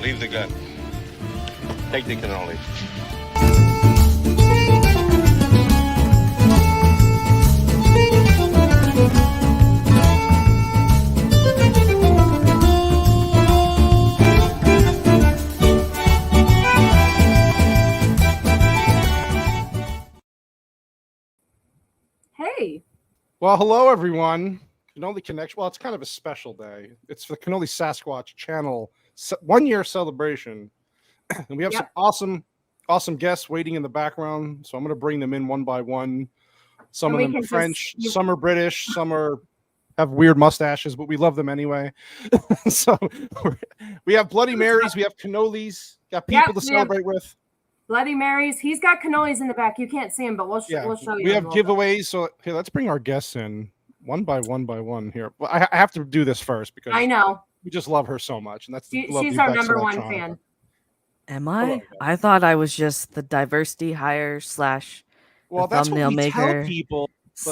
Leave the gun. Take the cannoli. Hey. Well, hello, everyone. Cannoli Connection. Well, it's kind of a special day. It's the Cannolisasquatch channel 1 year celebration. And we have some awesome guests waiting in the background. So I'm going to bring them in one by one. Some of them are French, some are British, some have weird mustaches, but we love them anyway. So we have Bloody Marys, we have cannolis, got people to celebrate with. Bloody Marys. He's got cannolis in the back. You can't see him, but we'll show you. We have giveaways. So here, let's bring our guests in one by one here. Well, I have to do this first because I know we just love her so much, and that's she's our number one fan. Am I? Hello. I thought I was just the diversity hire / that's thumbnail what we maker tell people, /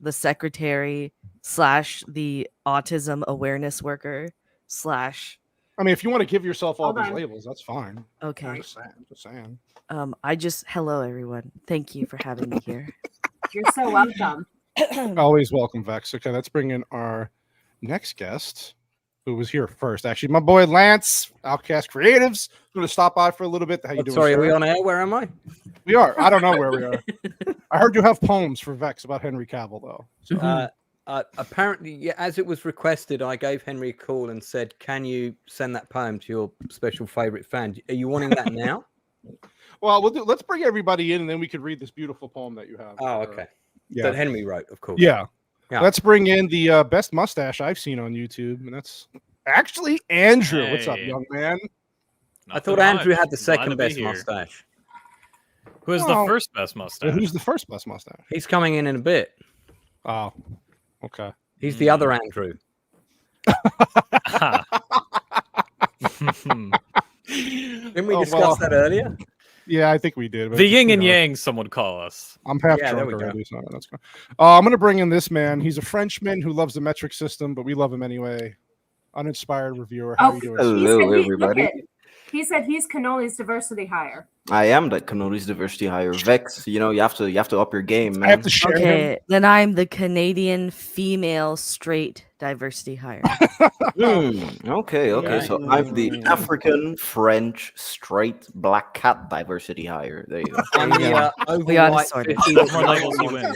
the secretary / the autism awareness worker / I mean, if you want to give yourself all these labels, that's fine. Okay. I'm just saying. Hello everyone. Thank you for having me here. You're so welcome. Always welcome, Vex. Okay, let's bring in our next guest, who was here first. Actually, my boy Lance, Outcast Creatives, going to stop by for a little bit. How you doing? Sorry, sir? are we on air? Where am I? We are. I don't know where we are. I heard you have poems for Vex about Henry Cavill, though. So. Apparently, as it was requested, I gave Henry a call and said, "Can you send that poem to your special favorite fan? Are you wanting that now?" Well, let's bring everybody in, and then we could read this beautiful poem that you have. Oh, okay. That Henry wrote, of course. Yeah. Let's bring in the best mustache I've seen on YouTube, and that's actually Andrew. Hey. What's up, young man? I thought Andrew had the second best mustache. Who is the first best mustache? Who's the first best mustache? He's coming in a bit. Oh, okay. He's the other Andrew. Didn't we discuss that earlier? Yeah, I think we did. But, the yin and yang, some would call us. I'm half drunk already, so that's good. I'm going to bring in this man. He's a Frenchman who loves the metric system, but we love him anyway. Uninspired reviewer. How are you doing? Hello, everybody. He said he's Cannoli's diversity hire. I am that Cannoli's diversity hire. Vex, you know, you have to up your game, man. I have to share him. Then I'm the Canadian female straight diversity hire. Okay. Yeah, so I'm the African French straight black cat diversity hire. There you go. I'm the we ought to sort it. More labels you win.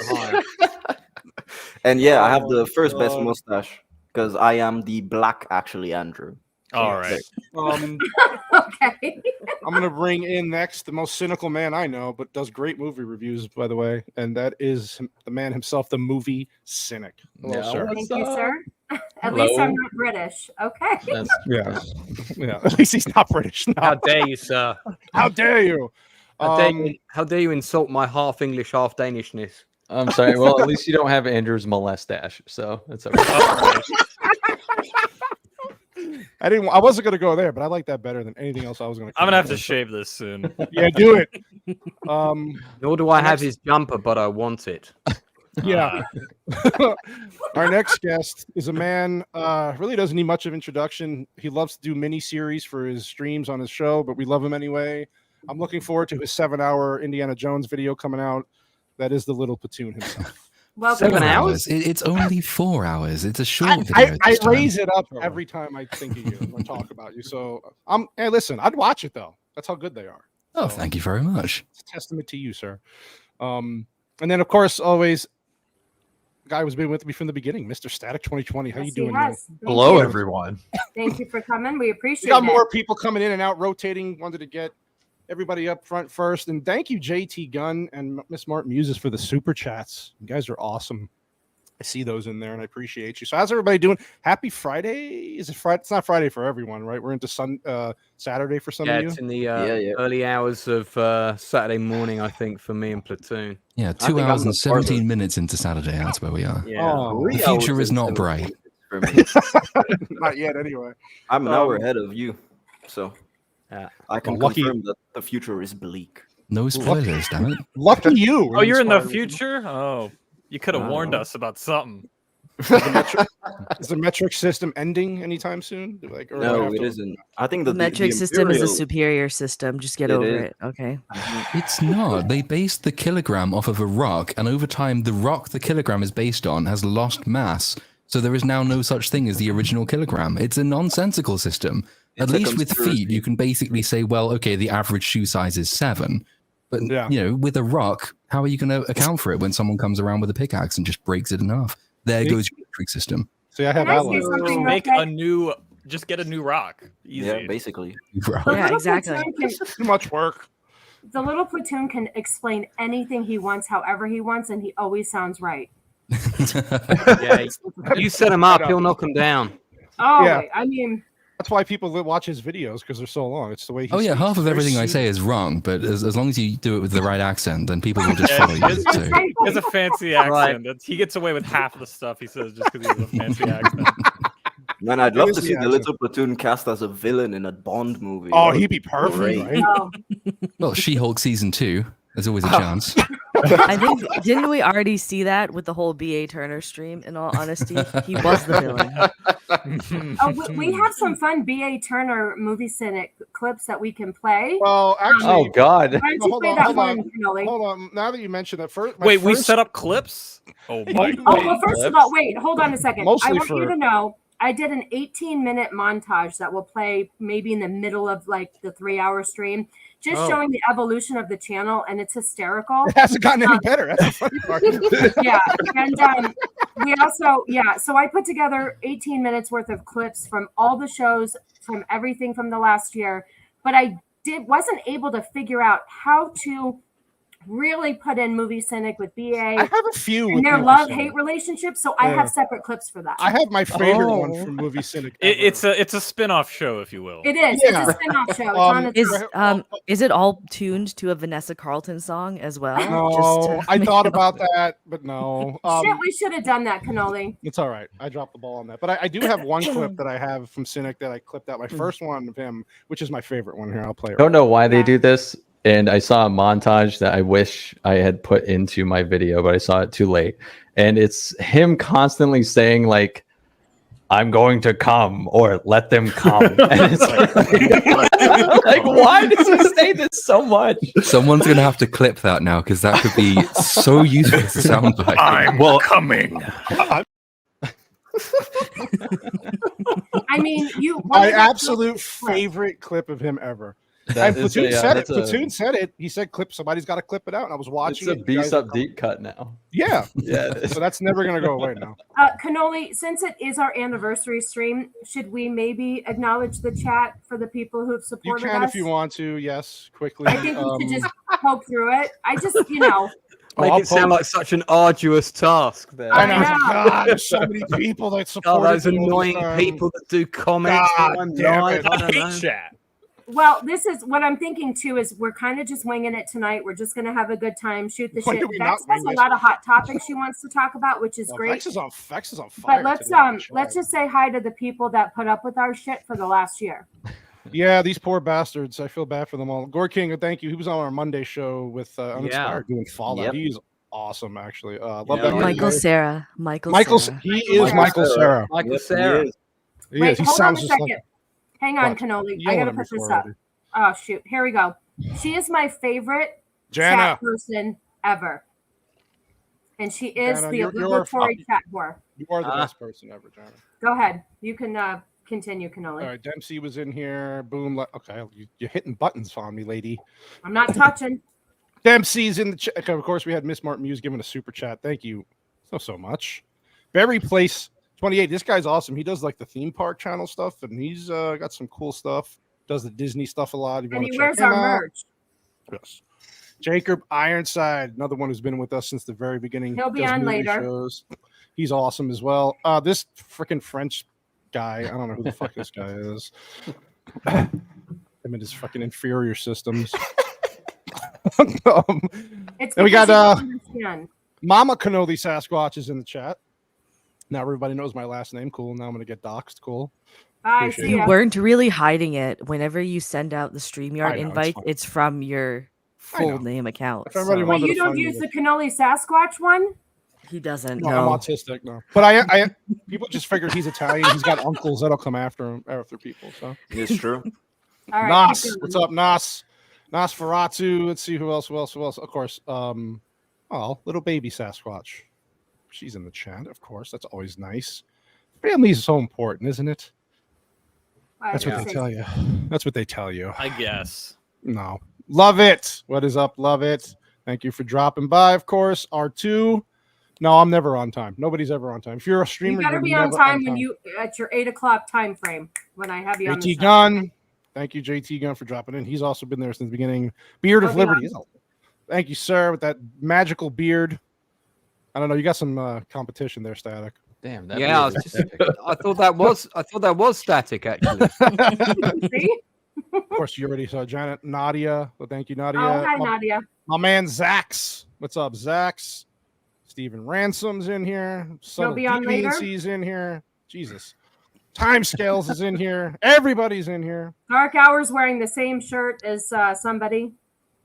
And I have the first best mustache because I am the black actually Andrew. All right. Okay. I'm going to bring in next the most cynical man I know, but does great movie reviews, by the way. And that is the man himself, the movie cynic. Hello, sir. Thank you, sir. At least I'm not British. Okay. Yeah. At least he's not British. No. How dare you, sir? How dare you? How dare you insult my half English, half Danishness? I'm sorry. Well, at least you don't have Andrew's molestache, so that's okay. I wasn't gonna go there, but I like that better than anything else I was gonna. I'm gonna have to shave this soon. Yeah, do it. Nor do I have his jumper, but I want it. Yeah. Our next guest is a man really doesn't need much of introduction. He loves to do mini series for his streams on his show, but we love him anyway. I'm looking forward to his 7-hour Indiana Jones video coming out. That is the little platoon himself. Well, 7 hours? It's only 4 hours. It's a short video. I raise it up every time I think of you or talk about you. So hey, listen, I'd watch it though. That's how good they are. Oh, thank you very much. It's a testament to you, sir. And then of course, always the guy who's been with me from the beginning, Mr. Static 2020. How you doing, man? Hello, everyone. Thank you for coming. We appreciate it. We got it. more people coming in and out, rotating. Wanted to get everybody up front first. And thank you, JT Gunn and Miss Martin Muses for the super chats. You guys are awesome. I see those in there and I appreciate you. So how's everybody doing? Happy Friday. Is it Friday? It's not Friday for everyone, right? We're into Saturday for some of you. It's in the early hours of Saturday morning, I think, for me and Platoon. Yeah, 2 hours and 17 minutes into Saturday. That's where we are. Yeah. The future is not bright. For me. Not yet, anyway. I'm an hour ahead of you, so I can confirm that the future is bleak. No spoilers, damn it. Lucky you. Oh, you're in the future? Oh, you could have warned us about something. Is the metric system ending anytime soon? Like, or do I No, have it to- isn't. I think The the metric system is a Imperial- superior system. Just get It over is. it. Okay. It's not. They based the kilogram off of a rock, and over time, the rock the kilogram is based on has lost mass. So there is now no such thing as the original kilogram. It's a nonsensical system. It's At a least with feet, conspiracy. you can basically say, well, okay, the average shoe size is 7. But, Yeah. you know, with a rock, how are you going to account for it when someone comes around with a pickaxe and just breaks it in half? There See? goes your metric system. See, I have Can I say allies. something real Make quick? a new. Just get a new rock. Easy. Yeah, basically. The Yeah, little exactly. platoon Too much work. the little platoon can explain anything he wants, however he wants, and he always sounds right. Yeah, you set him up, he'll knock him down. Oh, Yeah. I mean, That's why people watch his videos because they're so long. It's the way he Oh yeah, speaks. half of Very everything I soothing. say is wrong, but as long as you do it with the right accent, then people will just Yeah, follow you. it's- So. He has a fancy accent. That's, he gets away with half the stuff he says just because he has a fancy accent. Man, I'd It love is to the see the accent. little platoon cast as a villain in a Bond movie. Oh, That would he'd be perfect, great. right? no. Well, She-Hulk season 2. There's always a chance. I think didn't we already see that with the whole B.A. Turner stream? In all honesty, he was the villain. Oh, we have some fun B.A. Turner movie cynic clips that we can play. Well, actually, Oh God. Why don't no, you hold play on, that hold one, on. Canoli? hold on. Now that you mention that, first, Wait, we set up clips? Oh my Oh, god. well, first of all, wait, hold on a second. I Mostly want you for- to know I did an 18-minute montage that will play maybe in the middle of like the 3-hour stream, just Oh. showing the evolution of the channel, and it's hysterical. It hasn't gotten any better. That's the funny part. Yeah, and we also so I put together 18 minutes worth of clips from all the shows, from everything from the last year, but I wasn't able to figure out how to really put in movie cynic with BA I have a few with and their Movie love-hate Cynic. relationship, so I Yeah. have separate clips for that. I have my favorite one Oh. from Movie Cynic. It's a spin-off show, if you will. It is. Yeah. It's a spin-off show. It's on its own. Is it all tuned to a Vanessa Carlton song as well? No, I thought about that, but no. Shit, we should have done that, Canoli. It's all right. I dropped the ball on that. But I do have one clip that I have from Cynic that I clipped out. My first one of him, which is my favorite one here. I'll play it. Don't know why they do this. And I saw a montage that I wish I had put into my video, but I saw it too late. And it's him constantly saying like, "I'm going to come," or "Let them come." And it's like, why does he say this so much? Someone's going to have to clip that now because that could be so useful as a soundbite. I'm coming. I mean, My absolute favorite clip of him ever. That And is Platoon a, said it. that's a- Platoon said it. He said, "Clip. Somebody's got to clip it out." And I was watching. It's a it. You guys beast were up deep cut now. Yeah. Yeah. it is. So that's never gonna go away now. Canoli, since it is our anniversary stream, should we maybe acknowledge the chat for the people who've You supported can us? if you want to. Yes, quickly. I think we should just poke through it. I just, you know, Make I'll it sound post- like such an arduous task there. I know. Yeah. God, there's so many people that support. Oh, those annoying people that do comments God while I'm damn live. it. I I don't hate know. chat. well, this is what I'm thinking too. Is we're kind of just winging it tonight. We're just gonna have a good time, shoot the When shit. do we Vex not has wing a this? lot of hot topics she wants to talk about, which is Well, great. Vex is on fire. But let's today in the let's chat. just say hi to the people that put up with our shit for the last year. Yeah, these poor bastards. I feel bad for them all. Gore King, thank you. He was on our Monday show with Uninspired doing Fallout. Yep. He's awesome, actually. Love Yeah, that guy. Michael Sarah. Michael Michael's. He is Michael Sarah. Michael Yep, he Sarah. is. He Wait, is. He hold on a sounds just second. like. Hang on, What? Canoli. Yell I at gotta him put this before up. already. Oh shoot, here we go. She is my favorite Jana. chat person ever, and she is Jana, the you're obligatory chat whore. You are the Ah. best person ever, Jana. Go ahead. You can continue, Canoli. All right, Dempsey was in here. Boom. Okay, you're hitting buttons on me, lady. I'm not touching. Dempsey's in the chat. Of course, we had Miss Martin Muse giving a super chat. Thank you so much. Barry Place 28. This guy's awesome. He does like the theme park channel stuff, and he's got some cool stuff. Does the Disney stuff a lot. If you And wanna he check wears him our out. merch. Yes. Jacob Ironside, another one who's been with us since the very beginning. He'll be does on movie later. shows. He's awesome as well. This freaking French guy, I don't know who the fuck this guy is. Him and his fucking inferior systems. It's And we got, because you don't understand. Mama Cannolisasquatch is in the chat. Now everybody knows my last name. Cool. Now I'm gonna get doxxed. Cool. Bye. appreciate See You ya. weren't really hiding it. Whenever you send out the I StreamYard know, it's invite, fine. it's from your I know. full name account. If everybody so- wants- Wait, you don't Find use it. the Canoli Sasquatch one? He doesn't. No, No. I'm autistic. No, but I people just figured he's Italian. He's got uncles that'll come after people. So It's true. All right. Nas, what's up, Nas? Nosferatu. Let's see who else. Of course, little baby Sasquatch. She's in the chat, of course. That's always nice. Family is so important, isn't it? That's what they tell you. That's what they tell you. I guess. No. Love it. What is up? Love it. Thank you for dropping by, of course. R2. No, I'm never on time. Nobody's ever on time. If you're a streamer, you gotta be on time when you at your 8 o'clock time frame when I have you on. JT Gunn. Thank you, JT Gunn, for dropping in. He's also been there since the beginning. Beard of Liberty. Thank you, sir, with that magical beard. I don't know. You got some competition there, Static. Damn. That Yeah, I thought that was Static actually. See? Of course, you already saw Janet, Nadia. Well, thank you, Nadia. Oh, hi, Nadia. My man Zax. What's up, Zax? Stephen Ransom's in here. You'll be on later? Deviancy's in here. Jesus. Timescales is in here. Everybody's in here. Dark Hours wearing the same shirt as somebody.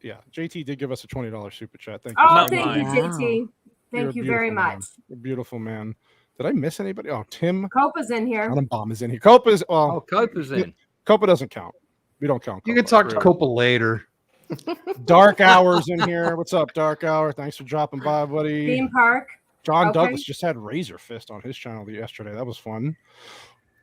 Yeah, JT did give us a $20 super chat. Thank you. Oh, Not thank mine. you, JT. Thank you very much. You're a beautiful man. Did I miss anybody? Oh, Tim Copa's in here. Bomb is in here. Copa's Copa's in. Copa doesn't count. We don't count. You can talk to Copa later. Dark Hours in here. What's up, Dark Hour? Thanks for dropping by, buddy. Theme Park. John Okay. Douglas just had Razor Fist on his channel yesterday. That was fun.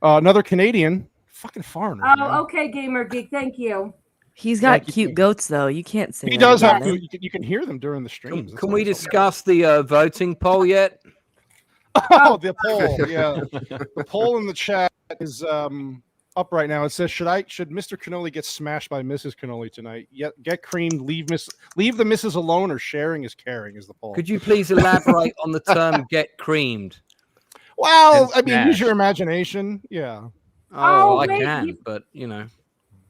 Another Canadian, fucking foreigner. man. Oh, okay, Gamer Geek. Thank you. He's got Thank you, cute thank you. goats, though. You can't say He that does about have. him. You can hear them during the streams. Can we discuss the voting poll yet? Oh, the poll. Yeah, the poll in the chat is up right now. It says, should Mr. Cannoli get smashed by Mrs. Cannoli tonight? Get creamed. Leave the missus alone, or sharing is caring is the poll. Could you please elaborate on the term "get creamed"? Well, I And mean, use smash. your imagination. Yeah. Oh, I wait, can, but you know.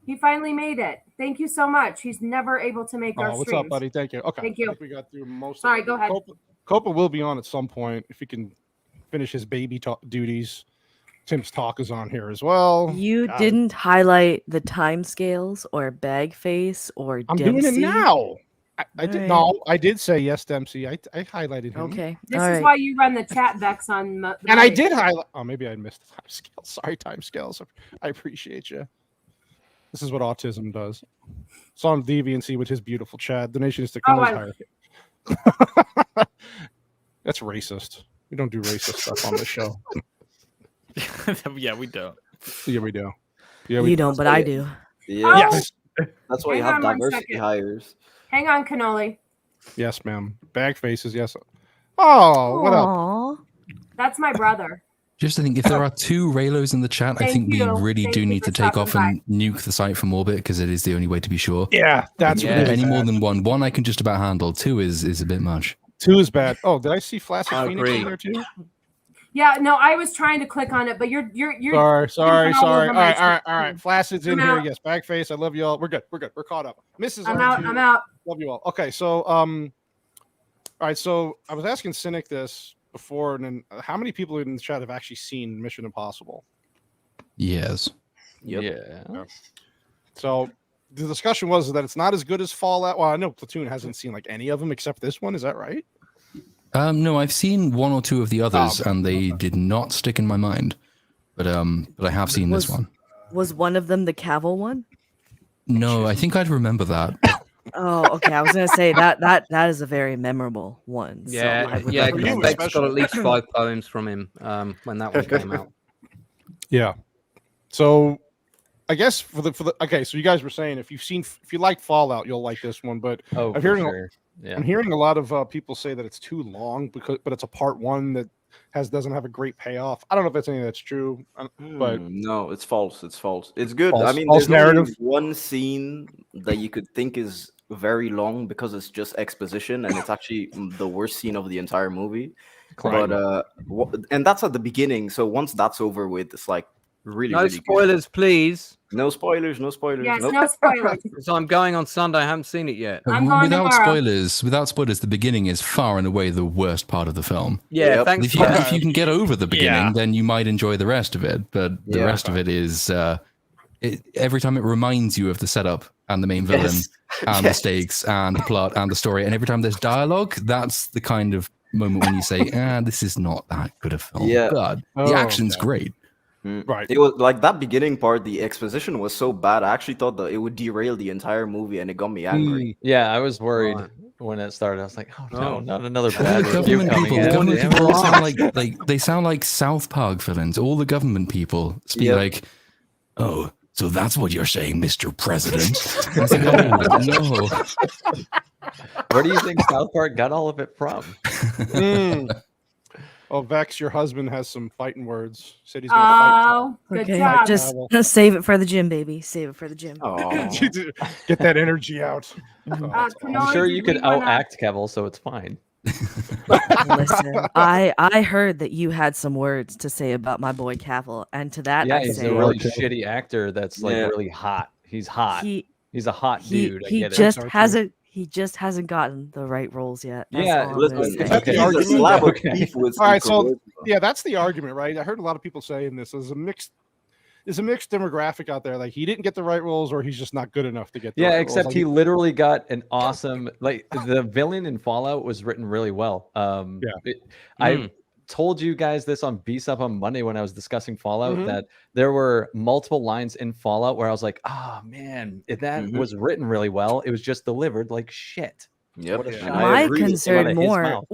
He finally made it. Thank you so much. He's never able to make our Oh, what's streams. up, buddy? Thank you. Okay. Thank you. I think we got through most. Sorry, of it. go ahead. Copa will be on at some point if he can finish his baby duties. Tim's talk is on here as well. You God. didn't highlight the time scales or bag face or I'm Dempsey. doing it now. I did Alright. no. I did say yes, Dempsey. I highlighted him. Okay. This All is right. why you run the chat, Bex, on the And I mic. did highlight. Oh, maybe I missed the time scale. Sorry, time scales. I appreciate you. This is what autism does. Saw him Deviancy with his beautiful chat. Donations to Oh, Canada's hierarchy. That's racist. We don't do racist stuff on this show. Yeah, we don't. Yeah, we do. Yeah, You don't, but I do. Yeah. Oh. Yes. That's why you Hang have on one diversity second. hires. Hang on, Cannoli. Yes, ma'am. Bag faces. Yes. Oh, what up? Aw. That's my brother. Just to think, if there are two Raylos in the chat, I Thank think we you. really Thank do you need for to take stopping off and nuke the site from orbit because it is the only way to be sure. Yeah, that's Yeah. really Any more bad. than one. One I can just about handle. Two is a bit much. 2 is bad. Oh, did I see Flaccid I Phoenix agree. in there too? Yeah, no, I was trying to click on it, but you're Sorry. all over All my right. Flaccid's in I'm here. out. Yes, Bagface. I love you all. We're good. We're caught up. Mrs. I'm R2, out. I'm out. Love you all. Okay, so all right. So I was asking Cynic this before, and then how many people in the chat have actually seen Mission Impossible? Yes. Yep. Yeah. So the discussion was that it's not as good as Fallout. Well, I know Platoon hasn't seen like any of them except this one. Is that right? No, I've seen one or two of the others, okay. and they did not stick in my mind. But I have seen this one. Was one of them the Cavill one? No, I think I'd remember that. Oh, okay. I was gonna say that is a very memorable one. Yeah, so I would yeah. recommend you it. Beck's got at least 5 poems from him when that one came out. Yeah. So I guess for the okay, so you guys were saying if you like Fallout, you'll like this one, but Oh, I'm for hearing sure. Yeah. I'm hearing a lot of people say that it's too long but it's a part one that doesn't have a great payoff. I don't know if that's anything that's true, but No, it's false. It's false. It's good. I False- mean, false there's only narrative. one scene that you could think is very long because it's just exposition, and it's actually the worst scene of the entire movie. Right. But and that's at the beginning. So once that's over with, it's like really, No really good. spoilers, please. No spoilers. No spoilers. Yes, Nope. no spoilers. Because I'm going on Sunday. I haven't seen it yet. I'm going without tomorrow. spoilers, the beginning is far and away the worst part of the film. Yeah, Yep. thanks. If For you, that. if you can get over the beginning, Yeah. then you might enjoy the rest of it. But the Yeah. rest of it is every time it reminds you of the setup and the main villain Yes. and the Yes. stakes and the plot and the story. And every time there's dialogue, that's the kind of moment when you say, this is not that good a film. Yeah. But Oh, the action's okay. great. Right. It was like that beginning part, the exposition was so bad. I actually thought that it would derail the entire movie, and it got me angry. Yeah, I was worried Right. when it started. I was like, oh no, Oh. not another All bad the review government coming people, in. government Damn people it. all sound like South Park villains. All the government people speak Yep. like, "Oh, so that's what you're saying, Mr. President." I was like, "Oh no." Where do you think South Park got all of it from? Oh, Vex, your husband has some fighting words. Said he's gonna fight. Oh, good Okay, job. just Cavill. save it for the gym, baby. Save it for the gym. Oh, Get that energy out. Oh, that's awesome. I'm Cannoli, sure did you we could wanna- outact Kevel, so it's fine. Listen, I heard that you had some words to say about my boy Cavill, and to that Yeah, I he's say a really shitty actor that's like Yeah. really hot. He's hot. he He's a hot he dude. I he get it. just Sorry, hasn't he just hasn't gotten the right roles yet. That's Yeah, all I'm gonna listen, say. Is that the he's argument? a slab of Okay. beef with All right, so charisma. yeah, that's the argument, right? I heard a lot of people saying this. There's a mixed demographic out there. Like he didn't get the right roles, or he's just not good enough to get. The Yeah, right except roles. he literally got an awesome like the villain in Fallout was written really well. I told you guys this on Beast Up on Monday when I was discussing Fallout that there were multiple lines in Fallout where I was like, oh man, if that was written really well. It was just delivered like shit. Yep. What a and shot. I My agree. concern out of his more mouth.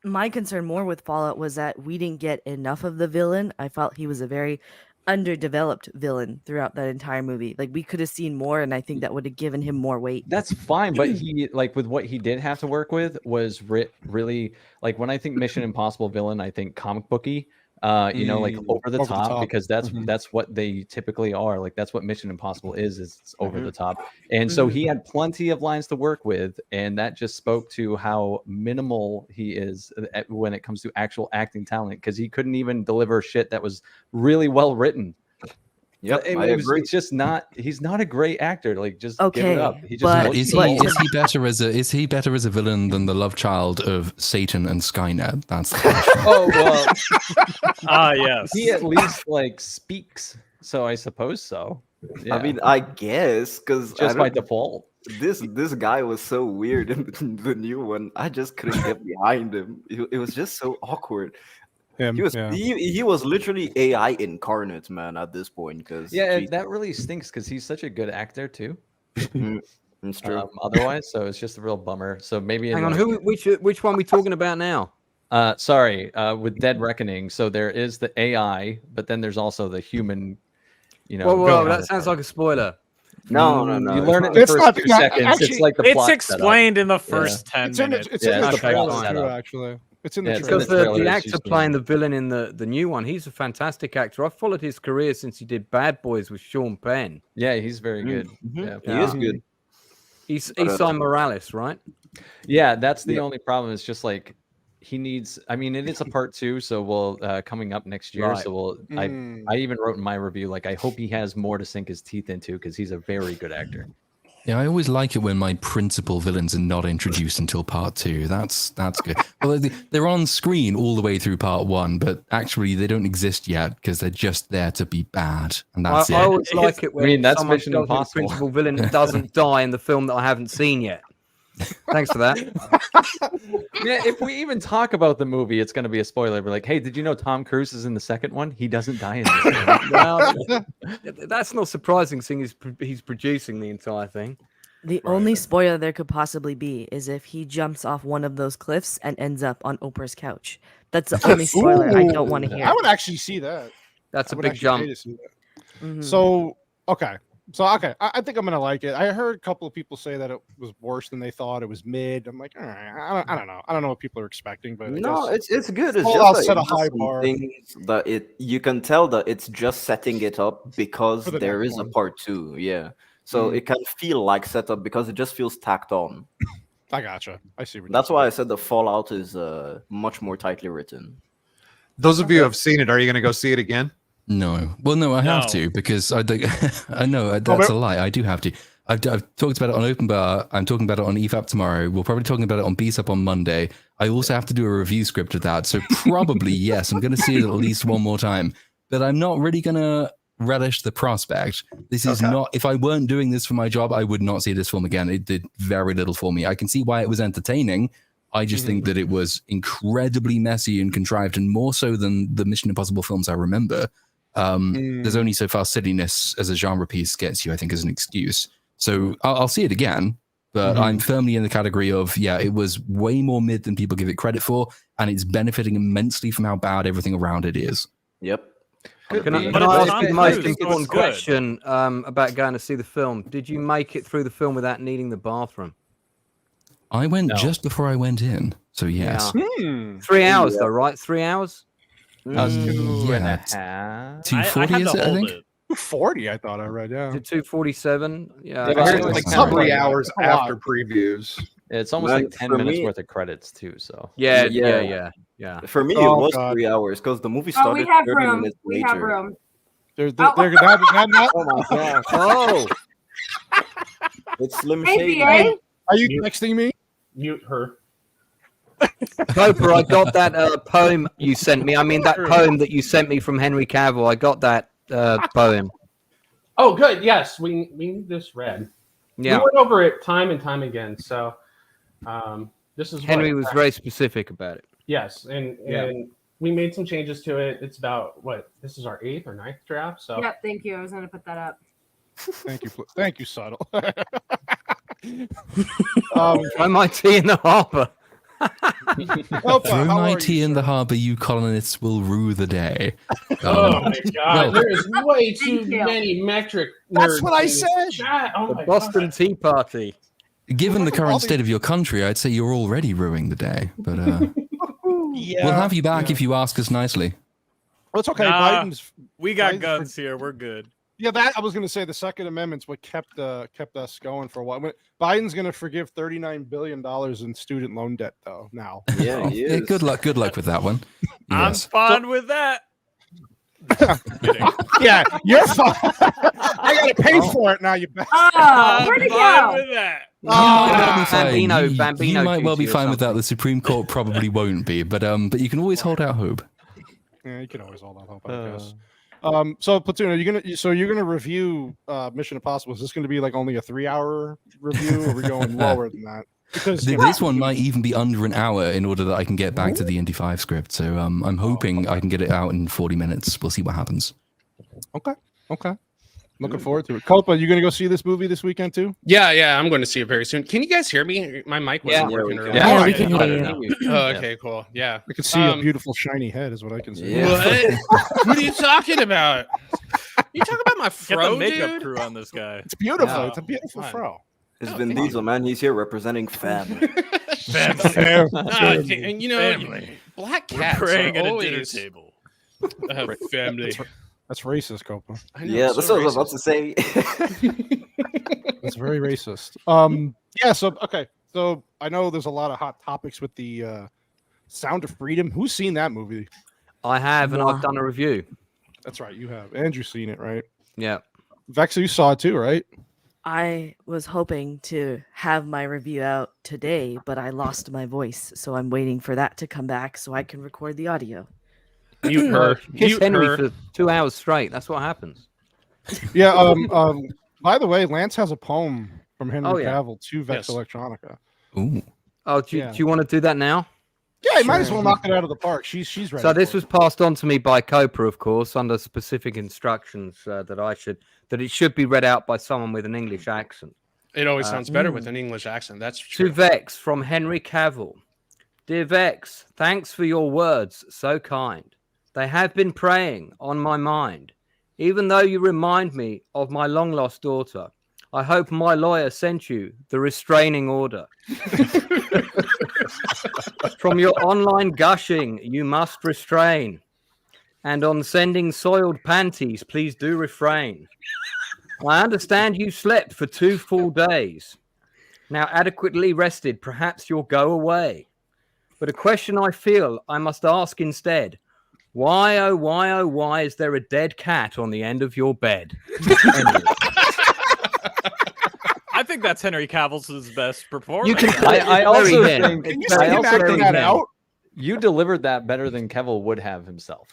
my concern more with Fallout was that we didn't get enough of the villain. I felt he was a very underdeveloped villain throughout that entire movie. Like we could have seen more, and I think that would have given him more weight. That's fine, but he like with what he did have to work with was really like when I think Mission Impossible villain, I think comic booky. You know, like over the top, because that's what they typically are. Like that's what Mission Impossible is it's over the top. And so he had plenty of lines to work with, and that just spoke to how minimal he is when it comes to actual acting talent, because he couldn't even deliver shit that was really well written. Yep, I agree. It's just not. He's not a great actor. Like, just give Okay, it up. He just but- looks Is cool. he better as a villain than the love child of Satan and Skynet? That's the question. Oh well, Yes. he at least like speaks. So I suppose so. Yeah. I mean, I guess because just by default. this guy was so weird in the new one. I just couldn't get behind him. It was just so awkward. He was he was literally AI incarnate, man, at this point. Because That really stinks because he's such a good actor too. It's true. Otherwise, so it's just a real bummer. So maybe Hang on, which one are we talking about now? Sorry, with Dead Reckoning. So there is the AI, but then there's also the human. You know, Well, that sounds like a spoiler. No. You learn it in the It's first not- 2 no, seconds. actually, it's like the It's plot explained in the first 10 It's in minutes. the it's the trailer plot too, setup. actually. It's in the Yeah, it's trailer. in Because trailer, the it's actor just, playing the villain in the new one, he's a fantastic actor. I've followed his career since he did Bad Boys with Sean Penn. Yeah, he's very good. Yeah, He is good. He's Esai Morales, right? Yeah, that's the only problem. It's just like he needs. I mean, it is a part 2, so we'll coming up next year. Right. So we'll. I even wrote in my review like I hope he has more to sink his teeth into because he's a very good actor. Yeah, I always like it when my principal villains are not introduced until part 2. That's good. Well, they're on screen all the way through part 1, but actually they don't exist yet because they're just there to be bad, and that's I it. always like it when that's someone Mission tells me the Impossible. principal villain doesn't die in the film that I haven't seen yet. Thanks for that. Yeah, if we even talk about the movie, it's going to be a spoiler. We're like, hey, did you know Tom Cruise is in the second one? He doesn't die in this one. Well, that's not surprising, seeing he's producing the entire thing. The only spoiler there could possibly be is if he jumps off one of those cliffs and ends up on Oprah's couch. That's the only spoiler I don't want to hear. I would actually see that. That's I a would big actually jump. pay to see that. Mhm. So I think I'm gonna like it. I heard a couple of people say that it was worse than they thought. It was mid. I'm like, all right, I don't know. I don't know what people are expecting, but I No, guess it's good. It's Fallout just set a like, high some bar. things that you can tell that it's just setting it up because For the there next is a one. part 2. Yeah, so it can feel like setup because it just feels tacked on. I gotcha. I see. What That's why I said the Fallout is much more tightly written. Those of you who have seen it, are you going to go see it again? No. Well, no, I have No. to because I think I know that's a lie. I do have to. I've talked about it on Open Bar. I'm talking about it on EFAP tomorrow. We're probably talking about it on BSUP on Monday. I also have to do a review script of that. So probably, yes, I'm going to see it at least one more time. But I'm not really going to relish the prospect. This is not, if I weren't doing this for my job, I would not see this film again. It did very little for me. I can see why it was entertaining. I just think that it was incredibly messy and contrived, and more so than the Mission Impossible films I remember. There's only so far silliness as a genre piece gets you, I think, as an excuse. So I'll see it again, but I'm firmly in the category of, it was way more mid than people give it credit for, and it's benefiting immensely from how bad everything around it is. Yep. Can I ask you the most important question about going to see the film? Did you make it through the film without needing the bathroom? I went just before I went in, so yes. Yeah. 3 hours though, right? 3 hours? 240 is it, I think? 240, I thought I read, Is it 247? Yeah. It's like 3 hours after previews. It's almost like 10 minutes worth of credits too. So Yeah. For me, it was 3 hours because the movie started 30 minutes later. We have room. They're gonna have Oh my god! Oh, it's Slim Shady. Are you texting me? Mute her. Cooper, I got that poem you sent me. I mean, that poem that you sent me from Henry Cavill. I got that poem. Oh, good. Yes, we need this read. Yeah. We went over it time and time again. So this is Henry was very specific about it. Yes, and we made some changes to it. It's about this is our 8th or 9th draft. So Yep, thank you. I was gonna put that up. Thank you, Subtle. Throw my tea in the harbor. Throw my tea in the harbor, you colonists will rue the day. Oh my god, there's way too many metric nerds. That's what I said. The Boston Tea Party. Given the current state of your country, I'd say you're already ruining the day. But we'll have you back if you ask us nicely. Well, it's okay. We got guns here. We're good. Yeah, that I was going to say. The Second Amendment's what kept us going for a while. Biden's going to forgive $39 billion in student loan debt, though. Now, yeah, he is. Good luck with that one. Yes. I'm fine with that. Yeah, you're fine. I got to pay for it now. You bet. Where'd it go? With that. You might well be fine with that. The Supreme Court probably won't be, but you can always hold out hope. Yeah, you can always hold out hope, I guess. So Platoon, you're gonna review Mission Impossible. Is this gonna be like only a 3-hour review, or are we going lower than that? Because this one might even be under an hour in order that I can get back to the Indy 5 script. So I'm hoping I can get it out in 40 minutes. We'll see what happens. Okay. Looking forward to it. Copa, you gonna go see this movie this weekend too? Yeah, I'm going to see it very soon. Can you guys hear me? My mic wasn't working earlier. Yeah, we can hear you. Oh, okay, cool. Yeah. I can see a beautiful shiny head is what I can see. Yeah. What are you talking about? You talking about my fro, Get the makeup dude? crew on this guy. It's beautiful. It's a beautiful fro. It's Vin Diesel, man. He's here representing family. And you know, family. Black cats Praying are at a always dinner table. Family. That's racist, Copa. Yeah, that's what I was about to say. That's very racist. So I know there's a lot of hot topics with the Sound of Freedom. Who's seen that movie? I have, and I've done a review. That's right, you have. Andrew's seen it, right? Yeah. Vexa, you saw it too, right? I was hoping to have my review out today, but I lost my voice, so I'm waiting for that to come back so I can record the audio. Mute her. Kiss Henry for 2 hours straight. That's what happens. Yeah. By the way, Lance has a poem from Henry Cavill to Vex Yes. Electronica. Ooh. Oh, do you want to do that now? Yeah, you might as well knock it out of the park. She's ready. So this was passed on to me by Cooper, of course, under specific instructions that it should be read out by someone with an English accent. It always sounds better with an English accent. That's true. To Vex from Henry Cavill. Dear Vex, thanks for your words, so kind. They have been preying on my mind. Even though you remind me of my long-lost daughter, I hope my lawyer sent you the restraining order. From your online gushing, you must restrain. And on sending soiled panties, please do refrain. I understand you slept for 2 full days. Now adequately rested, perhaps you'll go away. But a question I feel I must ask instead. Why, oh why is there a dead cat on the end of your bed? I think that's Henry Cavill's best performance. You can I also Very think Can you say that out? you delivered that better than Cavill would have himself.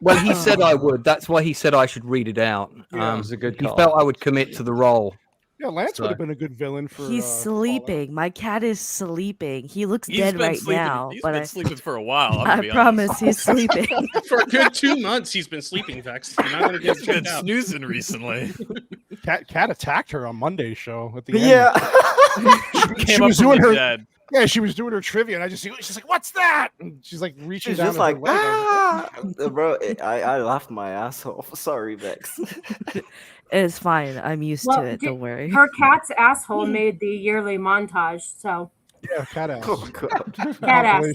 Well, he said I would. That's why he said I should read it out. It was a good He call. felt I would commit to the role. Yeah, Lance would have been a good villain for. He's sleeping. My cat is sleeping. He looks He's dead been right sleeping. now. He's but been sleeping for a while. I promise he's sleeping. For a good 2 months, he's been sleeping, Vex. You're not gonna get He's been checked out. snoozing recently. Cat attacked her on Monday's show at the end. Yeah. she was doing her. Dead. Yeah, she was doing her trivia, and I just see she's like, "What's that?" And she's like reaching She's down. just at her like, leg. ah, bro. I laughed my ass off. Sorry, Vex. It's fine. I'm used to it. Don't worry. Her cat's asshole made the yearly montage. So yeah, cat ass. Oh god, cat ass.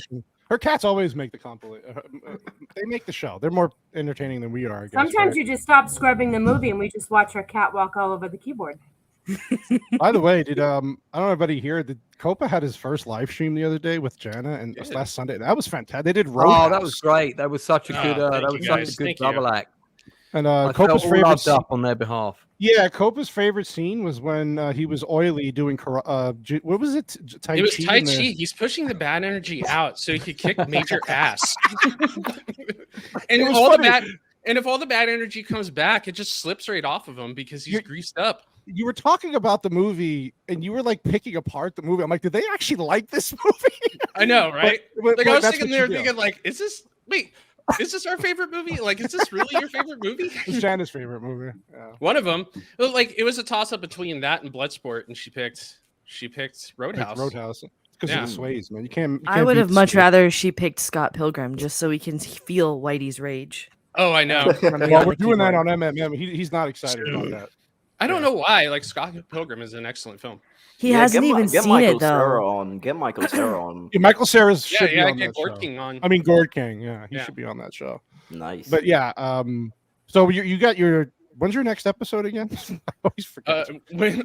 Her cats always make the compilation. They make the show. They're more entertaining than we are. I guess, sometimes right? you just stop scrubbing the movie and we just watch our cat walk all over the keyboard. By the way, did I don't know anybody here? Did Copa had his first live stream the other day with Jana and last Sunday? That was fantastic. They did Roadhouse. Oh, that was great. That was such a good. That was such a good double act. And I Copa's felt favorite loved up on their behalf. Yeah, Copa's favorite scene was when he was oily doing what was it? Tai It was Chi Tai in the- Chi. He's pushing the bad energy out so he could kick major ass. And was all the funny. bad, and if all the bad energy comes back, it just slips right off of him because he's greased up. You were talking about the movie, and you were like picking apart the movie. I'm like, did they actually like this movie? I know, right? But like I was that's sitting what there you do. thinking, like, is this our favorite movie? Like, is this really your favorite movie? It's Jana's favorite movie. Yeah. One of them. Like, it was a toss up between that and Bloodsport, and she picked Roadhouse. Roadhouse. Because of the sways, man. You can't. I would have much rather she picked Scott Pilgrim just so we can feel Whitey's rage. Oh, I know. Well, we're doing that on MMM. He's not excited about that. I don't know why. Like, Scott Pilgrim is an excellent film. He hasn't even get seen Michael it though. Cera on. Get Michael Cera on. Yeah, Michael Cera's should be on get that Gord show. King on. I mean, Gord King. Yeah, he Yeah. should be on that show. Nice. But yeah, so you got your. When's your next episode again? I always forget.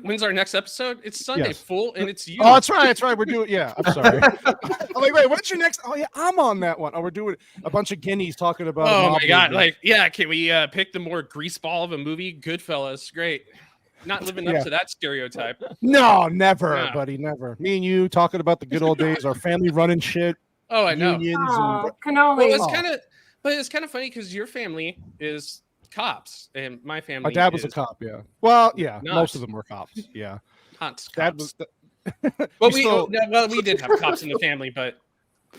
When's our next episode? It's Sunday, Yes. full, and it's you. Oh, that's right. That's right. We're doing. Yeah, I'm sorry. I'm like, wait, what's your next? Oh yeah, I'm on that one. Oh, we're doing a bunch of guineas talking about. Oh a my mob god! movie. Like, yeah, can we pick the more greaseball of a movie? Goodfellas, great. Not living up to that stereotype. No, never, Yeah. buddy, never. Me and you talking about the good old days, our family running shit. Oh, I know. Unions Oh, and cannoli. But it's kind of funny because your family is cops, and my family. my dad was a is cop. Yeah. Well, yeah, not. most of them were cops. Yeah. Not Dad cops. was. Well, still- we did have cops in the family, but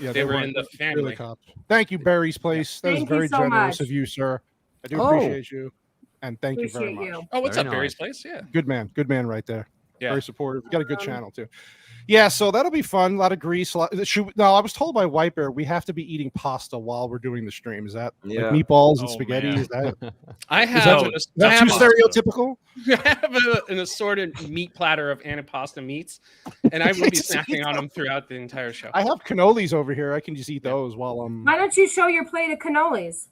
Yeah, they were weren't in the really family. cops. Thank you, Barry's Place. That was Thank you very so generous much. of you, sir. I do Oh. appreciate you, and thank you very Appreciate much. you. Oh, what's Very up, Barry's nice. Place? Yeah. Good man right there. Yeah. Very supportive. You got a good channel too. Yeah, so that'll be fun. A lot of grease. No, I was told by White Bear we have to be eating pasta while we're doing the stream. Is that Yeah. like meatballs and Oh, spaghetti? man. Is that, I is have, that too stereotypical? I have an assorted meat platter of antipasta meats, and I will be snacking on them throughout the entire show. I have cannolis over here. I can just eat those while I'm. Why don't you show your plate of cannolis?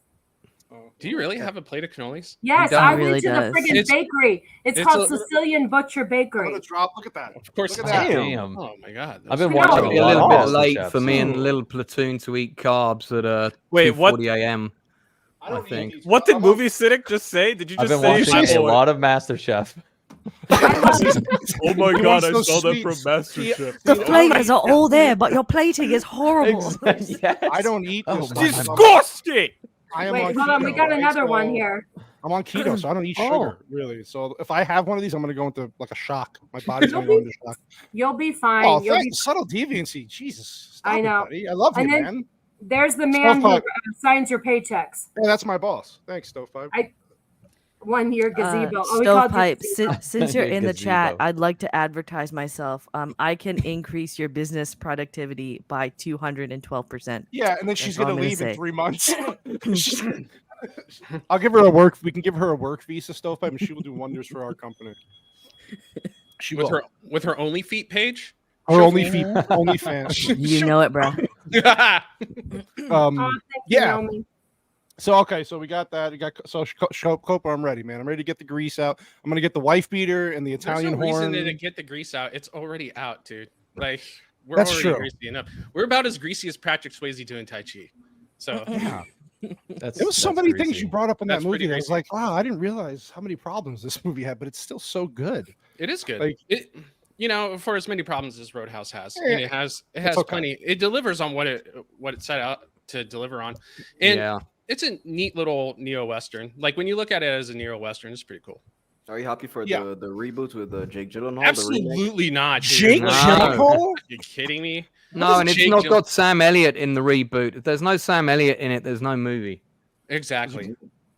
Do you really have a plate of cannolis? Yes, done I really went to does. the friggin' It's- bakery. It's it's called a- Sicilian Butcher Bakery. Look at that. Of course. Look at that. Damn. Oh my god. I've been Cannoli. watching Might be a a lot little of bit Master late Chef, for me so- and little platoon to eat carbs at Wait, what? 2:40 a.m. I don't I think. eat these. What did Movie Cynic just say? Did you I've just been say? watching a lot of Master Chef. Oh my He god! wants I those saw that sweets. from MasterChef. The flavors are all there, but your plating is horrible. Yes. I don't eat Oh this. my stuff. Disgusting. I am Wait, on hold on. We keto, got right? another So one here. I'm on keto, so I don't eat Oh. sugar really. So if I have one of these, I'm gonna go into like a shock. My body's gonna go into shock. You'll be fine. Oh, You'll thanks. Subtle deviancy. Jesus. Stop I it, know. buddy. I love you, And then- man. There's the man who Stovepipe. signs your paychecks. Yeah, that's my boss. Thanks, Stovepipe. 1 year gazebo. Oh, we called you Stovepipe, gazebo. since you're in the chat, Gazebo. I'd like to advertise myself. I can increase your business productivity by 212%. Yeah, and then she's That's all gonna I'm gonna leave in say. 3 months. I'll give her a work. We can give her a work visa, Stovepipe, and she will do wonders for our company. She With will. with her only feet page. Her only fan. You know it, bro. Oh, thank you, yeah. Naomi. So okay, so we got that. We got Copa. I'm ready, man. I'm ready to get the grease out. I'm gonna get the wife beater and the There's Italian no reason horn. to get the grease out. It's already out, dude. Like we're That's already true. greasy enough. We're about as greasy as Patrick Swayze doing Tai Chi. So Yeah. That's, There was so that's many greasy. things you brought up in That's that movie pretty that I was greasy. like, wow, I didn't realize how many problems this movie had, but it's still so good. it is good. Like- It, for as many problems as Roadhouse has, Yeah, and it has okay. plenty. It delivers on what it set out to deliver on, and Yeah. it's a neat little neo-western. Like when you look at it as a neo-western, it's pretty cool. Are you happy for Yeah. the reboot with Jake Gyllenhaal? Absolutely not. Dude. Jake Gyllenhaal? You kidding me? No, and it's not got Sam Elliott in the reboot. If there's no Sam Elliott in it, there's no movie. Exactly.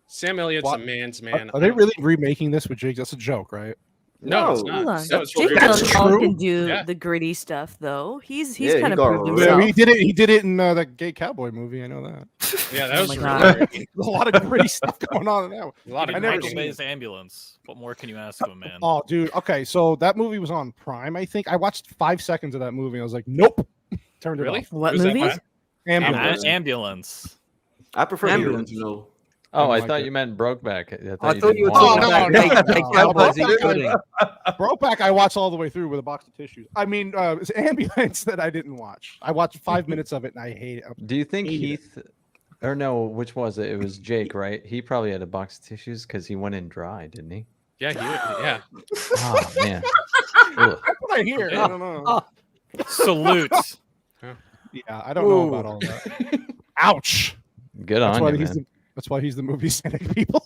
Sam Elliott's a man's man. Are they really remaking this with Jake? That's a joke, right? No, it's not. Hold on. No, it's Jake real. Gyllenhaal can do the gritty stuff, though. He's kind of proved himself. Yeah, he did it. He did it in that gay cowboy movie. I know that. Yeah, that was There's a lot of gritty stuff going on in that one. A lot of I never Michael seen Bay's it. Ambulance. What more can you ask of a man? Oh, dude. Okay, so that movie was on Prime. I think I watched 5 seconds of that movie. I was like, nope. Turned it off. What movie? Ambulance. I prefer the original. Oh, I thought you meant Brokeback. I thought you were talking about Brokeback, I watched all the way through with a box of tissues. I mean, it's Ambulance that I didn't watch. I watched 5 minutes of it and I hate it. Do you think Heath, or no, which was it? It was Jake, right? He probably had a box of tissues because he went in dry, didn't he? Yeah, yeah. Oh man. That's what I hear. I don't know. Salute. Yeah, I don't know about all that. Ouch. Good on you, man. That's why he's the movie cynic, people.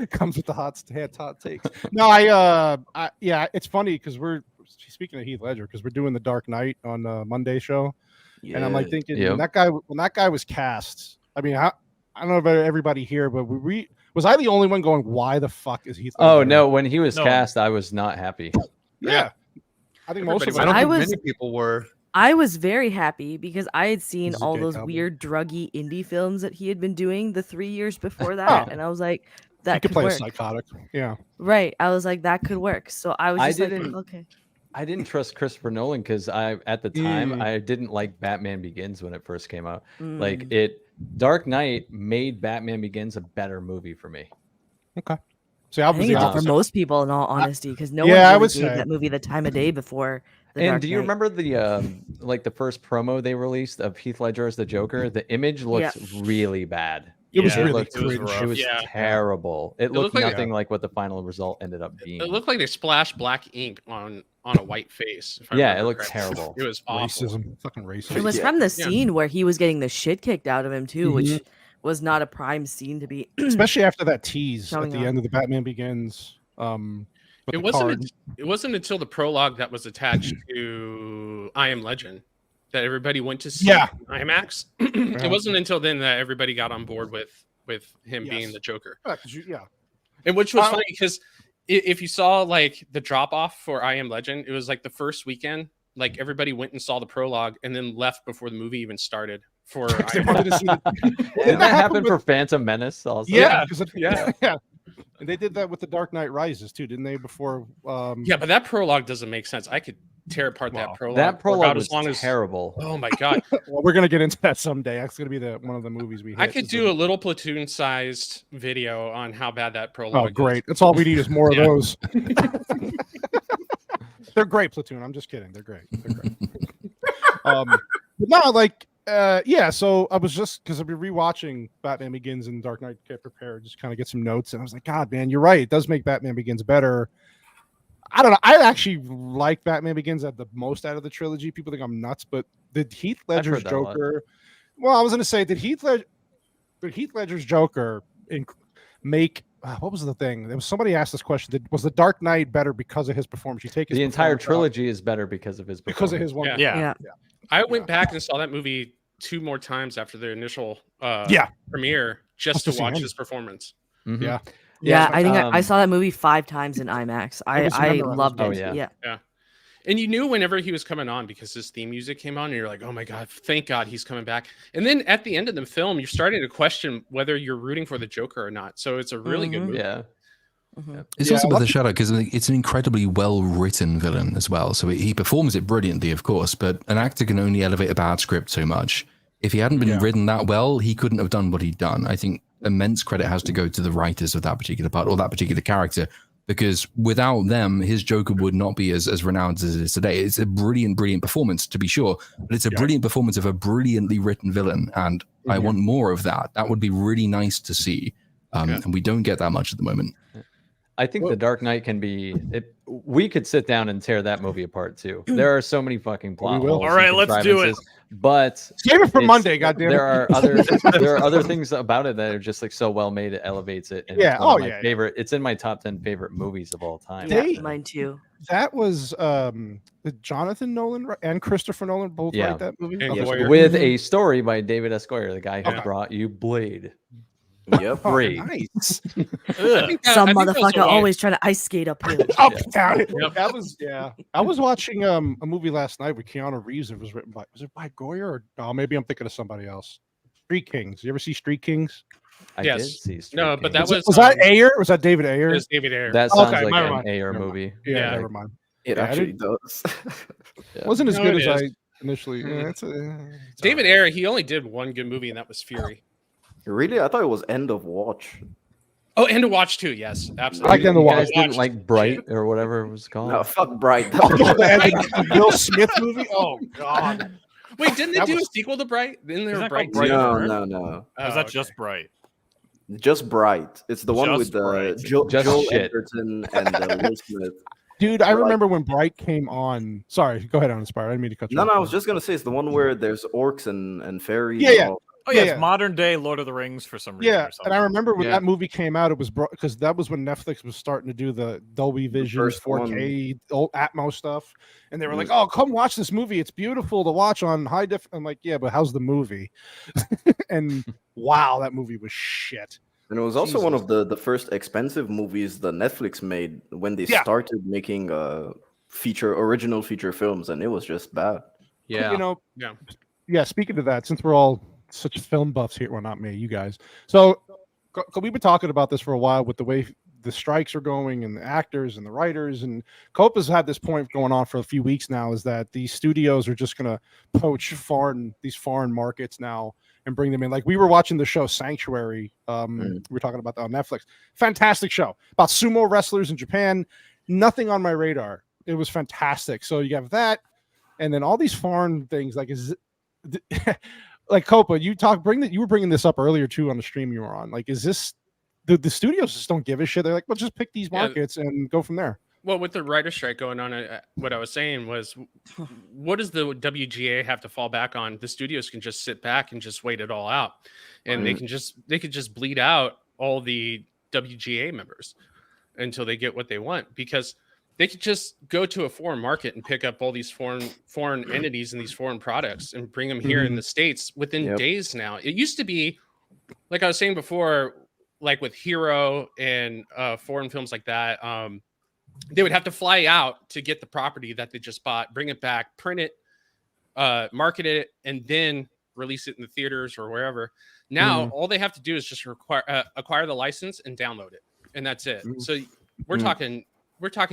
Comes with the hot takes. No, yeah, it's funny because we're speaking of Heath Ledger because we're doing the Dark Knight on Monday show, and I'm like thinking when that guy was cast. I mean, I don't know about everybody here, but was I the only one going, why the fuck is Heath Ledger? Oh no, when he was cast, I was not happy. Yeah, I think most of us. I don't think many people were. I was very happy because I had seen all those weird druggy indie films that he had been doing the 3 years before that, and I was like, that could play work. a psychotic. Yeah, right. I was like, that could work. So I was just like, okay. I didn't trust Christopher Nolan because at the time I didn't like Batman Begins when it first came out. Like Dark Knight made Batman Begins a better movie for me. Okay. See, I think it's for most people, in all honesty, because no one really gave that movie the time of day before. And do you remember the first promo they released of Heath Ledger as the Joker? The image looked really bad. It was really it was terrible. It looked nothing like what the final result ended up being. It looked like they splashed black ink on a white face. Yeah, it looked terrible. It was awful. Fucking racism. It was from the scene where he was getting the shit kicked out of him too, which was not a prime scene to be. Especially after that tease at the end of the Batman Begins. It wasn't until the prologue that was attached to I Am Legend that everybody went to see IMAX. It wasn't until then that everybody got on board with him being the Joker. And which was funny because if you saw like the drop off for I Am Legend, it was like the first weekend, like everybody went and saw the prologue and then left before the movie even started. For Didn't that happen for Phantom Menace also? Yeah. And they did that with the Dark Knight Rises too, didn't they? Before. Yeah, but that prologue doesn't make sense. I could tear apart that prologue. That prologue was terrible. Oh my god! Well, we're gonna get into that someday. That's gonna be one of the movies we. I could do a little platoon-sized video on how bad that prologue. Oh, great! That's all we need is more of those. They're great, Platoon. I'm just kidding. They're great. But no, like. So I was just because I've been rewatching Batman Begins and Dark Knight Get Prepared, just kind of get some notes, and I was like, God, man, you're right. It does make Batman Begins better. I don't know. I actually like Batman Begins at the most out of the trilogy. People think I'm nuts, but did Heath Ledger's Joker? Well, I was going to say, did Heath Ledger's Joker make? What was the thing? There was somebody asked this question. Was the Dark Knight better because of his performance? You take his the entire trilogy is better because of his performance. Because of his one. Yeah. I went back and saw that movie 2 more times after the initial premiere just to watch his performance. Mm-hmm. Yeah, I think I saw that movie 5 times in IMAX. I loved it. Oh, yeah. And you knew whenever he was coming on because his theme music came on and you're like, oh my God, thank God he's coming back. And then at the end of the film, you're starting to question whether you're rooting for the Joker or not. So it's a really good movie. Yeah. It's also with the shadow because it's an incredibly well-written villain as well. So he performs it brilliantly, of course, but an actor can only elevate a bad script so much. If he hadn't been written that well, he couldn't have done what he'd done. I think immense credit has to go to the writers of that particular part or that particular character, because without them, his Joker would not be as renowned as it is today. It's a brilliant performance, to be sure, but it's a brilliant performance of a brilliantly written villain, and I want more of that. That would be really nice to see, and we don't get that much at the moment. I think The Dark Knight can be. We could sit down and tear that movie apart too. There are so many fucking plot holes. All right, let's do it. but save it for Monday. Goddamn, there are other things about it that are just like so well made. It elevates it. And yeah. It's one of my favorite. It's in my top 10 favorite movies of all time. Yeah, mine too. That was Jonathan Nolan and Christopher Nolan both write that movie? With a story by David S. Goyer, the guy who brought you Blade. Yep. Great. Nice. Some motherfucker always trying to ice skate uphill. Up and down. That was I was watching a movie last night with Keanu Reeves. It was written by by Goyer or no? Maybe I'm thinking of somebody else. Street Kings. You ever see Street Kings? I did see Street No, Kings. but that was that Ayer? Was that David Ayer? It was David Ayer. That sounds like an Ayer movie. Yeah, never mind. It actually does. Wasn't as good as is. I initially. It's David Ayer. He only did one good movie, and that was Fury. Really? I thought it was End of Watch. Oh, End of Watch too. Yes, absolutely. I like End of You Watch. guys didn't like Bright or whatever it was called. No, fuck Bright. The Will Smith movie. Oh God. Wait, didn't they do a sequel to Bright? Didn't there Isn't that Bright? called Bright? No. Or is that just Bright? Just Bright. It's the one Just with Bright. Joel shit. Edgerton and Will Smith. Dude, I remember when Bright came on. Sorry, go ahead, Uninspired. I didn't mean to cut you off. No, I was just gonna say it's the one where there's orcs and fairies. Yeah, and yeah. all. Oh yeah, it's modern day Lord of the Rings for some reason. Yeah, or and I remember when that movie came out, it was because that was when Netflix was starting to do the Dolby Vision, first 4K, old Atmos stuff, and they were like, "Oh, come watch this movie. It's beautiful to watch on high def." I'm like, "Yeah, but how's the movie?" And wow, that movie was shit. And it was also one of the first expensive movies that Netflix made when they started making original feature films, and it was just bad. Yeah, you know, yeah. Speaking to that, since we're all such film buffs here, well, not me, you guys. So we've been talking about this for a while with the way the strikes are going and the actors and the writers, and Copa's had this point going on for a few weeks now, is that these studios are just going to poach these foreign markets now and bring them in. Like we were watching the show Sanctuary. We were talking about that on Netflix. Fantastic show about sumo wrestlers in Japan. Nothing on my radar. It was fantastic. So you have that, and then all these foreign things. Like like Copa, you were bringing this up earlier too on the stream you were on. Like, is this the studios just don't give a shit? They're like, well, just pick these markets and go from there. Well, with the writer strike going on, what I was saying was, what does the WGA have to fall back on? The studios can just sit back and just wait it all out, and they could just bleed out all the WGA members until they get what they want, because they could just go to a foreign market and pick up all these foreign entities and these foreign products and bring them here in the States within days now. It used to be, like I was saying before, like with Hero and foreign films like that, they would have to fly out to get the property that they just bought, bring it back, print it, market it, and then release it in the theaters or wherever. Now, all they have to do is just acquire the license and download it, and that's it. So we're talking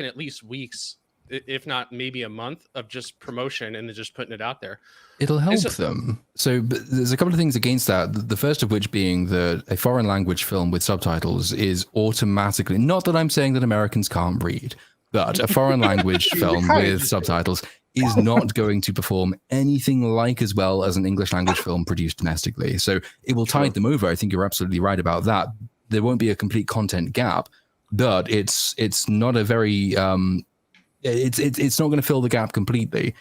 at least weeks, if not maybe a month, of just promotion and then just putting it out there. It'll help them. So but there's a couple of things against that. The first of which being that a foreign language film with subtitles is automatically, not that I'm saying that Americans can't read, but a foreign language film with subtitles is not going to perform anything like as well as an English language film produced domestically. So it will tide them over. I think you're absolutely right about that. There won't be a complete content gap, but it's not a very it's not going to fill the gap completely.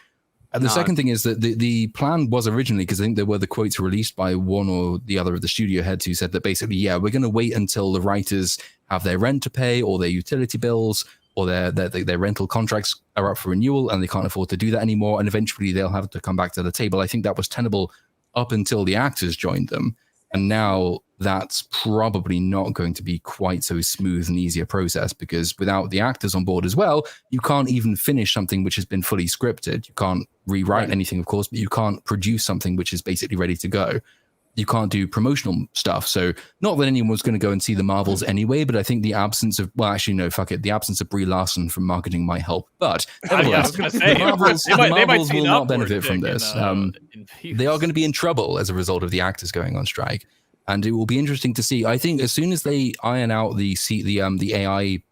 And the second thing is that the plan was originally, because I think there were the quotes released by one or the other of the studio heads who said that basically, yeah, we're going to wait until the writers have their rent to pay or their utility bills or their rental contracts are up for renewal and they can't afford to do that anymore. And eventually they'll have to come back to the table. I think that was tenable up until the actors joined them. And now that's probably not going to be quite so smooth and easy a process, because without the actors on board as well, you can't even finish something which has been fully scripted. You can't rewrite anything, of course, but you can't produce something which is basically ready to go. You can't do promotional stuff. So not that anyone's going to go and see the Marvels anyway, but I think the absence of, well, actually, no, fuck it. The absence of Brie Larson from marketing might help. But the Marvels will not benefit from this. They are going to be in trouble as a result of the actors going on strike. And it will be interesting to see. I think as soon as they iron out the AI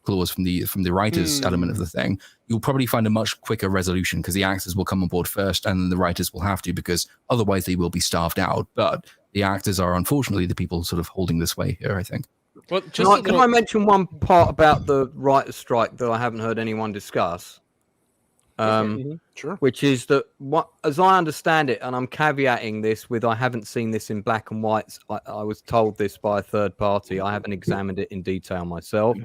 clause from the writers element of the thing, you'll probably find a much quicker resolution, because the actors will come on board first and then the writers will have to, because otherwise they will be starved out. But the actors are unfortunately the people sort of holding this way here, I think. Well, can I mention one part about the writer's strike that I haven't heard anyone discuss? Sure. Which is that, what, as I understand it, and I'm caveating this with I haven't seen this in black and white. I was told this by a third party. I haven't examined it in detail myself.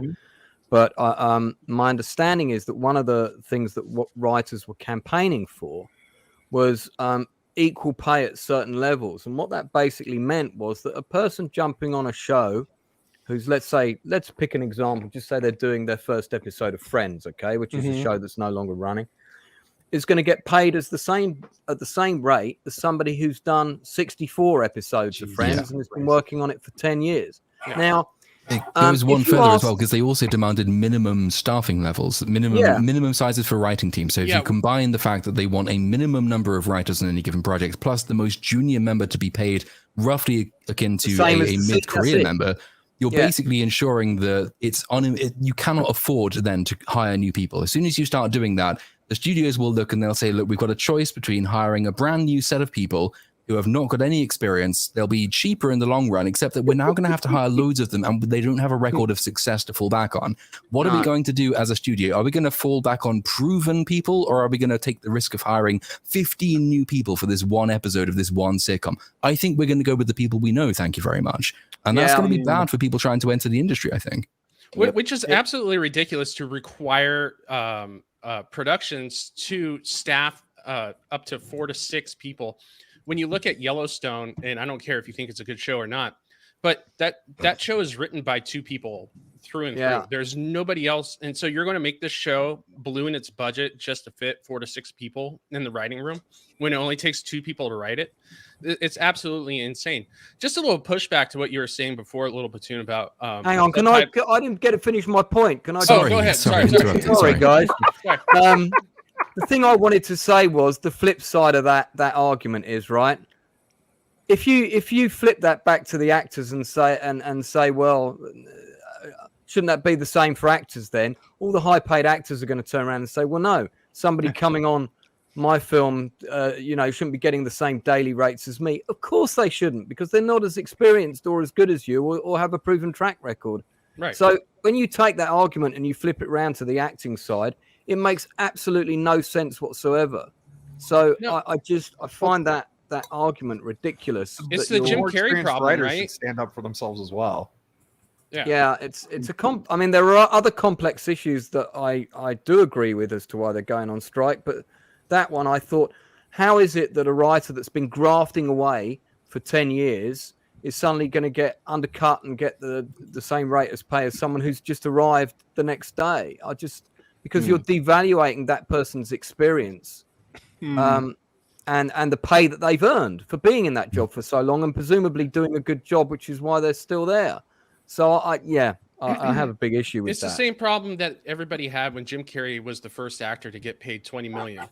But my understanding is that one of the things that what writers were campaigning for was equal pay at certain levels. And what that basically meant was that a person jumping on a show who's, let's pick an example, just say they're doing their first episode of Friends, okay, which is a show that's no longer running, is going to get paid at the same rate as somebody who's done 64 episodes of Friends and has been working on it for 10 years. Now, it goes one further as well, because they also demanded minimum staffing levels, minimum sizes for writing teams. So if you combine the fact that they want a minimum number of writers on any given project, plus the most junior member to be paid roughly akin to a mid-career member, you're basically ensuring that you cannot afford then to hire new people. As soon as you start doing that, the studios will look and they'll say, look, we've got a choice between hiring a brand new set of people who have not got any experience. They'll be cheaper in the long run, except that we're now going to have to hire loads of them, and they don't have a record of success to fall back on. What are we going to do as a studio? Are we going to fall back on proven people, or are we going to take the risk of hiring 15 new people for this one episode of this one sitcom? I think we're going to go with the people we know, thank you very much. And that's going to be bad for people trying to enter the industry, I think. Which is absolutely ridiculous to require productions to staff up to 4 to 6 people. When you look at Yellowstone, and I don't care if you think it's a good show or not, but that show is written by 2 people through and through. There's nobody else. And so you're going to make this show balloon its budget just to fit 4 to 6 people in the writing room when it only takes 2 people to write it. It's absolutely insane. Just a little pushback to what you were saying before, a little platoon about. Hang on, I didn't get to finish my point. Can I? Go ahead. Sorry, guys. The thing I wanted to say was the flip side of that argument is, right, if you flip that back to the actors and say, well, shouldn't that be the same for actors then? All the high paid actors are going to turn around and say, well, no, somebody coming on my film, shouldn't be getting the same daily rates as me. Of course they shouldn't, because they're not as experienced or as good as you or have a proven track record. Right. So when you take that argument and you flip it around to the acting side, it makes absolutely no sense whatsoever. So I find that argument ridiculous. It's the Jim Carrey problem, right? Should stand up for themselves as well. Yeah, it's I mean, there are other complex issues that I do agree with as to why they're going on strike, but that one I thought, how is it that a writer that's been grafting away for 10 years is suddenly going to get undercut and get the same rate as pay as someone who's just arrived the next day? Because you're devaluating that person's experience and the pay that they've earned for being in that job for so long and presumably doing a good job, which is why they're still there. So I have a big issue with that. It's the same problem that everybody had when Jim Carrey was the first actor to get paid $20 million.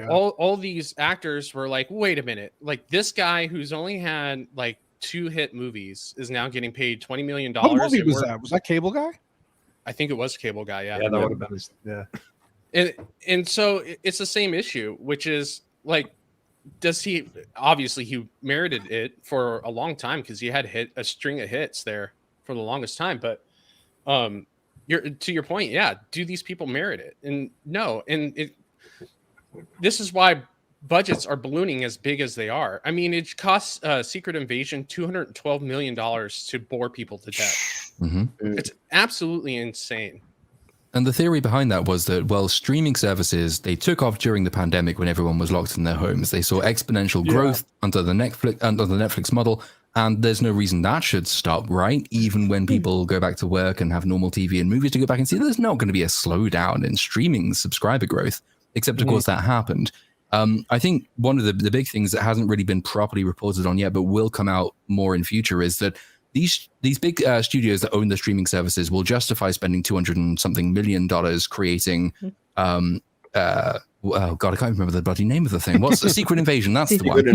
All these actors were like, wait a minute, like this guy who's only had like 2 hit movies is now getting paid $20 million. What movie was that? Was that Cable Guy? I think it was Cable Guy. Yeah, that would have been And so it's the same issue, which is like, he merited it for a long time because he had a string of hits there for the longest time. But to your point, do these people merit it? And no, this is why budgets are ballooning as big as they are. I mean, it costs Secret Invasion $212 million to bore people to death. It's absolutely insane. And the theory behind that was that, well, streaming services, they took off during the pandemic when everyone was locked in their homes. They saw exponential growth under the Netflix model, and there's no reason that should stop, right? Even when people go back to work and have normal TV and movies to go back and see, there's not going to be a slowdown in streaming subscriber growth, except, of course, that happened. I think one of the big things that hasn't really been properly reported on yet, but will come out more in future, is that these big studios that own the streaming services will justify spending $200 and something million creating oh god, I can't remember the bloody name of the thing. What's the Secret Invasion? That's the one.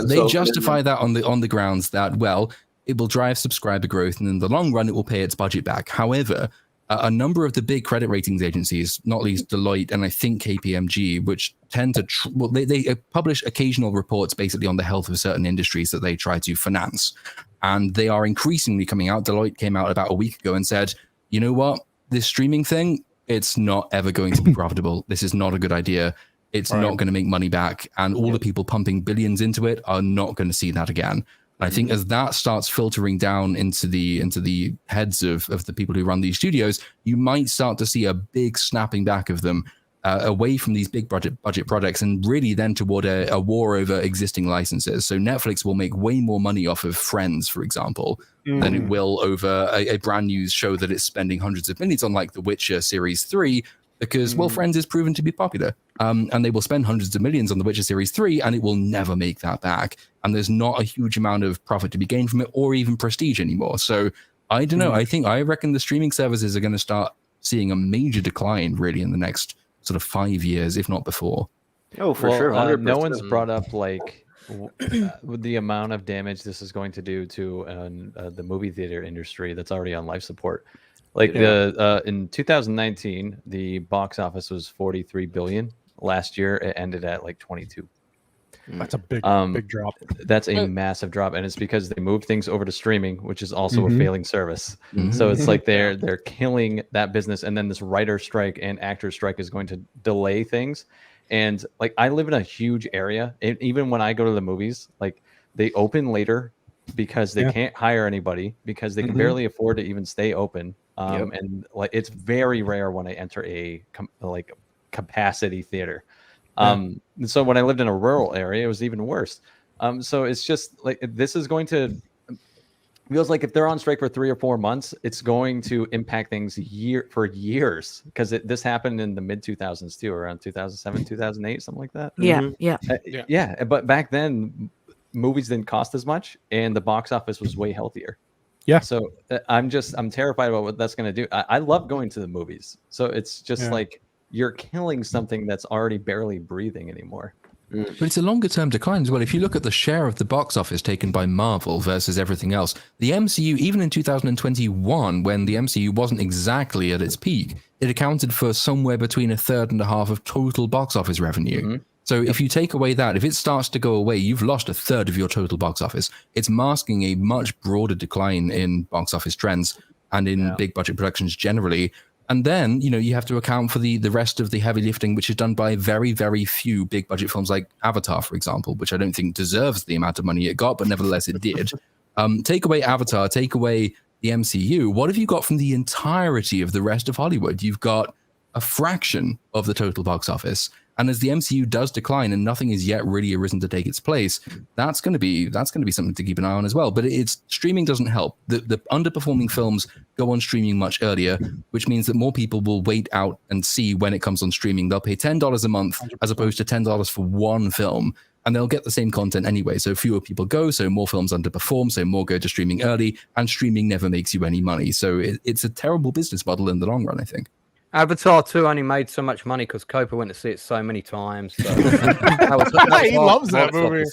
They justify that on the grounds that, well, it will drive subscriber growth, and in the long run, it will pay its budget back. However, a number of the big credit ratings agencies, not least Deloitte and I think KPMG, which tend to they publish occasional reports basically on the health of certain industries that they try to finance, and they are increasingly coming out. Deloitte came out about a week ago and said, you know what, this streaming thing, it's not ever going to be profitable. This is not a good idea. It's not going to make money back. And all the people pumping billions into it are not going to see that again. I think as that starts filtering down into the heads of the people who run these studios, you might start to see a big snapping back of them away from these big budget products, and really then toward a war over existing licenses. So Netflix will make way more money off of Friends, for example, than it will over a brand new show that it's spending hundreds of millions on, like The Witcher Series 3, because, well, Friends is proven to be popular. And they will spend hundreds of millions on The Witcher Series 3, and it will never make that back. And there's not a huge amount of profit to be gained from it, or even prestige anymore. So I don't know. I reckon the streaming services are going to start seeing a major decline, really, in the next sort of 5 years, if not before. Oh, for sure. 100%. No one's brought up like the amount of damage this is going to do to the movie theater industry that's already on life support. Like in 2019, the box office was 43 billion. Last year, it ended at like 22. That's a big drop. That's a massive drop, and it's because they moved things over to streaming, which is also a failing service. So it's like they're killing that business, and then this writer strike and actor strike is going to delay things. And like, I live in a huge area, and even when I go to the movies, like, they open later because they can't hire anybody, because they can barely afford to even stay open. And like, it's very rare when I enter a capacity theater. So when I lived in a rural area, it was even worse. So it's just like, this is going to, feels like if they're on strike for 3 or 4 months, it's going to impact things for years, because this happened in the mid 2000s too, around 2007, 2008, something like that. Yeah. But back then, movies didn't cost as much, and the box office was way healthier. Yeah. So I'm terrified about what that's going to do. I love going to the movies. So it's just like, you're killing something that's already barely breathing anymore. But it's a longer term decline as well. If you look at the share of the box office taken by Marvel versus everything else, the MCU, even in 2021, when the MCU wasn't exactly at its peak, it accounted for somewhere between a third and a half of total box office revenue. So if you take away that, if it starts to go away, you've lost a third of your total box office. It's masking a much broader decline in box office trends and in big budget productions generally. And then, you have to account for the rest of the heavy lifting, which is done by very, very few big budget films like Avatar, for example, which I don't think deserves the amount of money it got, but nevertheless it did. Take away Avatar, take away the MCU. What have you got from the entirety of the rest of Hollywood? You've got a fraction of the total box office. And as the MCU does decline and nothing is yet really arisen to take its place, that's going to be something to keep an eye on as well. But streaming doesn't help. The underperforming films go on streaming much earlier, which means that more people will wait out and see when it comes on streaming. They'll pay $10 a month 100%. As opposed to $10 for one film, and they'll get the same content anyway. So fewer people go, so more films underperform, so more go to streaming early, and streaming never makes you any money. So it's a terrible business model in the long run, I think. Avatar 2 only made so much money because Copa went to see it so many times. So he loves that movie.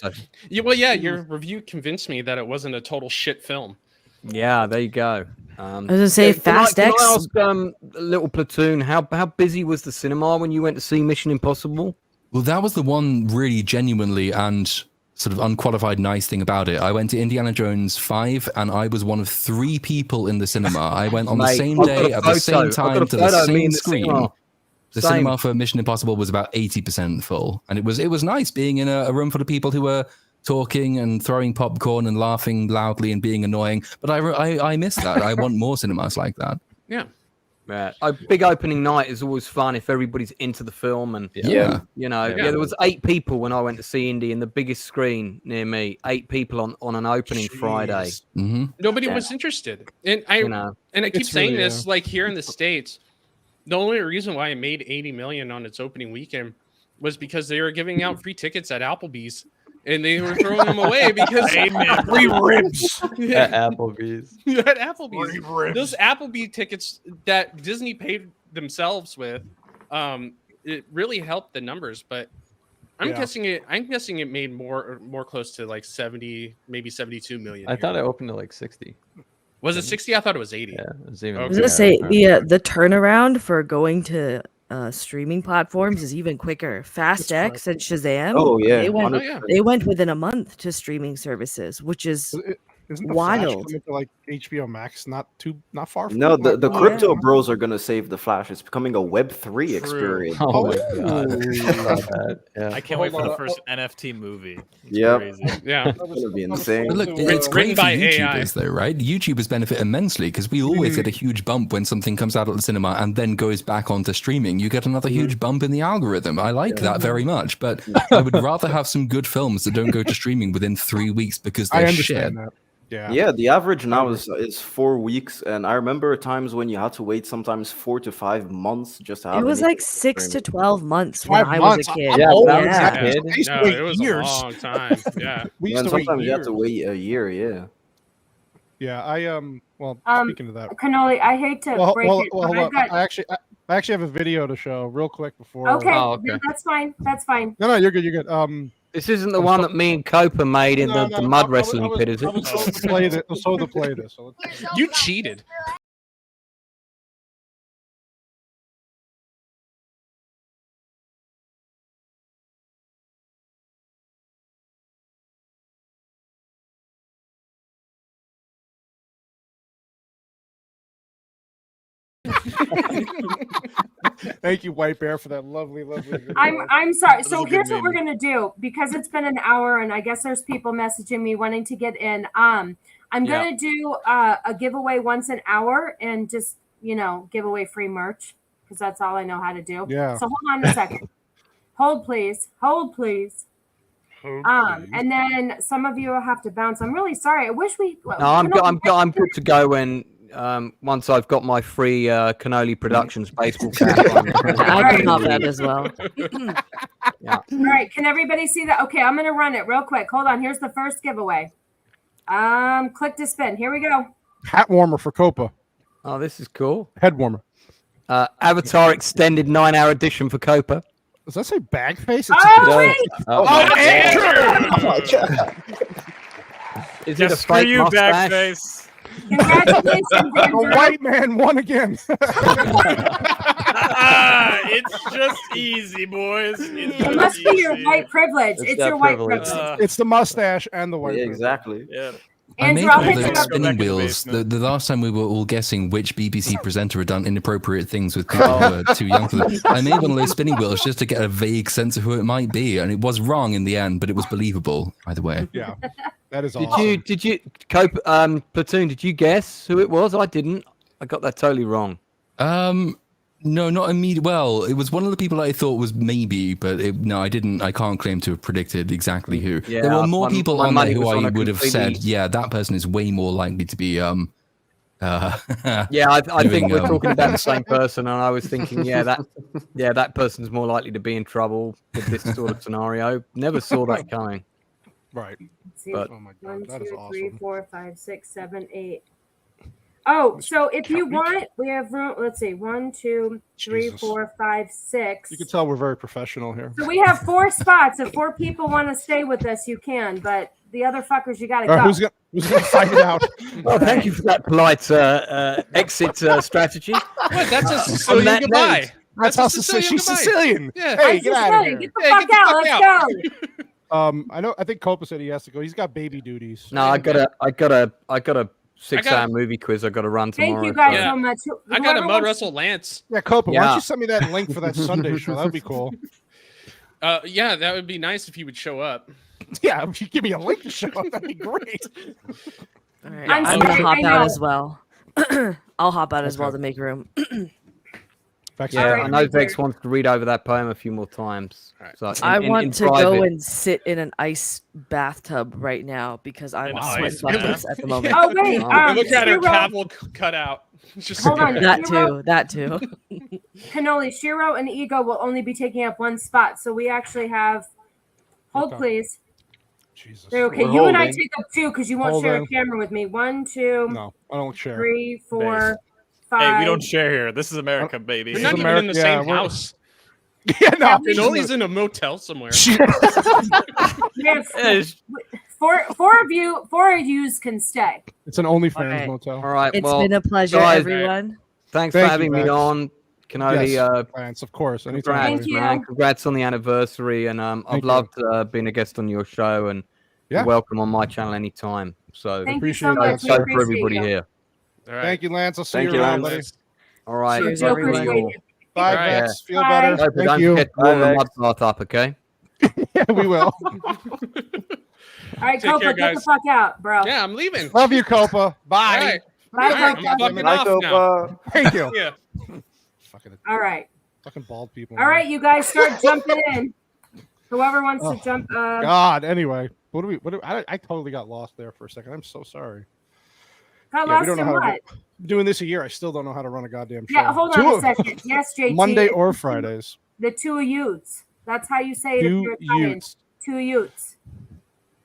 Your review convinced me that it wasn't a total shit film. Yeah, there you go. I was gonna say Fast X. Can I ask, Little Platoon, how busy was the cinema when you went to see Mission Impossible? Well, that was the one really genuinely and sort of unqualified nice thing about it. I went to Indiana Jones 5, and I was one of 3 people in the cinema. I went on the same day at the same time to the same screen. The cinema for Mission Impossible was about 80% full, and it was nice being in a room full of people who were talking and throwing popcorn and laughing loudly and being annoying. But I miss that. I want more cinemas like that. Yeah. A big opening night is always fun if everybody's into the film, and there was 8 people when I went to see Indy in the biggest screen near me. 8 people on an opening Friday. Nobody was interested, and I keep saying this, like, here in the States, the only reason why it made 80 million on its opening weekend was because they were giving out free tickets at Applebee's. And they were throwing them away because free ribs at Applebee's. At Applebee's, those Applebee tickets that Disney paid themselves with, it really helped the numbers. But I'm guessing it made more close to like 70, maybe 72 million. I thought it opened to like 60. Was it 60? I thought it was 80. Yeah, it was even. I was gonna say the turnaround for going to streaming platforms is even quicker. Fast X and Shazam. Oh yeah, they went within a month to streaming services, which is Isn't the Flash Wild. coming to like HBO Max? Not far from No, it? the Like, crypto bros are gonna save the Flash. It's becoming a Web3 experience. Oh my Ooh. god. I saw that. Yeah. I can't wait for Hold the on, first NFT movie. It's Yep. crazy. Yeah. It's gonna be insane. But look, Written it's great for by AI. YouTubers, though, right? YouTubers benefit immensely because we always get a huge bump when something comes out at the cinema and then goes back onto streaming. You get another huge bump in the algorithm. I like that very much, but I would rather have some good films that don't go to streaming within 3 weeks because I they're understand shit. that. Yeah. Yeah, the average now is 4 weeks, and I remember times when you had to wait sometimes 4 to 5 months just to have. It was anything like 6 to streaming. 12 months when 5 I was months. a kid. I'm Yeah, old. when I was a Yeah. kid. I used to No, wait it was years. a long time. Yeah. We used And to wait sometimes you have years. to wait a year. Yeah. Yeah, well, speaking of that, Cannoli, I hate to break it, but hold I've on. got. I actually have a video to show real quick before. Okay, Oh, okay. yeah, that's fine. That's fine. No, you're good. You're good. This isn't the one that me and Copa made in the mud wrestling pit, is I was it? told to play this. I was told to play this. So You cheated. Thank you, White Bear, for that lovely video. I'm sorry. That was So a good here's what we're meme. gonna do because it's been an hour and I guess there's people messaging me wanting to get in. I'm gonna do a giveaway once an hour and just give away free merch because that's all I know how to do. Yeah. So hold on a second. Hold please. Hold please. And then some of you will have to bounce. I'm really sorry. I wish we. No, I'm good to go when once I've got my free Cannoli Productions baseball cap on. I can have that as well. Yeah. All right. Can everybody see that? Okay, I'm gonna run it real quick. Hold on. Here's the first giveaway. Click to spin. Here we go. Hat warmer for Copa. Oh, this is cool. Head warmer. Avatar extended 9-hour edition for Copa. Does that say bag face? Oh, wait. Andrew! Is Yeah, it a screw fake you, mustache? Congratulations, Backface. The Andrew. white man won again. It's just easy, boys. It's It just must be your easy. white privilege. It's that your white privilege. privilege. It's the mustache and the white. Yeah, exactly. Yeah. I made Andrew, I'll one hit of you those up. spinning Go back in the wheels. basement. The last time we were all guessing which BBC presenter had done inappropriate things with people who are too young for them. I made one of those spinning wheels just to get a vague sense of who it might be, and it was wrong in the end, but it was believable either way. Yeah, that is Did awesome. you Copa, Platoon? Did you guess who it was? I didn't. I got that totally wrong. No, not immediately. Well, it was one of the people I thought was maybe, but no, I didn't. I can't claim to have predicted exactly who. Yeah, there were more people my on there money who was on I a would have completely- said, yeah, that person is way more likely to be. Yeah, I think Doing, we're talking about the same person, and I was thinking, that person's more likely to be in trouble with this sort of scenario. Never saw that coming. Right. Let's see. But Oh my One, god, that is 2, awesome. 3, 4, 5, 6, 7, 8. Oh, so if you want, we have room. Let's see. 1, 2, 3, Jesus. 4, 5, 6. You can tell we're very professional here. So we have 4 spots. If 4 people want to stay with us, you can. But the other fuckers, you got to All right, go. who's gonna fight it out? Well, thank you for that polite exit strategy. What? That's a Sicilian that goodbye. note, That's how she's Sicilian. Yeah. Hey, I'm get out of Sicilian. here. Get the fuck out. Let's go. I think Copa said he has to go. He's got baby duties. No, I got a 6-hour movie quiz I got to run tomorrow. Thank you guys Yeah. so much. I got Whoever a mud wants- wrestle Lance. Yeah, Copa, why Yeah. don't you send me that link for that Sunday show? That would be cool. Yeah, that would be nice if you would show up. Yeah, if you give me a link to show up, that'd be great. All right, I'm I'm gonna sorry, hop I out know. as well. I'll hop out as well to make room. Yeah, Alright, I know right Vex there. wants to read over that poem a few more times. So I in want to go private. and sit in an ice bathtub right now because I'm An sweat ice buckets at the moment. Oh, wait. Look at her Shiro- capital cut out. Just Hold on. That Shiro- too. That too. Cannoli, Shiro, and Ego will only be taking up 1 spot. So we actually have. Hold, Okay. please. Jesus. Okay, We're you and I holding. take up 2 because you won't share a Holding. camera with me. 1, 2, No, I don't share. 3, 4, 5. Hey, we don't share here. This is America, baby. We're not This is even in the America, same yeah, we're- house. Yeah, no. Cannoli's in a motel somewhere. We have four of yous can stay. It's an OnlyFans Alright. motel. All right. It's well, been a pleasure, guys, everyone. thanks Thank for you, having me Vex. on. Cannoli, Yes, Lance, of course. Anytime. congrats, Thank you. man. Congrats on the anniversary, and I've Thank you. loved being a guest on your show, and Yeah. you're welcome on my channel anytime. So Thank you so much. so for everybody here. All right. Thank you, Lance. I'll see Thank you you, around, Lance. buddy. All right. Cheers, Joe, everyone. appreciate it. Bye, All right. Vex. Feel Bye. better. Hope you Thank don't you. get warm Bye, the Vex. mud bath up, okay? Yeah, we will. All right, Take Copa, care, get the guys. fuck out, bro. Yeah, I'm leaving. Love you, Copa. All Bye. right. Bye, All right, Copa. I'm fucking Bye, off now. Copa. Thank you. Yeah. All right. Fucking bald people. All man. right, you guys start jumping in. Whoever wants to jump. God. Anyway, I totally got lost there for a second. I'm so sorry. Got Yeah, we lost don't know in how to what? doing this a year. I still don't know how to run a goddamn show. Yeah, hold on a second. Yes, JT. Monday or Fridays. The two Utes. That's how you say it if Two you're Italian. Utes. Two Utes.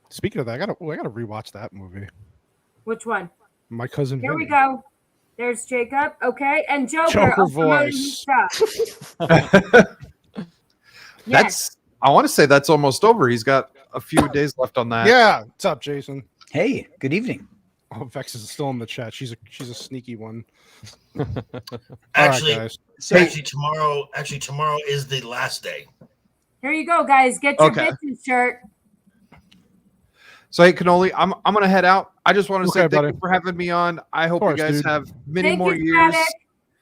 Speaking of that, I gotta rewatch that movie. Which one? My cousin. Here we Vinny. go. There's Jacob. Okay. And Joker. Joker promoting his voice. stuff. That's. I want to say that's almost over. He's got a few days left on that. Yeah. What's up, Jason? Hey, good evening. Oh, Vex is still in the chat. She's a sneaky one. Actually, All right, guys. so actually tomorrow is the last day. Here you go, guys. Get your Okay. bitches shirt. So hey, Cannoli, I'm gonna head out. I just want to say Okay, thank buddy. you for having me on. I hope course, you guys dude. have many Thank more you, years. Static.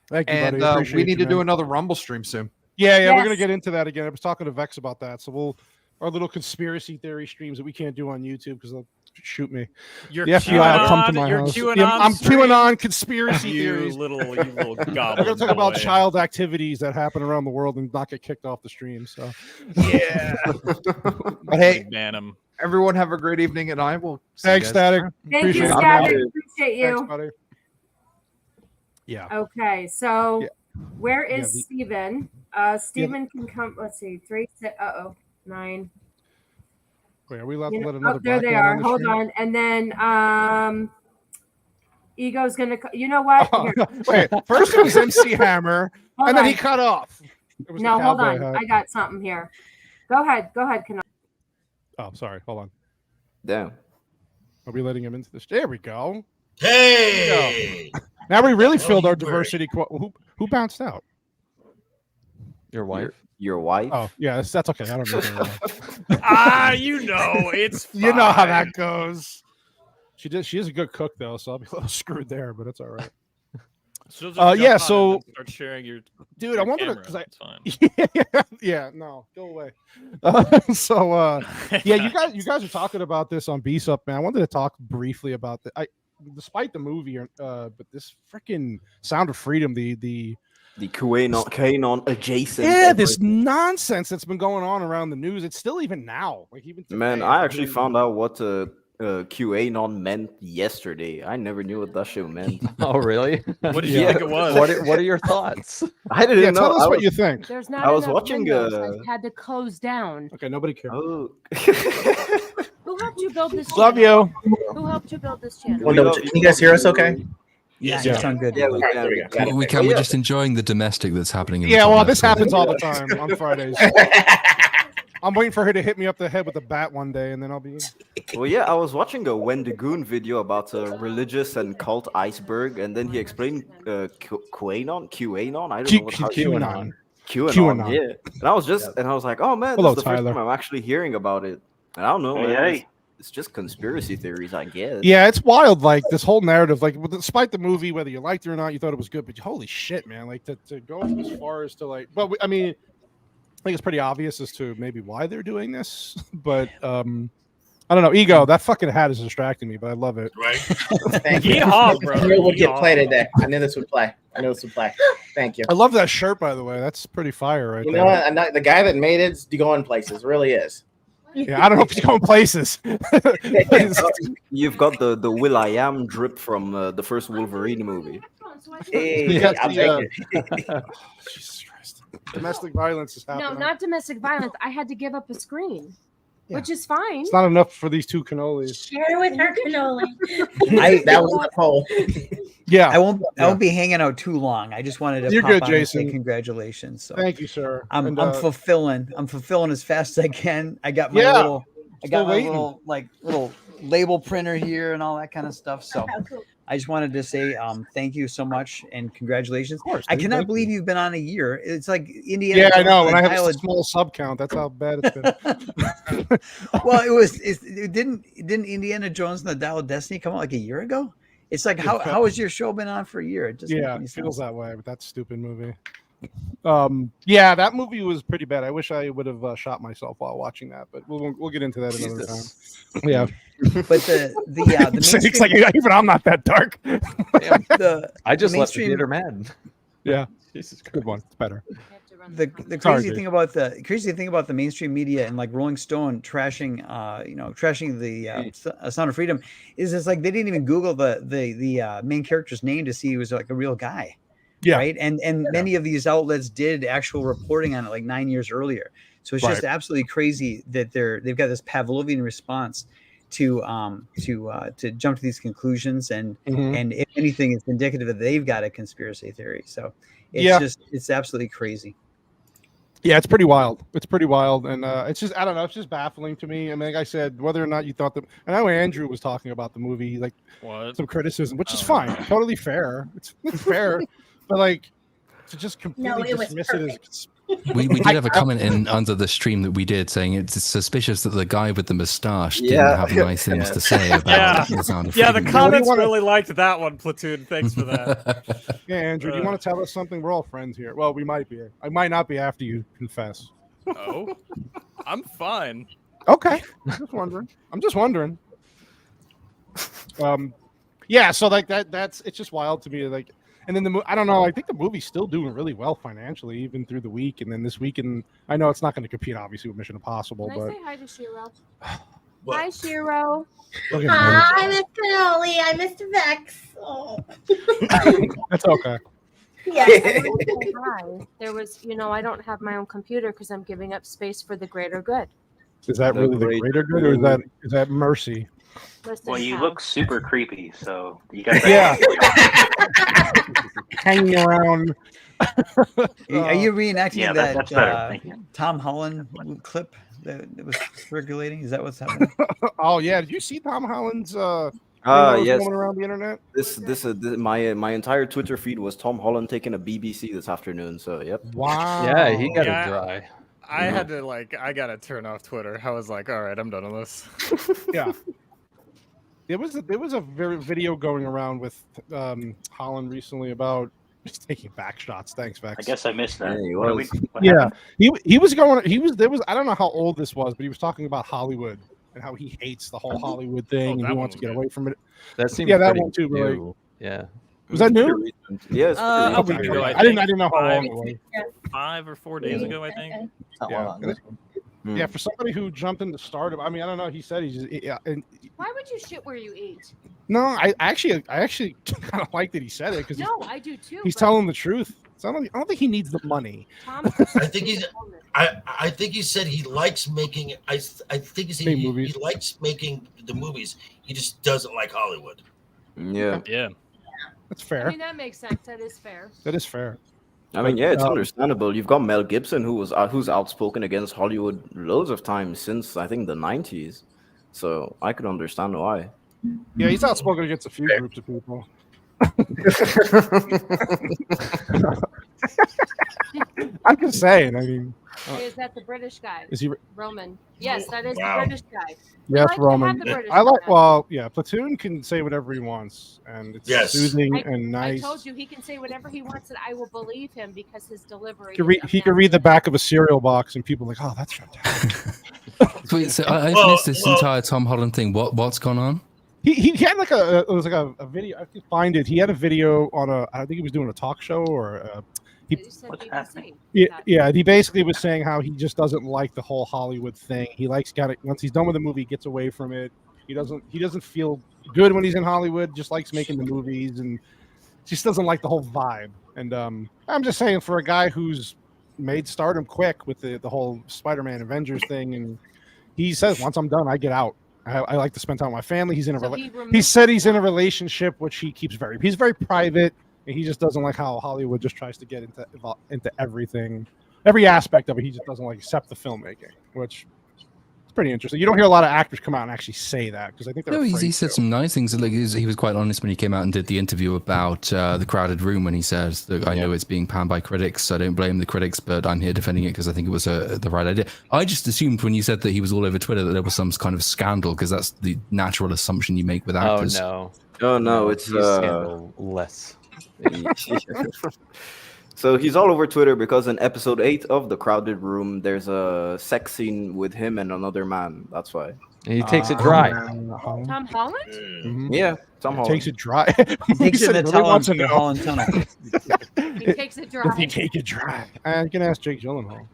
Thank you, And buddy. Appreciate we need you, to do man. another Rumble stream soon. Yeah, we're Yes. gonna get into that again. I was talking to Vex about that, so our little conspiracy theory streams that we can't do on YouTube because they'll shoot me. You're The FBI will come to my You're house. QAnon Yeah, I'm stream? QAnon conspiracy You theories. little We're goblin. gonna talk about boy. child activities that happen around the world and not get kicked off the stream. So Yeah. But hey, ban him. everyone have a great evening, and I will. See thanks, you guys Static. tomorrow. Thank Appreciate you, it. Static. Appreciate you. Thanks, buddy. Yeah. Okay, so Yeah. where is Yeah, the- Steven? Steven can come. Let's see, 3, 6, 9. Wait, are we allowed You to know- let another? oh, there black they man are. the Hold stream? on, and then Ego's gonna. You know what? Oh, Here. no. Wait, first it was MC Hammer, Hold and then on. he cut off. It was the No, hold cowboy on. hat. I got something here. Go ahead, Canal. Oh, sorry. Hold on. Damn. Are we letting him into this? There we go. Hey, Now we really Oh, filled our you diversity. Who bounced out? Your wife. Your wife? Oh, yeah, that's okay. I don't know. You know, it's You know how that fine. goes. She is a good cook though, so I'll be a little screwed there, but it's all right. So just jump yeah, on and so- then start sharing your Dude, your I wanted to camera. because I It's fine. yeah, no, go away. Yeah, you guys are talking about this on BSUP, man. I wanted to talk briefly about that. Despite the movie, but this freaking Sound of Freedom, the QAnon adjacent. yeah, this nonsense that's been going on around the news. It's still even now, like even today, Man, I actually found out what QAnon meant yesterday. I never knew what that shit meant. Oh, really? What did you think it was? What are your thoughts? I didn't Yeah, know. tell us I what was- you think. There's not. I was enough watching, windows. I had to close down. Okay, nobody cares. Oh. Who helped you build this? Love channel? you. Who helped you build this channel? Well, no, can you guys hear us okay? Yes, you yeah. sound good. Yeah, we All right, can. there we go. Got it. We can. Oh, We're yeah. just enjoying the domestic that's happening. In the Yeah, top well, left this corner. happens all the time on Fridays. I'm waiting for her to hit me up the head with a bat one day, and then I'll be. Well, yeah, I was watching a Wendigoon video about a religious and cult iceberg, and then he explained QAnon. I don't know what QAnon. QAnon, yeah. And I was and I was like, oh man, Hello, this is the first Tyler. time I'm actually hearing about it. And I don't know, Hey, man. hey. It's just conspiracy theories, I guess. Yeah, it's wild. Like this whole narrative, like despite the movie, whether you liked it or not, you thought it was good. But holy shit, man! Like to go as far as to like, but I mean, I think it's pretty obvious as to maybe why they're doing this. But I don't know. Ego, that fucking hat is distracting me, but I love it. right. Thank you. Yeehaw, bro. I knew it would get Yeehaw. played today. I knew this would play. Thank you. I love that shirt, by the way. That's pretty fire, right You there. know what? I'm not, the guy that made it's going places. Really is. Yeah, I don't know if he's going places. You've got the Will I Am drip from the first Wolverine movie. Hey, Yeah, I'll take it. Jesus Christ. Domestic violence is happening. No, not domestic violence. I had to give up a screen, which is fine. It's not enough for these two cannolis. Share with her cannoli. That was the poll. Yeah, I won't be hanging out too long. I just wanted to You're pop good, on and say Jason. congratulations. So Thank you, sir. I'm And, fulfilling as fast as I can. I got my Yeah. little Still waiting. little label printer here and all that kind of stuff. So I just wanted to say thank you so much and congratulations. Of course, I dude, cannot thank believe you. you've been on a year. It's like Indiana. Yeah, I Jones know. and When I the have Dial a of- small sub count, that's how bad it's been. Well, it didn't Indiana Jones and the Dial of Destiny come out like a year ago? It's like how has your show been on for a year? It doesn't make Yeah, any it sense. feels that way with that stupid movie. Yeah, that movie was pretty bad. I wish I would have shot myself while watching that, but we'll get into that another time. Yeah, but the mainstream, it's like even I'm not that dark. I just left the mainstream- theater mad. Yeah, good one. It's better. The Sorry, crazy dude. thing about the mainstream media and like Rolling Stone trashing the Sound of Freedom is it's like they didn't even Google the main character's name to see he was like a real guy. Yeah. Right. And many of these outlets did actual reporting on it like 9 years earlier. So it's just absolutely crazy that they've got this Pavlovian response to jump to these conclusions and if anything, it's indicative that they've got a conspiracy theory. So it's absolutely crazy. Yeah, it's pretty wild. It's pretty wild, and it's just I don't know. It's just baffling to me. I mean, like I said, whether or not you thought that, and I know Andrew was talking about the movie, like some criticism, which is fine, totally fair. It's fair, but like to just completely dismiss it as. We did have a comment in under the stream that we did saying it's suspicious that the guy with the mustache didn't have nice things to say about the Sound of Yeah, Freedom. the comments really liked that one, Platoon. Thanks for that. Yeah, Andrew, do you want to tell us something? We're all friends here. Well, we might be. I might not be after you confess. Oh, I'm fine. Okay, I'm just wondering. Yeah, so like that's it's just wild to me. Like, and then I don't know. I think the movie's still doing really well financially, even through the week. And then this week, and I know it's not going to compete, obviously, with Mission Impossible. Can But I say hi to Shiro? Hi, Shiro. look at Hi, Miss Cannoli. I'm Mr. Vex. Oh. that's okay. Yes. Hi. There was, I don't have my own computer because I'm giving up space for the greater good. Is that really the greater good, or is that mercy? Listen, Well, you pal. look super creepy, so you got hanging around. Are you reenacting Yeah, that that's better. Thank you. Tom Holland clip that was circulating? Is that what's happening? Oh yeah, did you see Tom Holland's thing that was Yes. going around the internet? My entire Twitter feed was Tom Holland taking a BBC this afternoon. So yep. Wow. Yeah, he got Yeah, it dry. I had to I gotta turn off Twitter. I was like, all right, I'm done with this. Yeah. There was a video going around with Holland recently about just taking back shots. Thanks, Vex. I guess I missed that. Yeah, he What was. happened? he was going. There was I don't know how old this was, but he was talking about Hollywood and how he hates the whole Hollywood thing and that he one wants to was get good. away from it. That seemed that pretty one too. Really. new. Yeah. Was that new? Yes. A week ago, I didn't know how long think. it was. 5 or 4 days ago, I think. Yeah, for somebody who jumped into stardom, I mean, I don't know. He said he's and Why would you shit where you eat? no, I actually kind of like that he said it because No, I do too. he's but telling the truth. So I don't think he needs the money. Tom, I think I think he said he likes making. I think he likes making the movies. He just doesn't like Hollywood. Yeah. Yeah. That's I fair. mean, that makes sense. That is fair. That is fair. I mean, yeah, it's understandable. You've got Mel Gibson, who's outspoken against Hollywood loads of times since I think the 90s. So I could understand why. Yeah, he's outspoken against a few groups of people. I'm just saying. I mean, Is that the British guy? Is he Roman? Yes, that is Wow. the British guy. yes, like to Roman. have the British I like. guy. Well, yeah, Platoon can say whatever he wants, and it's Yes. soothing I, and nice. I told you he can say whatever he wants, and I will believe him because his delivery. He could read the back of a cereal box, and people are like, oh, that's fantastic. Wait, so I've missed this entire Tom Holland thing. What's gone on? He had like it was like a video. I can find it. He had a video on I think he was doing a talk show or. Yeah. He basically was saying how he just doesn't like the whole Hollywood thing. He likes once he's done with the movie, he gets away from it. He doesn't feel good when he's in Hollywood. Just likes making the movies and just doesn't like the whole vibe. And I'm just saying, for a guy who's made stardom quick with the whole Spider-Man Avengers thing, and he says once I'm done, I get out. I like to spend time with my family. He's in a he said he's in a relationship which he keeps he's very private. And he just doesn't like how Hollywood just tries to get into everything, every aspect of it. He just doesn't like accept the filmmaking, which is pretty interesting. You don't hear a lot of actors come out and actually say that because I think they're No, he afraid said to. some nice things. Like he was quite honest when he came out and did the interview about the crowded room. When he says that I know it's being panned by critics, I don't blame the critics, but I'm here defending it because I think it was the right idea. I just assumed when you said that he was all over Twitter that there was some kind of scandal because that's the natural assumption you make with actors. Oh no, it's scandal-less. So he's all over Twitter because in episode 8 of The Crowded Room, there's a sex scene with him and another man. That's why. He takes it dry. Tom Holland? Yeah, Tom Holland. Takes it dry. He takes it in the Holland Tunnel. He takes it dry. Does he take it dry? You can ask Jake Gyllenhaal.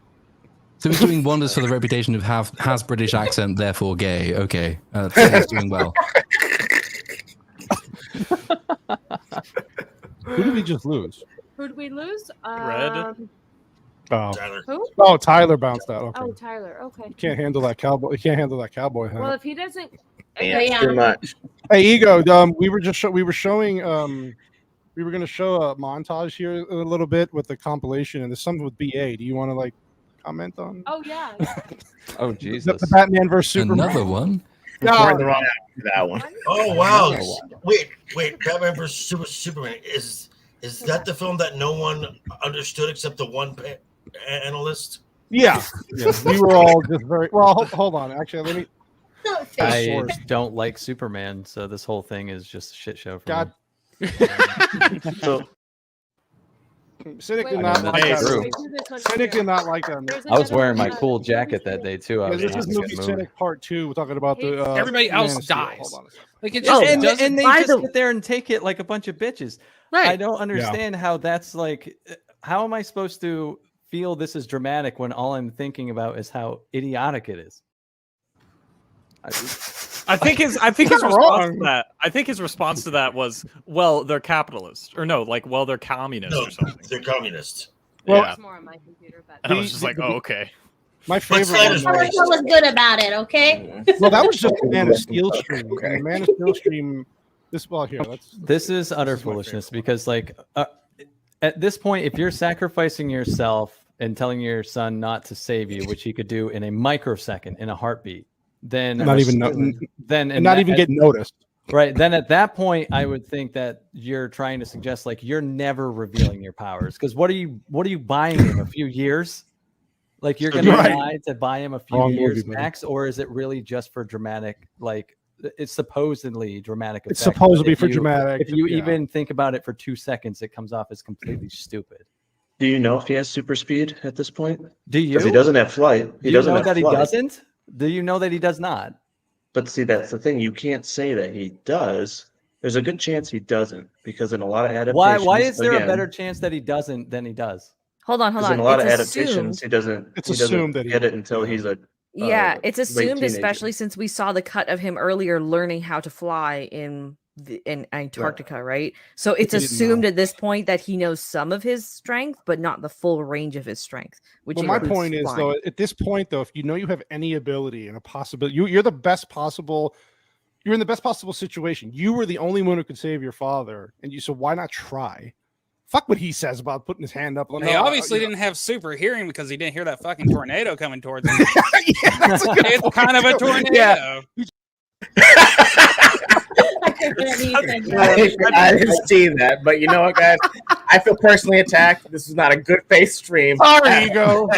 So he's doing wonders for the reputation of has British accent, therefore gay. Okay, he's doing well. Who did we just lose? Who did we lose? Red. Oh. Tyler. Who? Oh, Tyler bounced out. Okay. Oh, Tyler. Okay. You can't handle that cowboy. You can't handle that cowboy hat. Well, if he doesn't, Yeah, too much. Hey, Ego. We were just we were showing. We were going to show a montage here a little bit with the compilation, and there's something with BA. Do you want to comment on? Oh yeah. Oh Jesus! The Batman versus Superman. Another one. We're in the wrong for that one. Oh wow! Wait, Batman vs Superman is that the film that no one understood except the one analyst? Yeah, we were all just very well. Hold on, actually, let me. I don't like Superman, so this whole thing is just a shit show for God. me. So Cynic did not like that. Cynic did not like that. I was wearing my cool jacket that day too. I was This is just movie Cynic Part 2. We're talking about the everybody Man else of Steel. dies. Hold on a second. Like it just and doesn't. they just sit there and take it like a bunch of bitches. Right. I don't understand how that's like. How am I supposed to feel this is dramatic when all I'm thinking about is how idiotic it is? I think his response to that. I think his response to that was, "Well, they're capitalists," or no, like, "Well, they're communists," or something. They're communists. Well, yeah. more on my computer, but And I was just like, "Oh, okay." My favorite one. What was good about it? Okay. Well, that was just the Man of Steel stream. And the Man of Steel stream. This is utter foolishness because, like, at this point, if you're sacrificing yourself and telling your son not to save you, which he could do in a microsecond, in a heartbeat, then not even get noticed. Right. Then at that point, I would think that you're trying to suggest like you're never revealing your powers. Because what are you buying him? A few years? Like you're gonna lie to buy him a few years max, or is it really just for dramatic? Like it's supposedly dramatic. It's supposed to be for dramatic. If you even think about it for 2 seconds, it comes off as completely stupid. Do you know if he has super speed at this point? Do you? Because he doesn't have flight. Do you know that he doesn't? Do you know that he does not? But see, that's the thing. You can't say that he does. There's a good chance he doesn't because in a lot of adaptations. Why is there a better chance that he doesn't than he does? Hold on. In a lot of adaptations, he doesn't. It's he assumed doesn't that get it until he's a. Yeah, it's late assumed, teenager. especially since we saw the cut of him earlier learning how to fly in Antarctica, right? So it's assumed at this point that he knows some of his strength, but not the full range of his strength. Which my point is, though, at this point, though, if you know you have any ability and a possibility, you're the best possible. You're in the best possible situation. You were the only one who could save your father, and so why not try? Fuck what he says about putting his hand up. He obviously didn't have super hearing because he didn't hear that fucking tornado coming towards him. It's kind of a tornado. Yeah. I didn't see that, but you know what, guys? I feel personally attacked. This is not a good faith stream. Sorry, Ego.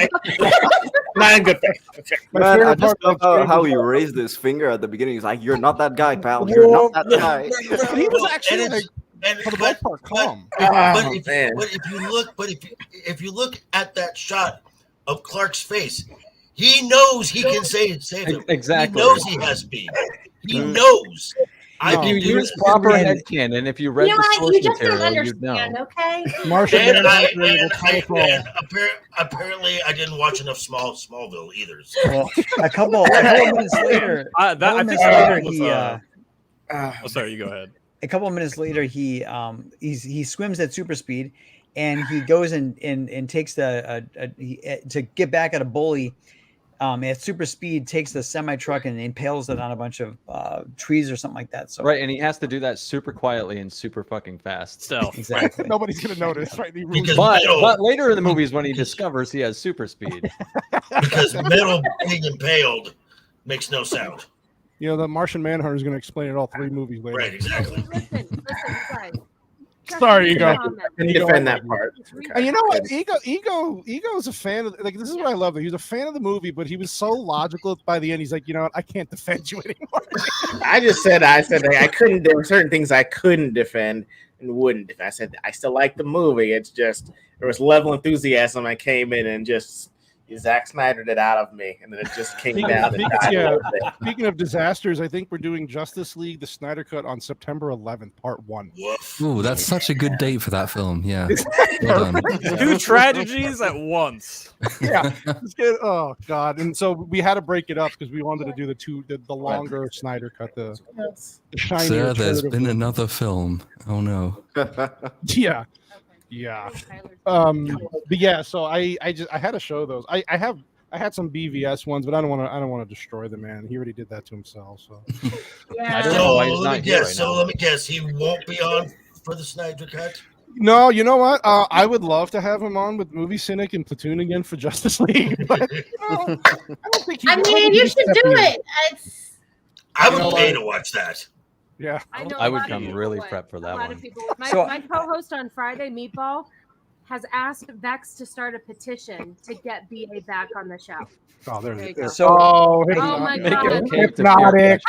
Not in good faith. Okay. Man, I just love how he raised his finger at the beginning. He's like, "You're not that guy, pal. You're not that guy." He was actually like, for the most part, calm. But if you look at that shot of Clark's face, he knows he can save him. Exactly. He knows he has speed. He knows. If you use proper headcanon, if you read the source material, you'd know. Okay. Apparently, I didn't watch enough Smallville either. So. Well, a couple minutes later, sorry, you go ahead. A couple of minutes later, he swims at super speed, and he goes and takes to get back at a bully. At super speed, takes the semi truck and impales it on a bunch of trees or something like that. So right, and he has to do that super quietly and super fucking fast. Stealth. Exactly. Nobody's gonna notice, right? But later in the movies, when he discovers he has super speed, because Metal being impaled makes no sound. You know, the Martian Manhunter is going to explain it all 3 movies later. Right, exactly. Listen, you guys. Sorry, Ego. Can defend that part. And you know what? Ego's a fan of, like, this is what I love. He was a fan of the movie, but he was so logical by the end. He's like, you know what? I can't defend you anymore. I said I couldn't. There were certain things I couldn't defend and wouldn't defend. I said I still like the movie. It's just there was level enthusiasm. I came in and just Zack Snydered it out of me, and then it just came down. Speaking of disasters, I think we're doing Justice League: The Snyder Cut on September 11th, Part 1. Oh, that's such a good date for that film. Yeah. Well done. 2 tragedies at once. Yeah. Oh God! And so we had to break it up because we wanted to do the longer Snyder Cut, the shinier. Sir, there's turd of been the- another film. Oh no. Yeah. Yeah. But yeah, so I had to show those. I had some BVS ones, but I don't want to destroy the man. He already did that to himself. So I don't know why he's not here right now. Let me guess. He won't be on for the Snyder Cut. no, you know what? I would love to have him on with Movie Cynic and Platoon again for Justice League. But I don't think I mean, you should do it. I would pay to watch that. Yeah, I would come really prep for that one. My co-host on Friday, Meatball, has asked Vex to start a petition to get BA back on the show. Oh, there you you go. go. So, Oh my God. Hypnotic.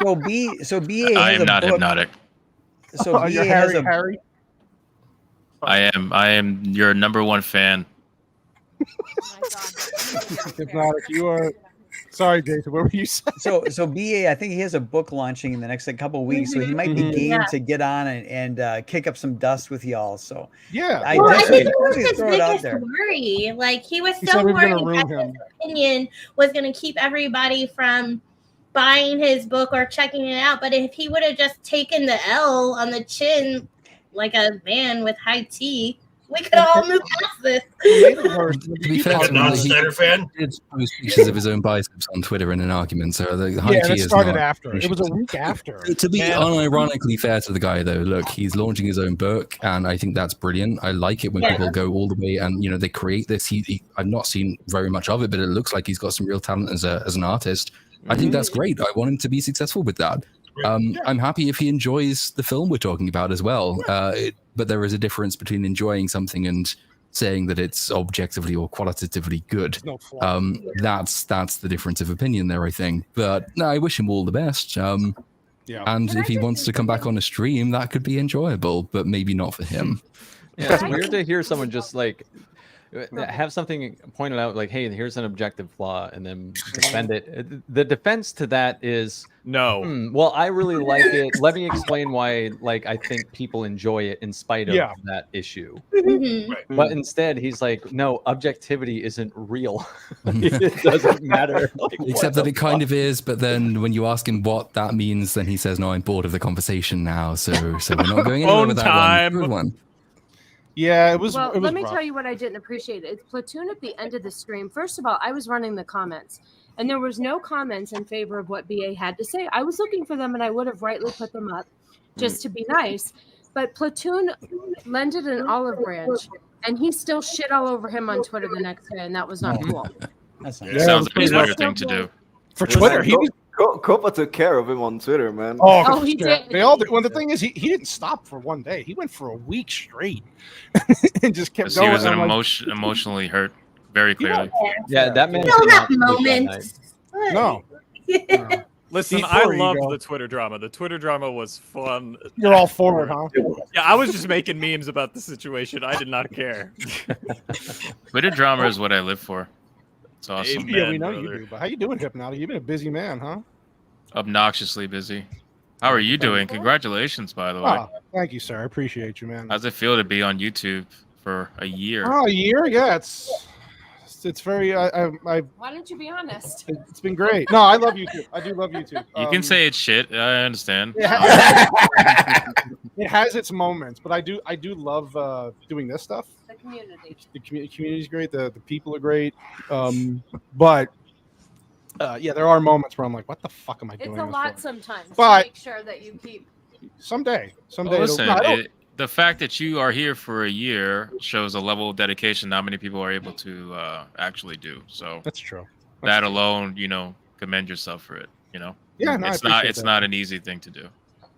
So BA I has am a not book. hypnotic. So BA has a I am your number 1 fan. Hypnotic. You are. Sorry, Jason. What were you saying? So BA, I think he has a book launching in the next couple of weeks, so he might be game to get on and kick up some dust with y'all. So yeah, I think that was his throw it out biggest there. worry. Like he was He so said we were worried gonna ruin that him. his opinion was going to keep everybody from buying his book or checking it out. But if he would have just taken the L on the chin like a man with high tea, we could all move past this. To be fair to him, not a he Snyder fan. did post pictures of his own biceps on Twitter in an argument. So the high Yeah, tea it is started not after. It was a week after. To be unironically fair to the guy, though, look, he's launching his own book, and I think that's brilliant. I like it when people go all the way and they create this. I've not seen very much of it, but it looks like he's got some real talent as an artist. I think that's great. I want him to be successful with that. I'm happy if he enjoys the film we're talking about as well. But there is a difference between enjoying something and saying that it's objectively or qualitatively good. That's the difference of opinion there, I think. But no, I wish him all the best. And if he wants to come back on a stream, that could be enjoyable, but maybe not for him. Yeah, it's weird to hear someone just like have something pointed out, like, hey, here's an objective flaw, and then defend it. The defense to that is no. Well, I really like it. Let me explain why. Like, I think people enjoy it in spite of that issue. Mm-hmm. But instead, he's like, no, objectivity isn't real. It doesn't matter. Like, Except that it kind of is, but then when you ask him what that means, then he says, no, I'm bored of the conversation now, so we're not going anywhere with that one. Good one. Yeah, it was. Well, it was let me rough. tell you what I didn't appreciate. It's Platoon at the end of the stream. First of all, I was running the comments, and there was no comments in favor of what BA had to say. I was looking for them, and I would have rightly put them up just to be nice. But Platoon lended an olive branch, and he still shit all over him on Twitter the next day, and that was not cool. That's It sounds like a Snyder thing to do. For Twitter, he was. Copa took care of him on Twitter, man. Oh, he did. They all did. Well, the thing is, he didn't stop for one day. He went for a week straight and just kept He going. was I'm like, emotionally hurt very clearly. Yeah, that man. Still have moments. No. Listen, Before I you loved go. the Twitter drama. The Twitter drama was fun. You're all for it, huh? Yeah, I was just making memes about the situation. I did not care. Twitter drama is what I live for. It's awesome. Yeah, we know brother. you do. But how you doing, Hypnotic? You've been a busy man, huh? Obnoxiously busy. How are you doing? Congratulations, by the way. Oh, thank you, sir. I appreciate you, man. How's it feel to be on YouTube for a year? Oh, a year? Yeah, it's very. Why don't you be honest? It's been great. No, I love YouTube. I do love YouTube. You can say it's shit. I understand. It has its moments, but I do love doing this stuff. The community. The community's great. The people are great. But yeah, there are moments where I'm like, what the fuck am I doing? It's a this lot for? sometimes. But- to make sure that you keep. Someday. Well, it'll- listen, no, I don't- the fact that you are here for a year shows a level of dedication not many people are able to actually do. So that's true. that alone, commend yourself for it. Yeah, no, it's not an easy thing to do.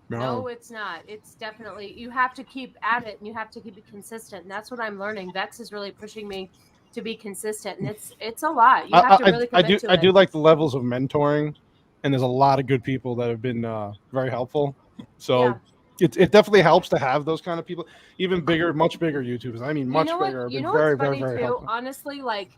No, it's not. It's definitely, you have to keep at it and you have to keep it consistent. And that's what I'm learning. Vex is really pushing me to be consistent, and it's a lot. You have to really commit to it. I do like the levels of mentoring, and there's a lot of good people that have been very helpful. So it definitely helps to have those kind of people, even bigger, much bigger YouTubers. I mean, much bigger. You know very, what's funny very too? helpful. Honestly, like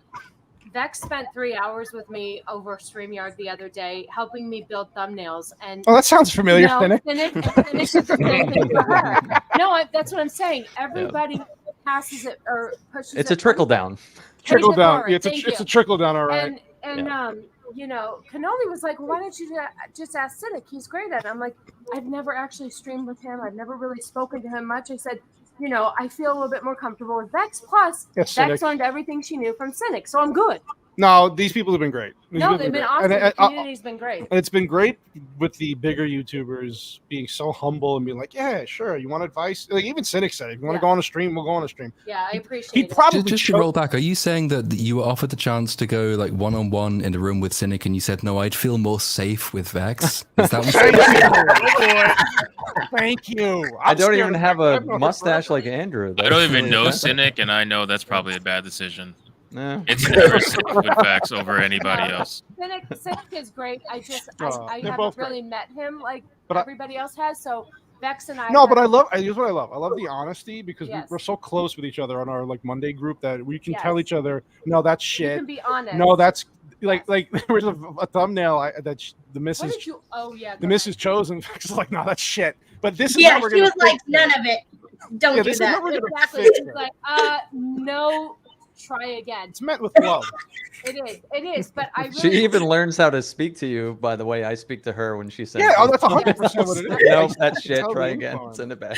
Vex spent 3 hours with me over StreamYard the other day, helping me build thumbnails. And that sounds familiar, Cynic. Cynic is the same thing for her. No, that's what I'm saying. Everybody passes it or pushes it. It's a trickle down. Trickle down. Yeah, it's a trickle down. All right. And Cannoli was like, well, why don't you just ask Cynic? He's great at it. I'm like, I've never actually streamed with him. I've never really spoken to him much. I said, I feel a little bit more comfortable with Vex. Plus, Vex learned everything she knew from Cynic, so I'm good. No, these people have been great. They've been awesome. The community's been great. And it's been great with the bigger YouTubers being so humble and being like, yeah, sure. You want advice? Like even Cynic said, if you want to go on a stream, we'll go on a stream. Yeah, I appreciate it. Probably just to roll back, are you saying that you were offered the chance to go like one-on-one in the room with Cynic and you said, no, I'd feel more safe with Vex? Is that what Thank you. I don't even have a mustache like Andrew. I don't even know Cynic, and I know that's probably a bad decision. No. It's never Cynic with Vex over anybody else. Cynic is great. I haven't really met him like everybody else has. So Vex and I. No, but here's what I love. I love the honesty because we're so close with each other on our like Monday group that we can tell each other, no, that's shit. You can be honest. No, that's like there was a thumbnail that the missus. The missus chose, and Vex is like, no, that's shit. But this is she was like, none of it. Don't do that. Exactly. She's like, no. Try again. It's meant with love. It is. But I really She even learns how to speak to you by the way I speak to her when she says, yeah, that's 100% what it is. Nope, that's shit. Try again. Send it back.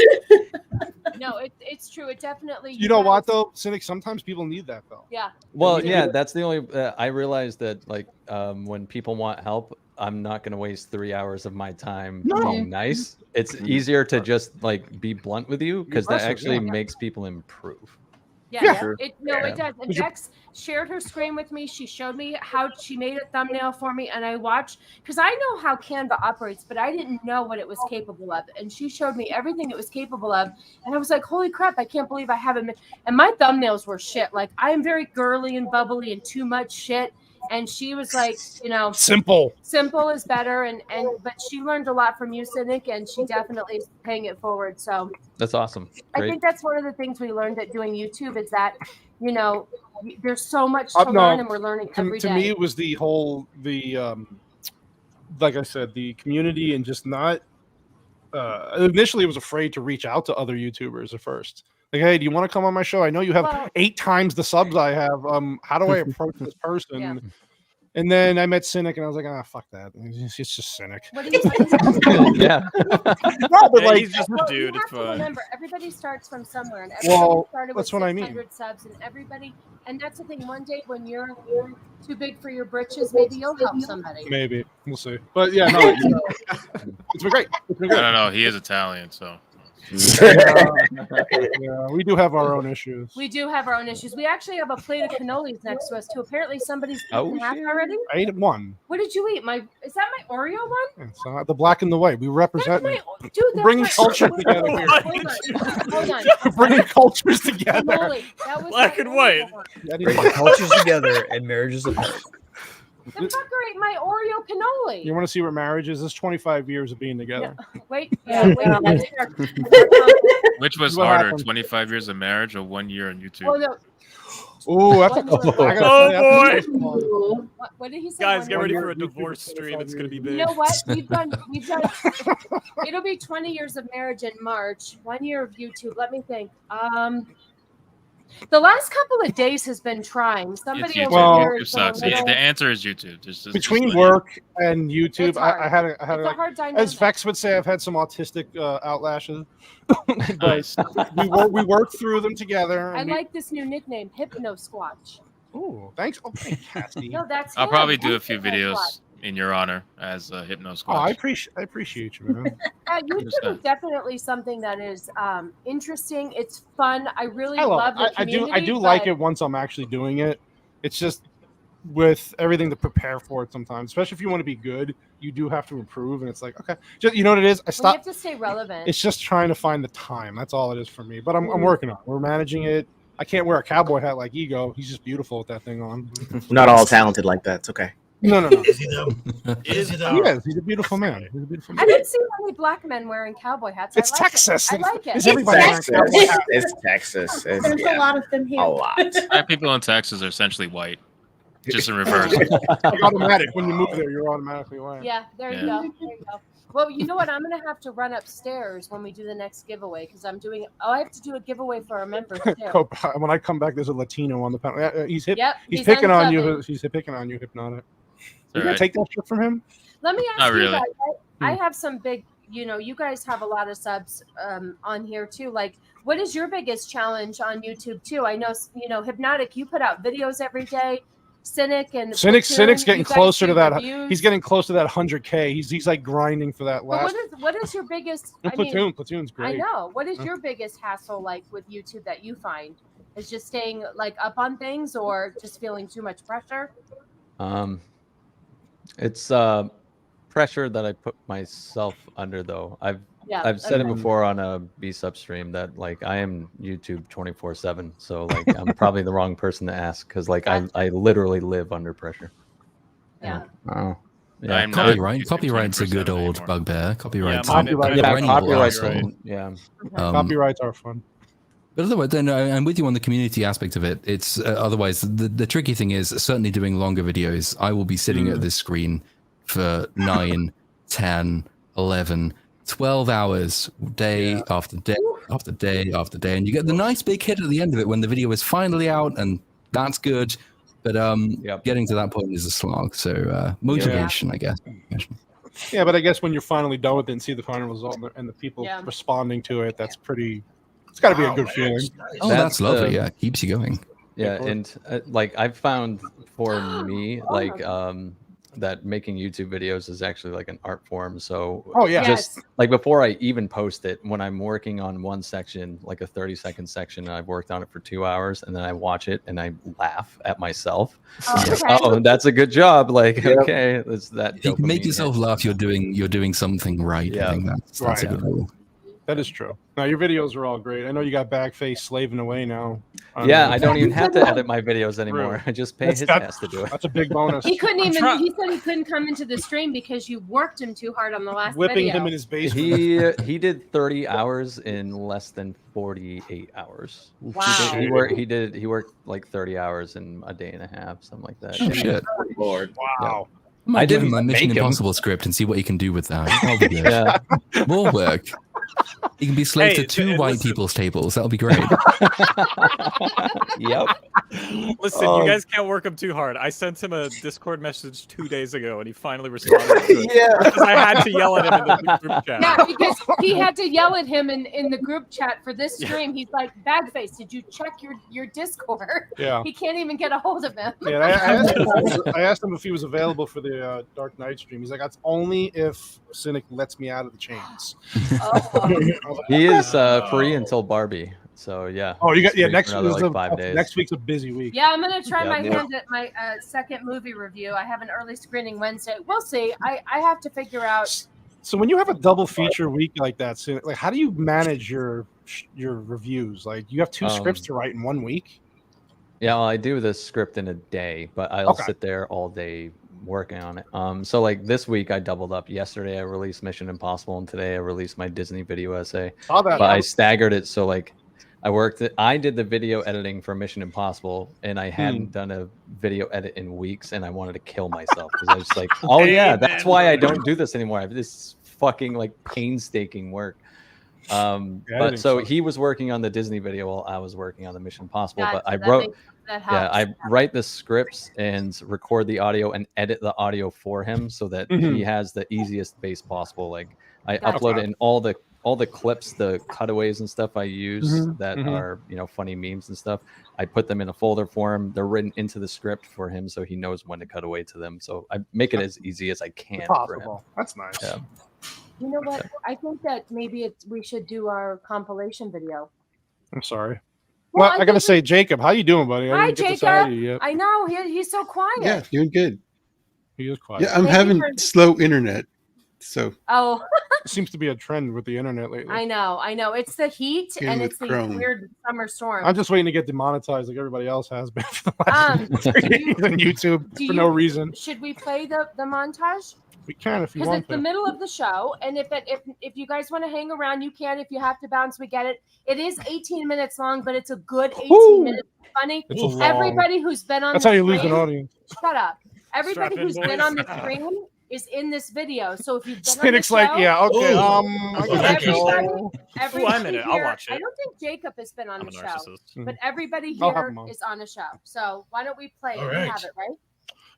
No, it's true. It definitely. You know what though, Cynic? Sometimes people need that though. Yeah. Well, yeah, that's the only. I realized that like when people want help, I'm not going to waste 3 hours of my time being nice. It's easier to just like be blunt with you because that actually makes people improve. Yeah. It does. And Vex shared her screen with me. She showed me how she made a thumbnail for me, and I watched because I know how Canva operates, but I didn't know what it was capable of. And she showed me everything it was capable of, and I was like, "Holy crap! I can't believe I haven't." And my thumbnails were shit. Like I am very girly and bubbly and too much shit. And she was like, simple is better. But she learned a lot from you, Cynic, and she definitely is paying it forward. So that's awesome. Great. I think that's one of the things we learned at doing YouTube is that, there's so much to learn and we're learning every day. To me, it was the whole, like I said, the community and just not, initially I was afraid to reach out to other YouTubers at first. Like, hey, do you want to come on my show? I know you have 8 times the subs I have. How do I approach this person? Yeah. And then I met Cynic, and I was like, fuck that. It's just Cynic. Yeah. No, but like, he's just a dude. It's fun. Remember, everybody starts from somewhere, and everybody started with 600 subs, and that's the thing. One day when you're too big for your britches, maybe you'll help somebody. Maybe we'll see. But yeah, no, it's been great. I don't know. He is Italian, so. Yeah, we do have our own issues. We do have our own issues. We actually have a plate of cannolis next to us too. Apparently, somebody's eaten half already. I ate one. What did you eat? Is that my Oreo one? It's the black and the white. We represent. Bringing culture together here. Hold on. Bringing cultures together. That was black and white. Bringing cultures together and marriages apart. The fucker ate my Oreo cannoli. You want to see what marriage is? It's 25 years of being together. Yeah. Wait. Which was harder, 25 years of marriage or 1 year on YouTube? Oh, no. Boy. What did he say? Guys, get ready for a divorce stream. It's going to be big. You know what? We've done. It'll be 20 years of marriage in March. 1 year of YouTube. Let me think. The last couple of days has been trying. Somebody YouTube sucks. The answer is YouTube. Between work and YouTube, I had a hard dynamic. As Vex would say, I've had some autistic outlashes. But we worked through them together. I like this new nickname, Hypnosquatch. Oh, thanks. Oh, thanks, Cassie. No, that's. I'll probably do a few videos in your honor as Hypnosquatch. Oh, I appreciate you, man. YouTube is definitely something that is interesting. It's fun. I really love the community. I do like it once I'm actually doing it. It's just with everything to prepare for it sometimes, especially if you want to be good, you do have to improve. And it's like, okay, just, you know what it is? I You stopped. have to stay relevant. It's just trying to find the time. That's all it is for me. But I'm working on it. We're managing it. I can't wear a cowboy hat like Ego. He's just beautiful with that thing on. We're not all talented like that. It's okay. No. Is he though? Is he though? He is. He's a beautiful man. He's a beautiful man. I didn't see many black men wearing cowboy hats. It's I like Texas. It. I like it. It's everybody wearing cowboy hats. It's Texas. There's a lot of them here. A lot. People in Texas are essentially white, just in reverse. It's automatic. When you move there, you're automatically white. Yeah, there you go. There you go. Well, you know what? I'm gonna have to run upstairs when we do the next giveaway because I'm doing. Oh, I have to do a giveaway for our members too. When I come back, there's a Latino on the panel. He's hit. Yep, he's he's picking on you. unsubbing. He's picking on you, Hypnotic. All You gonna right. take that shit from him? Let me ask Not you really. guys. I have some big. You guys have a lot of subs on here too. Like, what is your biggest challenge on YouTube too? I know, Hypnotic. You put out videos every day. Cynic's getting closer to that. Reviews. He's getting close to that 100K. He's like grinding for that But last. what is your biggest? Platoon's great. I know. What is your biggest hassle like with YouTube that you find? Is just staying like up on things or just feeling too much pressure? It's pressure that I put myself under, though. I've said it okay. before on a B-Sub stream that like I am YouTube 24/7, so like I'm probably the wrong person to ask because like I literally live under pressure. Yeah. Oh. Yeah. I'm not Copyright's a good old bugbear. Copyright's Copyrights are fun. But otherwise, then I'm with you on the community aspect of it. It's otherwise the tricky thing is certainly doing longer videos. I will be sitting at this screen for 9, 10, 11, 12 hours, day after day after day after day, and you get the nice big hit at the end of it when the video is finally out, and that's good. But getting to that point is a slog. So motivation, I guess. Yeah, but I guess when you're finally done with it and see the final result and the people responding to it, that's pretty. It's got to be a good feeling. Oh, that's lovely. Yeah, keeps you going. Yeah, and like I've found for me, like that making YouTube videos is actually like an art form. So just like before I even post it, when I'm working on one section, like a 30-second section, and I've worked on it for 2 hours, and then I watch it and I laugh at myself. Oh, that's a good job. Like, okay, that's that. If you can make yourself laugh, you're doing something right. Yeah. I think that's a good rule. That is true. Now your videos are all great. I know you got Bagface slaving away now. Yeah, I don't even have to edit my videos anymore. I just pay his ass to do it. That's a big bonus. He couldn't even. He said he couldn't come into the stream because you worked him too hard on the last Whipping video. him in his basement. He did 30 hours in less than 48 hours. Wow. He worked like 30 hours in a day and a half, something like that. Oh, shit. Lord. Wow. I might give him didn't a Mission make him. Impossible script and see what he can do with that. That'll be good. More work. He can be slave to two white people's tables. That'll be great. Yep. Listen, you guys can't work him too hard. I sent him a Discord message 2 days ago, and he finally responded to it. Because I had to yell at him in the group chat. Yeah, because he had to yell at him in the group chat for this stream. He's like, Bagface, did you check your Discord? Yeah. He can't even get a hold of him. Yeah, I asked him if he was available for the Dark Knight stream. He's like, that's only if Cynic lets me out of the chains. He is free until Barbie. So yeah. Oh, you got Free next for another, like 5 days. Next week's a busy week. Yeah, I'm gonna try my Yeah. hand at my second movie review. I have an early screening Wednesday. We'll see. I have to figure out. So when you have a double feature week like that, so like how do you manage your reviews? Like you have two scripts to write in 1 week? Yeah, well, I do the script in a day, but I'll sit there all day working on it. So like this week I doubled up. Yesterday I released Mission Impossible, and today I released my Disney video essay. Saw that. But I staggered it, so like I did the video editing for Mission Impossible, and I hadn't done a video edit in weeks, and I wanted to kill myself because I was just like, oh yeah, that's why I don't do this anymore. I have this fucking like painstaking work. But so he was working on the Disney video while I was working on the Mission Impossible. Gotcha, But I that wrote, makes- I write the scripts and record the audio and edit the audio for him so that he has the easiest base possible. Like I upload it in all the clips, the cutaways and stuff I use that are funny memes and stuff. I put them in a folder for him. They're written into the script for him, so he knows when to cut away to them. So I make it as easy as I can for him. That's nice. Yeah. You know what? I think that maybe we should do our compilation video. I'm sorry. Well, I gotta say, Jacob, how you doing, buddy? Hi, Jacob. I know he's so quiet. Yeah, doing good. He is quiet. Yeah, I'm having slow internet, so Oh, it seems to be a trend with the internet lately. I know. It's the heat Same and with it's the Chrome. weird summer storm. I'm just waiting to get demonetized like everybody else has been for the last 3 days on YouTube for no reason. Should we play the montage? We can if you Because want it's to. the middle of the show, and if you guys want to hang around, you can. If you have to bounce, we get it. It is 18 minutes long, but it's a good 18 minutes. Funny. It's a long- Everybody who's been on That's the how you lose stream- an audience. Shut up. Everybody Strap in, who's been boys. on the stream is in this video. So if you've been Phoenix on the like, show, yeah, okay. everybody I'll here- watch it. I don't think Jacob has been on I'm the a show, narcissist. but everybody I'll have here him on. is on a show. So why don't we play it? All We right. have it, right?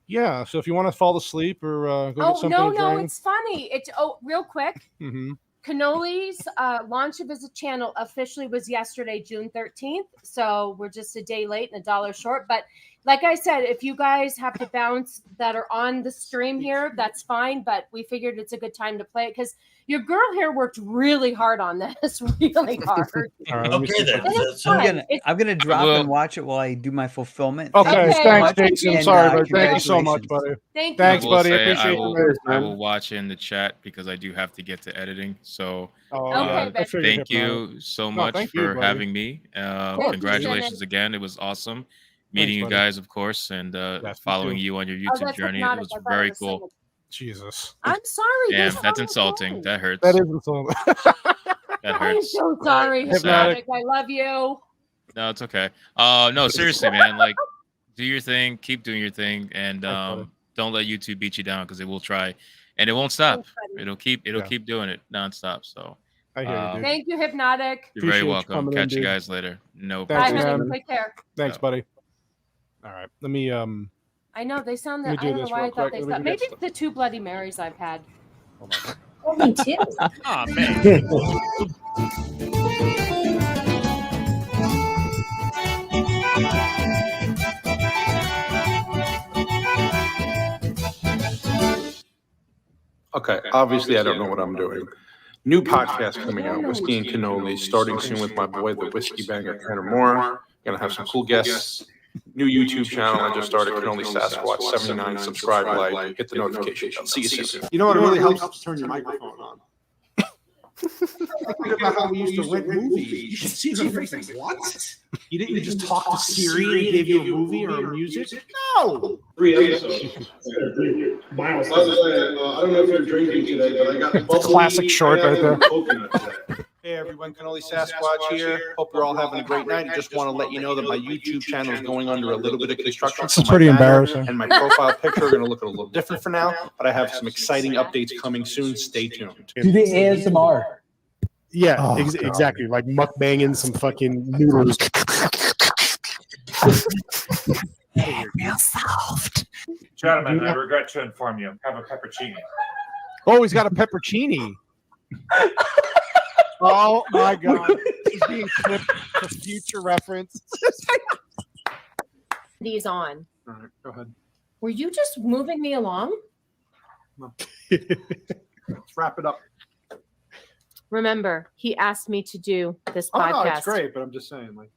Yeah, so if you want to fall asleep or go get Oh something no, to no, drink. it's funny. It's real quick. Mm-hmm. Cannoli's launch of his channel officially was yesterday, June 13th. So we're just a day late and $1 short. But like I said, if you guys have to bounce that are on the stream here, that's fine. But we figured it's a good time to play it because your girl here worked really hard on this, really hard. All right, let me see if I can- It's fun. I'm gonna drop Well- and watch it while I do my fulfillment. Okay, Thank you so thanks, much, Jason. and, Sorry, but thank you so congratulations. much, buddy. Thank Thanks, I will buddy. I say appreciate I will, you. I will watch in the chat because I do have to get to editing. So Oh, okay, I figured thank it, you man. so No, much thank you, for buddy. having me. course. Congratulations again. It was awesome meeting you buddy. guys, of course, and following too. you on your Oh, YouTube that's journey. It hypnotic. was I thought very it was cool. singing. Jesus. I'm sorry. Damn, this that's song is insulting. fine. That hurts. That is insulting. That I'm hurts. so sorry, Hypnotic. Hypnotic. I love you. No, it's okay. No, seriously, man. Like, do your thing, keep doing your thing, and don't let YouTube beat you down because it will try, and it won't stop. It'll keep doing it nonstop. So, I hear you, dude. Thank you, Hypnotic. you're very Appreciate you welcome. coming in, Catch you dude. guys later. No Thanks, Bye, problem. honey. Take care. Thanks, buddy. All right, let me I know they sound. Let me I do don't know this why I real thought quick. they Let me sound. get Maybe stuff. it's the 2 Bloody Marys I've had. Oh, me too. Oh man. Okay, obviously I don't know what I'm doing. New podcast coming out, Whiskey and Cannoli, starting soon with my boy, the Whiskey Banger, Tanner Moore. Gonna have some cool guests. New YouTube channel I just started, Cannolisasquatch, 79, subscribe, like, hit the notification bell. See you soon. You know what really helps? Turn your microphone on. Think about how we used to rent movies. You should see the face. What? You didn't just talk to Siri and it gave you a movie or music? No. 3 episodes. Miles. I don't know if you're drinking today, but I got It's a classic short right there. Hey everyone, Cannolisasquatch here. Hope you're all having a great night. I just want to let you know that my YouTube channel is going under a little bit of construction. This is pretty embarrassing. And my profile picture are going to look a little different for now, but I have some exciting updates coming soon. Stay tuned. Do the ASMR. Yeah, Oh, exactly. Like mukbanging some fucking noodles. Real soft. Gentlemen, I regret to inform you, have a peppercini. Oh, he's got a peppercini. Oh my god. He's being clipped for future reference. These on. All right, go ahead. Were you just moving me along? Let's wrap it up. Remember, he asked me to do this Oh, podcast. no, it's great, but I'm just saying, like,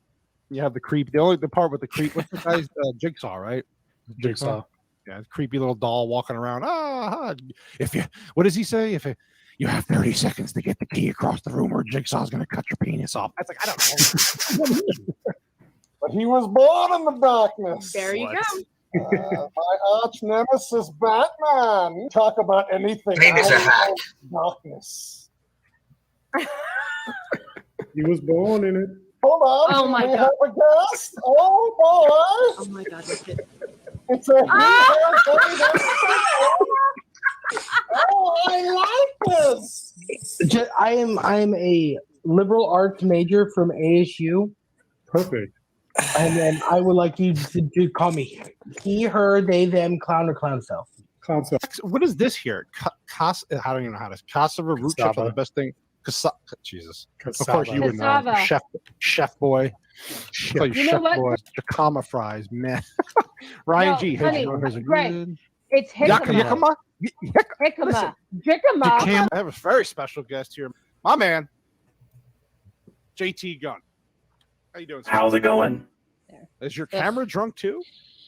You have the creep. The part with the creep. What's the guy's Jigsaw, right? Jigsaw. Yeah, creepy little doll walking around. If you, what does he say? If you have 30 seconds to get the key across the room, or Jigsaw's gonna cut your penis off. That's like I don't know. But he was born in the darkness. There you go. My arch nemesis, Batman. You talk about anything. Penis I a hack. love darkness. He was born in it. Hold on. Oh my we God. have a guest. Oh boy. Oh my god. That's it. It's a Oh, I like this. I am a liberal arts major from ASU. Perfect. And then I would like you to call me he, her, they, them, clown, or clown self. What is this here? I don't even know how to. Cassava root chips are the best thing. Jesus. Of course you would know. Cassava. Chef boy. You know Chef what? boy. Jacama fries, man. Ryan No, G. honey, Here's a Greg, good. It's jicama. Jicama. Jicama. I have a very special guest here. My man, JT Gunn. How you doing? How's it going? Is your camera drunk too?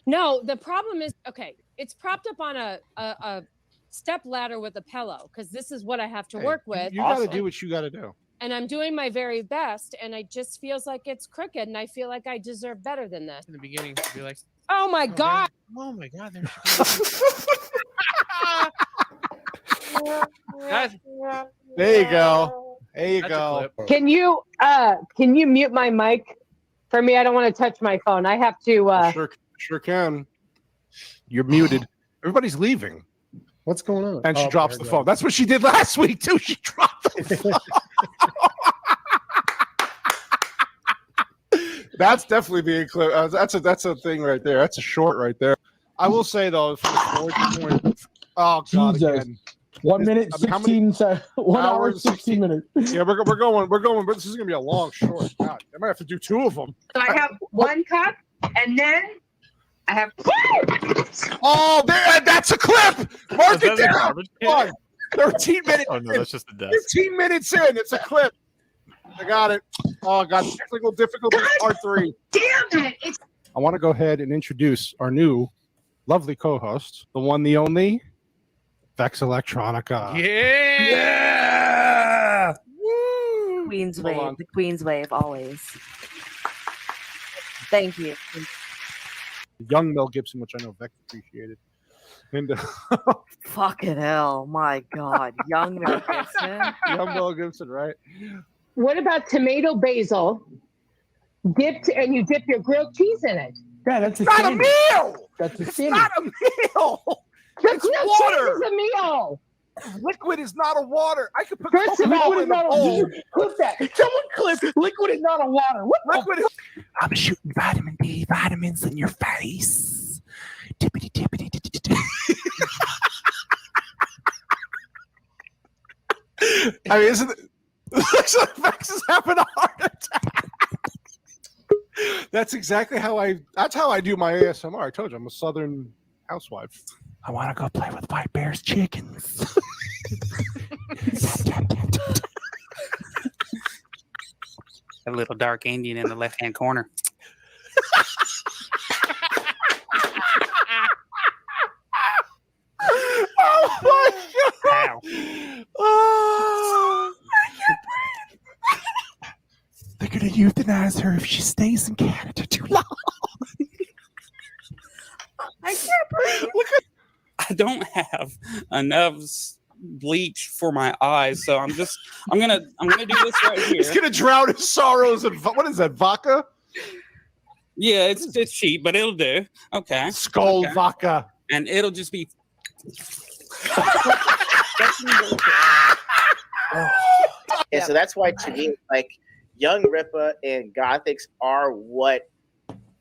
No, the problem is, okay, it's propped up on a step ladder with a pillow because this is what I have to work with. You got to do what you got to do. And I'm doing my very best, and it just feels like it's crooked, and I feel like I deserve better than this. In the beginning, be like, oh my God. Oh my God. There you go. There you go. Can you mute my mic for me? I don't want to touch my phone. I have to. Sure can. You're muted. Everybody's leaving. What's going on? And she drops the phone. That's what she did last week too. She dropped the phone. That's definitely being clip. That's a thing right there. That's a short right there. I will say though, for the oh God, again. 1 minute 16 seconds. 1 hour 16 minutes. Yeah, we're going. But this is gonna be a long short. God, I might have to do 2 of them. So I have 1 cup, and then I have. Oh, that's a clip. Mark it down. Come on. 13 minutes. Oh no, that's just a death. 15 minutes in, it's a clip. I got it. Oh God, technical difficulty part 3. Damn it! I want to go ahead and introduce our new lovely co-host, the one, the only, Vex Electronica. Yeah! Woo! Queen's Wave. The Queen's Wave, always. Thank you. Young Mel Gibson, which I know Vex appreciated. And fucking hell, my God. Young Mel Gibson. Young Mel Gibson, right? What about tomato basil dipped, and you dip your grilled cheese in it? Yeah, that's not a meal. That's a it's not a meal. The It's grilled water. cheese is a meal. Liquid is not a water. I could put First of all, liquid in a bowl. Clip that. Someone clip. Liquid is not a water. What liquid the? I'm shooting vitamin D vitamins in your face. Tippity tippity tippity. I mean, isn't it? Vex is having a heart attack. That's exactly how I do my ASMR. I told you I'm a Southern housewife. I want to go play with White Bear's chickens. A little dark Indian in the left-hand corner. Oh my God! Oh, they're gonna euthanize her if she stays in Canada too long. I can't breathe. I don't have enough bleach for my eyes, so I'm gonna do this right here. He's gonna drown his sorrows in what is that, vodka? Yeah, it's cheap, but it'll do. Okay. Skull vodka. And it'll just be Yeah, so that's why to me, like, Young Ripa and Gothics are what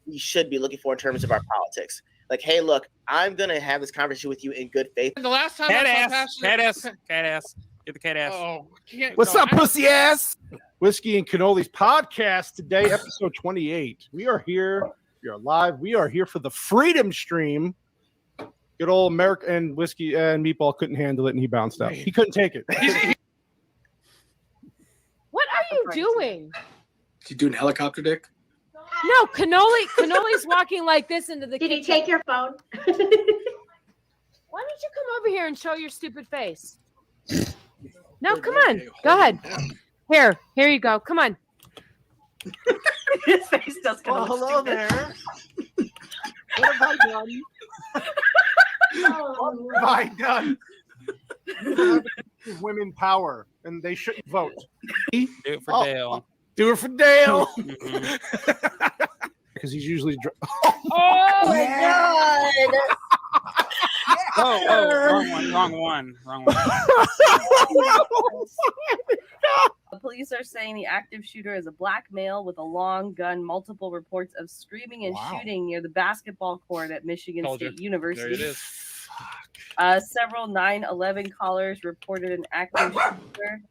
we should be looking for in terms of our politics. Like, hey, look, I'm gonna have this conversation with you in good faith. The last time cat I ass, saw cat ass, cat ass. Get the cat ass. Oh, What's up, pussy ass? Whiskey and Cannolis podcast today, episode 28. We are here. We are live. We are here for the Freedom Stream. Good old America and Whiskey and Meatball couldn't handle it, and he bounced out. He couldn't take it. What are you doing? You doing helicopter dick? No, Cannoli's walking like this into the kitchen. Did he take your phone? Why don't you come over here and show your stupid face? No, come on. Go ahead. Here you go. Come on. His face does kind Well, of hello there. What have I done? What have I done? Women power, and they shouldn't vote. Do it for Dale. Do it for Dale. Because he's usually. Oh my God! Wrong one. The police are saying the active shooter is a black male with a long gun. Multiple reports of screaming and shooting near the basketball court at Michigan State University. There it is. Several 9/11 callers reported an active shooter.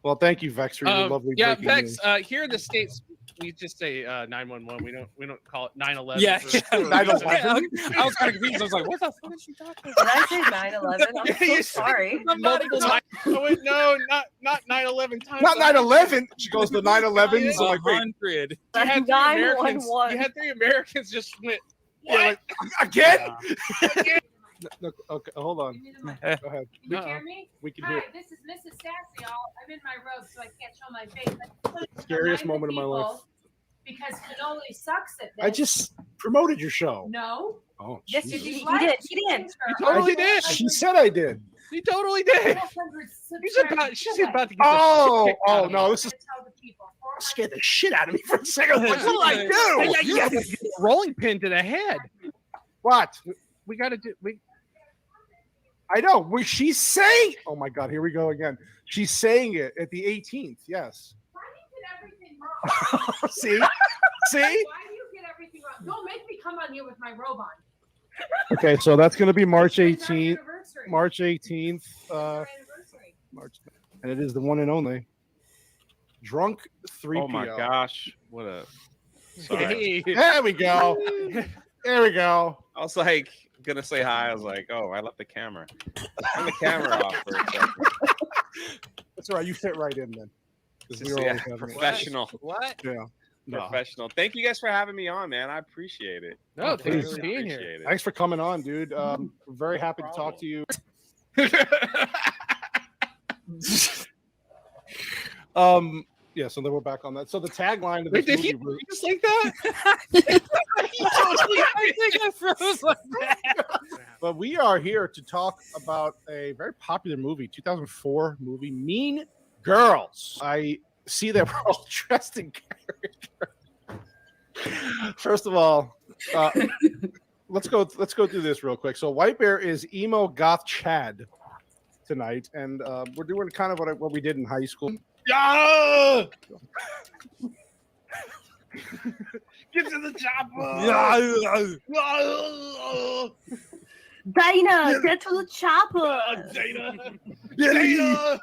Well, thank you, Vex, for your lovely yeah, breaking Vex. news. Here are the states We just say 911. We don't call it 9/11. Yeah, for 9/11. reasons. I was kind of confused. I was like, what the fuck is she talking Did I say 9/11? I'm so sorry. Multiple times. Oh, wait, no, not 9/11 times. Not 9/11. She goes to 9/11s. I'm like, wait, 100. You had 911. You had 3 Americans just went. yeah, like, again? No, okay, hold on. Go ahead. Can you hear me? We can Hi, hear. this is Mrs. Sassy. I'm in my robe, so I can't show my face. I put it to Scariest remind moment of my people life. Because Cannoli sucks at this. I just promoted your show. No. Oh, Yes, Jesus. you did. He did. You totally did. She said I did. You totally did. She's about to get Oh, the shit no, this is scared the shit out of me for a second. What did I do? Yeah, rolling pin to the head. What? We got to do. I know. She's saying. Oh my God! Here we go again. She's saying it at the 18th. Yes. Why do you get everything wrong? See? See? Why do you get everything wrong? Don't make me come on here with my robe on. Okay, so that's going to be March 18th. Anniversary. March 18th. March, and it is the one and only Drunk 3PO. Oh my gosh! What a. Sorry. There we go. There we go. I was like gonna say hi. I was like, oh, I left the camera. Turn the camera off for a second. That's all right. You fit right in then. 'Cause Just, we were yeah, always having it. professional. What? Yeah. No. Professional. Thank you guys for having me on, man. I appreciate it. No, I thanks for really being here. appreciate it. Thanks for coming on, dude. We're very happy to talk to you. Yeah, so then we're back on that. So the tagline of this Wait, did movie he was, just like that? I think I froze like that. but we are here to talk about a very popular movie, 2004 movie, Mean Girls. I see that we're all dressed in character. First of all, let's go through this real quick. So White Bear is emo goth Chad tonight, and we're doing kind of what we did in high school. Yeah! Get to the chopper! Dana, get to the chopper. Dana! Dana!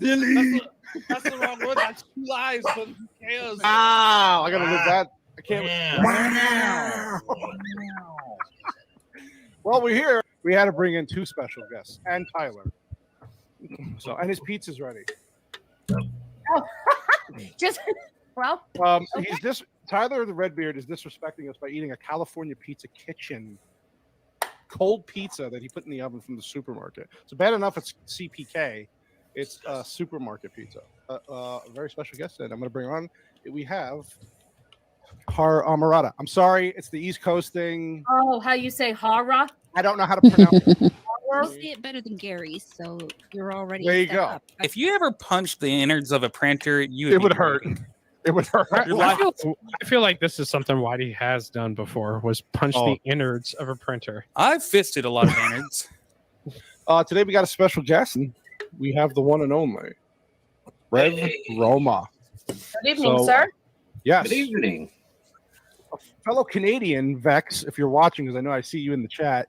Billy! That's the wrong word. That's 2 lies, but who cares? Wow, I gotta live that. I can't. Well, we're here. We had to bring in 2 special guests and Tyler. So, and his pizza's ready. Just well. He's Tyler the Redbeard is disrespecting us by eating a California Pizza Kitchen cold pizza that he put in the oven from the supermarket. So bad enough it's CPK, it's supermarket pizza. A very special guest that I'm going to bring on. We have Har Amarada. I'm sorry, it's the East Coast thing. Oh, how you say hara? I don't know how to pronounce it. You say it better than Gary, so you're already. There a you step go. up. If you ever punched the innards of a printer, It would hurt. It would hurt. I feel like this is something Whitey has done before, was punch Oh. the innards of a printer. I've fisted a lot of innards. Today we got a special guest. And we have the one and only Rev Roma. Good evening, So, sir. Yes. Good evening. A fellow Canadian, Vex, if you're watching, because I know I see you in the chat.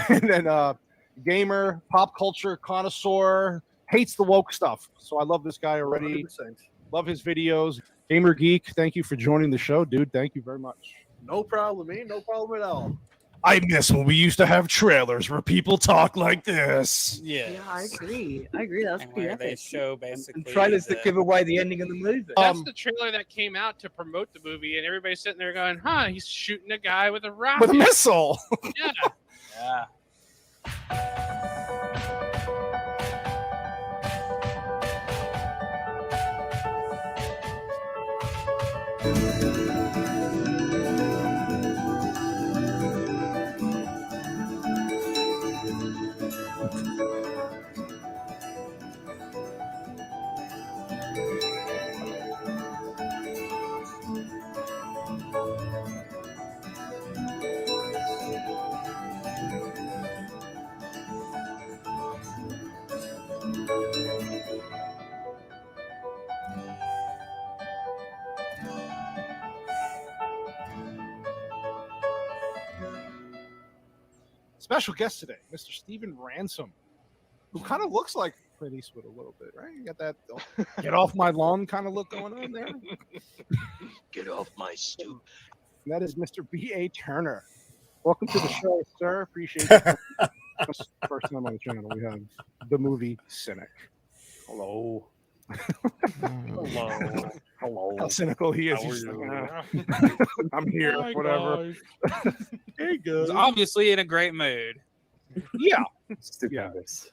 And then gamer, pop culture connoisseur, hates the woke stuff. So I love this guy already. 100%. Love his videos. Gamer Geek, thank you for joining the show, dude. Thank you very much. No problem, man. No problem at all. I miss when we used to have trailers where people talk like this. Yeah, I agree. That's and pretty where they epic. show basically. I'm trying to give away the ending of the movie. That's the trailer that came out to promote the movie, and everybody's sitting there going, "Huh? He's shooting a guy with a rocket." With a missile. Yeah. Yeah. Special guest today, Mr. Steven Ransom, who kind of looks like Clint Eastwood a little bit, right? You got that get off my lawn kind of look going on there. Get off my stoop. And that is Mr. B.A. Turner. Welcome to the show, sir. Appreciate it. First time on the channel, we have the movie Cynic. Hello. Hello. Hello. How cynical he is. How He's are just like, I'm here, Hi, whatever. Hey, good. He's obviously in a great mood. Yeah. Stupendous.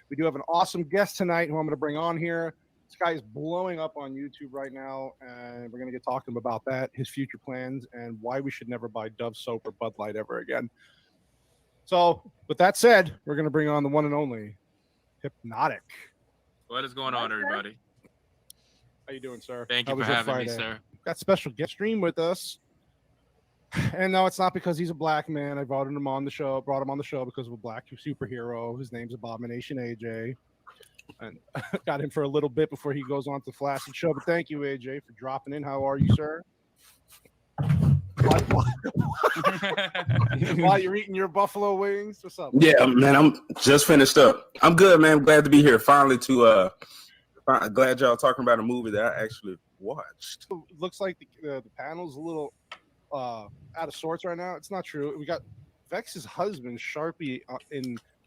We do have an awesome guest tonight who I'm going to bring on here. This guy is blowing up on YouTube right now, and we're going to get talking about that, his future plans, and why we should never buy Dove soap or Bud Light ever again. So, with that said, we're going to bring on the one and only Hypnotic. What is going on, everybody? How you doing, sir? Thank How you for was your having me, Friday? sir. Got special guest stream with us. And no, it's not because he's a black man. I brought him on the show because of a black superhero. His name's Abomination AJ. And got him for a little bit before he goes on to the Flaccid Show. But thank you, AJ, for dropping in. How are you, sir? While you're eating your buffalo wings? What's up? Yeah, man, I'm just finished up. I'm good, man. I'm glad to be here. Finally glad y'all talking about a movie that I actually watched. Looks like the panel's a little out of sorts right now. It's not true. We got Vex's husband, Sharpie,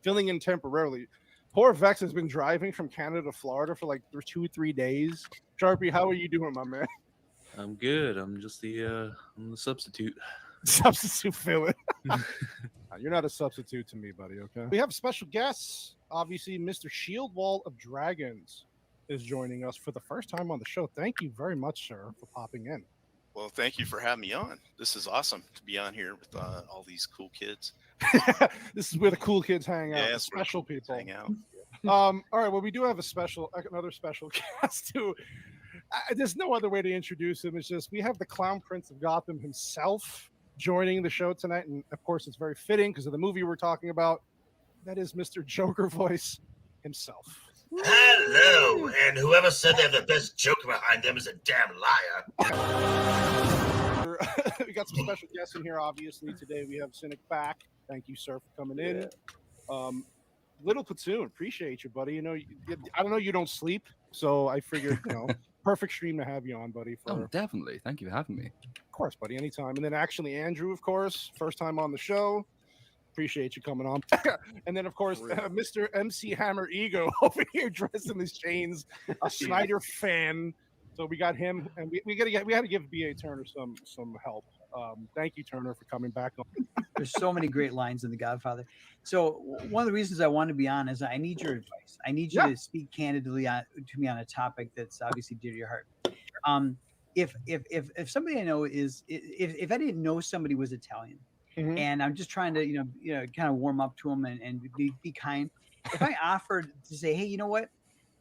filling in temporarily. Poor Vex has been driving from Canada to Florida for like 2-3 days. Sharpie, how are you doing, my man? I'm good. I'm just I'm the substitute. Substitute filling. You're not a substitute to me, buddy, okay? We have special guests. Obviously, Mr. Shieldwall of Dragons is joining us for the first time on the show. Thank you very much, sir, for popping in. Well, thank you for having me on. This is awesome to be on here with all these cool kids. This is where the cool kids hang out. Yeah, the special people hang out. All right. Well, we do have another special guest too. There's no other way to introduce him. It's just we have the Clown Prince of Gotham himself joining the show tonight, and of course, it's very fitting because of the movie we're talking about. That is Mr. Joker Voice himself. Hello, and whoever said they have the best Joker behind them is a damn liar. We got some special guests in here, obviously. Today we have Cynic back. Thank you, sir, for coming in. Little Platoon, appreciate you, buddy. You know, I don't know, you don't sleep, so I figured, perfect stream to have you on, buddy. Oh, definitely. Thank you for having me. Of course, buddy, anytime. And then actually Andrew, of course, first time on the show. Appreciate you coming on. And then, of course, Mr. MC Hammer Ego over here dressed in his chains, a Snyder fan. So we got him, and we had to give B.A. Turner some help. Thank you, Turner, for coming back on. There's so many great lines in The Godfather. So one of the reasons I want to be on is I need your advice. I need you to speak candidly to me on a topic that's obviously dear to your heart. If somebody I know if I didn't know somebody was Italian, and I'm just trying to kind of warm up to them and be kind. If I offered to say, hey, you know what?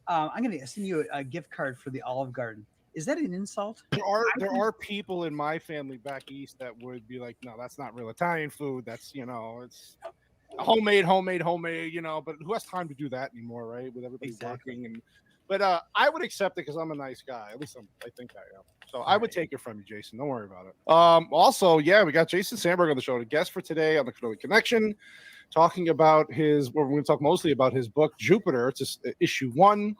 I'm going to send you a gift card for the Olive Garden. Is that an insult? There are people in my family back east that would be like, no, that's not real Italian food. That's, it's homemade, but who has time to do that anymore, right? With everybody working. But I would accept it because I'm a nice guy. At least I think I am. So I would take it from you, Jason. Don't worry about it. Also, we got Jason Sandberg on the show, the guest for today on the Cannoli Connection, talking about we're going to talk mostly about his book, Jupiter. It's just issue 1.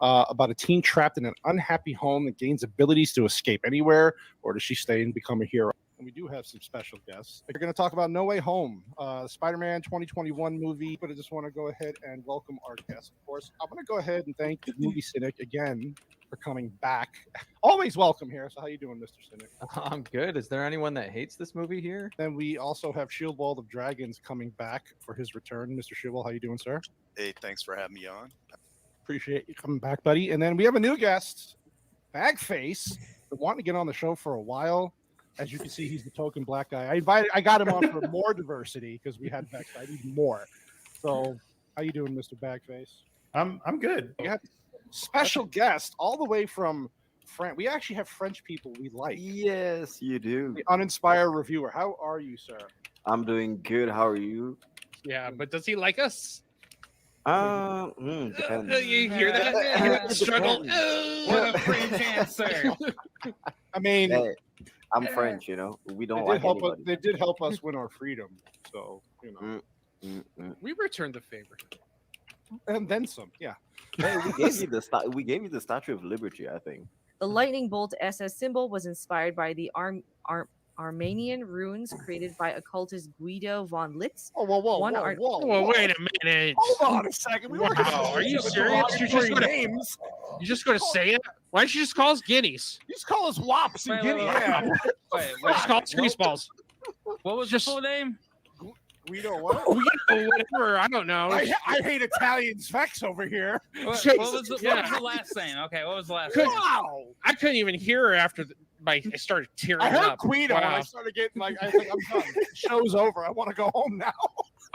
About a teen trapped in an unhappy home that gains abilities to escape anywhere, or does she stay and become a hero? And we do have some special guests. We're going to talk about No Way Home, Spider-Man 2021 movie, but I just want to go ahead and welcome our guest. Of course, I'm going to go ahead and thank the movie Cynic again for coming back. Always welcome here. So how you doing, Mr. Cynic? I'm good. Is there anyone that hates this movie here? Then we also have Shieldwall of Dragons coming back for his return. Mr. Shieldwall, how you doing, sir? Hey, thanks for having me on. Appreciate you coming back, buddy. And then we have a new guest, Bagface, been wanting to get on the show for a while. As you can see, he's the token black guy. I got him on for more diversity because we had Vex. I need more. So, how you doing, Mr. Bagface? I'm good. We have special guest all the way from France. We actually have French people we like. Yes, you do. The uninspired reviewer. How are you, sir? I'm doing good. How are you? Yeah, but does he like us? Depends. You hear that? Hear that struggle? What a French answer. I mean, hey, I'm French, we don't like anybody. They did help us win our freedom, so We returned the favor. and then some. Yeah. Hey, we gave you the Statue of Liberty, I think. The lightning bolt SS symbol was inspired by the Armenian runes created by occultist Guido von Litz. Oh, whoa, wait a minute. Hold on a second. We weren't Wow, are you serious? You're just going to say it? Why don't you just call us guineas? You just call us wops and guineas. Just call us greaseballs. What was just the full name? Guido what? Whatever. I don't know. I hate Italian Svex over here. What was the last name? Okay, what was the last name? Wow. I couldn't even hear her after I started tearing I heard up. Guido and I started getting like, I think I'm done. Show's over. I want to go home now.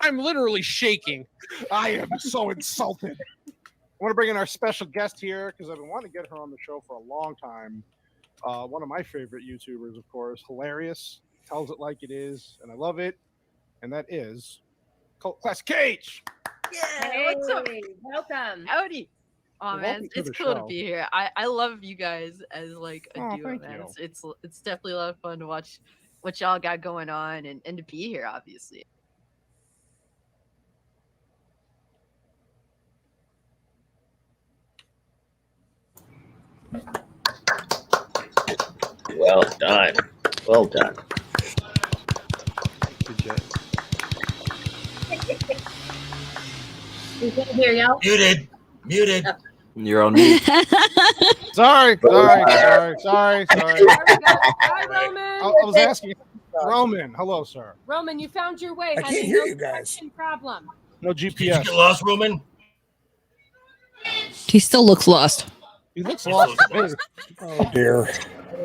I'm literally shaking. I am so insulted. I want to bring in our special guest here because I've been wanting to get her on the show for a long time. One of my favorite YouTubers, of course, hilarious, tells it like it is, and I love it. And that is Cult Classic Cage. Yeah, what's up? Welcome. Howdy. Oh Well, man, welcome to it's the cool show. to be here. I love you guys as like a Oh, duo, thank man. you. It's definitely a lot of fun to watch what y'all got going on and to be here, obviously. Well done. Well done. Good job. We can't hear y'all. Muted. You're on mute. Sorry. Hi, Roman. I was asking Roman. Hello, sir. Roman, you found your way. I honey. can't hear No you guys. connection problem. No Did you GPS. get lost, Roman? He still looks lost. He looks lost. Oh dear.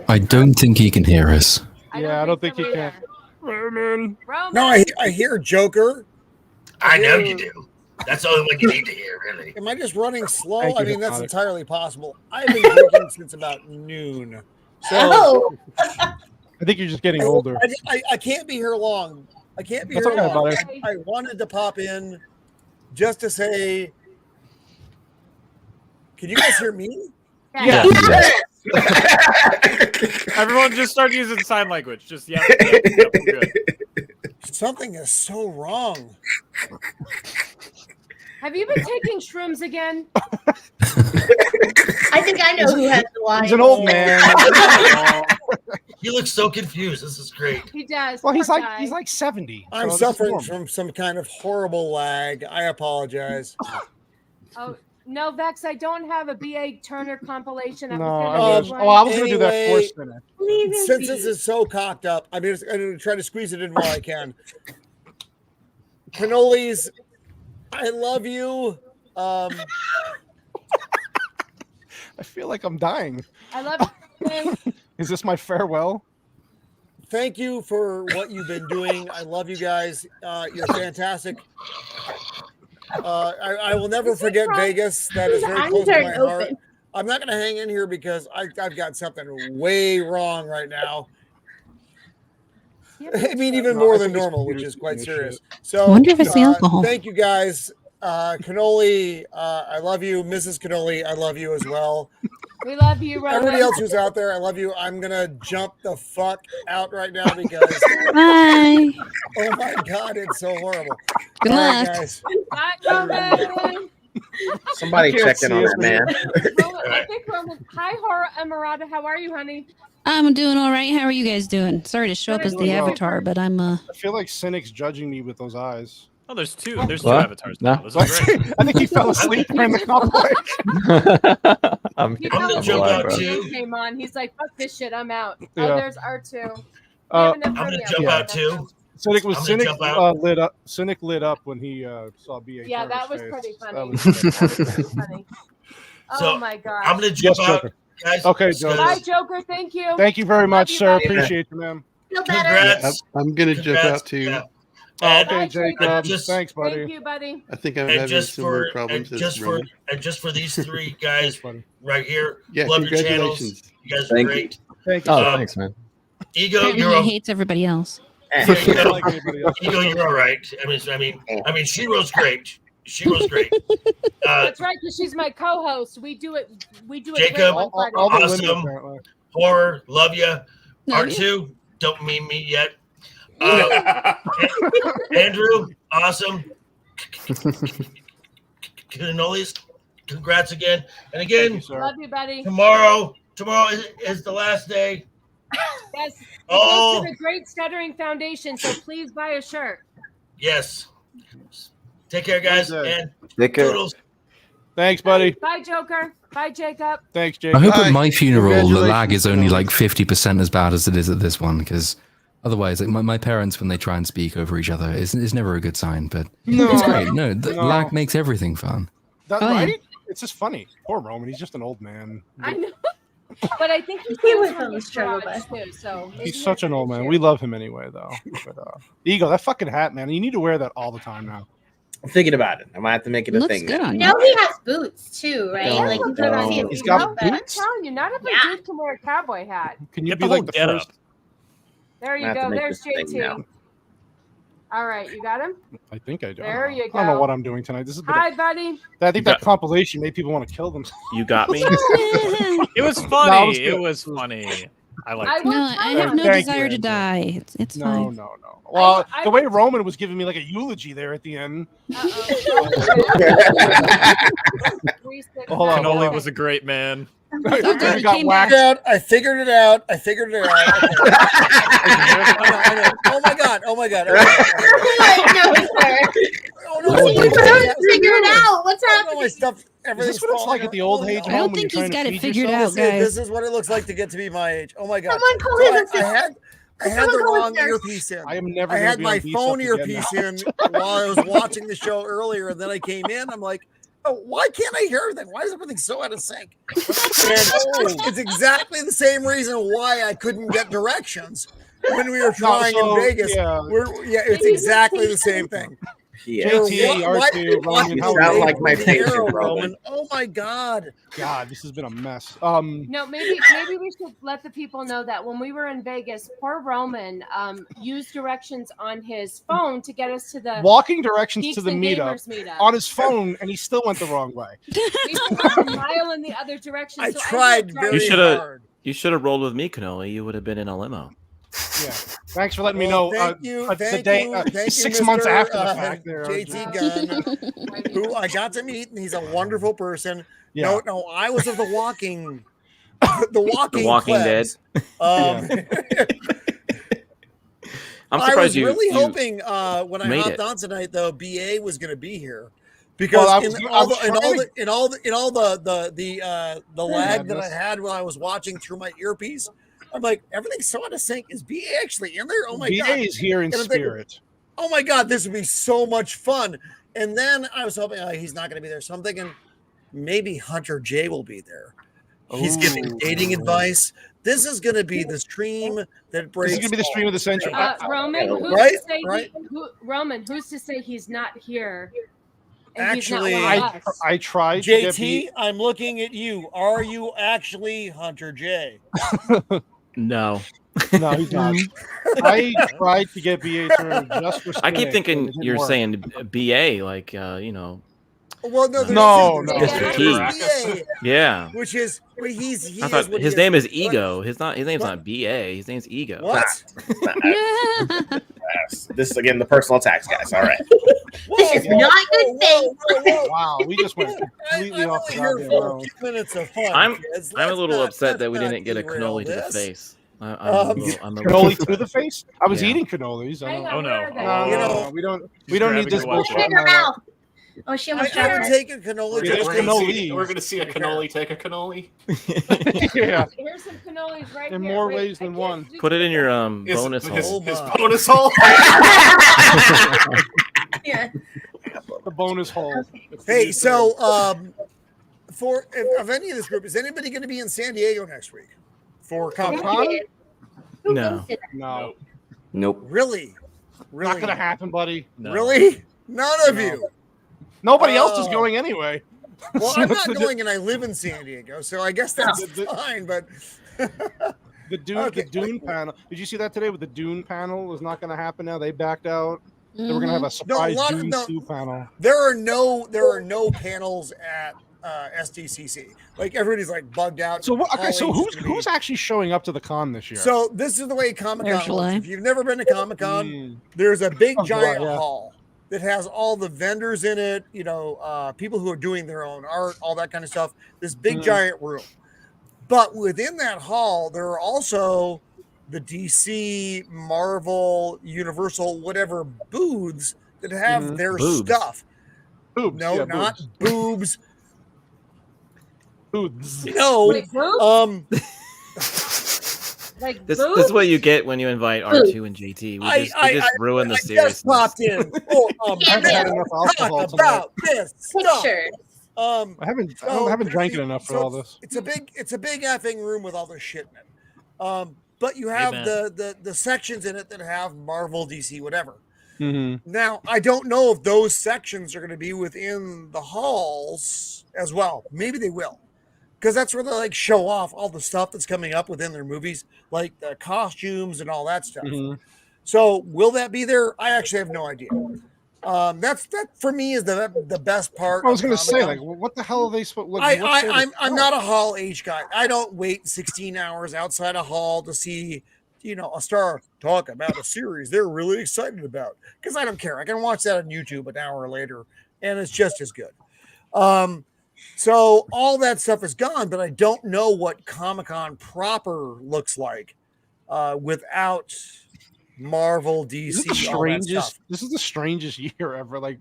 I don't think he can hear us. Yeah, I don't think he can. Roman. No, I hear Joker. I know you do. That's the only one you need to hear, really. Am I just running slow? Thank I you, mean, that's Hypnotic. entirely possible. I've been drinking since about noon. So Oh. I think you're just getting older. I can't be here long. I can't be That's here okay, long. buddy. I wanted to pop in just to say, can you guys hear me? Yeah. Everyone just start using sign language. Just yep, we're good. Something is so wrong. Have you been taking shrooms again? I think I know who has the line. He's an old man. He looks so confused. This is great. He does. Well, he's poor like guy. he's like 70. I'm so this is suffering normal. from some kind of horrible lag. I apologize. Oh no, Vex! I don't have a B.A. Turner compilation. No, I was I was going to do that for Spinner. Since this is so cocked up, I'm going to try to squeeze it in while I can. Cannolis, I love you. I feel like I'm dying. I love you. Is this my farewell? Thank you for what you've been doing. I love you guys. You're fantastic. I will never forget Vegas. That is very close to my heart. I'm not going to hang in here because I've got something way wrong right now. I mean, even more than normal, which is quite serious. So, I wonder if it's the alcohol. Thank you guys. Cannoli, I love you. Mrs. Cannoli, I love you as well. We love you, Roman. Everybody else who's out there, I love you. I'm going to jump the fuck out right now because. Bye. Oh my God, it's so horrible. Good All luck. right, guys. Bye, Roman. Somebody check in on that man. I think Roman. Hi, Hora Emirata. How are you, honey? I'm doing all right. How are you guys doing? Sorry to show up as the Doing well. avatar, but I'm I feel like Cynic's judging me with those eyes. Oh, there's two. There's two What? avatars. No. Now. This is great. I think he fell asleep during the compilation. He I'm gonna jump out too. came on. He's like, "Fuck this shit. I'm out." Yeah. Oh, there's R2. I'm gonna jump out too. Cynic I'm gonna jump out. lit up. Cynic lit up when he saw B.A. Yeah, that Turner's was face. pretty funny. That was That was pretty funny. So, Oh my god. I'm gonna jump Yes, out, Joker. guys. Okay, Joker. Bye, Joker. Thank you. Thank you very much, you, sir. buddy. Appreciate you, man. Feel better. Congrats. I'm gonna jump Congrats. out too. Yeah. Oh, And okay, Jacob. just- Thanks, buddy. Thank you, buddy. I think I'm And having just similar for problems and as just for Roman. and just for these three guys right here, Yeah, love your channels. congratulations. You guys are Thank you. great. Thank you. Oh, Uh, thanks, man. Ego, apparently you're he all, hates everybody else. Ego, you're all right. I mean, she was great. She was great. That's right, because she's my co-host. We do it. Great Jacob, on Friday. awesome. Horror, love you. R2, don't mean me yet. Andrew, awesome. cannolis. Congrats again, and again. Love you, buddy. Tomorrow is the last day. Yes. It Oh. goes to the Great Stuttering Foundation, so please buy a shirt. Yes. Take care, guys, and Take care. toodles. Thanks, buddy. Bye, Joker. Bye, Jacob. Thanks, Jake. I hope at my funeral the lag is only like 50% as bad as it is at this one, because otherwise, like my parents, when they try and speak over each other, is never a good sign. But it's great. No, the lag makes everything fun. That, Oh, yeah. right? It's just funny. Poor Roman. He's just an old man. I know. But I think he He was came from on the his struggle garage bus. too, so maybe He's he such has an old man. issue. We love him anyway, though. But, Ego, that fucking hat, man. You need to wear that all the time now. I'm thinking about it. I might have to make it a Looks thing. good now. on you. Now he has boots too, right? No, like you no. can see his He's got boots. I'm boots? telling you, not every dude can wear a cowboy hat. Can you Get be the like whole the getup. first? There you I have to go. make There's this thing now. JT. All right, you got him? I think I do. There you I don't know go. what I'm doing tonight. This is. Hi, buddy. I think that compilation made people want to kill themselves. You got me. It was No, funny. it it was was funny. I I like. will No, I tell have you. no Thank desire you, to die. It's No, fine. no. Well, I- the way Roman was giving me like a eulogy there at the end. Hold on, hold Cannoli on. was a great man. So good, You he got came whacked. back. I figured it out. I figured it out. I know. Oh my god. Oh my god. No, sir. Oh no, You couldn't figure it out. What's happening? My stuff. Is Everything's this what it's like at the old age I home don't when you're think he's trying to got it feed figured yourself? out, guys. This is what it looks like to get to be my age. Oh my god. Someone call So his I assistant. had Someone the call his wrong nurse. earpiece in. I am never. I gonna had be my on beach phone up again earpiece now. in while I was watching the show earlier, and then I came in. I'm like, oh, why can't I hear everything? Why is everything so out of sync? And it's exactly the same reason why I couldn't get directions when we were trying in Vegas. Yeah. It's exactly the same thing. Yeah. JT, Why R2, did you Roman, fucking how sound are you? like my the patient, arrow, Roman. Oh my god. God, this has been a mess. No, maybe we should let the people know that when we were in Vegas, poor Roman used directions on his phone to get us to the Walking directions Geeks to the and meetup Gamers meetup. on his phone, and he still went the wrong way. We were a mile in the other direction. I so tried ended up very You driving- should have. You should have rolled with me, Cannoli. You would have been in a limo. Yeah. Thanks for letting me know. Thank you. The Thank day, you. Thank you, 6 months Mr. after the fact. There, JT Gunn, who I got to meet, and he's a wonderful person. Yeah. No, I was of the Walking Dead. plebs. Um, I'm I surprised was you really you hoping when I made hopped it. on tonight, though, BA was going to be here because Well, in I all was the lag that I had when I was watching through my earpiece, I'm like, everything's so out of sync. Is BA actually in there? Oh my BA god, is here in And I'm thinking, spirit. oh my god, this would be so much fun. And then I was hoping he's not going to be there. So I'm thinking maybe Hunter J will be there. He's giving dating advice. This is going to be the stream that breaks. This is going to be the stream of the century. Roman, who's Right? to say Right? Roman, who's to say he's not here? And Actually, he's not one of us? I tried to get JT, I'm looking at you. Are you actually Hunter J? No. No, he's not. I tried to get BA through just for I keep spinning, thinking and it didn't you're work. saying BA, like you know. Well, no, No, Mr. T. Yeah. Which is he I thought what his he name is What? Ego. His name's not BA. His name's Ego. What? This is again the personal attacks, guys. All right. This is not good thing. Wow, we just went completely off the Here goddamn for a road. few minutes of fun. I'm kids. I'm a Let's little not- upset that we let's didn't get a not cannoli to derail the this. face. I'm a Cannoli little- to the face? I was Yeah. eating cannolis. I Hang don't, on, Oh, no. where are they? no, You no, know, no, we don't need grabbing this your bullshit. Check her out. Oh, she I almost haven't dropped it. taken cannoli. Yeah, there's cannoli. We're gonna see a cannoli take a cannoli. Yeah, Here's some cannolis right in here. more Wait, ways I than can't one. do Put it in your His- bonus his, hole. his Oh, bonus hole. Yeah. The bonus hole. Hey, so for of any of this group, is anybody going to be in San Diego next week for Comic-Con? No. No, Nope. Really? Really? not gonna happen, buddy. Really? None of you. Nobody else is Oh. going anyway. Well, I'm not going, and I live in San Diego, so I guess that's fine. But The Dune panel. Did you see that today? With the Dune panel is not going to happen now. They backed out. They were going to have a surprise lot of- Dune no. 2 panel. there are no panels at SDCC. Like everybody's like bugged out. So okay, so Colleen's gonna be- who's actually showing up to the con this year? So this is the way Comic There's Con July. works. If you've never been to Comic Con, Mm. there's a big Oh, giant July, yeah. hall. that has all the vendors in it, people who are doing their own art, all that kind of stuff. This big giant room. But within that hall, there are also the DC, Marvel, Universal, whatever booths that have their stuff. Boobs. No, Yeah, not boobs. boobs. No. Wait, Like This is what you get when you invite R2 and JT. We just ruin the seriousness. Just popped in. Oh, I haven't had enough alcohol talk tonight. about this stuff. Pictures. I haven't drank it enough for all this. It's a big effing room with all this shit in it. But you have the sections in it that have Marvel, DC, whatever. Now, I don't know if those sections are going to be within the halls as well. Maybe they will, because that's where they like show off all the stuff that's coming up within their movies, like the costumes and all that stuff. So, will that be there? I actually have no idea. That for me is the best part. I was going to say, like, what the hell are they supposed? I'm not a hall H guy. I don't wait 16 hours outside a hall to see, a star talk about a series they're really excited about, because I don't care. I can watch that on YouTube an hour later, and it's just as good. So all that stuff is gone, but I don't know what Comic-Con proper looks like without Marvel, DC. This is the strangest year ever. Like,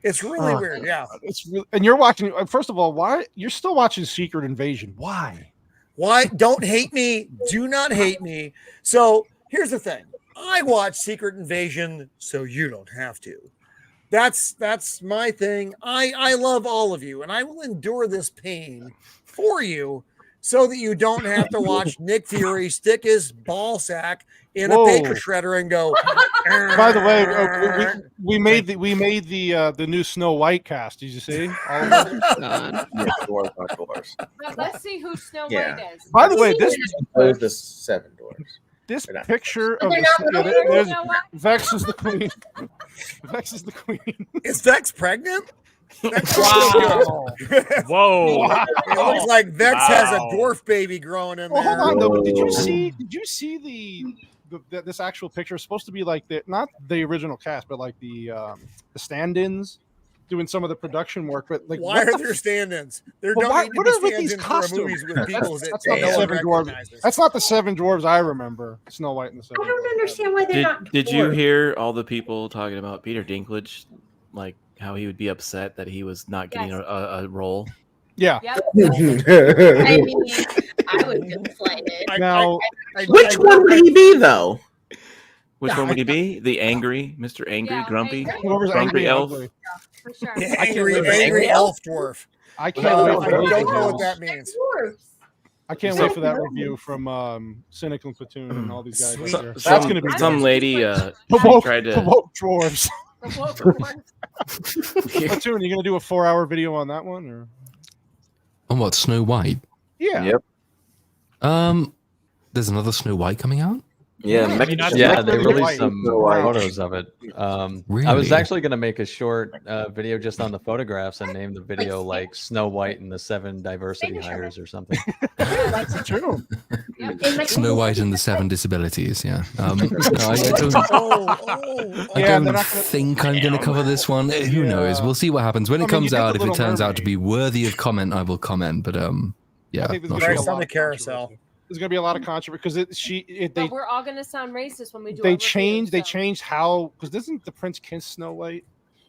it's really weird. Yeah, it's really, and you're watching. First of all, why you're still watching Secret Invasion? Why? Don't hate me. Do not hate me. So here's the thing. I watch Secret Invasion so you don't have to. That's my thing. I love all of you, and I will endure this pain for you so that you don't have to watch Nick Fury stick his ball sack in a paper shredder and go. By the way, we made the new Snow White cast. Did you see? All of them? Let's see who Snow White is. By the way, this is the seven dwarfs. This picture of Vex is the queen. Vex is the queen. Is Vex pregnant? Wow. Whoa. It looks like Vex has a dwarf baby growing in there. Well, hold on though. But did you see this actual picture? It's supposed to be like not the original cast, but like the stand-ins doing some of the production work. But like, why are there stand-ins? There don't need to be stand-ins for movies with people that no one recognizes. That's not the seven dwarves I remember. Snow White and the seven. I don't understand why they're not. Did you hear all the people talking about Peter Dinklage, like how he would be upset that he was not getting a role? Yeah. Yep. I mean, I would be excited. Now, which one would he be though? Which one would he be? The angry, Mr. Angry, grumpy, whoever's grumpy elf. For sure. Angry elf dwarf. I can't wait. I don't know what that means. I can't wait for that review from Cynic and Platoon and all these guys. That's going to be some lady tried to woke dwarves. Platoon, are you going to do a 4-hour video on that one, or on what, Snow White? Yeah. Yep. There's another Snow White coming out. Yeah, they released some photos of it. Really? I was actually going to make a short video just on the photographs and name the video like Snow White and the 7 diversity hires or something. That's true. Snow White and the 7 disabilities. Yeah. I don't think I'm going to cover this one. Who knows? We'll see what happens when it comes out. If it turns out to be worthy of comment, I will comment. But yeah, I think there's on the carousel. There's going to be a lot of controversy because But we're all going to sound racist when we do. They changed how, because doesn't the prince kiss Snow White?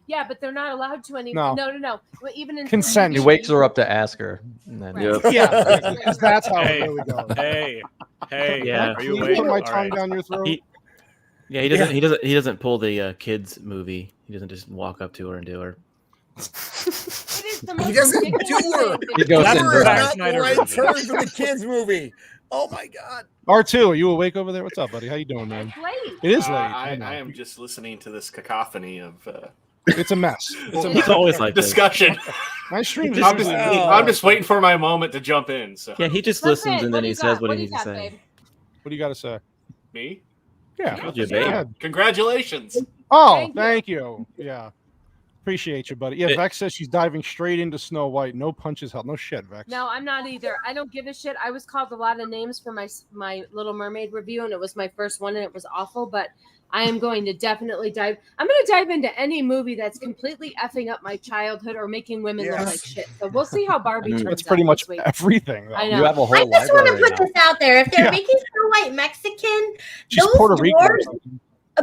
Yeah, but they're not allowed to anymore. No. Well, even in consent, he wakes her up to ask her. And then, yeah, because that's how it really goes. Hey, yeah. Are you awake? Put my tongue down your throat. He doesn't pull the kids movie. He doesn't just walk up to her and do her. He doesn't do her. He goes in. That's not the right term for the kids movie. Oh my God. R2, are you awake over there? What's up, buddy? How you doing, man? It's late. It is late. I am just listening to this cacophony of. It's a mess. It's always like discussion. My stream. I'm just waiting for my moment to jump in. So yeah, he just listens and then he says what he needs to say. What do you got to say? Me? Yeah. Congratulations. Oh, thank you. Yeah. Appreciate you, buddy. Yeah, Vex says she's diving straight into Snow White. No punches held. No shit, Vex. No, I'm not either. I don't give a shit. I was called a lot of names for my Little Mermaid review, and it was my first one, and it was awful. But I am going to definitely dive. I'm going to dive into any movie that's completely effing up my childhood or making women look like shit. So we'll see how Barbie turns out. That's pretty much this week. everything. Though. I know. You have a whole I just want to library put now. this out there. If they're making Snow White Mexican, She's those Puerto Rican or dwarves something.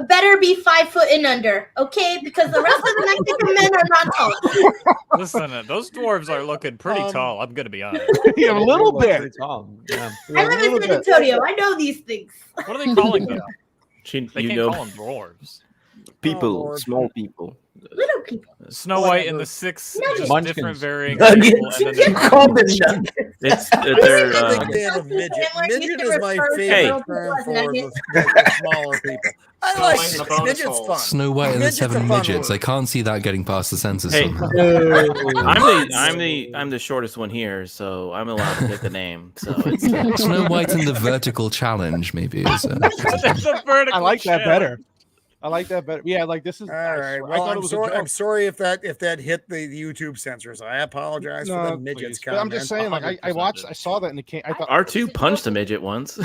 better be 5 foot and under, okay? Because the rest of the Mexican men are not tall. Listen, those dwarves are looking pretty tall. I'm gonna be honest. Yeah, a little bit. Pretty tall. Yeah. I live in San Antonio. I know these things. What are they calling them? They They can't know call them dwarves. People, small people. Little people. Snow White and the 6 just Munchkins. different varying Nuggets. people, and then You there's called them nuggets. It's I'm they're a big fan of midget. Midget is my favorite term for the smaller people. I Snow like White and the it. bonus Midget's hole. fun. Snow White and the Midget's a 7 fun midgets. word. I can't see that getting past the censors Hey, somehow. I'm the shortest one here, so I'm allowed to pick the name. So it's Snow White and the vertical challenge maybe is. That's a vertical I like that challenge. better. I like that better. Yeah, like this is. All right. I Well, thought it I'm was sorry. a I'm joke. sorry if that hit the YouTube censors. I apologize for the midgets please. But I'm just saying, like I watched, I saw that, and it came. I thought R2 punched a midget once.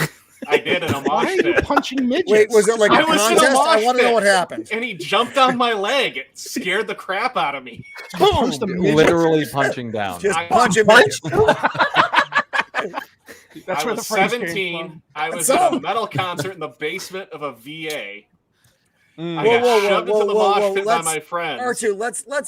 I did in a why mosh are you pit. punching midgets? Wait, was it like I a was in a contest? I mosh want to know pit, what happened. and he jumped on my leg. It scared the crap out of me. Punched a midget? Literally punching down. Just I- punch a midget. That's I where the was phrase came 17. from. I was So- at a metal concert in the basement of a VA. Mm. I Whoa, got whoa, shoved whoa, into the whoa, mosh whoa, pit by let's- my friends. R2,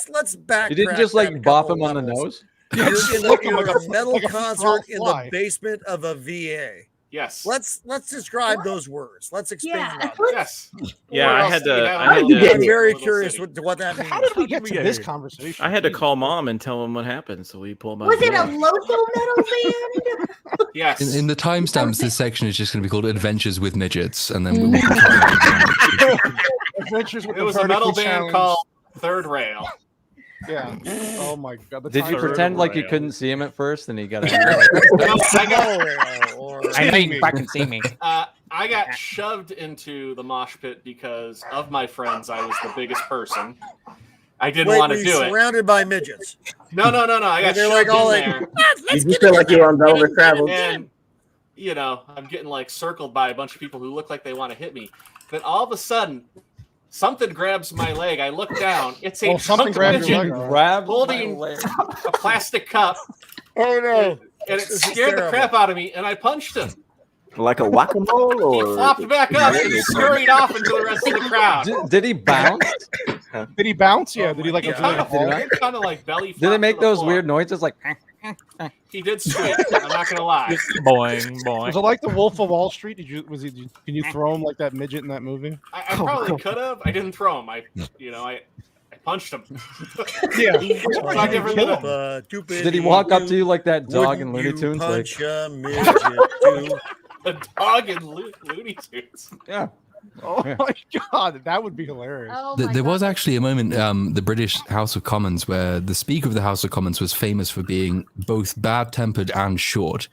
let's back. You didn't just like bop him on the nose? You're in Slick him you're like at a metal like a concert in the fly. basement of a VA. Yes. Let's describe those words. Let's expand Yeah. on it. Yes. Yeah, Where I else had do you to. have I a had I'm to. very little curious city? what that means. How did we get to get this here? conversation? I had to call mom and tell him what happened, so we pulled my. Was it a local metal band? Yes. In the timestamps, this section is just going to be called Adventures with Midgets, and then we'll Adventures with It the was a metal Vertical band Challenge. called Third Rail. Yeah. Oh my god. the Did you time- pretend like you rail. couldn't see him at first, and he got angry? No, I know you fucking see me. got shoved into the mosh pit because of my friends. I was the biggest person. I didn't Wait, want were to you do it. surrounded by midgets? No. I got They're shoved like all in like, there. You just feel like you're on Gulliver Travels. And, you know, I'm getting like circled by a bunch of people who look like they want to hit me. Then all of a sudden, something grabs my leg. I look down. It's a something drunk grabs your midget leg. Grab holding a plastic cup. Oh no! And it This is scared the terrible. crap out of me, and I punched him. Like a whack-a-mole, He or flopped back up and scurried off into the rest of the crowd. Did he bounce? Did he bounce? Yeah. Did he like? Kind absorb- of like belly. Did it flop make to the those floor. weird noises like? He did squeak. I'm not gonna lie. Boing, Was boing. it like the Wolf of Wall Street? Can you throw him like that midget in that movie? I probably could have. I didn't throw him. I punched him. Yeah. It's not different than a- Did he walk up to you like that dog in Looney Tunes? Like, Punch a midget too? a dog in Looney Tunes. yeah. Oh my god, that would be hilarious. There was actually a moment, the British House of Commons, where the Speaker of the House of Commons was famous for being both bad-tempered and short.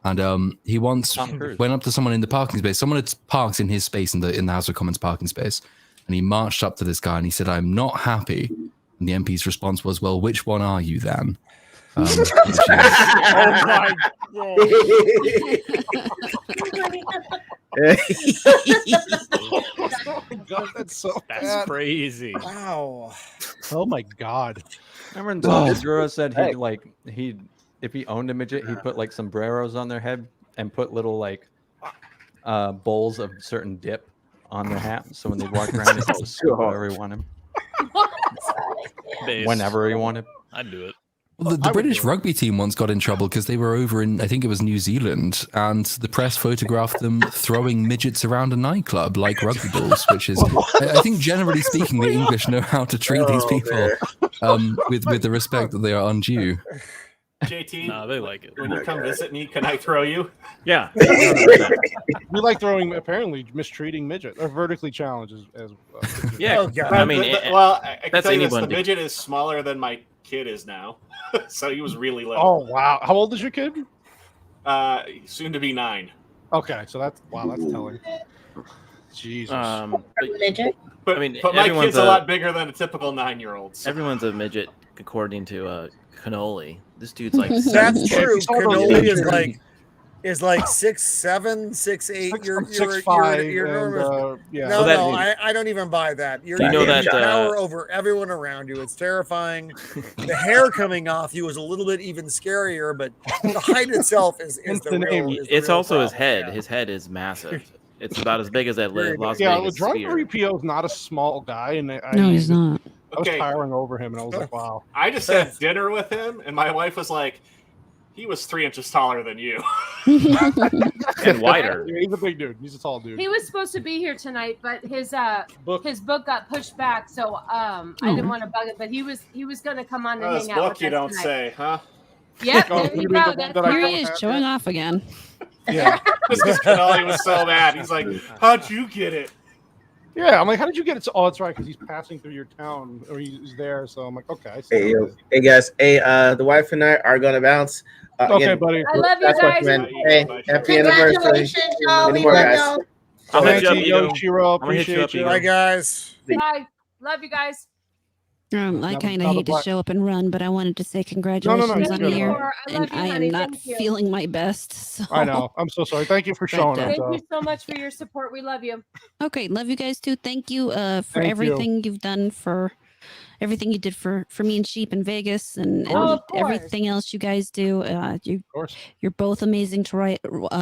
And he once went up to someone in the parking space. Someone had parked in his space in the House of Commons parking space, and he marched up to this guy and he said, "I'm not happy." And the MP's response was, "Well, which one are you then?" Which is- Oh my Oh my god, that's so That's bad. crazy. Wow. Oh my god. Remember when Israel said he'd if he owned a midget, he'd put like sombreros on their head and put little like bowls of certain dip on their hat, so when they walk around, they could just scoop whatever he wanted, whenever he wanted. I'd do it. Well, the British rugby team once got in trouble because they were over in, I think it was New Zealand, and the press photographed them throwing midgets around a nightclub like rugby balls, which is, I think generally speaking, the English know how to treat these people with the respect that they are undue. JT, Nah, they like it. when you come visit me, can I throw you? Yeah. We like throwing, apparently mistreating midget or vertically challenged as Yeah, Oh, God. I mean, well, I can that's tell you this, the anyone. midget is smaller than my kid is now, so he was really little. Oh wow. How old is your kid? Soon to be 9. Okay, so that's telling. Jesus. Midget. But, I mean, but my everyone's kid's a lot bigger than a typical 9-year-old. So. Everyone's a midget according to Cannoli. This dude's like That's true. Cannoli is like is like 6'7", 6'8". You're 6'5", you're enormous. yeah. No, So that no, means- I don't even buy that. You're You know that, power over everyone around you. It's terrifying. The hair coming off you is a little bit even scarier, but the height itself is the real. It's also his head. His head is massive. It's about as big as that Las Yeah, Vegas Drunk sphere. 3PO is not a small guy, and No, he's not. I was Okay. towering over him, and I was like, "Wow." I just had dinner with him, and my wife was like, "He was 3 inches taller than you." And wider. Yeah, he's a big dude. He's a tall dude. He was supposed to be here tonight, but his book got pushed back, so I didn't want to bug him. But he was going to come on and This hang out book with you us don't tonight. say, huh? Yep, Oh, there you you go. mean the That's one that I Here why- he is showing off again. Yeah. Just because Canoli was so mad. He's like, "How'd you get it?" Yeah, I'm like, "How did you get it?" Oh, that's right, because he's passing through your town, or he's there. So I'm like, "Okay." I see Hey, how it yo. is. Hey guys. Hey, the wife and I are gonna bounce. Okay, buddy. I love you That's what, guys. man. Hey, happy anniversary. Congratulations, y'all. Many We more, love guys. y'all. I'll hit you up, Thank you, Ego. Shiro. I'm gonna hit you up, Appreciate you. Ego. Bye, guys. Bye. Love you guys. I Now- kind now of the hate to black- show up and run, but I wanted to say congratulations you're on good, the year. Laura. I love And you, I honey. am not Thank you. feeling my best. So. I know. I'm so sorry. Thank you for showing But, up. Thank you so much for your support. We love you. Okay, love you guys too. Thank you for Thank you. everything you've done, for everything you did for me and Sheep in Vegas, and, Oh, and of course. everything else you guys do. You're both amazing to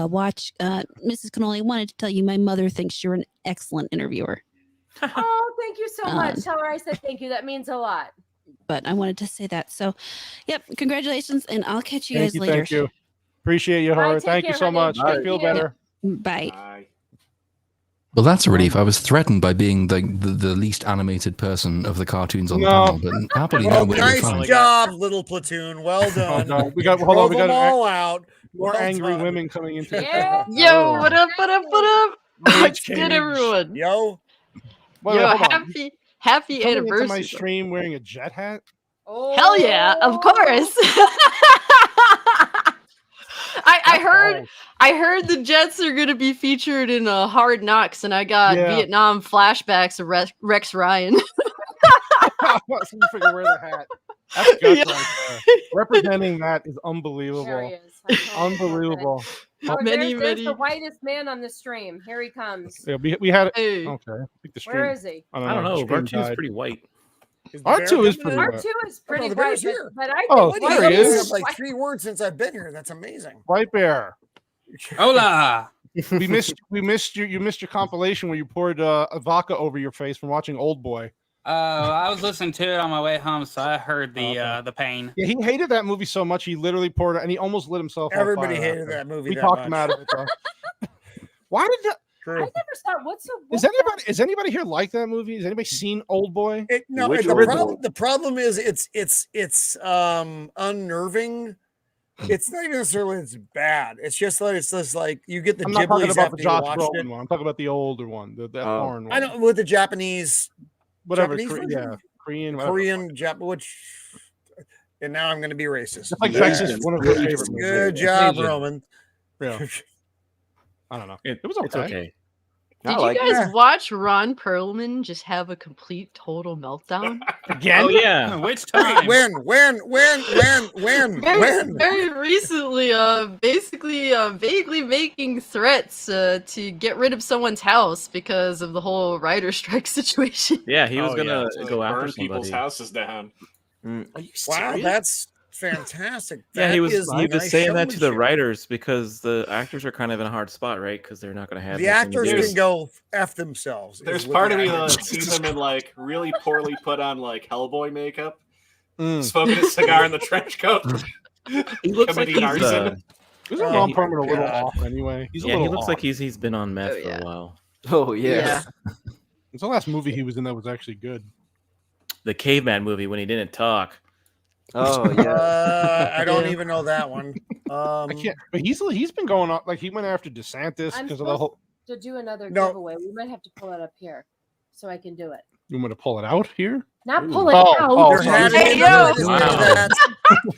watch. Mrs. Cannoli, I wanted to tell you, my mother thinks you're an excellent interviewer. Oh, thank you so much. Um, Tell her I said thank you. That means a lot. But I wanted to say that. So, yep, congratulations, and I'll catch you Thank guys you. later. Thank you. Appreciate you, Bye, Howard. take Thank you care, so honey. much. I Thank feel you. better. Bye. Well, that's a relief. I was threatened by being the least animated person of the cartoons on the No. panel, but happily, Well, no, we're nice fine. job, little platoon. Well done. no. We got- You hold on, we drove them got an- all out. More Well angry done. women coming into the Yeah. panel. Yo, what up? What up? What up? Rage What's good, cage. everyone? Yo. Wait, Yo, hold on. happy Coming into anniversary. my stream wearing a jet hat. Hell yeah, of course. I heard the Jets are gonna be featured in Hard Knocks, and I got Yeah. Vietnam flashbacks of Rex Ryan. So you figure wear the hat. That's guts Yeah. right there. Representing that is unbelievable. There he is. Unbelievable. Oh, Many, there's many- the whitest man on the stream. Here he comes. Yeah, we had it. Hey. Okay. I think the stream, Where is he? I don't know. the stream R2 is died. pretty white. R2 is pretty R2 white. is pretty the white, bear's but, here. but I think Oh, Wait, there he you is. have like 3 words since I've been here. That's amazing. White Bear. Hola. We missed you. You missed your compilation where you poured a vodka over your face from watching Old Boy. I was listening to it on my way home, so I heard the pain. Yeah, he hated that movie so much he literally poured it, and he almost lit himself. on Everybody fire hated after. that movie We that talked much. him out of it. Though. Why did that? I never saw. What's Is anybody here like that movie? Has anybody seen Old Boy? No, Which the original? problem is it's unnerving. It's not even necessarily it's bad. It's just that it's just like you get the I'm not talking gibblies about after the you Josh watched Brolin it. one. I'm talking about the older one, the foreign one. I know with the Japanese, Whatever, Japanese version? yeah, Korean, whatever. Korean, which. And now I'm going to be racist. It's like Texas, one of her favorite movies. Good job, Asian. Roman. Yeah. I don't know. It was okay. It's okay. Did you guys watch Ron Perlman just have a complete total meltdown? Again? Oh yeah. Which time? When? Very recently, basically vaguely making threats to get rid of someone's house because of the whole writer strike situation. Yeah, he was Oh, gonna yeah. go after Burn people's somebody. houses down. Wow, serious? that's fantastic. Yeah, That he was is nice saying that to the showmanship. writers because the actors are kind of in a hard spot, right? Because they're not going to have The nothing to actors do. can go F themselves. is There's what part the of me actors that can sees do. him in like really poorly put on like Hellboy makeup, Mm. smoking a cigar in the trench coat. He looks like committing he's arson. Isn't Yeah, Ron he- Perlman a little God. off anyway? He's a Yeah, little he looks off. like he's been on meth for a while. Oh yeah. It's the last movie he was in that was actually good. The caveman movie when he didn't talk. Oh yeah. I don't even know that one. I can't. But he's been going on like he went after DeSantis I'm because of the supposed whole. to do another No. giveaway. We might have to pull it up here so I can do it. You want me to pull it out here? Not pull it Oh, out. oh, There sorry. had Hey, been yo! a- Wow.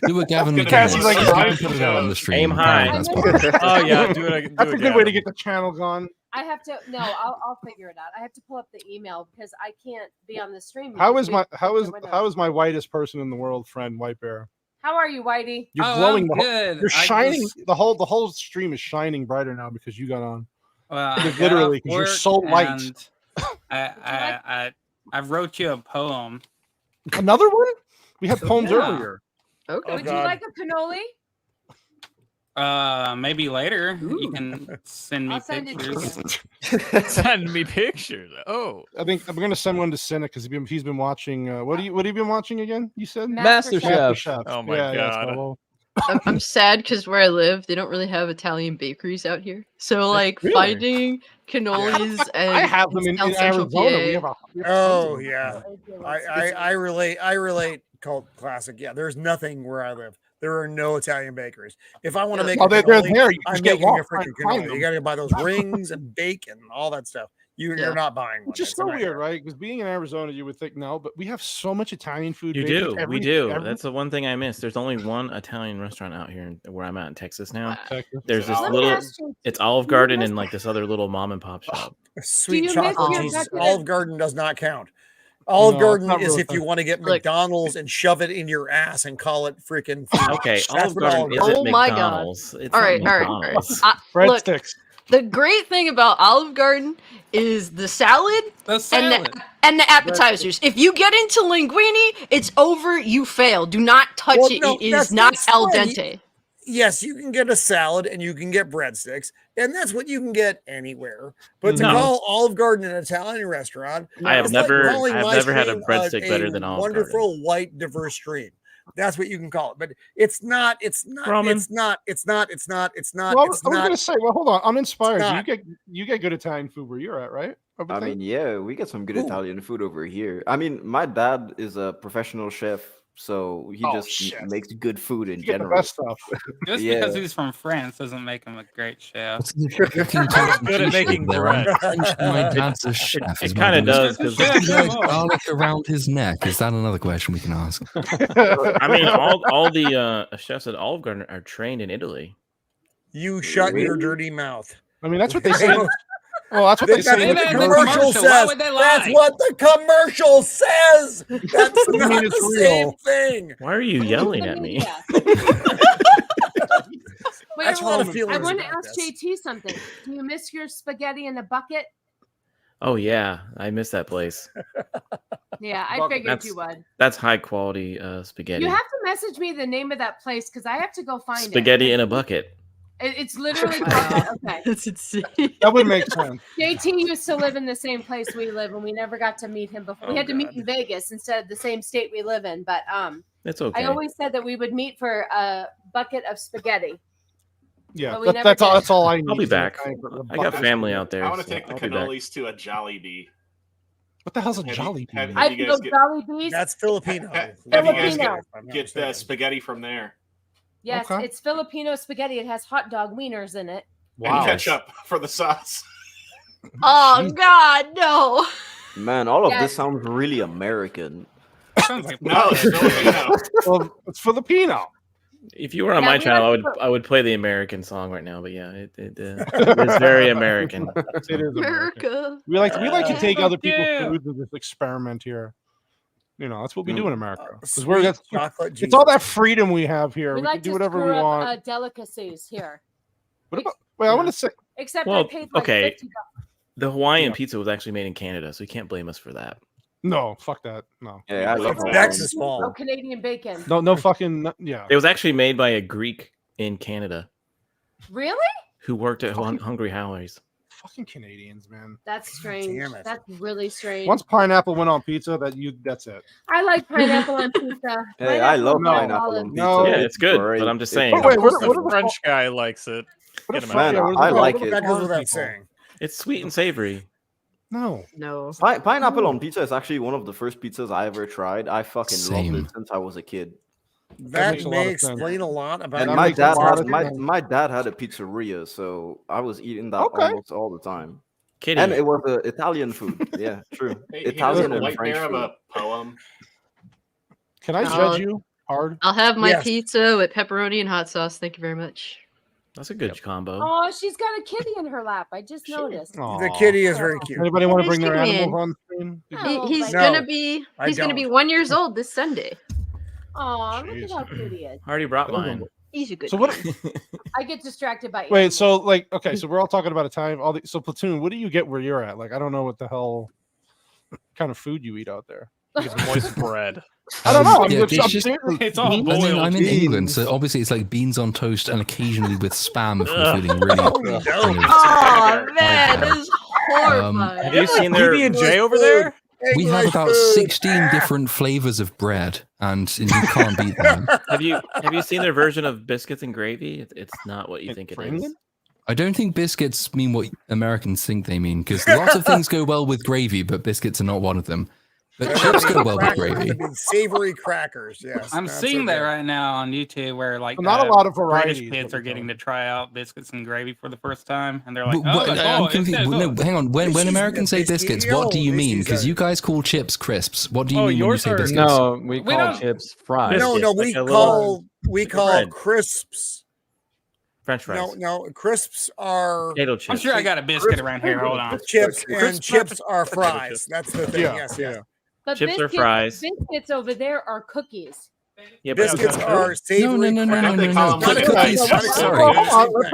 Do what Gavin Gonna McKay Cassie's wants. like, Just "Right, put it out on the stream. Aim high. That's fine. Oh yeah, do it. That's a good way to get the channel gone. I have to. No, I'll figure it out. I have to pull up the email because I can't be on the stream. How because is my we- how is the window. how is my whitest person in the world friend White Bear? How are you, Whitey? You're Oh, glowing. I'm good. You're I shining. just- The whole stream is shining brighter now because you got on. Well, Like, literally, because you're so light. and I wrote you a poem. Another one? We had poems Yeah. earlier. Okay. Would you like a cannoli? Maybe later you can send me I'll send it to pictures. Send me pictures. Oh, I think I'm gonna send one to Senna because he's been watching. What have you been watching again? You said MasterChef. Oh my God. so- I'm sad because where I live, they don't really have Italian bakeries out here. So like Really? finding cannolis and I have them in South Central Arizona. We PA. have Oh yeah, I relate. I relate. Cult classic. Yeah, there's nothing where I live. There are no Italian bakeries. If I want to make Oh, a they're cannoli, there. You I'm just get making a lost trying freaking to find cannoli. them. You got to buy those rings and bake and all that stuff. You're not buying one. Which is It's a so nightmare. weird, right? Because being in Arizona, you would think no, but we have so much Italian food. You bakeries do. We do. every- That's the one thing I miss. There's only one Italian restaurant out here where I'm at in Texas now. Texas. There's this Let me little. ask you, It's Olive Garden and like this other little mom and pop shop. Sweet you miss chocolate your Jesus. bucket of- Olive Garden does not count. Olive No, Garden it's not is really if you fun. want to get Look. McDonald's and shove it in your ass and call it freaking food. Okay, That's Olive what Garden Olive isn't Oh my God. McDonald's. It's All not right, all right. McDonald's. Look, Breadsticks. the great thing about Olive Garden is the salad, and the appetizers. If you get into linguine, it's over. You fail. Do not touch Well, it. no, It that's is not al fine. dente. Yes, you can get a salad and you can get breadsticks, and that's what you can get anywhere. But to No. call Olive Garden an Italian restaurant, I have it's like never- calling I've my never had a stream breadstick better than Olive wonderful white diverse stream. That's what you can call it. But it's not. It's not. Ramen. It's not. It's not. It's not. It's not. Well, I it's was not. gonna say. Well, hold on. I'm inspired. not. You get good Italian food where you're at, right? I mean, yeah, we get some good Italian food over here. I mean, my dad is a professional chef, so he just chef. makes good food in You get the general. best stuff. Just Yeah. because he's from France doesn't make him a great chef. Good at making bread. My dad's a chef. It kind of does Does because he wear garlic around his neck? Is that another question we can ask? I mean all the chefs at Olive Garden are trained in Italy. You shut your dirty mouth. I mean, that's what they say. Well, that's what they That's say. what in the the commercial commercial. says. That's what the commercial says. That's mean not it's the same real. thing. Why are you yelling at me? Wait, That's what I'm I feeling want to about ask this. JT something. Do you miss your spaghetti in a bucket? Oh yeah, I miss that place. Yeah, I figured That's, you would. that's high quality spaghetti. You have to message me the name of that place because I have to go find Spaghetti in a bucket. It's literally called, okay. That's insane. That would make sense. JT used to live in the same place we live, and we never got to meet him before. We had to meet in Vegas instead of the same state we live in. But It's okay. I always said that we would meet for a bucket of spaghetti. Yeah, But we never that's all. did. That's all I need. I'll be is a back. kind of a I got bucket. family out there. I want to so take the I'll be back. cannolis to a Jollibee. What the hell's a Have you- Jollibee? have I you can guys go get- Jolly Bees. That's Filipino. Have you guys Filipino. get the spaghetti from there? Yes, Okay. it's Filipino spaghetti. It has hot dog wieners in it. And ketchup for the sauce. Oh God, no. Man, all of Yes. this sounds really American. No, it's Filipino. Well, it's Filipino. If you were on Yeah, my we channel, like to put- I would play the American song right now. But yeah, it is very American. It is American. America. We like to take other people's yeah. food and just experiment here. You know, that's what we do in America. 'Cause Sweet that's, chocolate it's all Jesus. that freedom we have here. We We like can do to whatever screw we up want. delicacies here. What about? Wait, I want to say. Except Well, I paid like okay. $50. The Hawaiian pizza was actually made in Canada, so you can't blame us for that. No, fuck that. No. Yeah, I love It's Hawaiian. Texas No fault. Canadian bacon. No fucking. Yeah. It was actually made by a Greek in Canada Really? who worked at Hungry Howie's. Fucking Canadians, man. That's strange. Damn it. That's really strange. Once pineapple went on pizza, that's it. I like pineapple on pizza. Hey, I love and pineapple olive. on pizza. No. Yeah, it's good, great. but I'm just It's saying. Oh, wait, what The are the French guy likes it. What Get the him fuck? out. Man, Yeah, what I are the- like what are it. the That goes foreign without people? saying. It's sweet and savory. No. No. Pineapple on pizza is actually one of the first pizzas I ever tried. I fucking Same. loved it since I was a kid. That makes a lot may of sense. explain a lot about And that my makes a dad lot had of sense. my dad had a pizzeria, so I was eating that Okay. almost all the time. Kitty. And it was Italian food. Yeah, true. Hey, Italian a and white French bear of food. a poem. Can I judge you hard? I'll have my Yes. pizza with pepperoni and hot sauce. Thank you very much. That's a good combo. Oh, she's got a kitty in her lap. I just noticed. The Aw. kitty is very cute. Anybody want to bring their Christian. animals on screen? Oh, He's No, gonna be I he's gonna be don't. 1 year old this Sunday. Aw, look at how cute he is. I already brought mine. He's a good. So what? I get distracted by. Wait, so like, okay, so we're all talking about a time. So Platoon, what do you get where you're at? Like, I don't know what the hell kind of food you eat out there. It's moist bread. I don't know. It's all I'm boiled. in England, so obviously it's like beans on toast and occasionally with spam if we're feeling really. Oh man, this is horrifying. Have you seen their PB&J over there? We have about 16 different flavors of bread, and you can't beat that. Have you seen their version of biscuits and gravy? It's not what you think it is. I don't think biscuits mean what Americans think they mean, because lots of things go well with gravy, but biscuits are not one of them. But chips go well with gravy. Savory crackers, yes. I'm seeing that right now on YouTube where like not a lot of British varieties. kids are getting to try out biscuits and gravy for the first time, and they're like, I'm confused. it's No, good. hang on. When Americans say biscuits, what do you mean? Because you guys call chips crisps. What do you mean when you say biscuits? No, we call chips fries. No, Biscuits, we like call bread. crisps. French fries. No, crisps are. Potato chips. I'm sure I got a biscuit around here. Hold on. Chips Crisps and chips are fries. That's the thing. Yeah, Yes, yeah. yes. But Chips or fries. Biscuits over there are cookies. Yeah, but Biscuits are savory. No. Not Cookies. cookies. Sorry.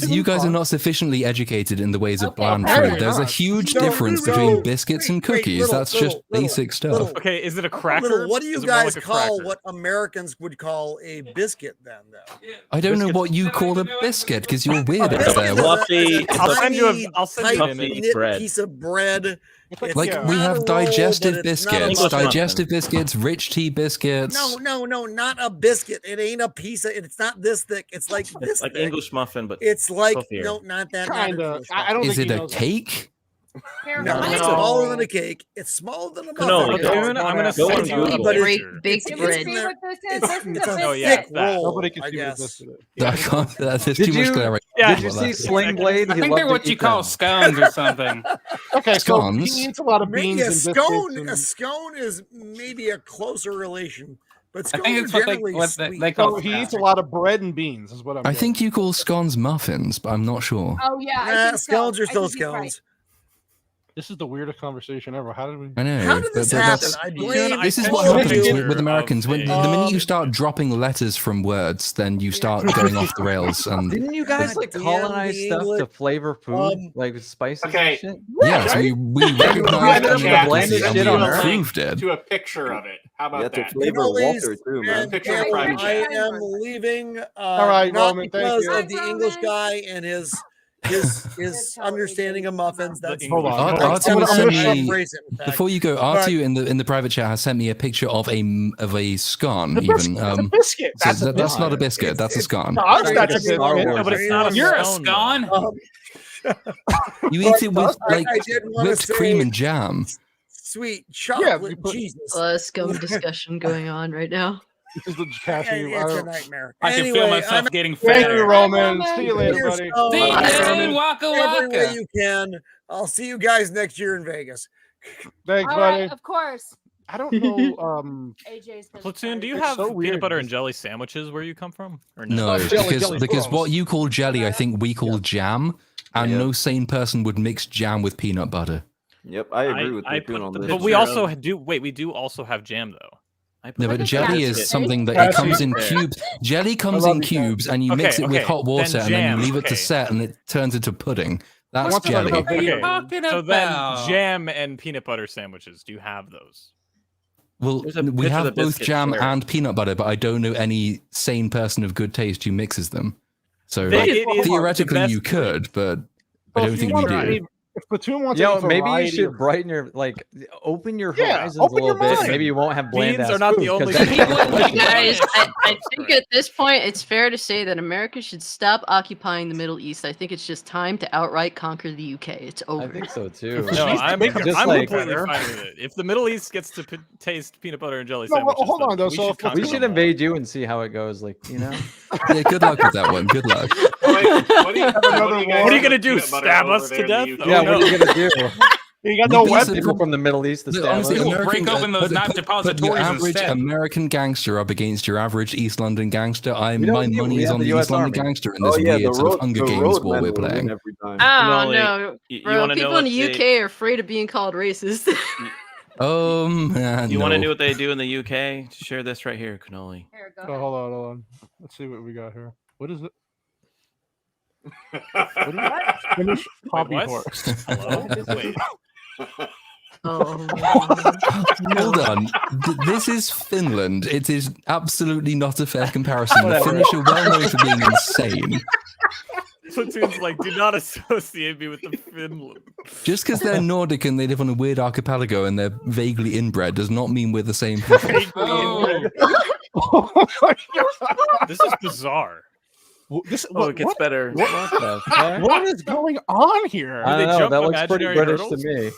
You guys are not sufficiently educated in the ways of bland food. There's a huge difference between biscuits and cookies. That's just basic stuff. Okay, is it a cracker? Little, what do you Is it more guys like a call cracker? what Americans would call a biscuit then, though? I don't know what you call a biscuit because you're weird over Biscuit there. is a Fluffy. I'll send you tiny, a. I'll send you tight an image. knit bread. piece of bread. It's Like not we a have roll, digestive but it's not a biscuits, muffin. digestive biscuits, rich tea biscuits. No, not a biscuit. It ain't a piece of. It's not this thick. It's like this It's like thick. English muffin, but It's like fluffier. no, not that. Kind not of. English I don't Is think it he a knows. cake? No, it's smaller than a cake. It's smaller than a Cannoli. muffin. Okay, I'm gonna Go on send you a Google. But Great picture. baked Can you bread. see what this is? This is It's a a Oh, biscuit. yeah, thick that. roll. Nobody can I see what guess. this is. I can't. There's Did too much you- glaring. Yeah, Did you Well, see that's- Sling Blade? I He think loved they're to what you eat call them. scones or something. Okay, so Scones. he eats a lot of beans Maybe a and biscuits. scone. A and- scone is maybe a closer relation, but I scones think are it's what generally they sweet. call So he scones. eats a lot of bread and beans, is what I'm. I getting. think you call scones muffins, but I'm not sure. Oh yeah, I Nah, think so. scones are I still think he's right. scones. This is the weirdest conversation ever. How did we? I know. How did this but happen? that's- I blame This is all what of happens you. with Americans. When the minute you Um, start dropping letters from words, then you start going off the rails. And Didn't you guys like Damn colonize the stuff to English. flavor food, like spices Okay. and shit? yes, we recognized and Yeah, advocated shit and we on Earth. improved it. To a picture of it. How Yeah, about to that? flavor Cannolis Walter too, man. and Picture of Cameron, Private I Chat. am leaving. All right, not Roman, thank because you. of the English guy and his understanding of muffins. That's Hold on. Art- I'm Artie gonna- was I'm sent gonna me- phrase it, in fact. Before you go, Artie in the private chat has sent me a picture of a scone. The Even biscuit. It's a biscuit. so That's a that's not a biscuit. biscuit. That's a scone. No, that's Like not a a Star biscuit. Wars No, but it's not a You're a scone, though. scone. You eat it with I like did wanna whipped say- cream and jam. Sweet Yeah, we chocolate put- Jesus. Scum discussion going on right now. This is the casting. It's a nightmare. I can Anyway, feel myself I'm getting Thank you, fatter. Roman. See you later, Here's buddy. some- See you, Roman, Waka every way Waka. you can. I'll see you guys next year in Vegas. Thanks, All buddy. right, of course. I don't know. AJ's been Platoon, do you It's have so weird. peanut butter and jelly sandwiches where you come from? Or No, Oh, jelly, because gross. what you call jelly, I think we call jam, and Yeah. no sane person would mix jam with peanut butter. Yep, I agree with I Platoon put on the- this. But we also do. Wait, we do also have jam though. No, but at jelly that. is something that Yeah, it comes see? in cubes. Jelly comes love in you, Ken. cubes, and you mix Okay, it with okay, hot water, then and then jam, you leave it to okay. set, and it turns into pudding. That's What's jelly. about What are you Okay, talking so about? then jam and peanut butter sandwiches. Do you have those? Well, There's a we picture of have the both biscuit jam there. and peanut butter, but I don't know any sane person of good taste who mixes them. So They- like, it is the theoretically, best- you could, but I Well, don't if think you we want to do. eat- If Platoon wants Yo, to eat maybe you variety should of- brighten your open your Yeah, horizons open a little your bit. mind. Maybe you won't have bland Beans ass are not the food, 'cause only then- thing. Guys, I think at this point it's fair to say that America should stop occupying the Middle East. I think it's just time to outright conquer the UK. It's over. I think so too. No, I'm Just like- completely fine with it. If the Middle East gets to taste peanut butter and jelly No, well, sandwiches, hold then on, though, we so should if- conquer We them should all. invade you and see how it goes. Like, you know, Yeah, good luck with that one. Good luck. What are you gonna do? Stab us to death? yeah. What are you gonna do? You got Well, no these are weapon. People from the Middle East to Look, stab honestly, us? We'll break open those knife put your depositories average instead. American gangster up against your average East London gangster. We don't My need- money we is have on the the US East London Army. gangster in this Oh yeah, weird the sort of road, Hunger the Games road war men we're will win playing. every time. Oh Canoli, no, you bro! wanna know People what in the they- UK are afraid of being called racist. You want to no. know what they do in the UK? Share this right here, Cannoli. Here, go Oh, ahead. hold on. Let's see what we got here. What is it? What? Finnish hobby what? horse. Hello? Wait. Hold on. This is Finland. It is absolutely not a fair comparison. The Whatever. Finnish are well known for being insane. Platoon's like, do not associate me with the Finland. Just because they're Nordic and they live on a weird archipelago and they're vaguely inbred does not mean we're the same people. This is bizarre. It gets better. What is going on here? I don't know. That looks pretty imaginary British to me.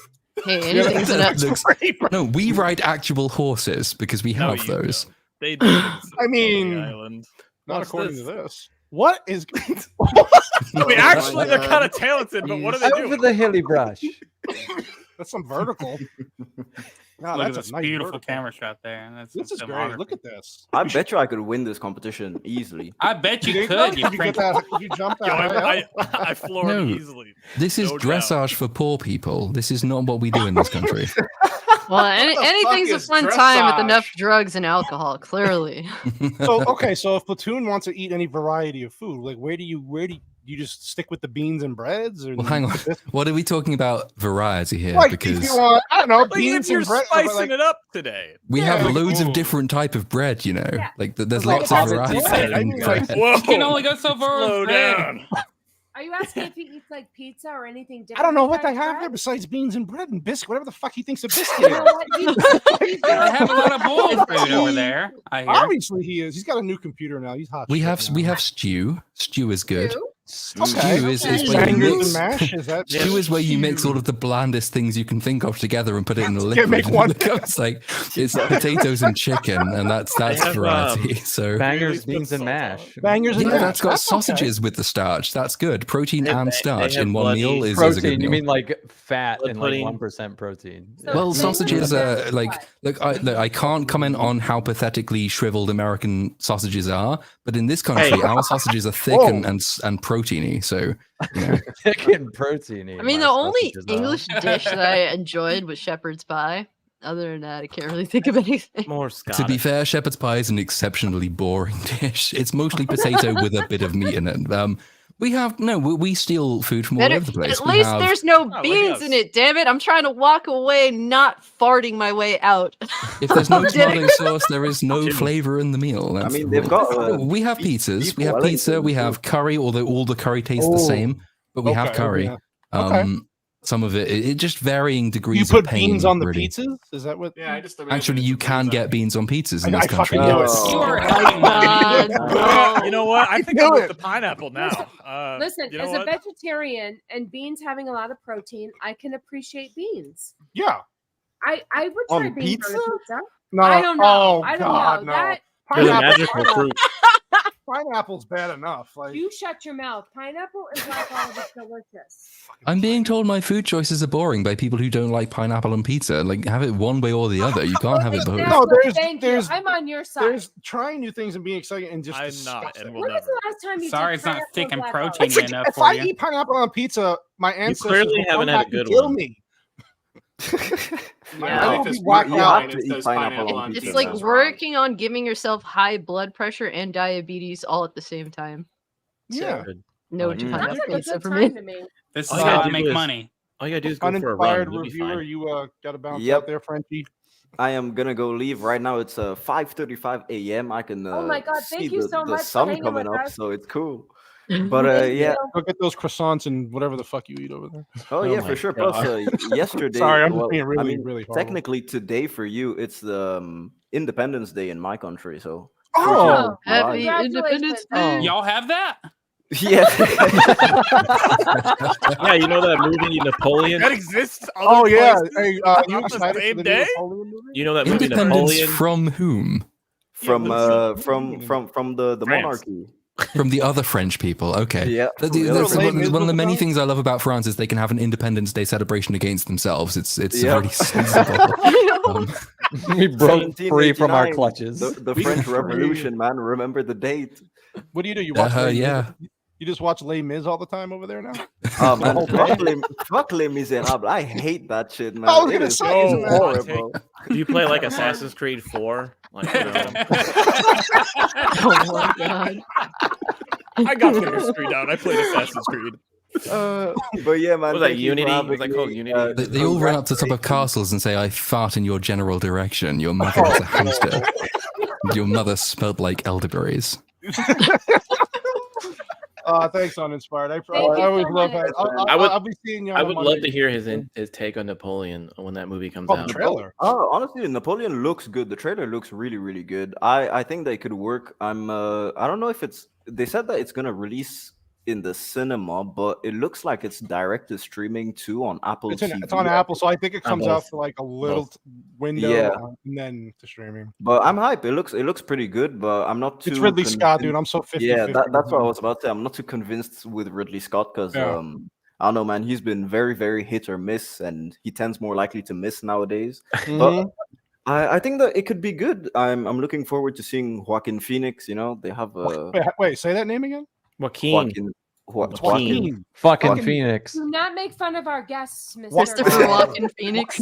Hey, anything's enough. No, we ride actual horses because we No, have you those. don't. They do. I mean, Island. not What's according this? to this. What is? I mean, actually, they're kind of talented, but what are they Over doing? the hilly brush. That's some vertical. No, Look at that's this a nice beautiful vertical. camera shot there. That's This is great. Look at this. I bet you I could win this competition easily. I bet you think could. so? You Could you get Frank. that? Could you jump that? Yo, high up? I floored No. easily. This is No doubt. dressage for poor people. This is not what we do in this country. Well, What the anything's fuck a is fun time with dressage? enough drugs and alcohol. Clearly. So okay, so if Platoon wants to eat any variety of food, like where do you just stick with the beans and breads? Or Well, hang on. What are we talking about variety here? Like if Because you want, I don't know, Like, beans if you're and bread. spicing like, it up today. we Yeah, have like- loads of Ooh. different type of bread, you know. Yeah. Like there's Like lots of positive variety bread. I in mean, like, bread. Whoa. You can only go so far Slow with bread. down. Are you asking if he eats like pizza or anything different? I don't know what they besides have there bread? besides beans and bread and biscuit, whatever the fuck he thinks a biscuit You know is. what? They have a lot of boiled food over there. I hear. Obviously, he is. He's got a new computer now. He's hot. We shit have now. stew. Stew is good. Okay. Stew is where you Bangers mix. and mash. Is that Stew is where you mix all of the blandest things you can think of together and put it in a Can't liquid. make one. It becomes like it's potatoes and chicken, and that's have, variety. So Bangers, beans, and mash. Bangers and yeah, mash. that's got okay. sausages with the starch. That's good. Protein and starch have in one bloody meal is a Protein. good You meal. mean like fat Blood and like pudding. 1% protein? So Well, they sausages really are don't like what? look. I can't comment on how pathetically shriveled American sausages are, but in this country, our sausages are thick Whoa. and proteiny. So you know, Thick and proteiny. I mean, my the only sausages are. English dish that I enjoyed was shepherd's pie. Other than that, I can't really think of anything. More to be Scottish. fair, shepherd's pie is an exceptionally boring dish. It's mostly potato with a bit of meat in it. We steal food from all Better, over the place. at We least have- there's no like beans us. in it. Damn it! I'm trying to walk away, not farting my way out. If there's no Did tomato it? sauce, there is no flavor in the meal. That's mean, the they've rule. got, We have beef- pizzas. beef We have pizza. Wellington We too. have curry, although all the curry tastes the Oh, same. But we have okay, curry. yeah. Okay. Some of it just varying You degrees put of pain. beans on the really. pizzas? Is that what? Yeah, I just Actually, you can get beans on pizzas in I this country. fucking knew it. yes. You are You know what? I think knew I'm with it. the pineapple now. Listen, you know as what? a vegetarian and beans having a lot of protein, I can appreciate beans. Yeah. I would On try beans pizza? on a pizza. No. I don't know. Oh, I don't God, know. no. That They're Pineapple, magical fruit. pineapple's bad enough. Like you shut your mouth. Pineapple is like all of it's delicious. I'm being told my food choices are boring by people who don't like pineapple on pizza. Like, have it one way or the other. You can't have it both. No, there's- Thank there's- you. I'm on your side. there's trying new things and being excited and just I'm not, disgusting. and will When was never. the last time you Sorry, did it's not pineapple thick and black proteiny olive? It's like, enough if for I you. eat pineapple on pizza, my ancestors clearly will haven't come had a back and good kill one. me. My Yeah. life I'll is be whacked more out. fine. to It eat says pineapple on on pizza. It's Pizza like is working on giving yourself high blood pressure and diabetes all at the same time. Yeah. No Mm. to Sounds pineapple like a pizza good for time me. to me. This is All you how gotta I do make is- money. All you gotta do is go for a Uninspired run. You'll be reviewer, fine. you got to bounce Yep. out there, Frenchie. I am gonna go leave right now. It's 5:35 a.m. I can Oh my God, see thank you so the much for sun hanging coming with up, us. so it's cool. But yeah, Go get those croissants and whatever the fuck you eat over there. oh yeah, my for sure. God. Plus, yesterday, Sorry, I'm just well, being I really, mean, really horrible. technically today for you, it's the Independence Day in my country. So Oh, Happy Right. Independence Oh. Day. Y'all have that? yeah. Yeah, you know that movie Napoleon? That exists. Oh other yeah. places, Hey, but you not the excited for same the new day? Napoleon movie? You know that movie Independence Napoleon? from whom? from Yeah, from the France. monarchy. From the other French people. Okay. Yeah. That's Yeah. one Les Mis of the many about? things I love about France is they can have an Independence Day celebration against themselves. It's Yeah. really sensible. We broke free from our 1789, clutches. The French Revolution, man. Remember the date? What do? You watch? Les Mis? Yeah. You just watch Les Mis all the time over there now? Oh man, fuck Les Miserables. I hate that shit, man. I was It gonna is say, so isn't that- horrible. Do you play like Assassin's Creed 4? Like, Oh my god. I got Fingers Creed out. I played Assassin's Creed. But yeah, man. Was that thank you for Unity? having Was that called me. Unity? They all run up to the top of castles and say, "I fart in your general direction. Your mother is a hamster. Your mother smelled like elderberries." Thanks, Uninspired. I Thank you always so love much. that. I'll be seeing you. I on would Monday. love to hear his take on Napoleon when that movie comes out. Oh, honestly, Napoleon looks good. The trailer looks really, really good. I think they could work. I don't know if it's. They said that it's gonna release in the cinema, but it looks like it's direct to streaming too on Apple TV. It's on Apple, so I think it comes out for like a little Both. window Yeah. and then to streaming. But I'm hype. It looks pretty good, but I'm not too. It's Ridley Scott, dude. I'm so 50-50 Yeah, that's with what I him. was about to say. I'm not too convinced with Ridley Scott because Yeah. I don't know, man. He's been very, very hit or miss, and he tends more likely to miss nowadays. Mhm. But I think that it could be good. I'm looking forward to seeing Joaquin Phoenix. You know, they have a Wait, say that name again. Joaquin. Fucking Joaquin. Phoenix. Do not make fun of our guests, Mr. Christopher Walken Phoenix.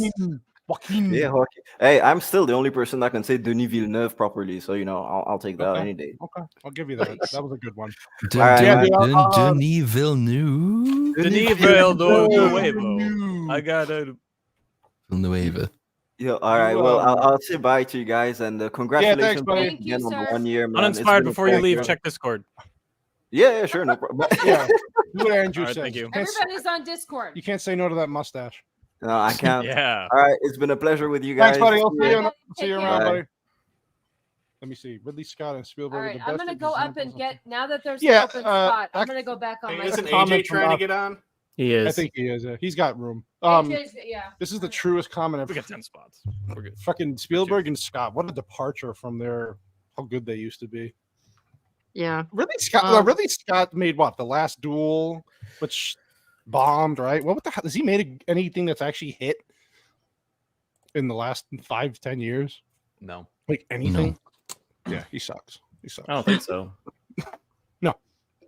Joaquin. Yeah, Joaquin. Hey, I'm still the only person that can say Denis Villeneuve properly, so you know I'll take that any day. Okay, I'll give you that. That was a good one. Alright, Denis Villeneuve. Denis Villeneuve. I got a Villeneuve. Yeah, all right. Well, I'll say bye to you guys and congratulations buddy. once again on the 1 year, man. It's Uninspired. been a Before you leave, pleasure. check Discord. Yeah, sure, no problem. Yeah, do what Andrew All right, says. thank you. Everybody's on Discord. You can't say no to that mustache. No, I can't. Yeah. All right, it's been a pleasure with you guys. Thanks, buddy. I'll See see ya. you. See you around, Bye. buddy. Let me see. Ridley Scott and Spielberg. All are right, the I'm best gonna go up and get. Now that there's Yeah, an open spot, I'm gonna go back on my. Isn't comment AJ from trying to us. get on? He is. I think he is. He's got room. Yeah. This is the truest comment ever. We got 10 spots. We're good. Fucking Spielberg and Scott. What a departure from their how good they used to be. Yeah. Ridley Scott made what? The Last Duel, which bombed, right? What the hell? Has he made anything that's actually hit in the last 5-10 years? No. Like anything? Yeah, he sucks. He sucks. I don't think so. No.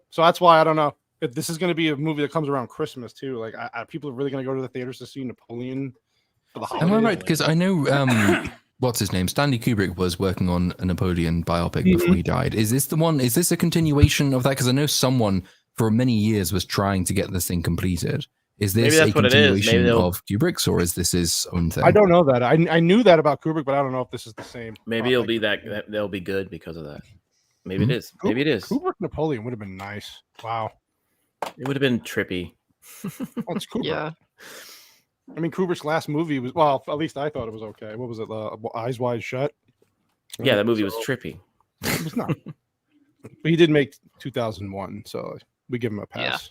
So that's why I don't know. If this is going to be a movie that comes around Christmas too. Like, people are really going to go to the theaters to see Napoleon for the holidays. Am I right? Because I know what's his name? Stanley Kubrick was working on a Napoleon biopic before he died. Is this the one? Is this a continuation of that? Because I know someone for many years was trying to get this thing completed. Is Maybe this that's a what it is. Maybe continuation they'll- of Kubrick's, or is this his own thing? I don't know that. I knew that about Kubrick, but I don't know if this is the same. Maybe it'll be that they'll be good because of that. Maybe it is. Maybe it is. Kubrick Napoleon would have been nice. Wow. It would have been trippy. Well, it's Kubrick. Yeah. I mean, Kubrick's last movie was, well, at least I thought it was okay. What was it? Eyes Wide Shut? Yeah, that movie was trippy. It was not. But he did make 2001, so we give him a pass.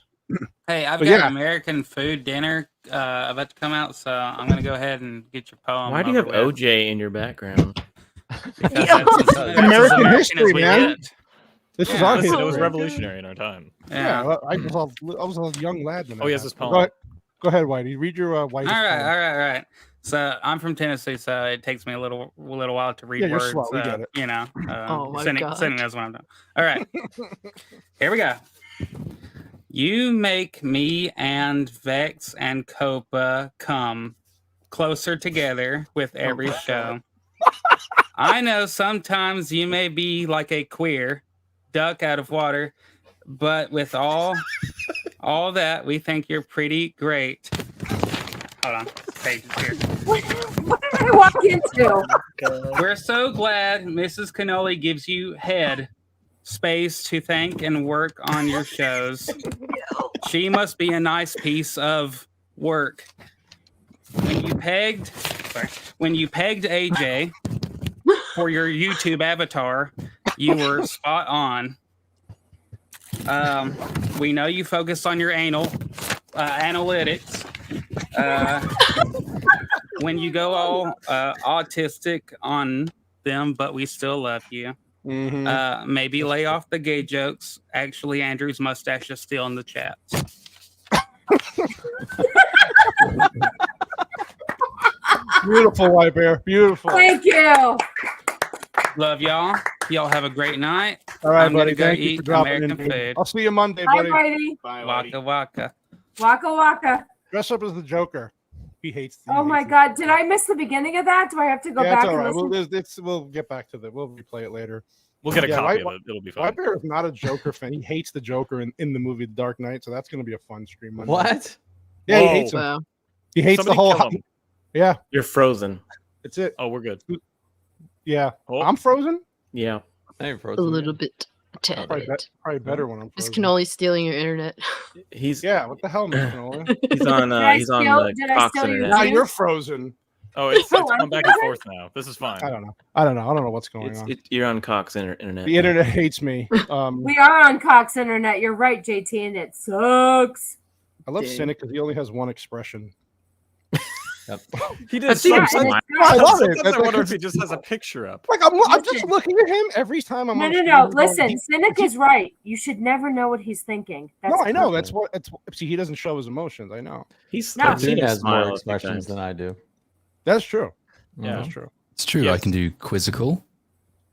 Hey, I've But got yeah. American food dinner about to come out, so I'm gonna go ahead and get your poem. Why do you have over with. OJ in your background? Because that's as American as history, as we man. get. This is Yeah. our Listen, history. it was revolutionary in our time. Yeah, well, I was a young lad. When Oh, that he has his happened. poem. Go ahead, Whitey. Read your Whitey. All right. So I'm from Tennessee, so it takes me a little while to read Yeah, you're words. slow. We get it. You know, Oh my sending God. knows what I'm doing. All right, here we go. You make me and Vex and Copa come closer together with every show. I know sometimes you may be like a queer duck out of water, but with all that, we think you're pretty great. Hold on, pages here. What did I walk into? We're so glad Mrs. Cannoli gives you head space to think and work on your shows. She must be a nice piece of work. When you pegged AJ for your YouTube avatar, you were spot on. We know you focus on your analytics. When you go all autistic on them, but we still love you. Maybe lay off the gay jokes. Actually, Andrew's mustache is still in the chat. Beautiful, White Bear. Beautiful. Thank you. Love y'all. Y'all have a great night. All right, I'm gonna buddy. go Thank you eat for dropping in. American dude. food. I'll see you Monday, Bye, buddy. Brady. Waka waka. Waka waka. Dress up as the Joker. He hates. Oh my God! Did I miss the beginning of that? Do I have to go Yeah, back it's all and right. listen? We'll get back to that. We'll replay it later. We'll get a copy White, of it. It'll be fun. White Bear is not a Joker fan. He hates the Joker in the movie The Dark Knight, so that's going to be a fun stream. Monday. What? Yeah, he Whoa. hates him. Wow. He hates Somebody the whole. kill him. Yeah, You're frozen. that's it. Oh, we're good. Yeah, Oh. I'm frozen. Yeah. I ain't A frozen. little bit. A tad bit. Probably better when I'm Is frozen. Cannoli stealing your internet? He's Yeah, what the hell, Mr. Nolan? he's on Did I the Cox steal your internet. Now juice? you're frozen. Oh, it's Oh, come I'm back and frozen? forth now. This is fine. I don't know. I don't know what's going on. You're on Cox internet. The internet hates me. We are on Cox Internet. You're right, JT, and it sucks. I love Dang. Cynic because he only has one expression. He I've did. seen him Yeah, and smile. it's I good. love it. Sometimes I wonder if he just has a picture up. Like I'm just Listen. looking at him every time I'm No, on no, stream, no. I'm going, Listen, Cynic is right. You should never know what he's thinking. That's No, I know. perfect. That's what. See, he doesn't show his emotions. I know. He's No. I've seen He him has smile more a few expressions times. than I do. That's true. Yeah. That's true. It's true. I Yes. can do quizzical,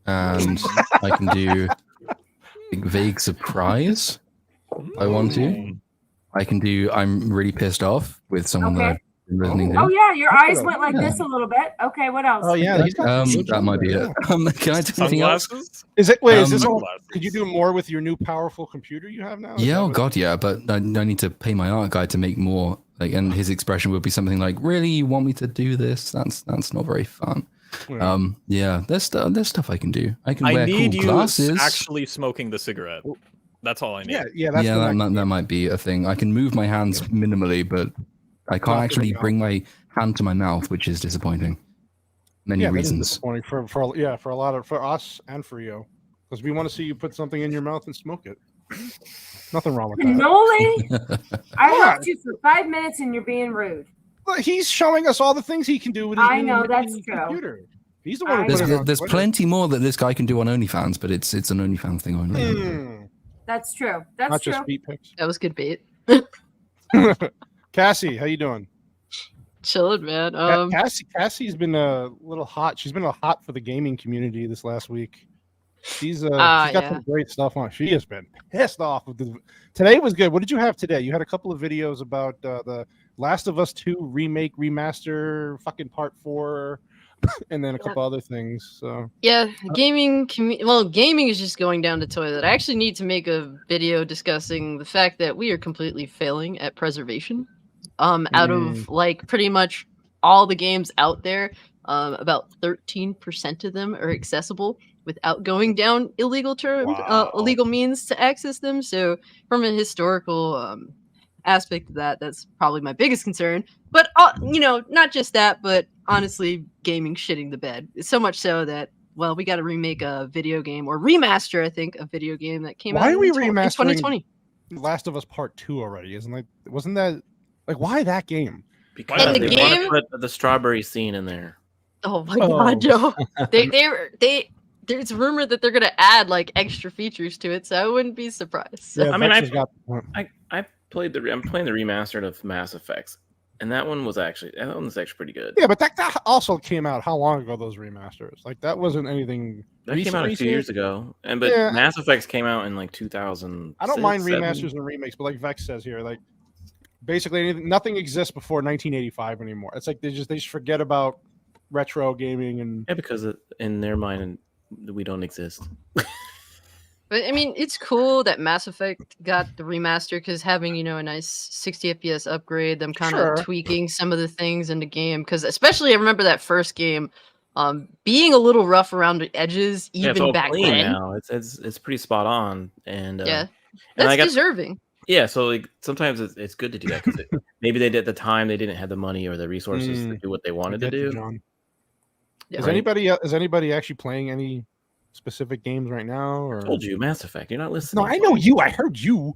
and I can do like, vague surprise. If I want to. I can do. I'm really pissed off with someone that Okay. I've been listening to. Oh yeah, your eyes went like Yeah. this a little bit. Okay, what else? Oh yeah, he's got That might be it. Can I do anything else? Sunglasses? Is it? Wait, is this? Um, All, could you do more with your new powerful computer you have now? Is Yeah, that oh what- god, yeah. But I need to pay my art guy to make more. Like, and his expression would be something like, "Really, you want me to do this? That's not very fun." Yeah. Yeah. There's stuff I can do. I can I wear need cool you glasses. actually smoking the cigarette. That's all I need. Yeah, that's Yeah, the next- that might be a thing. I can move my hands minimally, but I can't Not to the actually mouth. bring my hand to my mouth, which is disappointing. Many yeah, that is reasons. disappointing for a lot of for us and for you because we want to see you put something in your mouth and smoke it. Nothing wrong with that. Cannoli, I Come helped you for 5 minutes and you're being rude. Well, he's showing us all the things he can do with his I new know, that's mini true. computer. He's the one who I put There's it on there's Twitter. plenty more that this guy can do on OnlyFans, but it's an OnlyFans thing only. Hmm. That's true. That's Not true. just feet pics. That was good bait. Cassie, how you doing? Chilling, man. Cassie's been a little hot. She's been a hot for the gaming community this last week. She's got yeah. some great stuff on. She has been pissed off. Today was good. What did you have today? You had a couple of videos about the Last of Us 2 remake, remaster, fucking part 4, and then a couple other things. So Yeah, gaming. Gaming is just going down the toilet. I actually need to make a video discussing the fact that we are completely failing at preservation. Out of like pretty much all the games out there, about 13% of them are accessible without going down illegal illegal means to access them. So, from a historical aspect of that, that's probably my biggest concern. But not just that, but honestly, gaming shitting the bed. So much so that we got to remake a video game or remaster, I think, a video game that came out. why are we in remastering 2020? Last of Us Part 2 already? Wasn't that like why that game? Because In the they game? want to put the strawberry scene in there. Oh my god, Joe! They there's rumor that they're gonna add like extra features to it, so I wouldn't be surprised. Yeah, I mean, Vex has got the point. I played I'm playing the remastered of Mass Effects, and that one's actually pretty good. Yeah, but that also came out how long ago? Those remasters, like that wasn't anything. That came out a few years ago, but Yeah. Mass Effects came out in like 2000. I don't mind remasters and remakes, but like Vex says here, like basically nothing exists before 1985 anymore. It's like they just forget about retro gaming and because in their mind we don't exist. But I mean, it's cool that Mass Effect got the remaster because having a nice 60 FPS upgrade, them kind of Sure. tweaking some of the things in the game. Because especially, I remember that first game being a little rough around the edges, Yeah, it's even all back clean then. now. It's pretty spot on, and Yeah, and that's I got deserving. Yeah, so like sometimes it's good to do that because maybe they did at the time they didn't have the money or the resources to do what they wanted to do. John. Yeah. Is anybody actually playing any specific games right now? Or I told you, Mass Effect. You're not listening. no, I know you. I heard you.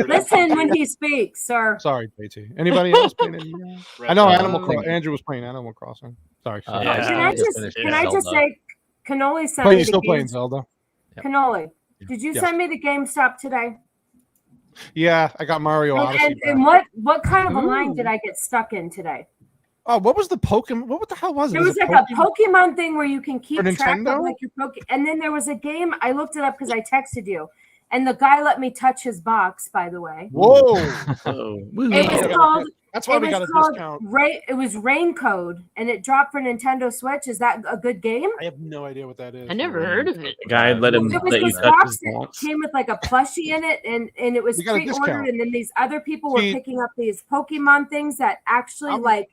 Listen when he speaks, sir. Sorry, JT. Anybody else playing any? I know Andrew was playing Animal Crossing. Sorry. Can I just say, Cannoli sent But me you're the still game. playing Zelda? Cannoli, did you Yeah. send me the GameStop today? Yeah, I got Mario Odyssey. And what kind of a line did I get stuck in today? Oh, what was the Pokemon? What the hell was it? There was like a Pokemon thing where you can keep For track of Nintendo? like your and then there was a game. I looked it up because I texted you, and the guy let me touch his box. By the way, Whoa! It was called. That's why it we was got a called discount. It was Rain Code, and it dropped for Nintendo Switch. Is that a good game? I have no idea what that is. I never heard of it. The guy let him It was let you this touch box his that box. came with like a plushie in it, and it was We got a pre-ordered, discount. and then these other people were See- picking up these Pokemon things that actually like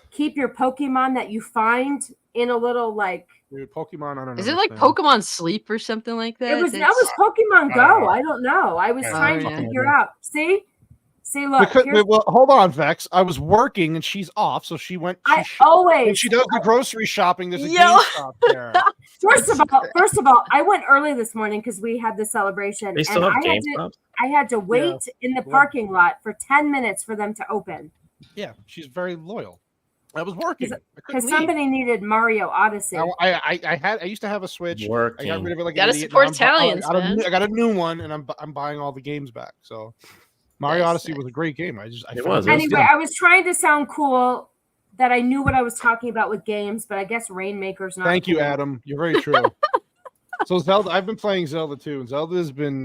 keep your Pokemon that you find in a little like. Dude, Pokemon, I don't know. Is it like Pokemon Sleep or something like that? It was that That's- was Pokemon I don't Go. know. I don't know. I was I trying don't to know. figure out. See, look. here's- Well, hold on, Vex. I was working and she's off, so she went. I always. When she does the grocery shopping, there's a Yo. GameStop there. First of all, I went early this morning because we had the celebration, They still and have I had to wait Yeah. in the parking lot for 10 minutes for them to open Yeah, she's very loyal. I was working because somebody needed Mario Odyssey. I used to have a Switch. I got Working. rid of it like Gotta an idiot. support Now I'm bu- Italians, man. I got a new one, and I'm buying all the games back. So Mario Nice, Odyssey was a great game. I It found was. it Anyway, I was trying to sound cool that I knew what I was talking about with games, but I guess Rainmaker's not. Thank you, cool. Adam. You're very true. So Zelda, I've been playing Zelda too, and Zelda's been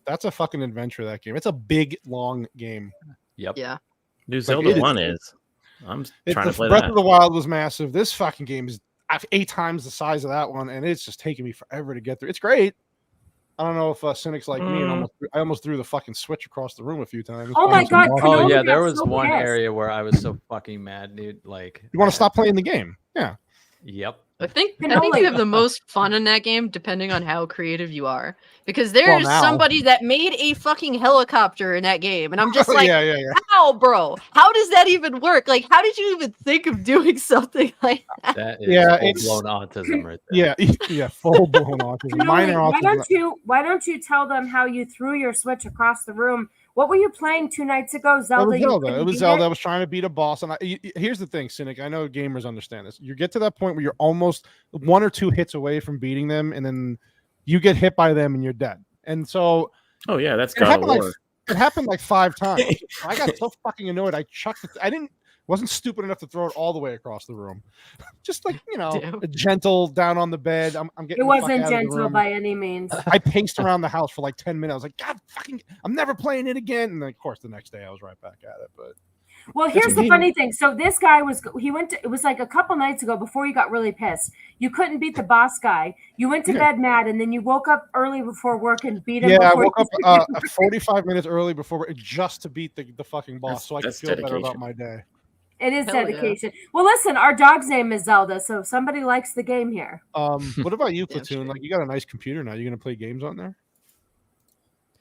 that's a fucking adventure. That game. It's a big, long game. Yep. Yeah. Dude, Like, Zelda it is- 1 is. I'm trying to play Breath that. of the Wild was massive. This fucking game is 8 times the size of that one, and it's just taking me forever to get through. It's great. I don't know if cynics like me, and I almost threw the fucking Switch across the room a few times. Oh my God, Oh Canoli yeah, got there was so one pissed. area where I was so fucking mad, dude. Like, You want to stop playing the game? Yeah. yep. I think Canoli. you have the most fun in that game, depending on how creative you are. Because there's now. somebody that made a fucking helicopter in that game, and I'm just like, yeah. how, bro? How does that even work? Like, how did you even think of doing something like that? That is Yeah, it's- full blown autism right there. Yeah, full blown autism. Canoli, Minor autism. why don't you tell them how you threw your Switch across the room? What were you playing 2 nights ago? Zelda. It was you Zelda. couldn't It was beat Zelda. I was trying to beat a boss, and here's the thing, Cynic. I know gamers understand this. You get to that point where you're almost 1 or 2 hits away from beating them, and then you get hit by them, and you're dead. And so Oh yeah, that's it God of happened War. it happened like 5 times. I got so fucking annoyed. I chucked it. Wasn't stupid enough to throw it all the way across the room. Just like Damn. a gentle down on the bed. I'm getting. It the fuck wasn't out of the gentle room. by any means. I paced around the house for like 10 minutes. I was like, God, fucking, I'm never playing it again. And then, of course, the next day I was right back at it. But Well, here's the funny thing. So this guy it was like a couple nights ago before you got really pissed. You couldn't beat the boss guy. You went to bed mad, and then you woke up early before work and beat him. yeah, I before woke you- up 45 minutes early before just to beat the fucking boss, so I could That's feel better about dedication. my day. It is Hell yeah. dedication. Well, listen, our dog's name is Zelda, so somebody likes the game here. What about you, Damn Platoon? straight. Like, you got a nice computer now. You gonna play games on there?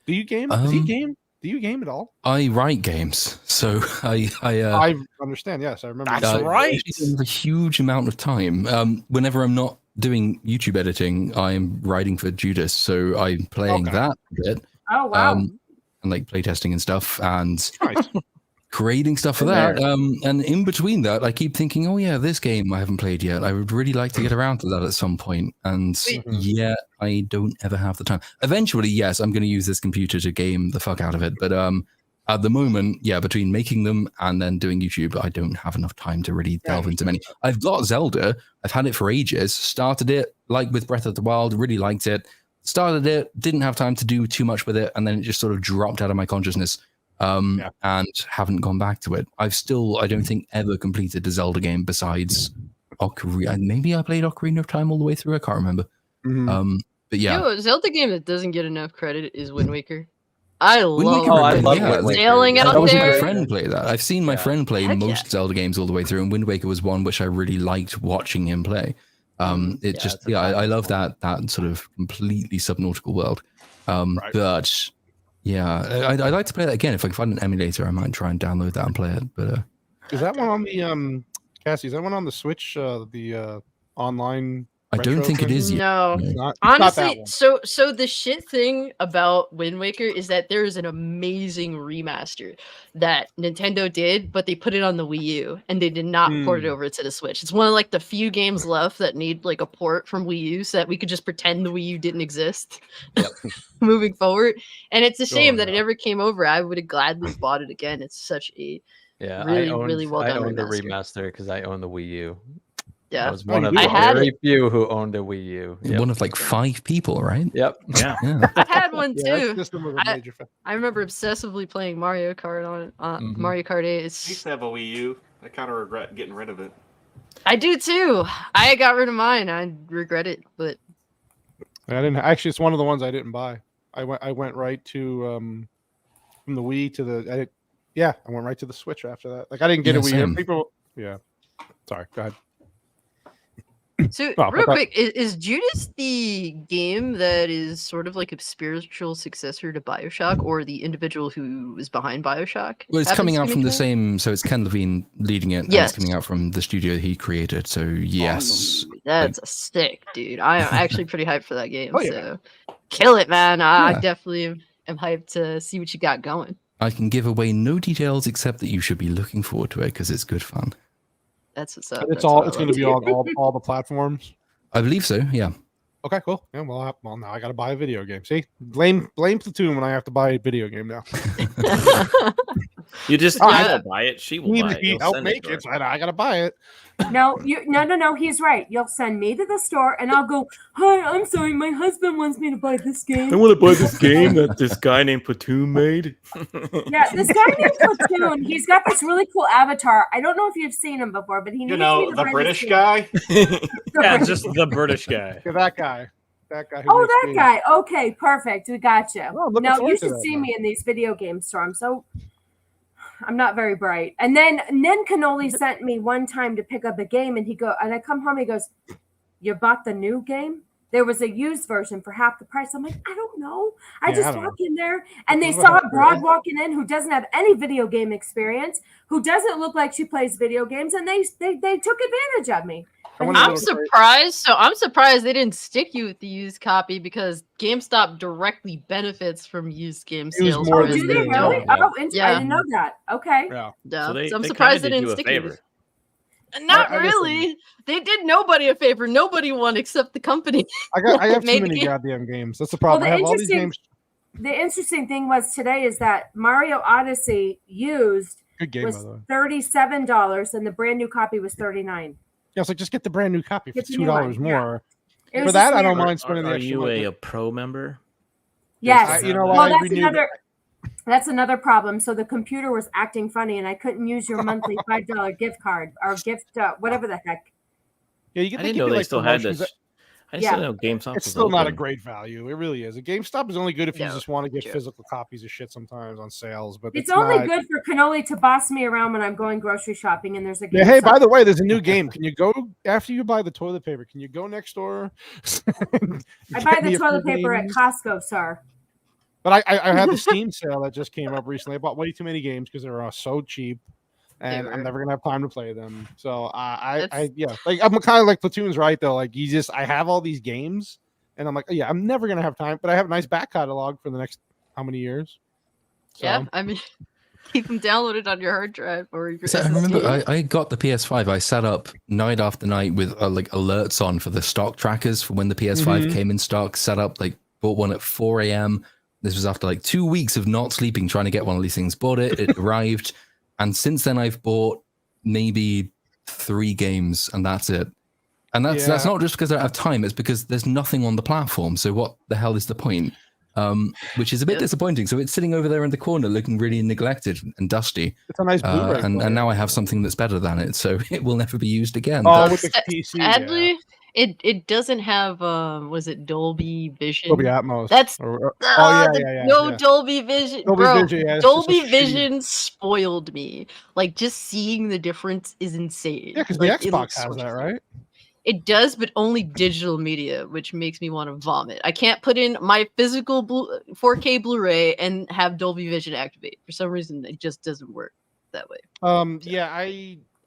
Do you game? Does he game? Do you game at all? I write games, so I I understand. Yes, I remember. That's right. A huge amount of time. Whenever I'm not doing YouTube editing, I'm writing for Judas, so I'm playing that a bit. Oh wow. And like playtesting and stuff, and Nice. creating stuff for that. And in between that, I keep thinking, oh yeah, this game I haven't played yet. I would really like to get around to that at some point. And yeah, I don't ever have the time. Eventually, yes, I'm going to use this computer to game the fuck out of it. But at the moment, yeah, between making them and then doing YouTube, I don't have enough time to really delve into many. I've got Zelda. I've had it for ages. Started it like with Breath of the Wild. Really liked it. Started it. Didn't have time to do too much with it. And then it just sort of dropped out of my consciousness. And haven't gone back to it. I don't think ever completed a Zelda game besides Ocarina. Maybe I played Ocarina of Time all the way through. I can't remember. But yeah, Yo, a Zelda game that doesn't get enough credit is Wind Waker. I Wind love Waker, I yeah, love yeah, Wind Waker. sailing I out was there. my friend play that. I've seen my friend play Heck most Zelda games all the way through, and Wind Waker was one which I really liked watching him play. I love that sort of completely subnautical world. But yeah, I'd like to play that again. If I can find an emulator, I might try and download that and play it. But Is that one on the Cassie? Is that one on the Switch? The online. I don't think it is yet. No, Not that honestly, one. so the shit thing about Wind Waker is that there is an amazing remaster that Nintendo did, but they put it on the Wii U and they did not port it over to the Switch. It's one of like the few games left that need like a port from Wii U so that we could just pretend the Wii U didn't exist moving forward. And it's a shame that it never came over. I would have gladly bought it again. It's such a Yeah, really well I done owned a remaster. remaster because I owned the Wii U. Yeah. I was one of I the had very it. few who owned a Wii U. Yep. One of like 5 people, right? Yep. Yeah. I had one Yeah, that too. system was a major fan. I remember obsessively playing Mario Kart on Mhm. Mario Kart 8. I used to have a Wii U. I kind of regret getting rid of it. I do too. I got rid of mine. I regret it, but I didn't actually. It's one of the ones I didn't buy. I went right to from the Wii to the. I went right to the Switch after that. Like I didn't get Yeah, a Wii. same. People. Yeah. Sorry. Go ahead. so Oh, real but- quick, is Judas the game that is sort of like a spiritual successor to BioShock, or the individual who is behind BioShock? Well, it's happens coming to out be from the making it? same, so it's Ken Levine leading it, and Yes. it's coming out from the studio he created. So yes, That's a sick, dude. I am actually pretty hyped for that game. Oh, yeah. So kill it, man. I Yeah. definitely am hyped to see what you got going. I can give away no details except that you should be looking forward to it because it's good fun. That's what's up. It's That's all. what I It's going love to be on all the platforms. I believe so. Yeah. Okay, cool. Yeah, well, now I got to buy a video game. See, blame Platoon when I have to buy a video game now. You just I don't buy it. She will Need buy to it. You'll help send make to her. it. So I got to buy it. No, no. He's right. You'll send me to the store, and I'll go. Hi, I'm sorry. My husband wants me to buy this game. I want to buy this game that this guy named Platoon made. Yeah, this guy named Platoon. He's got this really cool avatar. I don't know if you've seen him before, but he You needs know, me to the buy British this guy. Yeah, just the British guy. Yeah, that guy. That guy. Who Oh, makes that games. guy. Okay, perfect. We got you. Oh, I'm looking No, forward you to should that, see man. me in these video games, Storm. So I'm not very bright. And then Cannoli sent me one time to pick up a game, and I come home. He goes, "You bought the new game? There was a used version for half the price." I'm like, I don't know. I Yeah, just I don't walk in there, and they What saw a happened? broad walking in who doesn't have any video game experience, who doesn't look like she plays video games, and they took advantage of me. I'm surprised. So I'm surprised they didn't stick you with the used copy because GameStop directly benefits from used game sales. more whereas than Do they they really? don't. Oh, Yeah. I didn't know that. Okay. Yeah. Yeah. So they- So I'm they surprised kinda they did didn't you a stick you. favor. Not I listen. really. They did nobody a favor. Nobody won except the company. I have too made the many game. goddamn games. That's the Well, problem. I have all these games. The interesting thing was today is that Mario Odyssey used Good game, by was the way. $37, and the brand new copy was $39. Yeah, it's like just get the brand new copy if Get it's the $2 new one, more. It For was that, just I don't weird. mind spending the Are extra you money. a pro member? Yes. You know well, what? I that's renewed- another problem. So the computer was acting funny, and I couldn't use your monthly $5 gift card or gift whatever the heck. Yeah, you get. I they didn't give know you, they like, still had promotions this. that- I just Yeah. didn't know GameStop It's was still not a open. great value. It really is. A GameStop is only good if you No, just want to get true. physical copies of shit sometimes on sales. But It's only not... good for Cannoli to boss me around when I'm going grocery shopping, and there's a Yeah, hey, by GameStop. the way, there's a new game. Can you go after you buy the toilet paper? Can you go next door? I buy the toilet paper at Costco, sir. But I had the Steam sale that just came up recently. I bought way too many games because they were so cheap, and I'm never gonna have time to play them. So yeah, like I'm kind of like Platoon's right though. Like I have all these games, and I'm like, yeah, I'm never gonna have time. But I have a nice back catalog for the next how many years? So, Yeah, I mean, keep them downloaded on your hard drive or your So I SSD. remember I got the PS5. I sat up night after night with like alerts on for the stock trackers for when the PS5 Mhm. came in stock. Set up, like bought one at 4 a.m. This was after like 2 weeks of not sleeping trying to get one of these things. Bought it, it arrived, and since then I've bought maybe 3 games, and that's it. And that's Yeah. not just because I don't have time. It's because there's nothing on the platform. So what the hell is the point? Which is a bit disappointing. So it's sitting over there in the corner, looking really neglected and dusty. It's a nice Blu-ray and player. now I have something that's better than it, so it will never be used again. Oh, That's- with the PC, Sadly, it doesn't have was it Dolby Vision? Dolby Atmos. That's yeah. no Dolby Vision, Dolby bro. Vision, yeah, it's Dolby just a shitty- Vision spoiled me. Like just seeing the difference is insane. Yeah, because Like, the it Xbox looks has so that, right? It does, but only digital media, which makes me want to vomit. I can't put in my physical 4K Blu-ray and have Dolby Vision activate. For some reason, it just doesn't work that way. Yeah,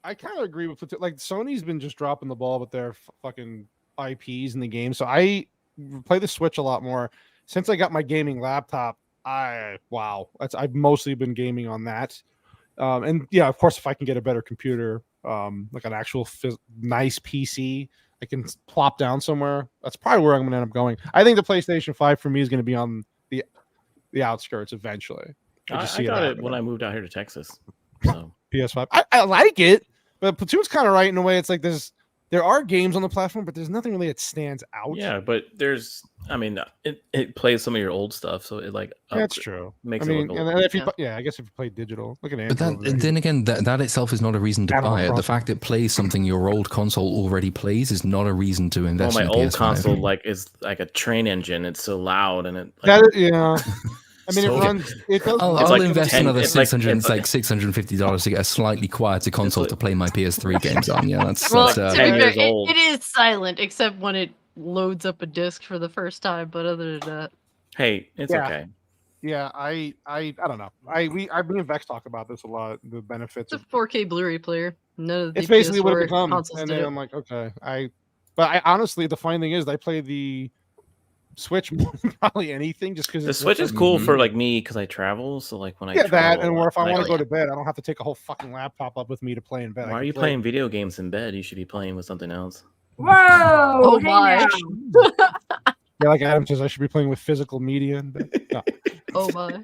I kind of agree with like Sony's been just dropping the ball with their fucking IPs in the game. So I play the Switch a lot more since I got my gaming laptop. I've mostly been gaming on that. And yeah, of course, if I can get a better computer, like an actual nice PC, I can plop down somewhere. That's probably where I'm going to end up going. I think the PlayStation 5 for me is going to be on the outskirts eventually. I got it when I moved out here to Texas. So PS5. I like it, but Platoon's kind of right in a way. It's like there are games on the platform, but there's nothing really that stands out. Yeah, but it plays some of your old stuff, so it like That's true. Makes I it mean, look and old. then if you I guess if you play digital, look at Andrew. But over there. then again, that itself is not a reason to Animal buy it. The Crossing. fact it plays something your old console already plays is not a reason to Well, invest my in a old PS5. console is like a train engine. It's so loud and it. Yeah. I mean, So- it runs. It does. I'll like invest 10 another it's like- $650 to get a slightly quieter console to play my PS3 games on. Yeah, that's Well, that's, to be fair, it is silent except when it loads up a disc for the first time. But other than that, Hey, it's Yeah. okay. Yeah, I don't know. Me and Vex talk about this a lot. The benefits it's of a 4K Blu-ray player. None of the it's basically what it PS4 becomes. consoles And did then it. I'm like, okay, but I honestly, the funny thing is, I play the Switch more than probably anything, just because The Switch is cool for like me because I travel. So like when I that, travel, and or if I like- want to go to bed, I don't have to take a whole fucking laptop up with me to play in bed. I Why are can you play- playing video games in bed? You should be playing with something else. Whoa! Oh hey my. now. Yeah, like Adam says, I should be playing with physical media in bed. No. Oh my.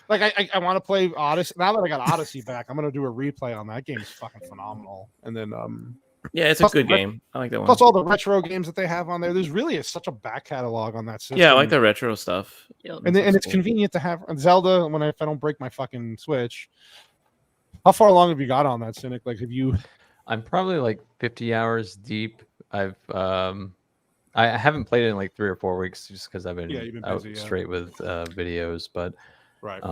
Like I want to play Odyssey. Now that I got Odyssey back, I'm gonna do a replay on that game. It's fucking phenomenal. And then Yeah, it's a plus good the- game. I like that one. Plus all the retro games that they have on there. There's really such a back catalog on that system. Yeah, I like the retro stuff. And it's convenient to have Zelda if I don't break my fucking Switch. How far along have you got on that, Cynic? Like, have you? I'm probably like 50 hours deep. I haven't played it in like 3 or 4 weeks just because I've been, you've been out busy, yeah. straight with videos. But Right.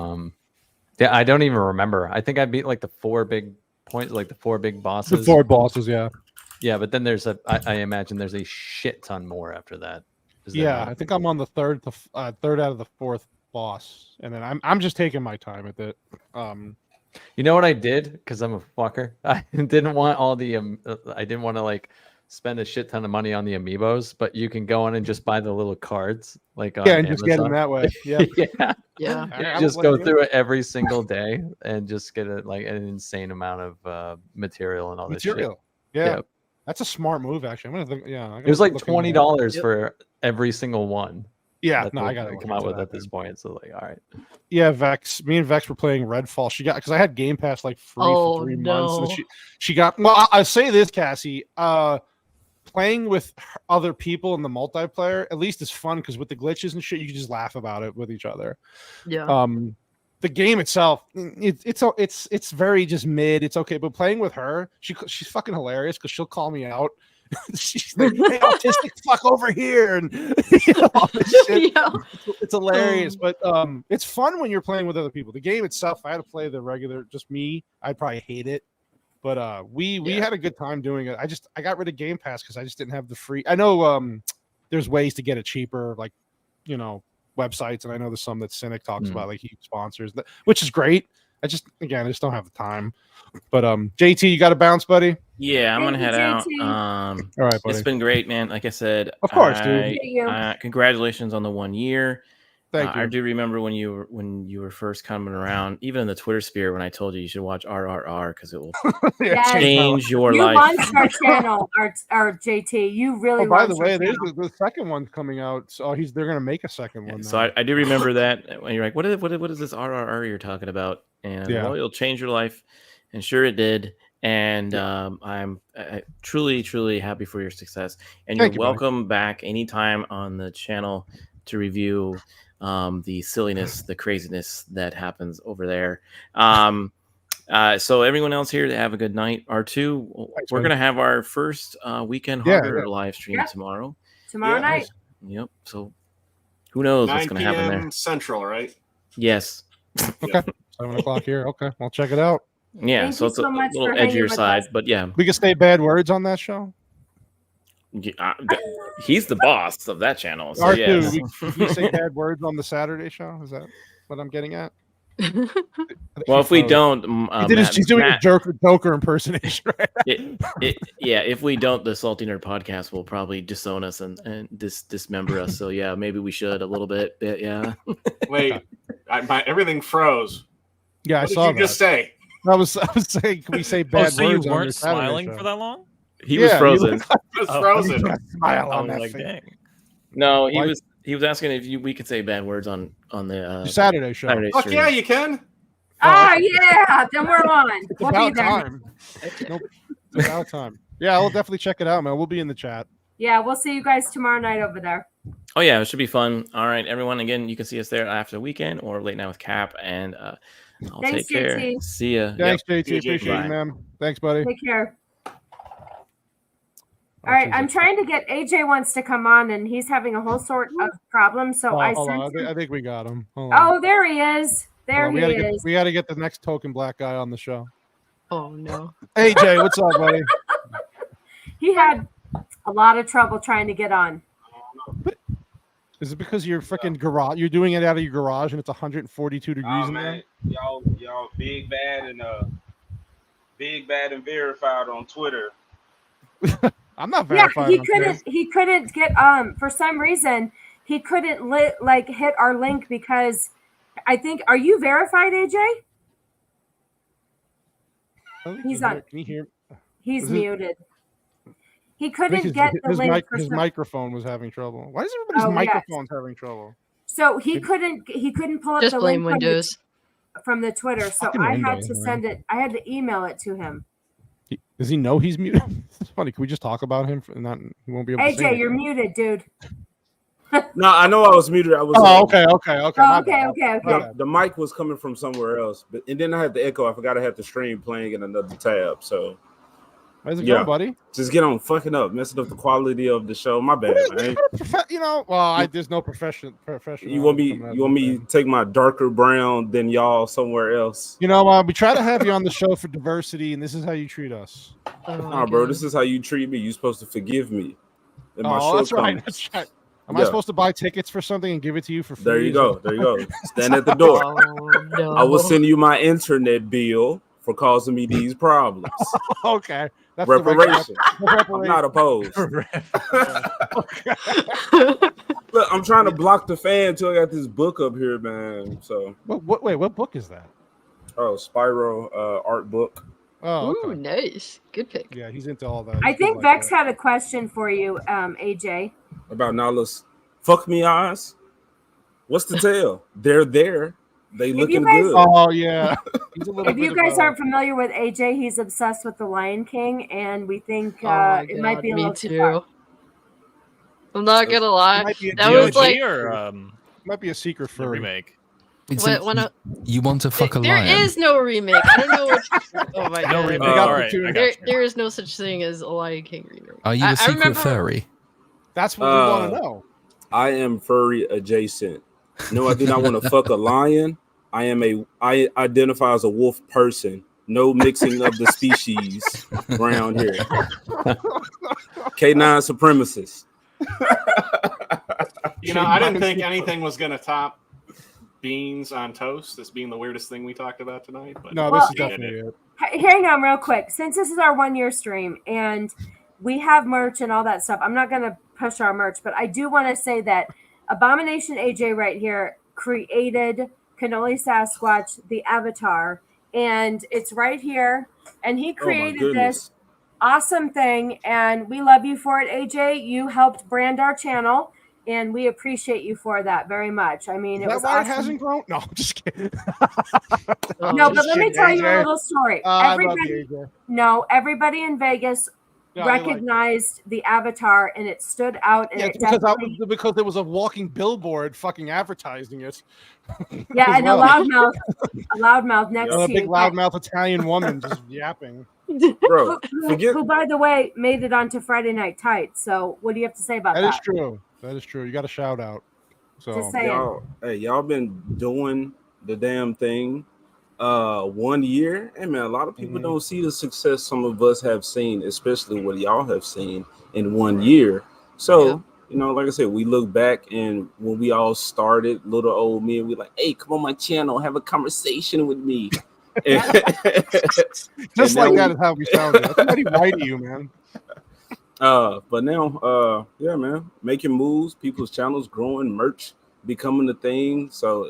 yeah, I don't even remember. I think I beat like the 4 big points, like the 4 big bosses. The 4 bosses, yeah. Yeah, but then there's I imagine there's a shit ton more after that. Is there Yeah, not? I think I'm on the third out of the 4th boss, and then I'm just taking my time with it. You know what I did? Because I'm a fucker. I didn't want all the I didn't want to like spend a shit ton of money on the amiibos, but you can go on and just buy the little cards, like on and just get them Amazon. that way. Yeah, yeah. Yeah. You just go through it every single day and just get like an insane amount of material and all this material. shit. Yeah. That's a smart move, actually. I'm gonna think. Yeah, It was like look into that. $20 for every single one. Yeah, that no, they I gotta come out with at this point. So like, all right. Yeah, Vex. Me and Vex were playing Redfall. She got because I had Game Pass like free for 3 months. And no. she got. Well, I say this, Cassie. Playing with other people in the multiplayer at least is fun because with the glitches and shit, you can just laugh about it with each other. Yeah. The game itself, it's very just mid. It's okay, but playing with her, she's fucking hilarious because she'll call me out. She's like, "Hey, autistic fuck over here," and you know, all this shit. Yeah. It's hilarious, but it's fun when you're playing with other people. The game itself, if I had to play the regular, just me, I'd probably hate it. But we had a good time doing it. I got rid of Game Pass because I just didn't have the free. I know there's ways to get it cheaper, like websites, and I know there's some that Cynic talks about, like he sponsors that, which is great. I just don't have the time. But JT, you got to bounce, buddy. Yeah, I'm gonna head out. All right, buddy. It's been great, man. Like I said, Of course, dude. Congratulations on the 1 year. Thank you. I do remember when you were first coming around, even in the Twitter sphere, when I told you should watch RRR because it will Yes. change your You life. launched our channel, our JT. You really. Oh, by the launched our way, there's channel. the second one's coming out. So they're gonna make a second one. So I do remember that when you're like, what is this RRR you're talking about? And Yeah. well, it'll change your life, and sure it did. And I'm truly, truly happy for your success. And Thank you're you, buddy. welcome back anytime on the channel to review the silliness, the craziness that happens over there. So everyone else here, have a good night. R2, we're buddy. gonna have our first weekend Yeah, harder yeah. live stream Yeah. tomorrow. Tomorrow Yeah. night. Yep. So who knows what's 9 gonna happen there? p.m. Central, right? Yes. Okay, 7:00 here. Okay, I'll check it out. Yeah, Thank so you it's a so much little for hanging edgier with side, us. but yeah, We can say bad words on that show. he's the boss of that channel. So R2, yes. we say bad words on the Saturday show. Is that what I'm getting at? Well, if we don't, He's doing a Joker impersonation right now. yeah, if we don't, the Salty Nerd podcast will probably disown us and dismember us. So yeah, maybe we should a little bit. Yeah. Wait, everything froze. Yeah, I What did saw you just say? I was saying, can we say bad so you words on your weren't Saturday smiling show? for that long? He was frozen. He was frozen. You gotta smile on I'm that like, thing. dang. No, Why- he was asking if we could say bad words on the Saturday show. Saturday Fuck stream. yeah, you can. Oh yeah, then we're on. It's We'll about be there. time. Nope. It's about time. Yeah, we'll definitely check it out, man. We'll be in the chat. Yeah, we'll see you guys tomorrow night over there. Oh yeah, it should be fun. All right, everyone. Again, you can see us there after the weekend or late night with Cap, and I'll Thanks, take care. JT. See ya. Thanks, Yep. JT. Appreciate Bye. you, man. Thanks, buddy. Take care. All right, I'm trying to get AJ wants to come on, and he's having a whole sort of problem. So I hold sent on. him. I think we got him. Hold on. Oh, there he is. There Hold he on. is. We got to get the next token black guy on the show. Oh no. AJ, what's up, buddy? He had a lot of trouble trying to get on. Is it because you're freaking garage? You're doing it out of your garage and it's 142 degrees in there? Y'all big bad and verified on Twitter. I'm not Yeah, verified. he couldn't get for some reason he couldn't hit our link because I think, are you verified, AJ? He's on. Can you hear? He's Is it- muted. He I think couldn't get the link. his microphone was having trouble. Why is everybody's microphones having trouble? So he couldn't pull up Just the blame link Windows. from the Twitter. So Fucking I had Windows, to man. send it. I had to email it to him. Does he know he's muted? It's funny. Can we just talk about him and not? He won't be able to see AJ, it. you're muted, dude. No, I know I was muted. I was. Okay. Oh, My okay, bad. okay. The mic was coming from somewhere else, and then I had the echo. I forgot I had the stream playing in another tab. So, how's it going, buddy? Just get on fucking up, messing up the quality of the show. My bad, man. There's no professional. You want me to take my darker brown than y'all somewhere else? We try to have you on the show for diversity, and this is how you treat us. Nah, bro, this is how you treat me. You're supposed to forgive me. And my That's right. shortcomings. That's right. Am I supposed to buy tickets for something and give it to you for free? There you go. Stand at the door. No. I will send you my internet bill for causing me these problems. Okay. That's Reparation. The right I'm not opposed. Look, I'm trying to block the fan until I got this book up here, man. So what book is that? Oh, Spiral art book. Oh, Ooh, nice. Good pick. Yeah, he's into all that. I think Vex had a question for you, AJ. About Nala's fuck me eyes. What's the tale? They're there. They looking good. Oh yeah. If you guys aren't familiar with AJ, he's obsessed with the Lion King, and we think it might be a me little too. too far. I'm not gonna lie. Might be a That was like might be a secret furry remake. You want to fuck a there lion? is no remake. I don't know what. Oh my god. remake. All right, I got There is no such thing as a Lion King remake. Are you a secret furry? That's what we want to know. I am furry adjacent. No, I do not want to fuck a lion. I identify as a wolf person. No mixing of the species around here. K9 supremacists. I didn't think anything was going to top beans on toast as being the weirdest thing we talked about tonight. But No, this is definitely it. Hang on real quick. Since this is our 1 year stream and we have merch and all that stuff, I'm not going to push our merch, but I do want to say that Abomination AJ right here created Cannolisasquatch, the avatar, and it's right here. And he created this awesome thing, and we love you for it, AJ. You helped brand our channel, and we appreciate you for that very much. I mean, Is it that was why awesome. it hasn't grown? No, I'm just kidding. No, but let me tell you a little story. I love you, AJ. Everybody in Vegas Yeah, I like it. recognized the avatar, and it stood out. And Yeah, it it's definitely, because there was a walking billboard fucking advertising it. yeah, As and well. a loudmouth next a to big you. loudmouth Italian woman just yapping. Bro, who, by the way, made it onto Friday Night Tights. So, what do you have to say about that? That is true. That is true. You got a shout out. So Just saying. Y'all been doing the damn thing 1 year. Hey man, a lot of people don't see the success some of us have seen, especially what y'all have seen in 1 year. So like I said, we look back and when we all started, little old me, and we like, hey, come on my channel, have a conversation with me. Just like that is how we sounded. That's mighty white of you, man. But now, yeah, man, making moves, people's channels growing, merch becoming a thing. So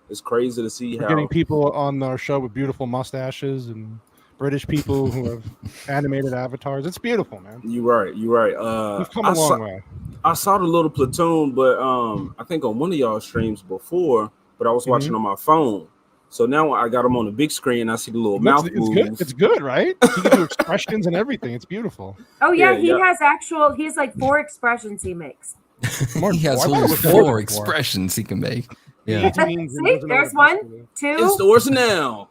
it's crazy to see We're how getting people on our show with beautiful mustaches and British people who have animated avatars. It's beautiful, man. You're right. We've come a long way. I saw the little platoon, but I think on one of y'all streams before, but I was watching on my phone. So now I got him on the big screen. I see the little mouth It's moves. good. It's good, right? He can do expressions and everything. It's beautiful. Oh yeah, Yeah, he yeah. has he's like 4 expressions he makes. He has all 4 expressions he can make. Yeah. See, there's 1, 2. It's yours now.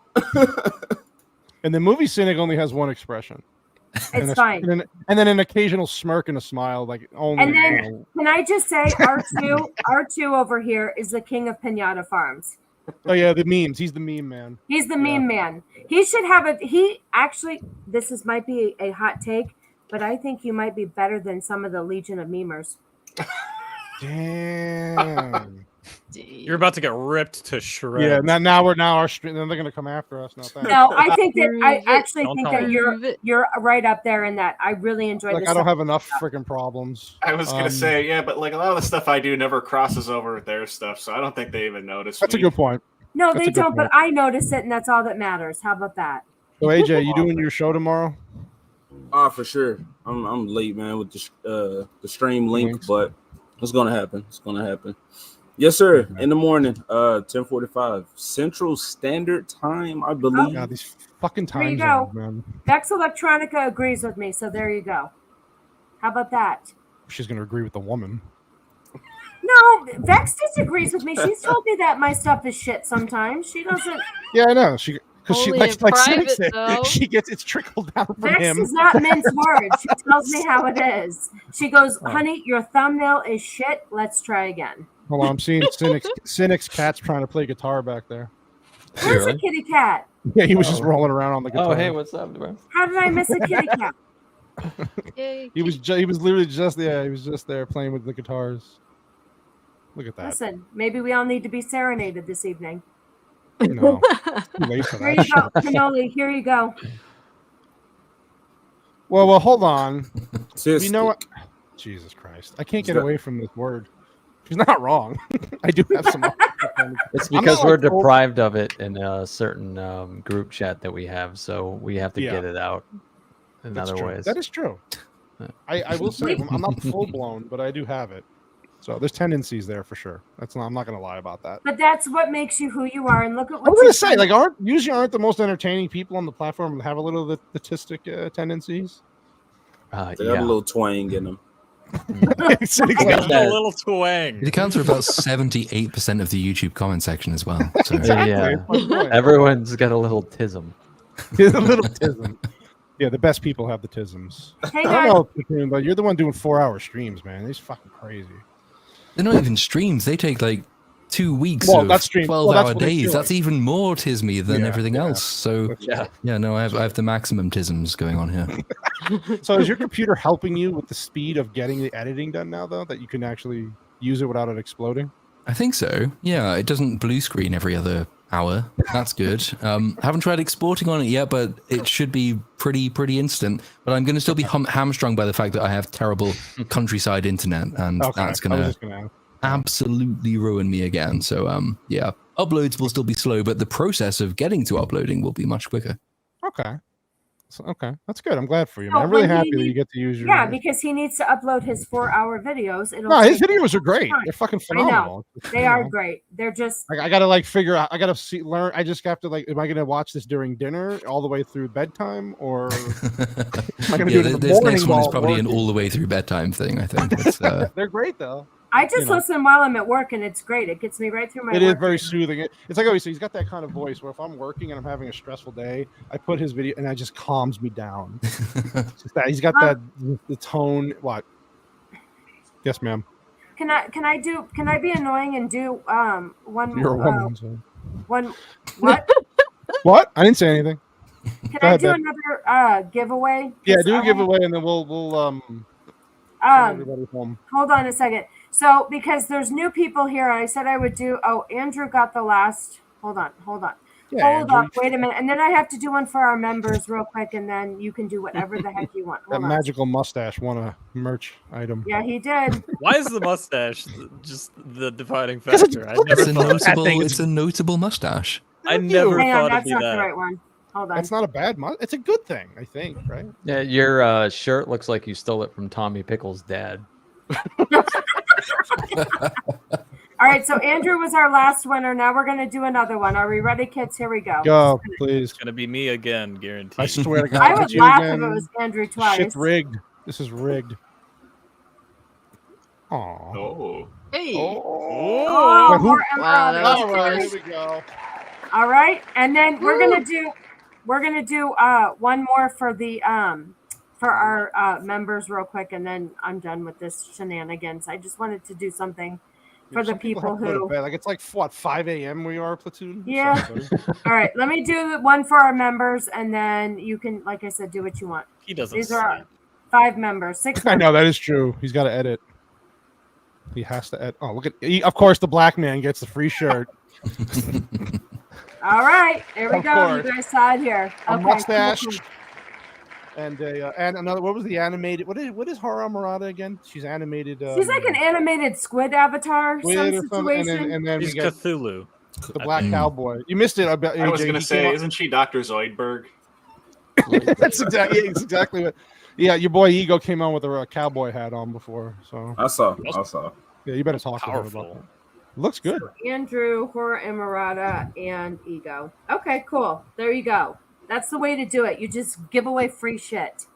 And the movie cynic only has 1 expression. It's fine. And then an occasional smirk and a smile, like only. And then can I just say R2 over here is the king of pinata farms. Oh yeah, the memes. He's the meme man. He's the meme man. He should have might be a hot take, but I think you might be better than some of the Legion of Memers. Damn. You're about to get ripped to shreds. Yeah, now our stream. Then they're gonna come after us. No, I think that I actually Don't think tell that me. you're right up there in that. I really enjoy Like this. I don't have enough freaking problems. I was gonna say, yeah, but like a lot of the stuff I do never crosses over with their stuff, so I don't think they even notice. That's a good point. No, That's they a good don't, but point. I notice it, and that's all that matters. How about that? So AJ, you doing your show tomorrow? For sure. I'm late, man, with the stream link, but it's gonna happen. It's gonna happen. Yes, sir. In the morning, 10:45 Central Standard Time, I believe. God, these fucking There you time go. zones, man. Vex Electronica agrees with me, so there you go. How about that? She's gonna agree with the woman. No, Vex disagrees with me. She's told me that my stuff is shit sometimes. She doesn't. Yeah, I know. Because she Only likes in like private, Cynic said, though. she gets it's trickled down from Vex him. does not mince words. She tells me how it is. She goes, Oh. honey, your thumbnail is shit. Let's try again. Hold on, I'm seeing Cynic's cat's trying to play guitar back there. Where's the kitty cat? Yeah, he was just rolling around on the guitar. Oh, hey, what's up, bro? How did I miss a kitty cat? He was literally just he was just there playing with the guitars. Look at that. Listen, maybe we all need to be serenaded this evening. No, it's too late for Here that you go, shit. Cannoli. Here you go. Well, hold on. You Sis- know what? Jesus Christ, I can't get away from this word. She's not wrong. I do have some. It's I'm because not, we're like, old- deprived of it in a certain group chat that we have, so we have to Yeah. get it out in That's other true. ways. That is true. I will say I'm not full blown, but I do have it. So there's tendencies there for sure. I'm not going to lie about that. But that's what makes you who you are. And look at what I'm going you're to say, like, aren't the most entertaining people on the platform have a little of the statistic tendencies? They got a little twang in them. Cynic's got a little twang. It accounts for about 78% of the YouTube comment section as well. So. Yeah, everyone's got a little tism. a little tism. Yeah, the best people have the tisms. Hang I don't know, Platoon, but you're the one doing 4-hour streams, man. These fucking crazy. They're not even streams. They take like 2 weeks Well, of that's stream- well, 12-hour that's what they days. feel That's even more tismy than Yeah, everything yeah. else. So no, I have the maximum tisms going on here. So is your computer helping you with the speed of getting the editing done now, though, that you can actually use it without it exploding? I think so. Yeah, it doesn't blue screen every other hour. That's good. Haven't tried exporting on it yet, but it should be pretty instant. But I'm going to still be hamstrung by the fact that I have terrible countryside internet, and that's I was going just to gonna ask. absolutely ruin me again. So yeah, uploads will still be slow, but the process of getting to uploading will be much quicker. Okay. So, okay, that's good. I'm glad for you, So man. I'm really when he happy that you needs- get to use your. Yeah, because he needs to upload his 4-hour videos. No, his take videos are great. time. They're fucking I know. phenomenal. They You are know. great. They're just I gotta like figure out. I gotta learn. I just have to like. Am I gonna watch this during dinner all the way through bedtime, or am I gonna do it in the this morning? next one is while probably an working? all the way through bedtime thing. I think. It's, They're great though. I just You know. listen while I'm at work, and it's great. It gets me right through my It is work. very soothing. It's like always. He's got that kind of voice where if I'm working and I'm having a stressful day, I put his video and it just calms me down. It's just that he's got that the tone. What? Yes, ma'am. Can I be annoying and do one You're a woman. So. one what? What? I didn't say anything. Can Go I ahead, do babe. another giveaway? Yeah, 'Cause do I a wanna- giveaway and then we'll send everybody home. Hold on a second. So because there's new people here, I said I would do. Oh, Andrew got the last. Hold on. Yeah, Hold Andrew. up. Wait a minute. And then I have to do one for our members real quick, and then you can do whatever the heck you want. That Hold on. magical mustache won a merch item. Yeah, he did. Why is the mustache just the defining 'Cause it's- factor? I never it's a thought that notable. thing It's a notable mustache. I never Hang on, thought it'd that's be not that. the right one. Hold on. That's not a bad It's a good thing, I think, right? Yeah, your shirt looks like you stole it from Tommy Pickles' dad. All right, so Andrew was our last winner. Now we're gonna do another one. Are we ready, kids? Here we go. Go, please. It's gonna be me again, guaranteed. I swear to God. I if would it's you laugh again, if it was Andrew twice. Shit's rigged. This is rigged. Aw. Oh. Hey. Oh, Wait, who- more Wow, that was All right, close. here we go. All right, and then we're gonna do one more for the for our members real quick, and then I'm done with this shenanigans. I just wanted to do something for the Some people have to go to who. bed. Like it's like what 5 a.m. where you are, Platoon. Yeah. Sorry, buddy. All right, let me do one for our members, and then you can, like I said, do what you want. He doesn't. These are our 5 members, 6 I members. know that is true. He's got to edit. He has to edit. Oh, look at. Of course, the black man gets the free shirt. All right, here we Of go. course. You guys saw it here. A Okay, mustache. cool. And another. What was the animated? What is Hara Murata again? She's animated. She's like an animated squid avatar, Squid some or something, situation. and then we He's get Cthulhu. the black cowboy. You missed it. I was AJ. gonna He say, came isn't she Dr. Zoidberg? That's exactly what. Yeah, your boy Ego came on with a cowboy hat on before. So I saw. yeah, you better talk to him about that. Looks good. Andrew, Hora Emirata, and Ego. Okay, cool. There you go. That's the way to do it. You just give away free shit.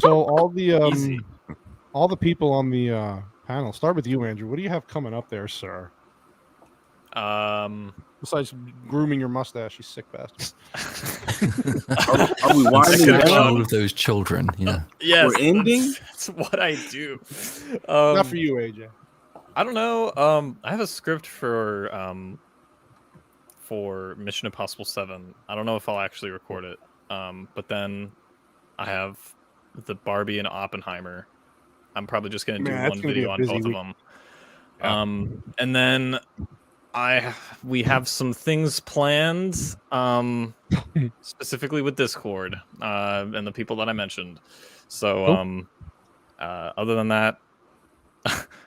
So all the people on the panel. Start with you, Andrew. What do you have coming up there, sir? Besides grooming your mustache, you sick bastard. Are we winding All down? of those children, yeah. Yes, We're ending? That's what I do. Not for you, AJ. I don't know. I have a script for Mission Impossible 7. I don't know if I'll actually record it. But then I have the Barbie and Oppenheimer. I'm probably just gonna do one video on both of them. And then we have some things planned, specifically with Discord and the people that I mentioned. So other than that,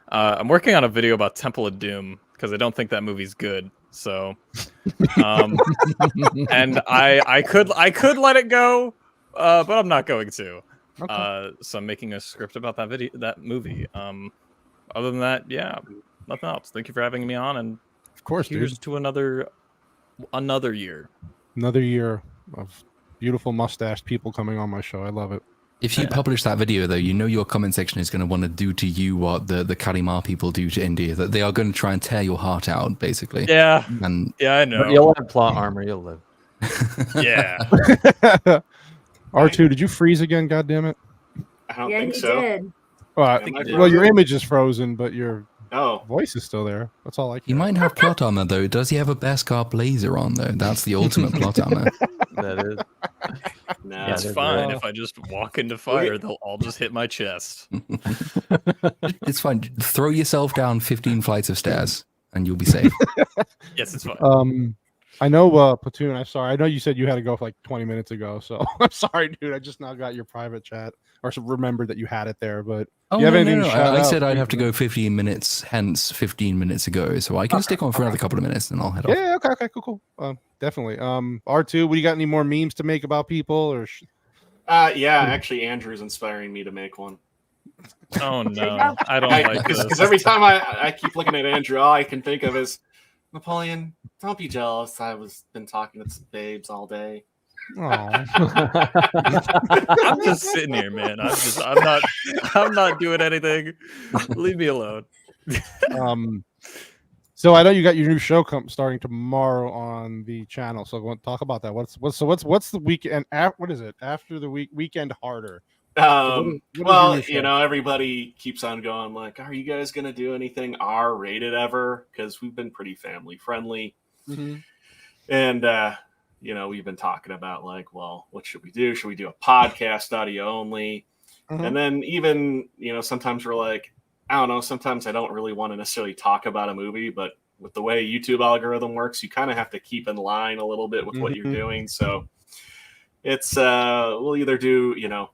I'm working on a video about Temple of Doom because I don't think that movie's good. So, and I could let it go, but I'm not going to. Okay. So I'm making a script about that movie. Other than that, yeah, nothing else. Thank you for having me on, and of course, here's to another year. Another year of beautiful mustached people coming on my show. I love it. If you publish that video, though, you know your comment section is going to want to do to you what the Kalimar people do to India. That they are going to try and tear your heart out, basically. Yeah, and yeah, I know. But you'll have plot armor. You'll live. Yeah. R2, did you freeze again? God damn it! I don't Yeah, think he so. did. Well, your image is frozen, but your Oh. voice is still there. That's all I He might have plot armor, though. Does he have a Beskar blazer on, though? That's the ultimate plot armor. That is. No, It's fine. If I just walk into fire, they'll all just hit my chest. It's fine. Throw yourself down 15 flights of stairs, and you'll be safe. Yes, it's fine. I know, Platoon. I'm sorry. I know you said you had to go for like 20 minutes ago, so I'm sorry, dude. I just now got your private chat, or remembered that you had it there. But Oh, do you have no, anything no, to no. shout I out? said I'd have to go 15 minutes, hence 15 minutes ago. So I can stick on for another couple of minutes, and I'll head off. Yeah, okay, cool. Definitely. R2, what do you got? Any more memes to make about people, or? Yeah, actually, Andrew's inspiring me to make one. Oh no, I don't like this. Because every time I keep looking at Andrew, all I can think of is Napoleon. Don't be jealous. Been talking to some babes all day. I'm just sitting here, man. I'm not doing anything. Leave me alone. So I know you got your new show starting tomorrow on the channel. So I want to talk about that. What's the weekend? What is it after the weekend harder? What is Well, your show? you know, everybody keeps on going like, "Are you guys gonna do anything R-rated ever?" Because we've been pretty family friendly, and you know, we've been talking about like, well, what should we do? Should we do a podcast audio only? And then even, you know, sometimes we're like, I don't know. Sometimes I don't really want to necessarily talk about a movie, but with the way YouTube algorithm works, you kind of have to keep in line a little bit with what you're doing. So it's we'll either do, you know,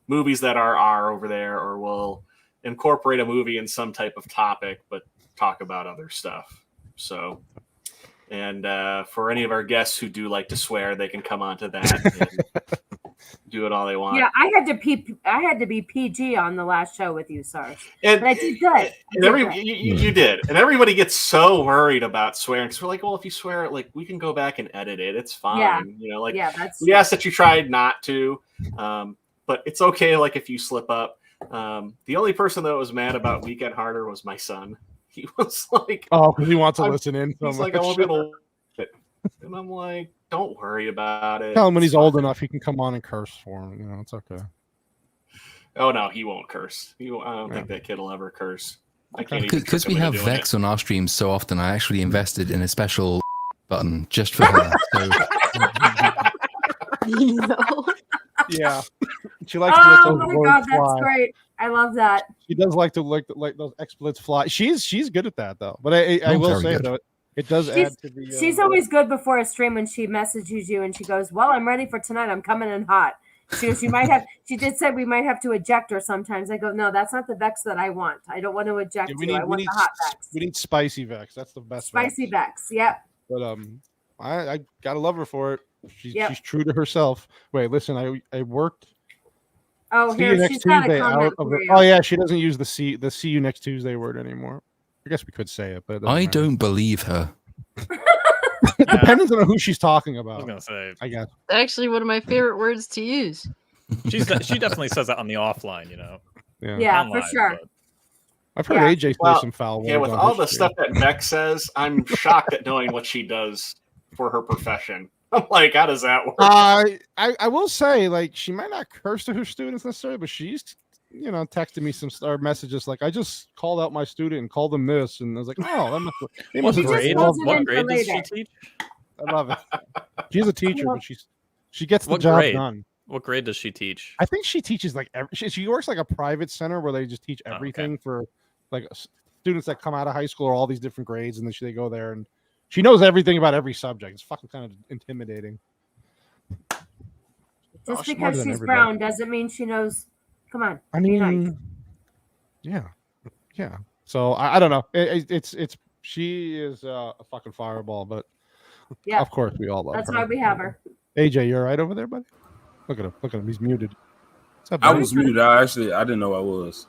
movies that are R over there, or we'll incorporate a movie in some type of topic, but talk about other stuff. So, and for any of our guests who do like to swear, they can come onto that. do it all they want. Yeah, I had to be PG on the last show with you, Sars. But I did good. You did, and everybody gets so worried about swearing because we're like, well, if you swear, like we can go back and edit it. It's fine. Yeah. You know, like that's we asked that you tried not to, but it's okay. Like if you slip up. The only person that was mad about Weekend Harder was my son. He was like, "Oh, because he wants to listen in." He's like, "I won't be able to," and I'm like, "Don't worry about it. Tell him when he's old enough, he can come on and curse for him. You know, it's okay. Oh no, he won't curse. I don't think that kid will ever curse. I can't even Because we trick him have into doing Vex on our streams so often. I actually invested in a special button just for her. So. Yeah, she likes to let Oh those my words god, that's fly. great. I love that. She does like to like those exploits fly. She's good at that though. But I will very say good. though, it does add to the. She's always good before a stream when she messages you and she goes, "Well, I'm ready for tonight. I'm coming in hot." She goes, "You might have." She did say we might have to eject her sometimes. I go, "No, that's not the Vex that I want. I don't want to eject you. I want the hot Vex. We need spicy Vex. That's the best. Spicy Vex. Yep. But I gotta love her for it. She's Yep. she's true to herself. Wait, listen, I worked. Oh, See you here next she's got a Tuesday comment out of for it. you. Oh yeah, she doesn't use the see you next Tuesday word anymore. I guess we could say it, but it doesn't I matter. don't believe her. It depends on who she's talking about. I was gonna say, I guess. Actually, one of my favorite words to use. she definitely says that on the offline, you know. Yeah, Online, for sure. but- I've heard AJ say some foul words. Yeah, with on all his the stream. stuff that Beck says, I'm shocked at knowing what she does for her profession. I'm like, how does that work? I will say, like, she might not curse to her students necessarily, but she's, texted me some messages like, I just called out my student and called them this, and I was like, oh, that must. They must What grade does she later. teach? I love it. She's a teacher, but she gets the What job grade? done. What grade does she teach? I think she teaches like she works like a private center where they just teach everything for like students that come out of high school or all these different grades, and then they go there and she knows everything about every subject. It's fucking kind of intimidating. Just smarter because than she's everybody. brown doesn't mean she knows. Come on. I be nice. mean, yeah. So I don't know. It's she is a fucking fireball, but Yeah. of course we all love That's her. why we have her. AJ, you all right over there, buddy? Look at him. Look at him. He's muted. What's up, I buddy? was muted. I didn't know I was.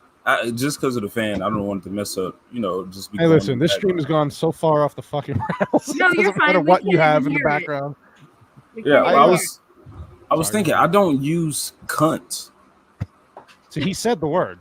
Just because of the fan, I don't want it to mess up. Just be Hey, going listen, in this the stream has gone so far off the fucking rails. No, It you're doesn't matter fine. We what you can't have even in the hear it. background. Yeah, can't well, hear I was thinking I don't use cunt. So he said the word.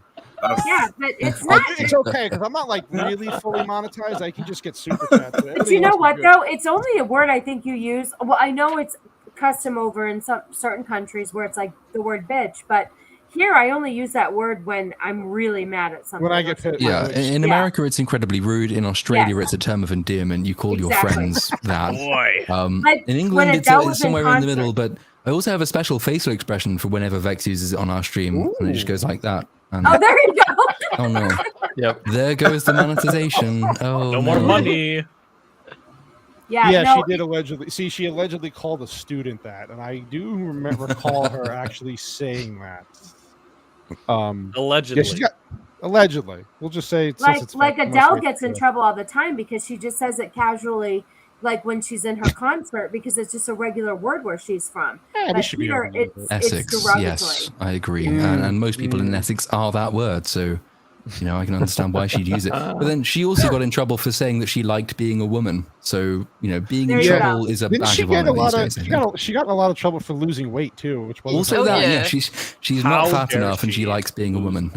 Yeah, but it's not. It's okay because I'm not like really fully monetized. I can just get super chats. But you know what though? It's only a word I think you use. Well, I know it's custom over in some certain countries where it's like the word bitch, but here I only use that word when I'm really mad at something. When I get pissed. Yeah, in America it's incredibly rude. In Australia it's a term of endearment. You call your Exactly. friends that. Boy. Like, In when England Adele was it's in somewhere in the concert. middle, but I also have a special facial expression for whenever Vex uses it on our stream, and it just goes like that. And, Oh, there you go. oh no! Yep. There goes the monetization. Oh No more money. Yeah, Yeah, no, she did allegedly. See, she allegedly called a student that, and I do recall her actually saying that. Allegedly. Yeah, she's got allegedly. We'll just say since like it's like Vex, Adele most gets in Vex, trouble all the time because she just says it casually, like when she's in her concert, because it's just a regular word where she's from. Yeah, we But should be here, able to use it's Essex, derogatory. yes, I agree, and most people in Essex are that word, so I can understand why she'd use it. But then she also got in trouble for saying that she liked being a woman. So being There in you go. trouble is a Didn't badge she of get a honor these lot of? days. I think. She got in a lot of trouble for losing weight too, which was Also, that she's How not fat dare enough, and she she likes being a woman.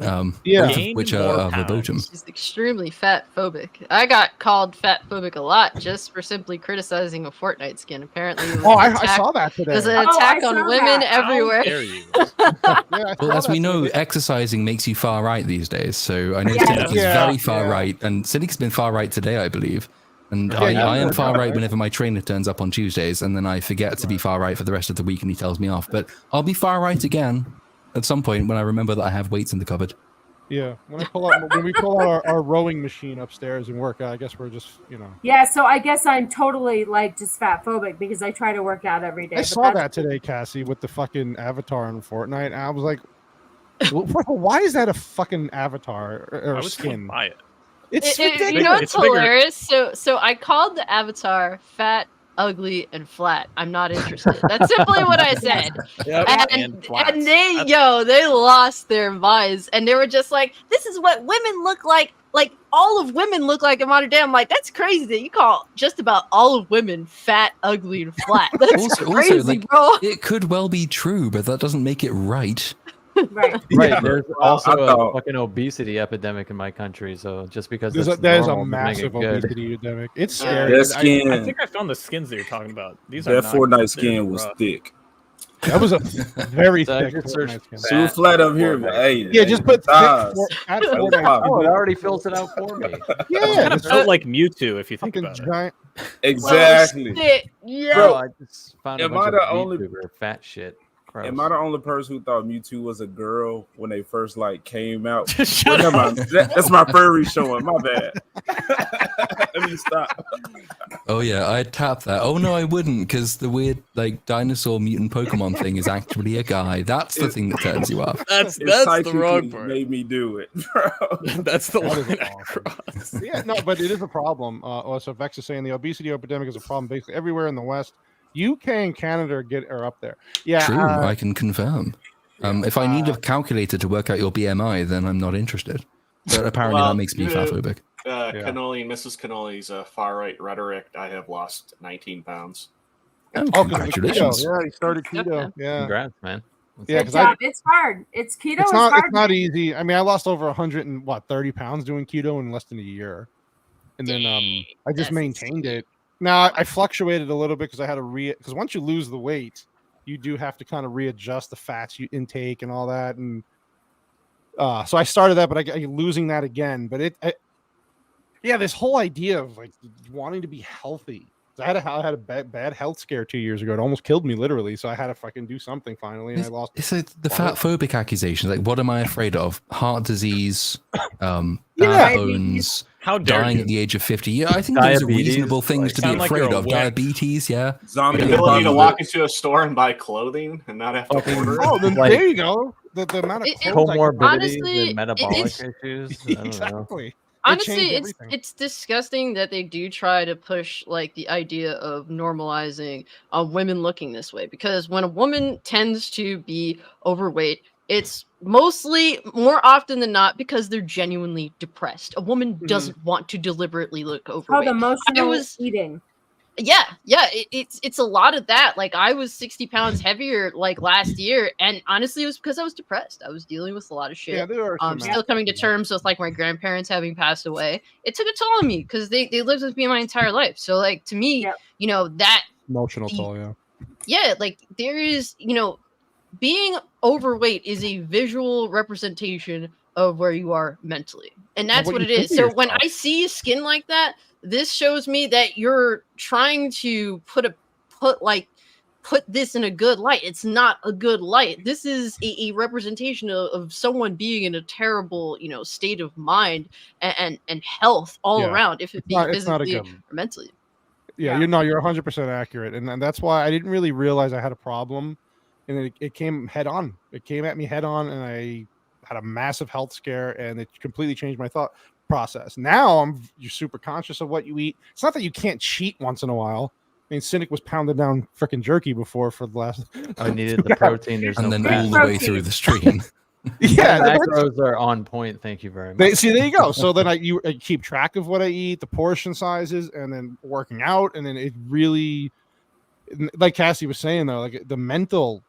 Yeah. Both of Gained which more are pounds. verboten. She's extremely fat phobic. I got called fat phobic a lot just for simply criticizing a Fortnite skin. Apparently, it was Oh, an I attack- saw that today. There's an Oh, attack I on saw women that. everywhere. How dare you? Well, as we know, exercising makes you far right these days. So I know Cynic is very far right, and Cynic's been far right today, I believe. And I am far right whenever my trainer turns up on Tuesdays, and then I forget to be far right for the rest of the week, and he tells me off. But I'll be far right again at some point when I remember that I have weights in the cupboard. Yeah, when we pull out our rowing machine upstairs and work out, I guess we're just Yeah, so I guess I'm totally like just fat phobic because I try to work out every day. I but saw that's- that today, Cassie, with the fucking avatar in Fortnite. And I was like, why is that a fucking avatar or I was skin? gonna buy it. It's You know ridiculous. what's hilarious? So I called the avatar fat ugly, and flat. I'm not interested. That's simply what I said. Yep. And they lost their minds, and they were just like, "This is what women look like. Like all of women look like in modern day." I'm like, "That's crazy that you call just about all of women fat, ugly, and flat. That's crazy, like, bro." it could well be true, but that doesn't make it right. Right. Right. There's also a fucking obesity epidemic in my country. So just because There's it's a normal doesn't make massive it good. obesity epidemic. It's scary. I think I found the skins that you're talking about. These are That not Fortnite considered skin was rough. thick. That was a very So I thick just searched Fortnite skin. Super flat up here, but hey, Yeah, just put thick thighs. fat That was Fortnite popping. Oh, it already fills it out for me. Yeah, Kind of built like Mewtwo if you think fucking about it. giant. Exactly. Yeah. Bro, I just found a am bunch I of the only- YouTuber fat shit. Gross. Am I the only person who thought Mewtwo was a girl when they first like came out? Shut Never up. mind. That's my furry showing. My bad. Let me stop. Oh yeah, I'd tap that. Oh no, I wouldn't, because the weird like dinosaur mutant Pokemon thing is actually a guy. That's the thing that turns you off. That's It the psychically wrong part. made me do it, bro. That's the That is line I awesome. crossed. Yeah, no, but it is a problem. So Vex is saying the obesity epidemic is a problem basically everywhere in the West. UK and Canada are up there. Yeah, True, I can confirm. If I need a calculator to work out your BMI, then I'm not interested. But apparently that makes me fatphobic. Cannoli and Mrs. Cannoli's far right rhetoric. I have lost 19 pounds. Oh, congratulations! Yeah, he started keto. Yeah, Congrats, man. Yeah, Good job. It's hard. It's keto. Is hard. It's not easy. I mean, I lost over 130 pounds doing keto in less than a year, and then I just maintained it. Now I fluctuated a little bit because I had to because once you lose the weight, you do have to kind of readjust the fats you intake and all that, and so I started that, but I'm losing that again. But this whole idea of like wanting to be healthy. I had a bad health scare 2 years ago. It almost killed me literally. So I had to fucking do something finally, and I lost. It's the fat phobic accusation. Like, what am I afraid of? Heart disease, bad bones, how dare dying you? at the age of 50. Yeah, I think those are reasonable things to be afraid of. Diabetes, yeah. The ability to walk into a store and buy clothing and not have to order. Oh, then there you go. The amount of comorbidities honestly, and metabolic it's- issues. I don't know. Exactly. Honestly, it's disgusting that they do try to push like the idea of normalizing women looking this way, because when a woman tends to be overweight, it's mostly more often than not because they're genuinely depressed. A woman doesn't want to deliberately look overweight. Called emotional I eating. Yeah, it's a lot of that. Like I was 60 pounds heavier like last year, and honestly, it was because I was depressed. I was dealing with a lot of shit. Yeah, there are some Still coming to terms with like my grandparents having passed away. It took a toll on me because they lived with me my entire life. So like to me, you know, that emotional toll. like there is, you know, being overweight is a visual representation of where you are mentally, and that's what it is. So when I see skin like that, this shows me that you're trying to put this in a good light. It's not a good light. This is a representation of someone being in a terrible, you know, state of mind and health all around, if it be physically or mentally. Yeah, you're 100% accurate, and that's why I didn't really realize I had a problem, and it came head on. It came at me head on, and I had a massive health scare, and it completely changed my thought process. Now you're super conscious of what you eat. It's not that you can't cheat once in a while. I mean, Cynic was pounding down freaking jerky before for the last. I needed the protein. And then all the way through the stream. Yeah, the macros are on point. Thank you very much. See, there you go. So then I keep track of what I eat, the portion sizes, and then working out, and then it really, like Cassie was saying though, like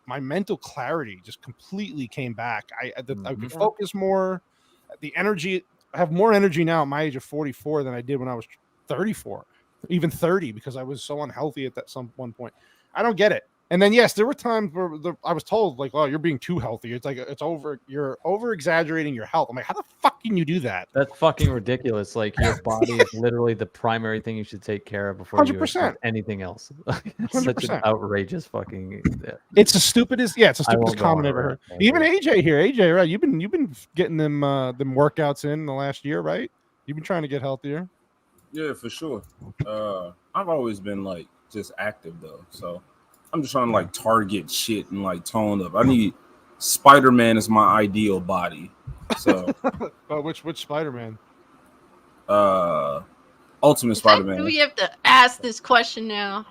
my mental clarity just completely came back. I could focus more. The energy, I have more energy now at my age of 44 than I did when I was 34, even 30, because I was so unhealthy at one point. I don't get it. And then yes, there were times where I was told like, "Oh, you're being too healthy." It's like you're over exaggerating your health. I'm like, how the fuck can you do that? That's fucking ridiculous. Like your body is literally the primary thing you should take care of before you 100%. accept anything else. It's such an 100%. outrageous fucking. It's the stupidest. Yeah, it's the I won't stupidest go comment on I've ever a heard. rant. Even AJ here, AJ, right? You've been getting them workouts in the last year, right? You've been trying to get healthier. Yeah, for sure. I've always been like just active though, so I'm just trying to like target shit and like tone up. I need Spider-Man as my ideal body. So which Spider-Man? Ultimate Spider-Man. Do we have to ask this question now?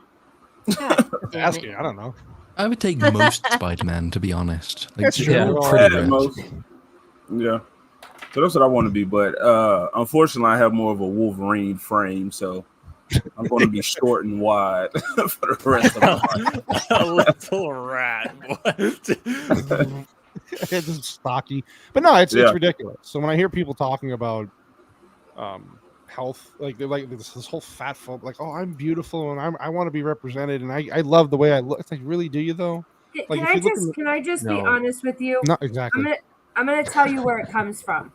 Asking, I don't know. I would take most Spider-Man, to be honest. Like, That's they're true. all pretty Yeah, rich. most. Yeah. So that's what I want to be, but unfortunately, I have more of a Wolverine frame, so I'm going to be short and wide for the rest of my life. A little rat. What? It's just stocky, but no, it's Yeah. ridiculous. So when I hear people talking about health, like they're like this whole fat folk, like, oh, I'm beautiful and I want to be represented and I love the way I look. It's like, really, do you though? Like, Can I just be No. honest with you? Not exactly. I'm gonna tell you where it comes from.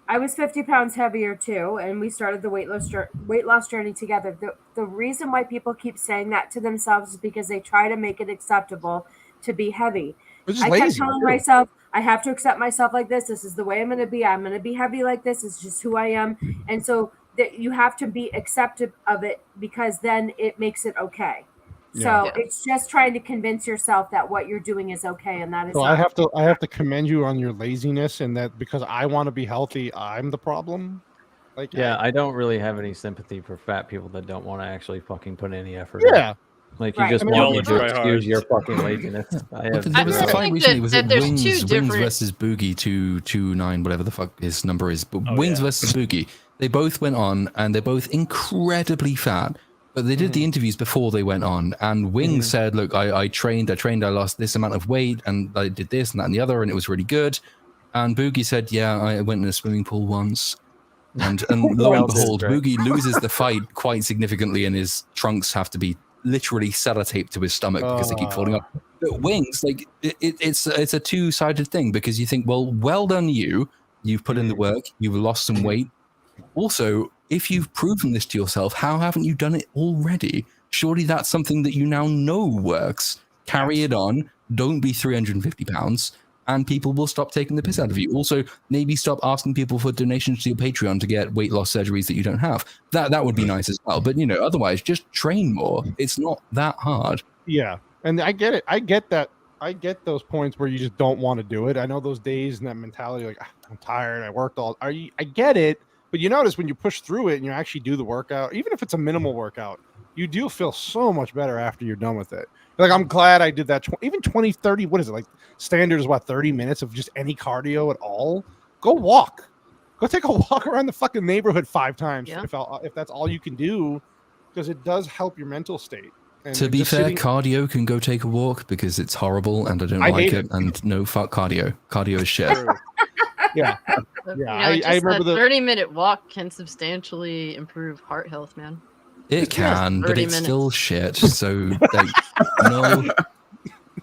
I was 50 pounds heavier too, and we started the weight loss journey together. The reason why people keep saying that to themselves is because they try to make it acceptable to be heavy. I kept telling myself, I have to accept myself like this. This is the way I'm going to be. I'm going to be heavy like this. It's just who I am. And so that you have to be accepted of it, because then it makes it okay. So it's just trying to convince yourself that what you're doing is okay, and that is. So not. I have to commend you on your laziness, and that because I want to be healthy, I'm the problem. Like, yeah, I don't really have any sympathy for fat people that don't want to actually fucking put any effort. Yeah. In. Like, you Right. just I mean, want y'all me are to try excuse hard. your fucking laziness. I have There was a zero- fight recently. Was it there's Wings two different- versus Boogie 229, whatever the fuck his number is? But Oh, Wings yeah. versus Boogie. They both went on, and they're both incredibly fat. But they did the interviews before they went on, and Wings said, "Look, I trained, I lost this amount of weight, and I did this and that and the other, and it was really good." And Boogie said, "Yeah, I went in a swimming pool once." And lo Well and did, behold, right? Boogie loses the fight quite significantly, and his trunks have to be literally sellotaped to his stomach because they keep falling off. But Wings, like it's a two-sided thing, because you think, well done you've put in the work, you've lost some weight. Also, if you've proven this to yourself, how haven't you done it already? Surely that's something that you now know works. Carry it on. Don't be 350 pounds. And people will stop taking the piss out of you. Also, maybe stop asking people for donations to your Patreon to get weight loss surgeries that you don't have. That would be nice as well. But, otherwise, just train more. It's not that hard. Yeah, and I get it. I get that. I get those points where you just don't want to do it. I know those days and that mentality, like, I'm tired. I worked all. I get it, but you notice when you push through it and you actually do the workout, even if it's a minimal workout, you do feel so much better after you're done with it. Like, I'm glad I did that. Even 20, 30, what is it? Like, standard is what, 30 minutes of just any cardio at all? Go walk. Go take a walk around the fucking neighborhood 5 times if that's all you can do, because it does help your mental state. And To be just fair, sitting- cardio can go take a walk because it's horrible and I don't I like hate it. it. And no, fuck cardio. Cardio is shit. Yeah. I remember the 30-minute walk can substantially improve heart health, man. It can, but 30 it's minutes. still shit. So, like, no.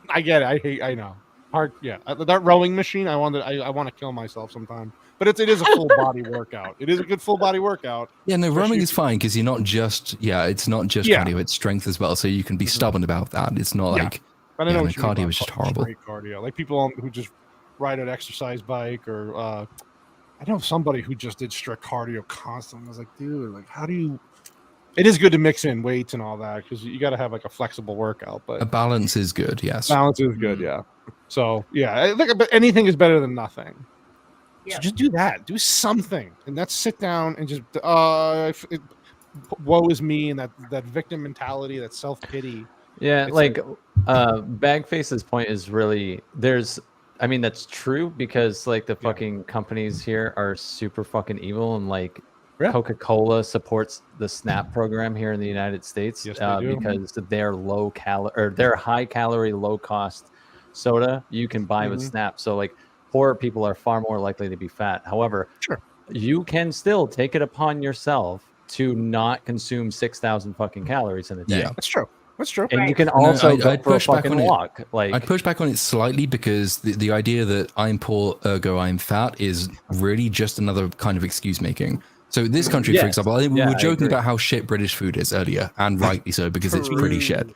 I get it. I know. Hard. Yeah. That rowing machine. I want to kill myself sometime. But it is a full body workout. It is a good full body workout. Yeah, no, Especially rowing if is fine because you're not just, it's not just Yeah. cardio, it's strength as well. So you can be stubborn about that. It's not Yeah. like, But I know no, what you mean cardio by is just fucking horrible. straight cardio. Like people who just ride an exercise bike, or I know somebody who just did strict cardio constantly. I was like, dude, like, how do you? It is good to mix in weights and all that, because you got to have like a flexible workout. But A balance is good, yes. balance is good, yeah. So yeah, but anything is better than nothing. So just do that. Do something, and that's sit down and just woe is me, and that victim mentality, that self pity. Yeah, It's like Bagface's point is really that's true, because like the fucking companies here are super fucking evil, and like Coca-Cola supports the SNAP program here in the United States Yes, they do. because their their high calorie, low cost soda you can buy with Mhm. SNAP. So like poor people are far more likely to be fat. However, you can still take it upon yourself to not consume 6,000 fucking calories in a day. Yeah. That's true. That's true. And you can No, also I'd go for a push back fucking on it. walk. Like, I'd push back on it slightly because the idea that I'm poor, ergo I'm fat is really just another kind of excuse making. So this country, for Yes. example, I think we Yeah, were I joking agree. about how shit British food is earlier, and rightly so, because it's pretty shit.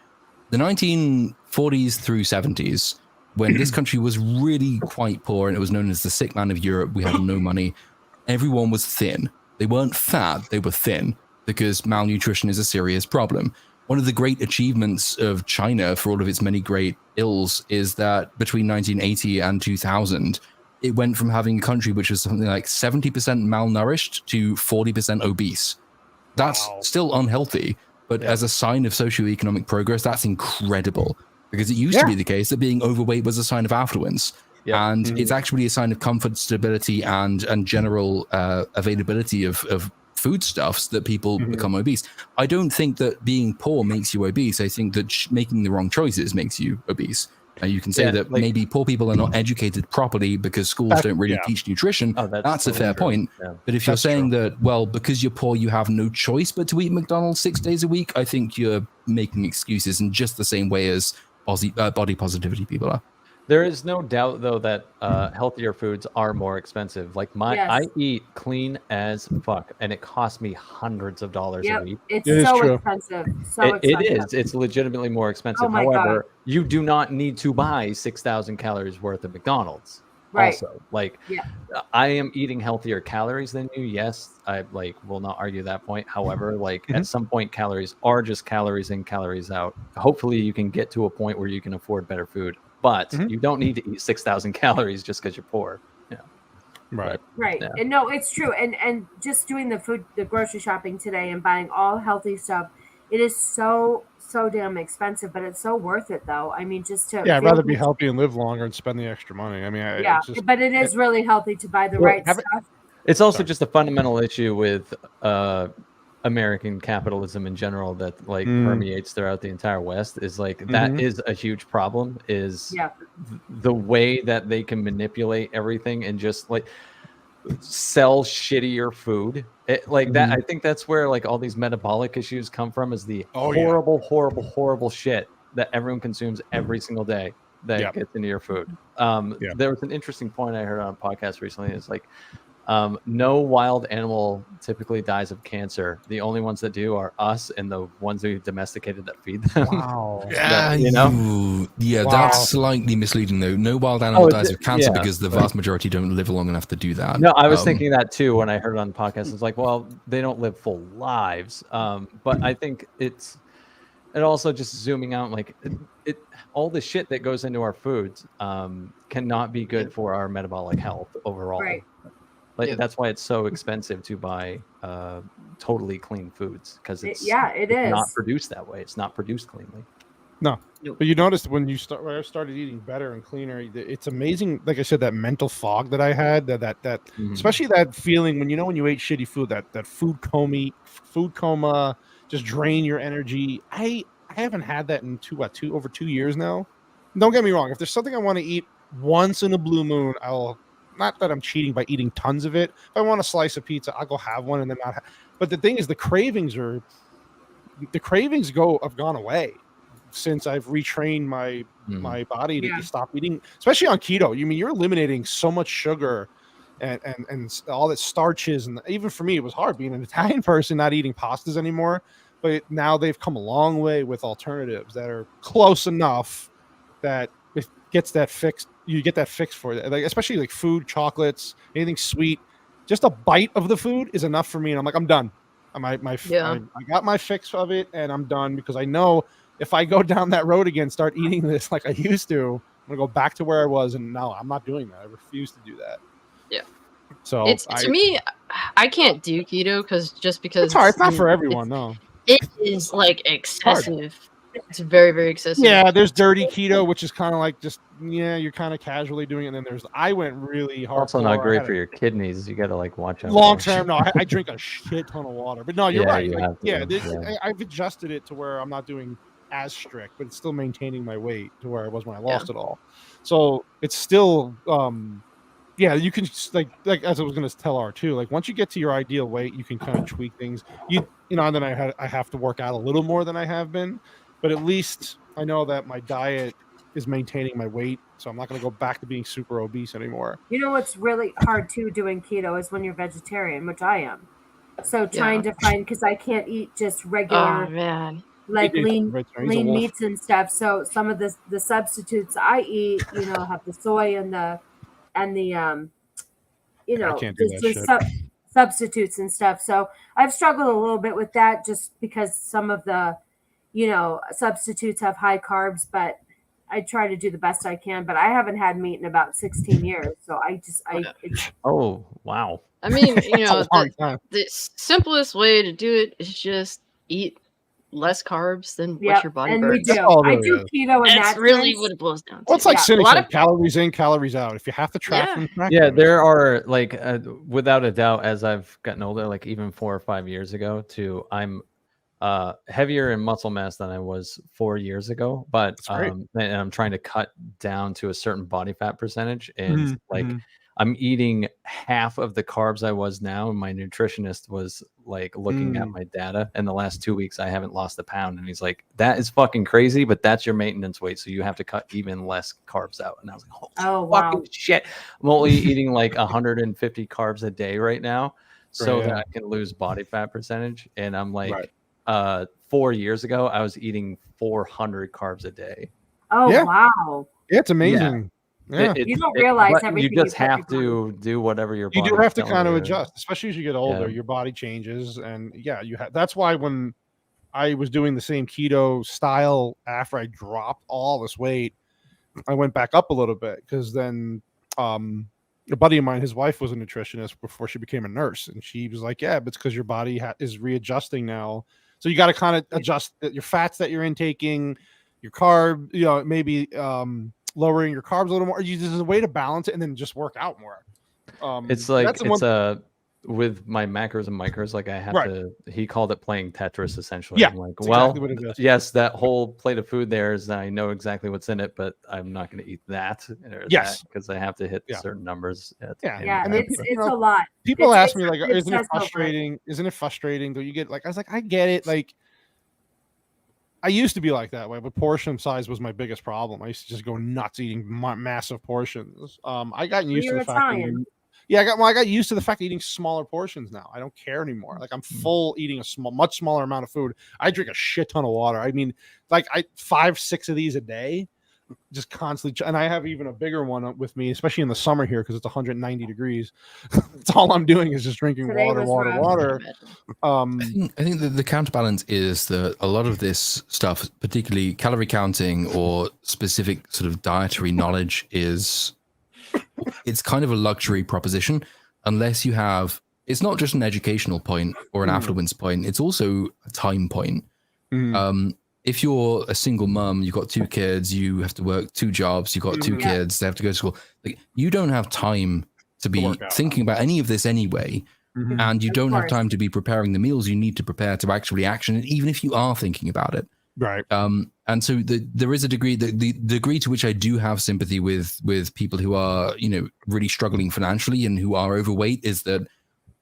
The 1940s through 70s, when this country was really quite poor and it was known as the sick man of Europe, we had no money, everyone was thin. They weren't fat, they were thin, because malnutrition is a serious problem. One of the great achievements of China, for all of its many great ills, is that between 1980 and 2000, it went from having a country which was something like 70% malnourished to 40% obese. That's still unhealthy, But as a sign of socioeconomic progress, that's incredible, because it used to be the case that being overweight was a sign of affluence. And it's actually a sign of comfort, stability, and general availability of foodstuffs that people become obese. I don't think that being poor makes you obese. I think that making the wrong choices makes you obese. You can say that maybe poor people are not educated properly because schools don't really teach nutrition. That's a fair point. But if you're saying that, well, because you're poor, you have no choice but to eat McDonald's 6 days a week, I think you're making excuses in just the same way as body positivity people are. There is no doubt, though, that healthier foods are more expensive. Like I eat clean as fuck, and it costs me hundreds of dollars a week. It's so expensive. So it is. It's legitimately more expensive. Oh my However, God. you do not need to buy 6,000 calories worth of McDonald's. Right. Also, like, I am eating healthier calories than you. Yes, I will not argue that point. However, like at some point, calories are just calories in, calories out. Hopefully, you can get to a point where you can afford better food. But you don't need to eat 6,000 calories just because you're poor. Yeah. Right. Right. Yeah. And no, it's true. And just doing the grocery shopping today and buying all healthy stuff, it is so damn expensive, but it's so worth it though. I mean, just to I'd rather be healthy and live longer and spend the extra money. I mean, but it is really healthy to buy the right stuff. It's also just a fundamental issue with American capitalism in general that permeates throughout the entire West. Is like that is a huge problem. Is the way that they can manipulate everything and just like sell shittier food. That. I think that's where like all these metabolic issues come from. Is the horrible shit that everyone consumes every single day that gets into your food. There was an interesting point I heard on a podcast recently. It's like, no wild animal typically dies of cancer. The only ones that do are us and the ones we domesticated that feed them. Wow. That's slightly misleading though. No wild animal dies of cancer because the vast majority don't live long enough to do that. No, I was thinking that too when I heard it on the podcast. It's like, well, they don't live full lives. But I think it also just zooming out, like it all the shit that goes into our foods cannot be good for our metabolic health overall. Right. That's why it's so expensive to buy totally clean foods, because it's is not produced that way. It's not produced cleanly. No, but you noticed when I started eating better and cleaner, it's amazing. Like I said, that mental fog that I had, that especially that feeling when when you ate shitty food, that food coma, just drain your energy. I haven't had that in over 2 years now. Don't get me wrong. If there's something I want to eat once in a blue moon, I'll. Not that I'm cheating by eating tons of it. If I want a slice of pizza, I'll go have one and then not. But the thing is, the cravings have gone away since I've retrained my body to stop eating, especially on keto. You're eliminating so much sugar and all that starches, and even for me, it was hard being an Italian person not eating pastas anymore. But now they've come a long way with alternatives that are close enough that it gets that fixed. You get that fix for it, especially like food, chocolates, anything sweet. Just a bite of the food is enough for me, and I'm like, I'm done. I got my fix of it, and I'm done, because I know if I go down that road again, start eating this like I used to, I'm gonna go back to where I was, and no, I'm not doing that. I refuse to do that. Yeah. So to me, I can't do keto because it's hard. It's not for everyone. No, it is like excessive. It's very, very excessive. Yeah, there's dirty keto, which is kind of like just you're kind of casually doing it. And then I went really hard. Also not great for your kidneys. You got to watch out. Long term, no. I drink a shit ton of water, but no, you're right. I've adjusted it to where I'm not doing as strict, but it's still maintaining my weight to where I was when I lost it all. So it's still, you can like as I was going to tell R2, like once you get to your ideal weight, you can kind of tweak things. And then I have to work out a little more than I have been. But at least I know that my diet is maintaining my weight, so I'm not going to go back to being super obese anymore. You know what's really hard too doing keto is when you're vegetarian, which I am. So trying to find, because I can't eat just regular, lean meats and stuff. So some of the substitutes I eat, have the soy and the substitutes and stuff. So I've struggled a little bit with that, just because some of the substitutes have high carbs, but I try to do the best I can. But I haven't had meat in about 16 years, so oh wow. I mean, the simplest way to do it is just eat less carbs than Yep, what your body and burns. we do. I do keto in That's that really sense. what it boils down to. Well, it's like Yeah. Cynic A lot said, of calories in, calories out. If you have to track Yeah. them, track Yeah, them. there are like without a doubt, as I've gotten older, like even 4 or 5 years ago, I'm heavier in muscle mass than I was 4 years ago. But great. and I'm trying to cut down to a certain body fat percentage, and Mhm, like mhm. I'm eating half of the carbs I was now. And my nutritionist was like looking at Mm. my data, and the last 2 weeks I haven't lost a pound, and he's like, "That is fucking crazy, but that's your maintenance weight, so you have to cut even less carbs out." And I was like, "Holy Oh wow. fucking shit!" I'm only eating like 150 carbs a day right now, so that yeah. I can lose body fat percentage. And I'm like, Right. 4 years ago, I was eating 400 carbs a day. Oh Yeah. wow. Yeah, it's amazing. Yeah. You don't realize but everything you you just put have your body- to do whatever your You body do have to telling kind of you. adjust, especially as you get older. Yeah. Your body changes, and yeah, you have. That's why when I was doing the same keto style after I dropped all this weight, I went back up a little bit because then a buddy of mine, his wife was a nutritionist before she became a nurse, and she was like, "Yeah, but it's because your body is readjusting now, so you got to kind of adjust your fats that you're intaking, your carb, maybe lowering your carbs a little more. There's a way to balance it, and then just work out more." It's like that's the one. with my macros and micros, like I have Right. to. He called it playing Tetris, essentially. Yeah, I'm like, that's well, exactly what it is. yes, that whole plate of food there is. I know exactly what's in it, but I'm not going to eat that. Yes. because I have to hit Yeah. certain numbers. Yeah, Yeah, and then, it's a lot. People It's- ask me like, it "Isn't it says over it. frustrating? Isn't it frustrating? Do you get like?" I was like, "I get it. Like, I used to be like that way, but portion size was my biggest problem. I used to just go nuts eating massive portions. I got used to You're the fact that Italian. I got used to the fact of eating smaller portions now. I don't care anymore. Like I'm full eating a much smaller amount of food. I drink a shit ton of water. I mean, like 5-6 of these a day, just constantly. And I have even a bigger one with me, especially in the summer here because it's 190 degrees. That's all I'm doing is just drinking Today water, was water, rough. water. I think that the counterbalance is that a lot of this stuff, particularly calorie counting or specific sort of dietary knowledge, it's kind of a luxury proposition unless you have. It's not just an educational point or an affluence point; it's also a time point. If you're a single mum, you've got 2 kids, you have to work 2 jobs, you've got 2 kids, they have to go to school. Like you don't have time to be thinking about any of this anyway. And you don't have time to be preparing the meals you need to prepare to actually action it, even if you are thinking about it. Right. And so there is a degree, the degree to which I do have sympathy with people who are, really struggling financially and who are overweight is that,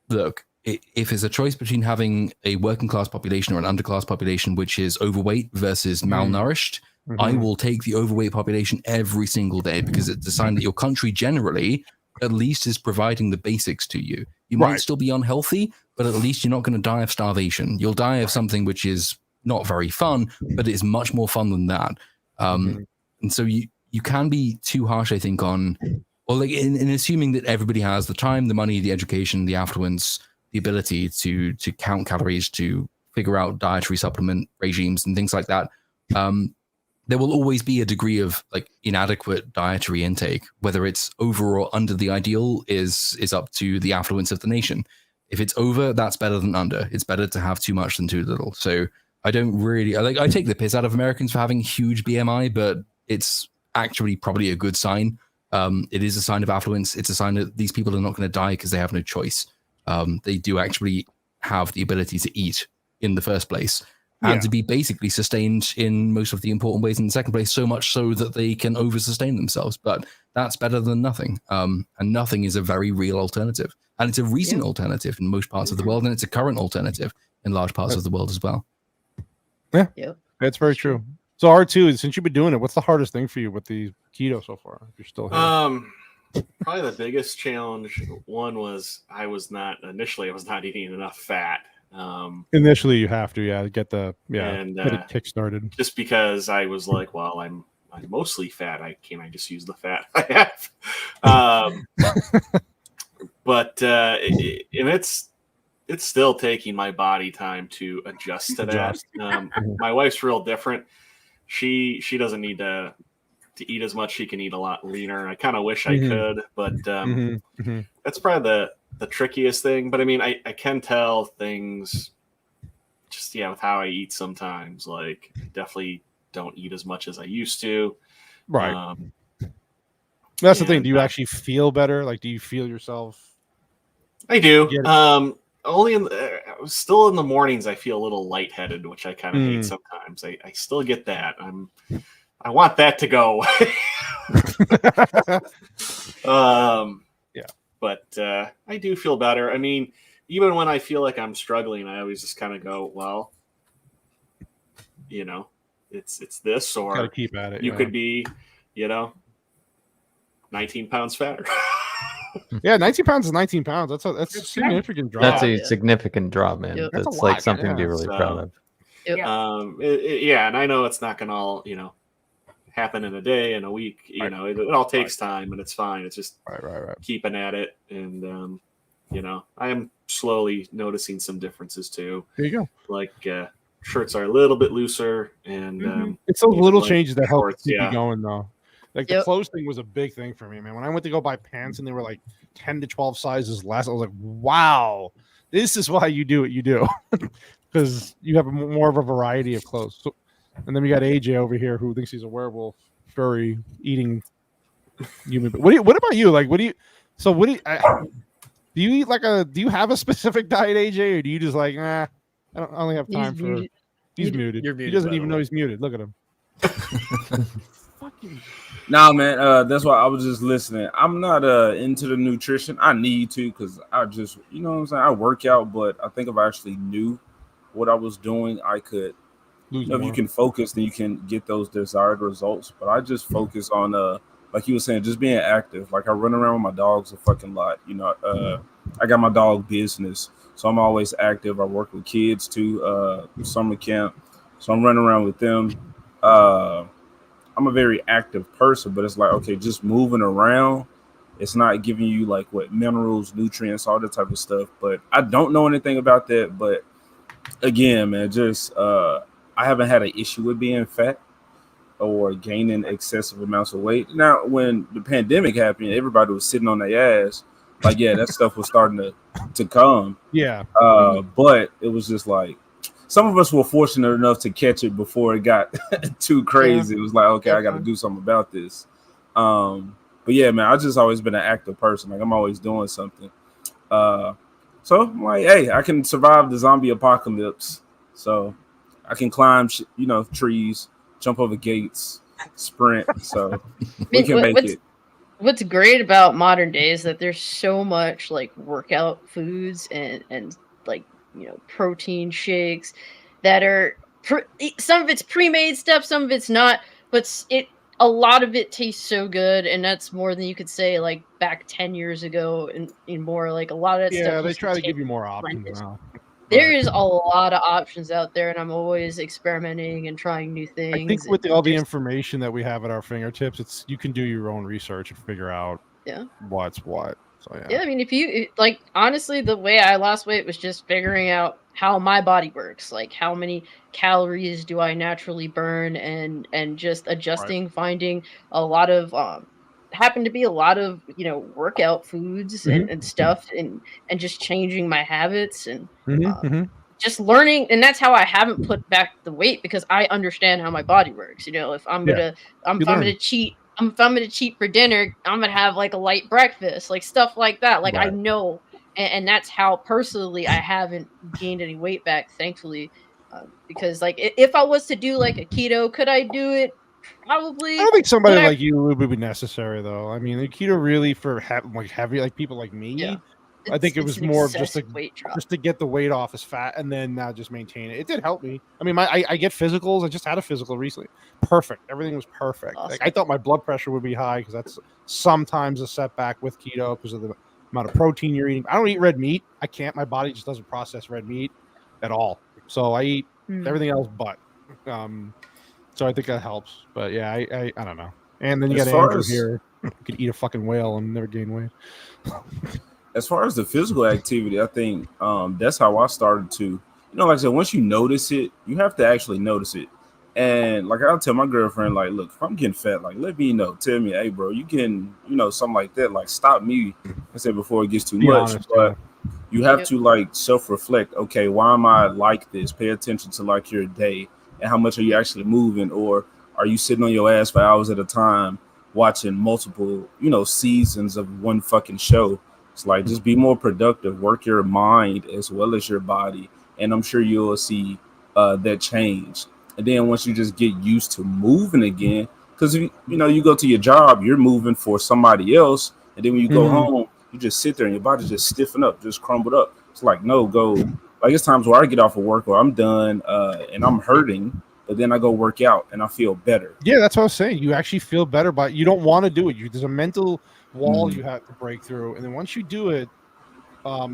look, if it's a choice between having a working class population or an underclass population which is overweight versus malnourished, I will take the overweight population every single day because it's a sign that your country generally at least is providing the basics to you. You might still be unhealthy, but at least you're not going to die of starvation. You'll die of something which is not very fun, but it is much more fun than that. And so you can be too harsh, I think, on, or like in assuming that everybody has the time, the money, the education, the affluence, the ability to count calories, to figure out dietary supplement regimes and things like that. There will always be a degree of like inadequate dietary intake, whether it's over or under the ideal is up to the affluence of the nation. If it's over, that's better than under. It's better to have too much than too little. So I don't really I take the piss out of Americans for having huge BMI, but it's actually probably a good sign. It is a sign of affluence. It's a sign that these people are not going to die because they have no choice. They do actually have the ability to eat in the first place and to be basically sustained in most of the important ways in the second place, so much so that they can over-sustain themselves. But that's better than nothing. And nothing is a very real alternative. And it's a recent alternative in most parts of the world, and it's a current alternative in large parts of the world as well. Yeah, that's very true. So R2, since you've been doing it, what's the hardest thing for you with the keto so far? If you're still here. Probably the biggest challenge one was I was not eating enough fat. Initially, you have to get it kick started. Just because I was like, well, I'm mostly fat. Can't I just use the fat I have? But it's still taking my body time to adjust to that. My wife's real different. She doesn't need to eat as much. She can eat a lot leaner. I kind of wish I could, but that's probably the trickiest thing. But I mean, I can tell things just just with how I eat sometimes. Like, definitely don't eat as much as I used to. Right. That's the thing. Do you actually feel better? Like, do you feel yourself? I do. Only still in the mornings, I feel a little lightheaded, which I kind of hate sometimes. I still get that. I want that to go away. Yeah. But I do feel better. I mean, even when I feel like I'm struggling, I always just kind of go, well, it's this, or gotta keep at it. You could be, 19 pounds fatter. Yeah, 19 pounds is 19 pounds. That's a significant drop. That's a significant drop, man. Yep. That's That's a like lot, something to be really proud of. And I know it's not gonna all happen in a day, in a week. It all takes time, and it's fine. It's just keeping at it, and I am slowly noticing some differences too. There you go. Like shirts are a little bit looser, and it's those little like changes that help shorts, keep you going, though. Like the clothes thing was a big thing for me, man. When I went to go buy pants and they were like 10 to 12 sizes less, I was like, wow, this is why you do what you do. Because you have more of a variety of clothes. So, and then we got AJ over here who thinks he's a werewolf, furry, eating human. What about you? Like, do you eat do you have a specific diet, AJ, or do you just like, I only have time for muted. He's muted. You're muted. He doesn't even know he's muted. Look at him. Nah, man, that's why I was just listening. I'm not into the nutrition. I need to, because I just, what I'm saying, I work out, but I think if I actually knew what I was doing, I could, if you can focus, then you can get those desired results. But I just focus on, like you were saying, just being active. Like I run around with my dogs a fucking lot. I got my dog business, so I'm always active. I work with kids too, summer camp, so I'm running around with them. I'm a very active person, but it's like, okay, just moving around, it's not giving you like what minerals, nutrients, all that type of stuff. But I don't know anything about that. But again, man, just I haven't had an issue with being fat or gaining excessive amounts of weight. Now, when the pandemic happened, everybody was sitting on their ass. Like, yeah, that stuff was starting to come. Yeah. But it was just like, some of us were fortunate enough to catch it before it got too crazy. Yeah. It was like, okay, I got to do something about this. But yeah, man, I've just always been an active person. Like I'm always doing something. So I'm like, hey, I can survive the zombie apocalypse. So I can climb, trees, jump over gates, sprint. So we can make it. What's great about modern day is that there's so much like workout foods and like, protein shakes that are some of it's pre-made stuff, some of it's not, but a lot of it tastes so good, and that's more than you could say like back 10 years ago and more. Like a lot of that stuff. Yeah, they try to give you more options now. There is a lot of options out there, and I'm always experimenting and trying new things. I think with all the information that we have at our fingertips, you can do your own research and figure out what's what. So, yeah, I mean, if you like, honestly, the way I lost weight was just figuring out how my body works, like how many calories do I naturally burn, and just adjusting, finding a lot of happened to be a lot of workout foods and stuff, and just changing my habits and just learning. And that's how I haven't put back the weight, because I understand how my body works. If I'm gonna cheat. If I'm gonna cheat for dinner, I'm gonna have like a light breakfast, like stuff like that. Like I know, and that's how personally I haven't gained any weight back, thankfully, because like if I was to do like a keto, could I do it? Probably. I don't think somebody like you would be necessary, though. I mean, the keto really for heavy, like people like me. Yeah. I think it was more of just to get the weight off as fat, and then just maintain it. It did help me. I mean, I get physicals. I just had a physical recently. Perfect. Everything was perfect. Awesome. Like I thought my blood pressure would be high, because that's sometimes a setback with keto because of the amount of protein you're eating. I don't eat red meat. I can't. My body just doesn't process red meat at all. So I eat everything else but. So I think that helps. But yeah, I don't know. And then you got Andrew here. You could eat a fucking whale and never gain weight. As far as the physical activity, I think that's how I started to, like I said, once you notice it, you have to actually notice it. And like I'll tell my girlfriend, like, look, if I'm getting fat, like, let me know. Tell me, hey, bro, you getting, something like that. Like, stop me. I said before it gets too much. Honest, but You have to like self-reflect. Okay, why am I like this? Pay attention to like your day and how much are you actually moving, or are you sitting on your ass for hours at a time watching multiple, seasons of one fucking show? It's like just be more productive, work your mind as well as your body, and I'm sure you'll see that change. And then once you just get used to moving again, because you go to your job, you're moving for somebody else, and then when you go home, you just sit there and your body just stiffen up, just crumbled up. It's like, no, go. Like it's times where I get off of work or I'm done and I'm hurting, but then I go work out and I feel better. Yeah, that's what I was saying. You actually feel better, but you don't want to do it. There's a mental wall you have to break through, and then once you do it,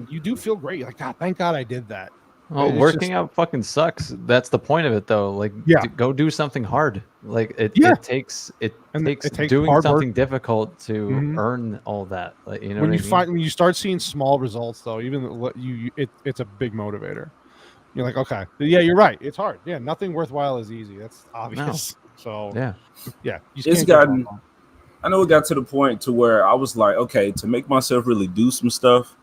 you do feel great. You're like, God, thank God I did that. Well, working out fucking sucks. That's the point of it, though. Like, go do something hard. Like it takes doing something difficult to earn all that. Like, you know, when you start seeing small results, though, even it's a big motivator. You're like, okay, yeah, you're right. It's hard. Yeah, nothing worthwhile is easy. That's obvious. No. So yeah. It's gotten. I know it got to the point to where I was like, okay, to make myself really do some stuff.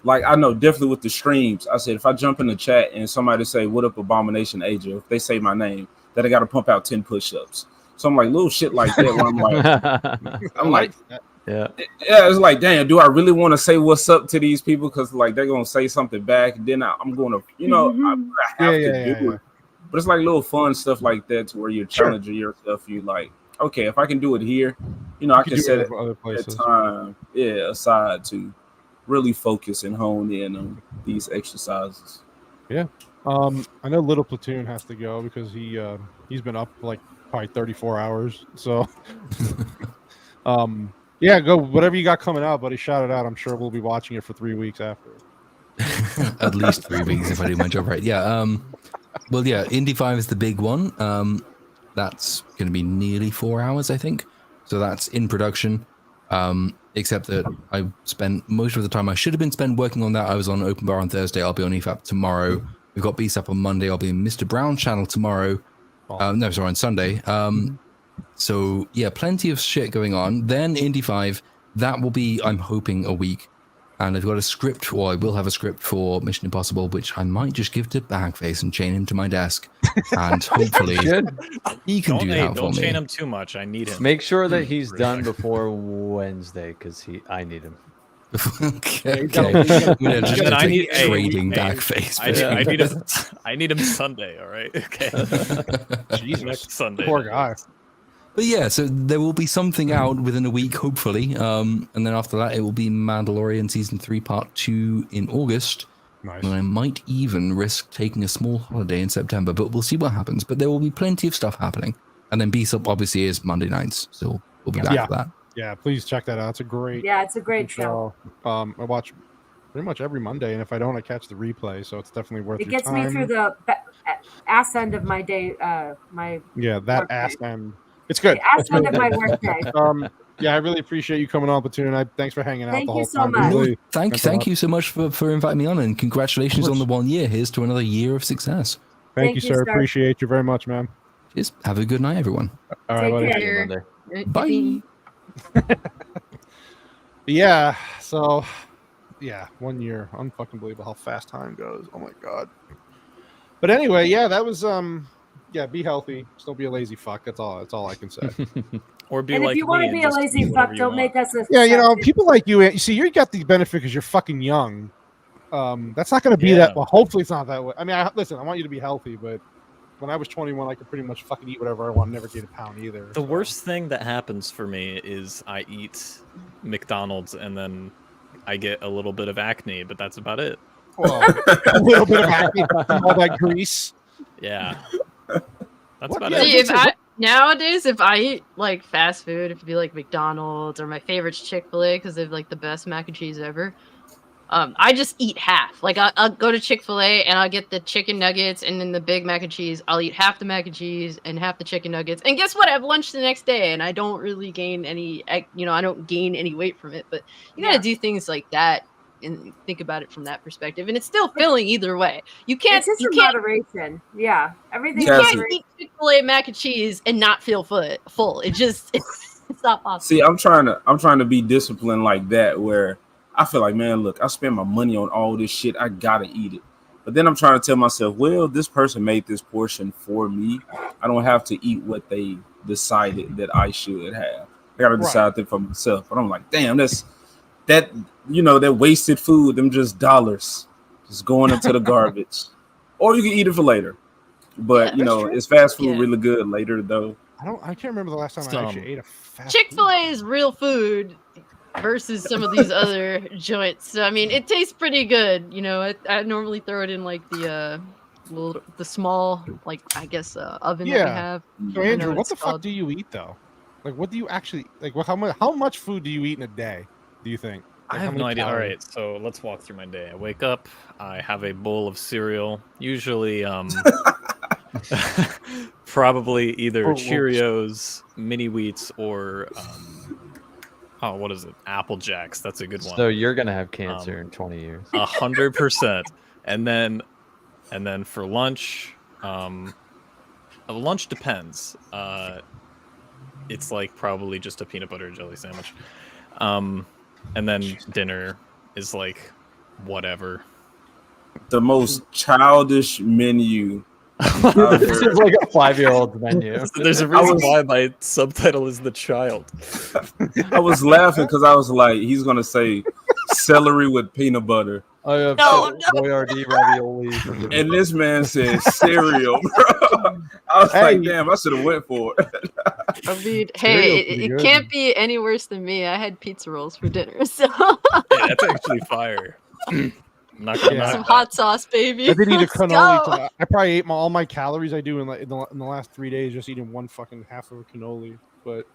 Like I know definitely with the streams, I said if I jump in the chat and somebody say what up Abomination Asia, if they say my name, that I got to pump out 10 push-ups. So I'm like little shit like that. Where I'm like, yeah, it's like, damn, do I really want to say what's up to these people? Because like they're gonna say something back, and then I'm going to, I have to do it. But it's like little fun stuff like that to where you're challenging yourself. You like, okay, if I can do it here, I can set it that time, aside to really focus and hone in on these exercises. Yeah. I know Little Platoon has to go because he's been up like probably 34 hours. So yeah, go whatever you got coming out, buddy. Shout it out. I'm sure we'll be watching it for 3 weeks after. At least 3 weeks if I do my job right. Yeah. Well, yeah, Indy 5 is the big one. That's going to be nearly 4 hours, I think. So that's in production. Except that I spent most of the time I should have been spent working on that. I was on Open Bar on Thursday. I'll be on EFAP tomorrow. We've got BSAP on Monday. I'll be in Mr. Brown's channel tomorrow. On Sunday. So yeah, plenty of shit going on. Then Indy 5, that will be, I'm hoping, a week. And I've got a script, or I will have a script for Mission Impossible, which I might just give to Bagface and chain him to my desk. And hopefully he can do that for me. Don't chain him too much. I need him. Make sure that he's done before Wednesday, because I need him. Okay. I need trading Bagface. I need him Sunday. All right. Okay. Jesus. Next Sunday. Poor guy. But yeah, so there will be something out within a week, hopefully. And then after that, it will be Mandalorian Season 3 Part 2 in August. Nice. And I might even risk taking a small holiday in September, but we'll see what happens. But there will be plenty of stuff happening. And then B-Sub obviously is Monday nights, so we'll be back for that. Yeah, please check that out. It's a great it's a great show. I watch pretty much every Monday, and if I don't, I catch the replay, so it's definitely worth your time. It gets me through the ass end of my day. That ass end. It's good. The ass end of my work day. Yeah, I really appreciate you coming on, Platoon. Thanks for hanging out the whole time. Thank you so much. Really thank you so much for inviting me on, and congratulations on the 1 year. Here's to another year of success. Thank you, sir. Appreciate you very much, man. Just have a good night, everyone. All right, Take care. Bye. Yeah, so 1 year. Unfucking believable how fast time goes. Oh my god. But anyway, that was be healthy. Just don't be a lazy fuck. That's all I can say. Or be and like if you want to be a lazy fuck, don't make us a people like you see, you got the benefit because you're fucking young. That's not going to be that. Well, hopefully it's not that way. I mean, I want you to be healthy, but when I was 21, I could pretty much fucking eat whatever I want. Never gain a pound either. The worst thing that happens for me is I eat McDonald's and then I get a little bit of acne, but that's about it. Well, a little bit of acne, all that grease. Yeah. That's about it. See, nowadays, if I eat like fast food, if it be like McDonald's or my favorite's Chick-fil-A because they have like the best mac and cheese ever. I just eat half. Like I'll go to Chick-fil-A and I'll get the chicken nuggets and then the big mac and cheese. I'll eat half the mac and cheese and half the chicken nuggets. And guess what? I have lunch the next day and I don't really gain any, I don't gain any weight from it. But you gotta do things like that and think about it from that perspective. And it's still filling either way. You can't. It's just moderation. Yeah, everything. You can't eat Chick-fil-A mac and cheese and not feel full. It just it's not possible. See, I'm trying to be disciplined like that where I feel like, man, look, I spend my money on all this shit. I gotta eat it. But then I'm trying to tell myself, well, this person made this portion for me. I don't have to eat what they decided that I should have. I gotta decide that for myself. But I'm like, damn, that wasted food, them just dollars just going into the garbage. Or you can eat it for later. But is fast food really good later though? I can't remember the last time I actually ate a fast Chick-fil-A is real food versus some of these other joints. So I mean, it tastes pretty good. I normally throw it in like the small, like I guess oven that we have. So Andrew, what the fuck do you eat though? Like, what do you actually like? How much food do you eat in a day? Do you think? I have no idea. All right, so let's walk through my day. I wake up, I have a bowl of cereal, usually probably either Cheerios, Mini Wheats, or what is it? Apple Jacks. That's a good one. So you're gonna have cancer in 20 years. 100%. And then for lunch, lunch depends. It's like probably just a peanut butter and jelly sandwich. And then dinner is like whatever. The most childish menu. This is like a 5-year-old menu. There's a reason why my subtitle is The Child. I was laughing because I was like, he's gonna say celery with peanut butter. I have Boyardee ravioli. And this man says cereal, bro. I was like, damn, I should have went for it. I mean, hey, it can't be any worse than me. I had pizza rolls for dinner, so Yeah, that's actually fire. Not gonna some hot sauce, baby. I did eat a Let's cannoli. go. I probably ate all my calories I do in the last 3 days just eating one fucking half of a cannoli. But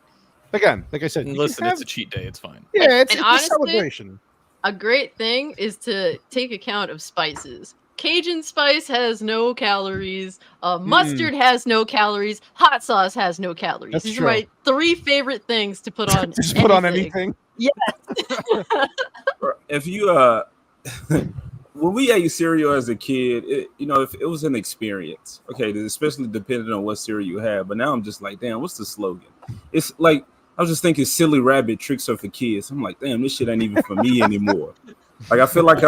again, like I said, listen, it's a cheat day. It's fine. Yeah, it's honestly, a celebration. A great thing is to take account of spices. Cajun spice has no calories. Mustard has no calories. Hot sauce has no calories. That's These true. are my 3 favorite things to put on. Just put on anything. Yes. If you when we ate cereal as a kid, if it was an experience, okay, especially depending on what cereal you have. But now I'm just like, damn, what's the slogan? It's like I was just thinking, silly rabbit tricks are for kids. I'm like, damn, this shit ain't even for me anymore. Like I feel like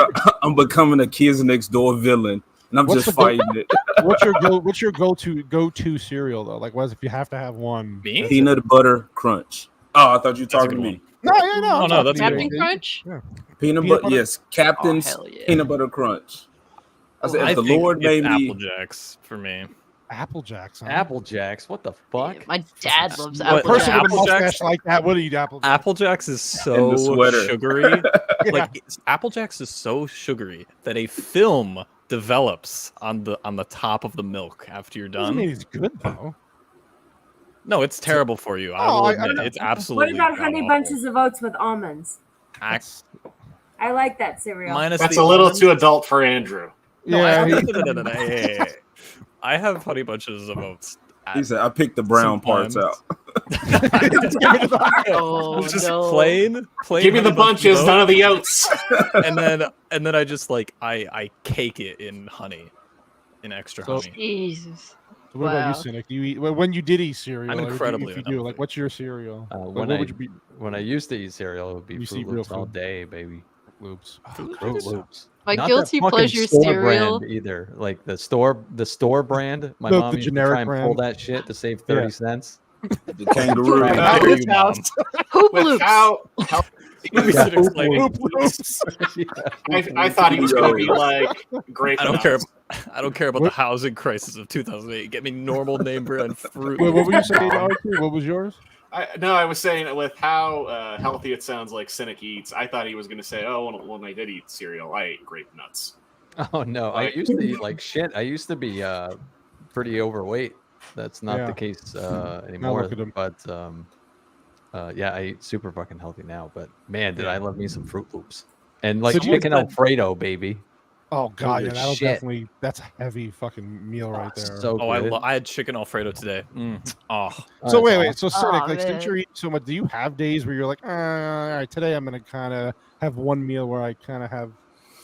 I'm becoming a kids next door villain, and I'm just fighting it. What's your go-to cereal though? Like, what if you have to have one? Peanut butter crunch. Oh, I thought you were talking to me. No. Oh no, that's Captain good. Crunch. Yeah. Peanut butter, yes, Captain's peanut butter crunch. I said, if the Lord made me Apple Jacks for me. Apple Jacks. Huh? Apple Jacks. What the fuck? My dad loves What, Apple Person Jacks. with a mustache like that would eat Apple Jacks. Apple Jacks is And the so sweater. sugary. Like Apple Jacks is so sugary that a film develops on the top of the milk after you're Doesn't mean done. it's good though. No, it's terrible for you. I Oh, will I admit know. it's What absolutely. about Honey god-awful. Bunches of Oats with almonds? I like that cereal. That's a little too adult for Andrew. No, Yeah, no. Hey. I have Honey Bunches of Oats. He said, I picked the brown parts out. Oh, Just no. plain. Give me the Honey Bunches bunches, none of the oats. and then I just like I cake it in honey, in extra honey. Jesus. So what about you, Cynic? Do you eat when you did eat cereal? I'm like, incredibly if you do, like, what's your cereal? Like, When what I would you be? when I used to eat cereal, it would be You see Fruit real Loops all food. day, baby. Loops. Fruit Loops. My Not guilty that fucking pleasure store cereal. brand either. Like the store brand. My The mom used to generic try and pull brand. that shit to save 30 cents. The kangaroo. How dare you, Mom? Hoop With Loops. how You should explain it. I thought he was going to be like grape. I don't nuts. care. I don't care about the housing crisis of 2008. Get me normal name brand fruit. Wait, what were you saying, Archie? What was yours? I was saying with how healthy it sounds like Cynic eats, I thought he was going to say, oh, when I did eat cereal, I ate grape nuts. Oh no, I used to eat like shit. I used to be pretty overweight. That's not Yeah. the case anymore. look at him. But yeah, I eat super fucking healthy now. But man, did I love me some Fruit Loops and like So do you- chicken Alfredo, baby. Oh god, yeah, Holy that'll shit. definitely. That's a heavy fucking meal right there. So Oh, good. I had chicken Alfredo today. Oh, So That's wait. So Cynic, Aw, like since man. you're eating so much, do you have days where you're like, all right, today I'm gonna kind of have one meal where I kind of have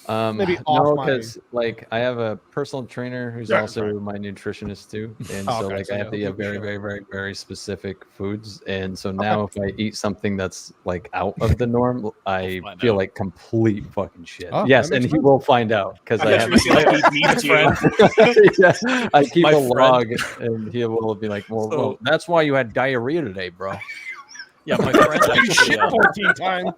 Maybe off no, my- because like I have a personal trainer who's Yeah, also right. my nutritionist too, and Oh, so okay, like so I yeah, have to he'll eat give you very, shit. very, very, very specific foods, and so now if I eat something that's like out of the norm, I feel like complete fucking shit. Oh, Yes, that and makes he sense. will find out because I Yeah, have you see, like, he my beats you. friend. Yeah, I keep My a friend- log, and he will be like, "Well, So- well, that's why you had diarrhea today, bro." Yeah, my friend actually, Shit 14 times.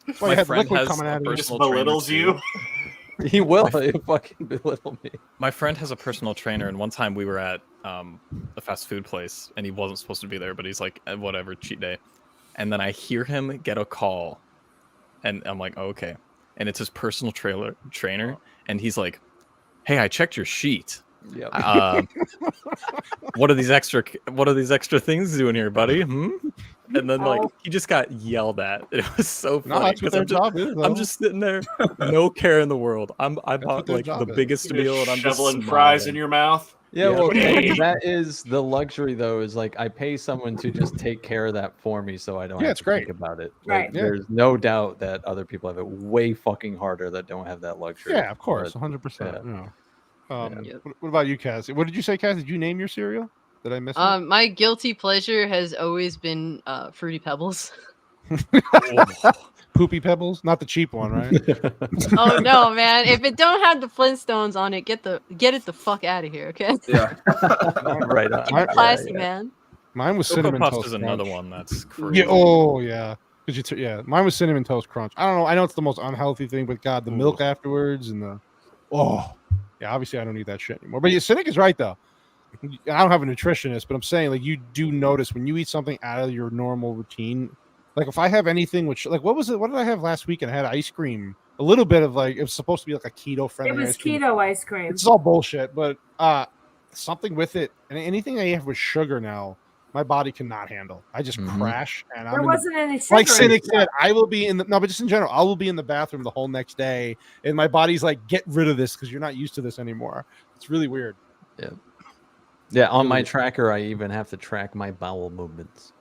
That's why my you had friend liquid has coming a out of you. Just personal trainer belittles too. you. He will. He'll fucking belittle me. My friend has a personal trainer, and one time we were at a fast food place, and he wasn't supposed to be there, but he's like, whatever, cheat day. And then I hear him get a call, and I'm like, oh, okay. And it's his personal trainer, and he's like, hey, I checked your sheet. Yep. What are these extra things doing here, buddy? And then like he just got yelled at. It was so No, funny that's what because their job is, I'm though. just sitting there, no care in the world. I bought their like the job is. biggest You're meal, and I'm just shoveling fries in smiling. your mouth. Yeah, Yeah. well, hey, that is the luxury, though. Is like I pay someone to just take care of that for me, so I don't Yeah, have it's to great. think about it. Right. Like, Yeah. there's no doubt that other people have it way fucking harder that don't have that luxury. Yeah, of course, But, 100%. yeah. Yeah. What about you, Cass? What did you say, Cass? Did you name your cereal? Did I miss it? My guilty pleasure has always been Fruity Pebbles. Poopy Pebbles, not the cheap one, right? Oh no, man! If it don't have the Flintstones on it, get it the fuck out of here, okay? Yeah. Right on. Keep it classy, man. Mine was Cocoa cinnamon Puffs toast is another crunch. one that's crazy. Yeah. Oh yeah. Yeah. Mine was cinnamon toast crunch. I don't know. I know it's the most unhealthy thing, but God, the milk afterwards and the yeah. Obviously, I don't eat that shit anymore. But yeah, Cynic is right though. I don't have a nutritionist, but I'm saying like you do notice when you eat something out of your normal routine. Like if I have anything which like what was it? What did I have last week? And I had ice cream. A little bit of like it was supposed to be like a keto friendly. It was ice cream. keto ice cream. It's all bullshit, but something with it and anything I have with sugar now, my body cannot handle. I just crash and There I'm wasn't any sugar. like in Cynic it. said, I will be in the no, but just in general, I will be in the bathroom the whole next day, and my body's like, get rid of this because you're not used to this anymore. It's really weird. Yeah. Yeah, on my tracker, I even have to track my bowel movements.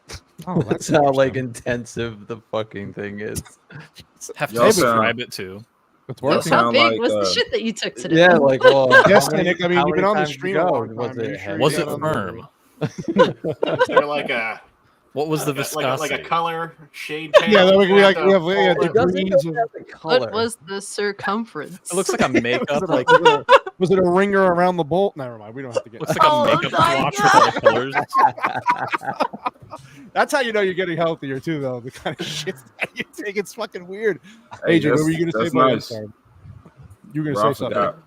Oh, that's how like intensive the fucking thing is. Have to Y'all describe sound- it too. It's How sound big like, was the shit that you took today? Yeah, like well, Yes, how many- Cynic. I mean, how you've been many on the times stream you a go? long time. Was Are you it sure you Was got it on the- firm? Is there like a What was the like viscosity? a color shade? Yeah, panel we you have have to we have pull degrees of. What was the circumference? It looks like a makeup, like Was it a ringer around the bolt? Never mind. We don't have to get. looks like a makeup swatch with all the colors. That's how you know you're getting healthier too, though. The kind of shit that you take, it's fucking weird. Hey, AJ, what were you gonna say? that's Buddy? I'm nice. sorry. You were Bro, gonna I say something. forgot.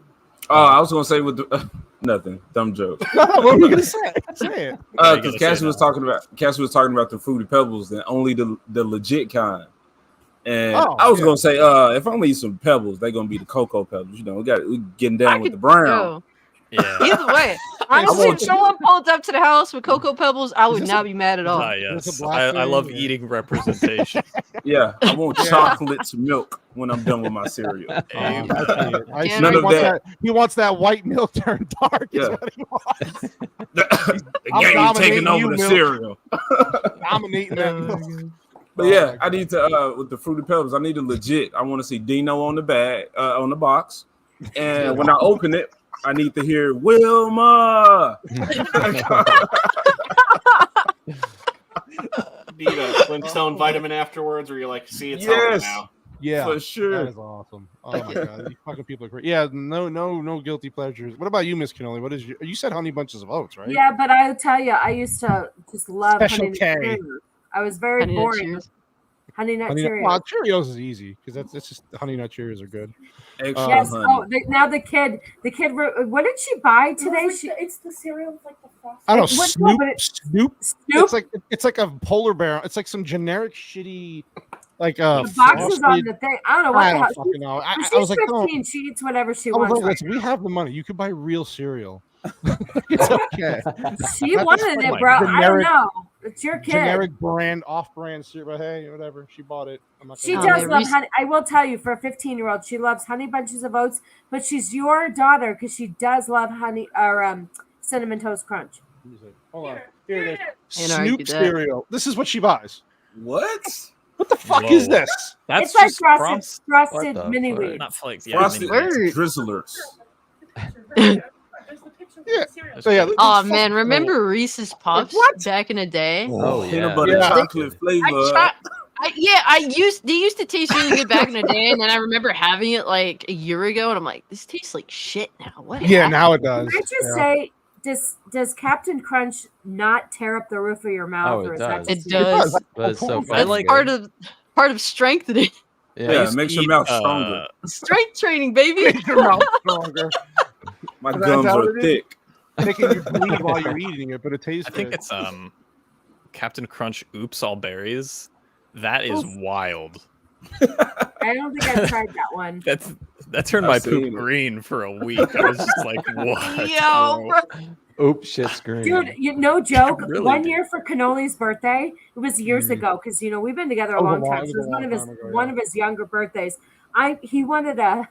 I was gonna say with the, nothing. Dumb joke. What were you gonna say? Say it. Because Cassie was talking about the Fruity Pebbles and only the legit kind. And I was gonna say, if I'm gonna eat some pebbles, they're gonna be the cocoa pebbles. You know, we getting down with the brown. Yeah. Either way, honestly, if someone pulled up to the house with Cocoa Pebbles, I would not be mad at all. Ah, yes. I love eating representation. Yeah, I want chocolate milk when I'm done with my cereal. None of that. He wants that white milk turned dark. Is Yeah. what he wants. The I'm game taking dominating over you, the milk. cereal. Dominating that milk. But yeah, I need to with the Fruity Pebbles. I need to legit. I want to see Dino on the bag, on the box, and when I open it, I need to hear Wilma. Need a Flintstone vitamin afterwards, or you're like, see, it's healthy Yes. now. Yeah, For sure. That is awesome. Oh my god, these fucking people are great. Yeah, no guilty pleasures. What about you, Miss Canoli? What is you said honey bunches of oats, right? Yeah, but I'll tell you, I used to just love Special Honey K. Nut Cheerios. I was very Honey Nut boring. Cheerios. Honey Nut Honey Nut, Cheerios. well, Cheerios is easy because that's just Honey Nut Cheerios are good. Extra Yes. honey. Oh, now the kid. What did she buy today? It's the cereal with like the frosting. I don't know, What- no, Snoop. but it- Snoop. Snoop? It's like a polar bear. It's like some generic shitty, like The box is on frosted- the thing. I don't know what I the don't hell. fucking know. I She's was like, 15. no. She eats whatever she I was wants. like, listen, we have the money. You could buy real cereal. It's okay. She Not wanted just it, like bro. I don't generic- know. It's your kid. Generic brand, off-brand cereal. But hey, whatever. She bought it. I'm not She gonna- does love honey. I will tell you, for a 15-year-old, she loves Honey Bunches of Oats. But she's your daughter because she does love honey or Cinnamon Toast Crunch. Hold on. Here it is. Can't Snoop argue that. cereal. This is what she buys. What? What the fuck is this? It's like frosted mini wheats. Not flakes. Frosted Word. drizzlers. Yeah. So yeah. Oh man, remember Reese's Puffs back in the day? Oh, peanut butter chocolate flavor. They used to taste really good back in the day, and then I remember having it like a year ago, and I'm like, this tastes like shit now. What? Yeah, happened? now it does. Can I just say, does Captain Crunch not tear up the roof of your mouth? Oh, or it is that does. just It does. But it's so That's fucking part good. of strengthening. Yeah, it makes your mouth stronger. Strength training, baby. Make your mouth stronger. My That's gums how are it is. thick. Making you bleed while you're eating it, but it tastes I think good. it's Captain Crunch Oops All Berries. That is wild. I don't think I've tried that one. That turned my poop green for a week. I was just like, what? Yo, bro. Oops, shit's green. Dude, no joke. Really, One dude. year for Cannoli's birthday, it was years ago because we've been together a Oh, long wow, time. it So was it a was long time ago, one of his younger birthdays. He wanted a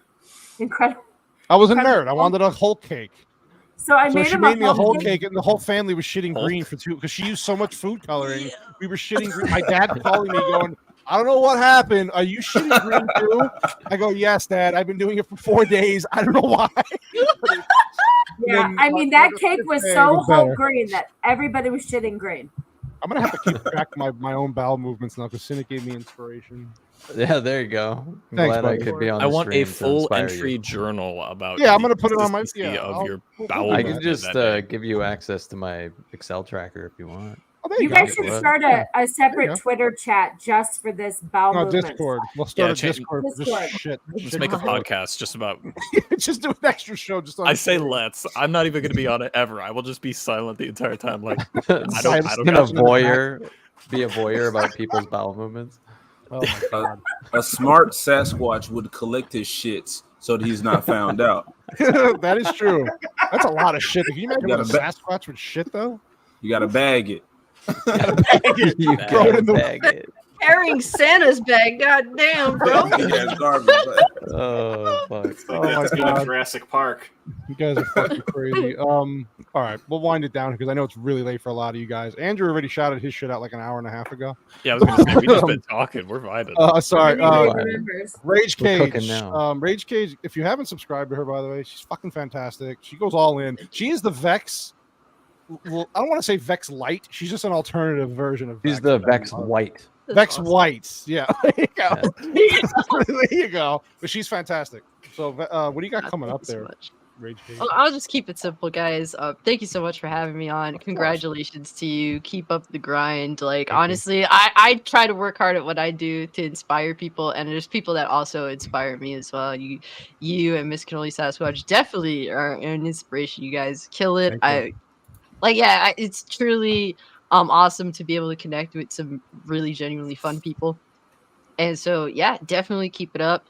incredible. I was a nerd. I wanted a whole cake. So I made she him made me a whole pumpkin- cake, and the whole family was shitting green for 2 because she used so much food coloring. We were shitting green. My dad calling me, going, "I don't know what happened. Are you shitting green too?" I go, "Yes, Dad. I've been doing it for 4 days. I don't know why." Yeah, then I mean my that cake was birthday so was whole better. green that everybody was shitting green. I'm gonna have to keep track of my own bowel movements now because Cynic gave me inspiration. Yeah, there you go. I'm Thanks, glad buddy. I could be on. I the want a stream to full inspire entry you. journal about. Yeah, I'm the gonna put it on my consistency of your we'll bowel do I that. can movement just that day. give you access to my Excel tracker if you want. Oh, there You go. guys should What? start Yeah. a separate go. Twitter chat just for this bowel No, movement. Discord. We'll start a change- Discord for Discord. this shit. Let's make a podcast just about. Just do an extra show. Just on I say Discord. let's. I'm not even going to be on it ever. I will just be silent the entire time. Like I Just don't gonna got you. be a voyeur about people's bowel movements. Oh my god. A smart Sasquatch would collect his shits so that he's not found out. That is true. That's a lot of shit. Can you imagine You what a gotta Sasquatch would shit though? You gotta bag it. You Throw it in the bag it. Carrying Santa's bag. God damn, bro. Yeah, garbage. Oh fuck. Oh my That's good god. at Jurassic Park. You guys are fucking crazy. All right, we'll wind it down because I know it's really late for a lot of you guys. Andrew already shouted his shit out like an hour and a half ago. Yeah, I was going to say we just been talking. We're vibing. Sorry. Everybody remembers. Rage We're cooking Cage. now. Rage Cage. If you haven't subscribed to her, by the way, she's fucking fantastic. She goes all in. She is the Vex. Well, I don't want to say Vex Light. She's just an alternative version of. She's Vex. the Vex White. Vex Whites. Yeah. There you go. There you go. But she's fantastic. So, what do you got coming up there? Rage Cage. Well, I'll just keep it simple, guys. Thank you so much for having me on. Congratulations to you. Keep up the grind. Like, honestly, I try to work hard at what I do to inspire people, and there's people that also inspire me as well. You and Miss Cannolisasquatch definitely are an inspiration. You guys kill it. It's truly awesome to be able to connect with some really genuinely fun people. And so, yeah, definitely keep it up.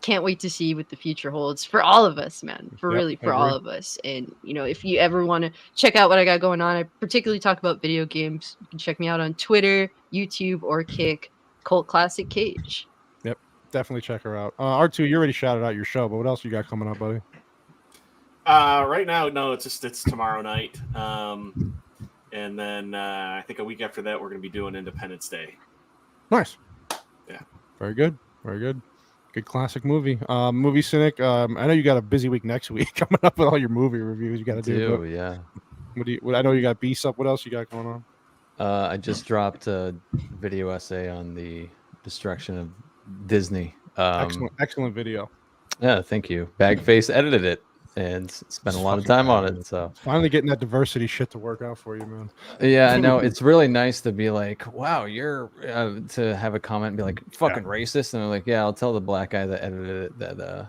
Can't wait to see what the future holds for all of us, man. For all of us. And if you ever want to check out what I got going on, I particularly talk about video games. You can check me out on Twitter, YouTube, or Kick. Cult Classic Cage. Yep, definitely check her out. R2, you already shouted out your show, but what else you got coming up, buddy? Right now, no, it's tomorrow night. And then I think a week after that, we're going to be doing Independence Day. Nice. Yeah. Very good. Very good. Good classic movie. Movie Cynic. I know you got a busy week next week coming up with all your movie reviews you got to do. Yeah. I know you got Beast up. What else you got going on? I just dropped a video essay on the destruction of Disney. Excellent video. Yeah, thank you. Bagface edited it and spent a lot of time on it. So finally getting that diversity shit to work out for you, man. Yeah, I know. It's really nice to be like, wow, you're to have a comment and be like, fucking racist. And I'm like, yeah, I'll tell the black guy that edited it that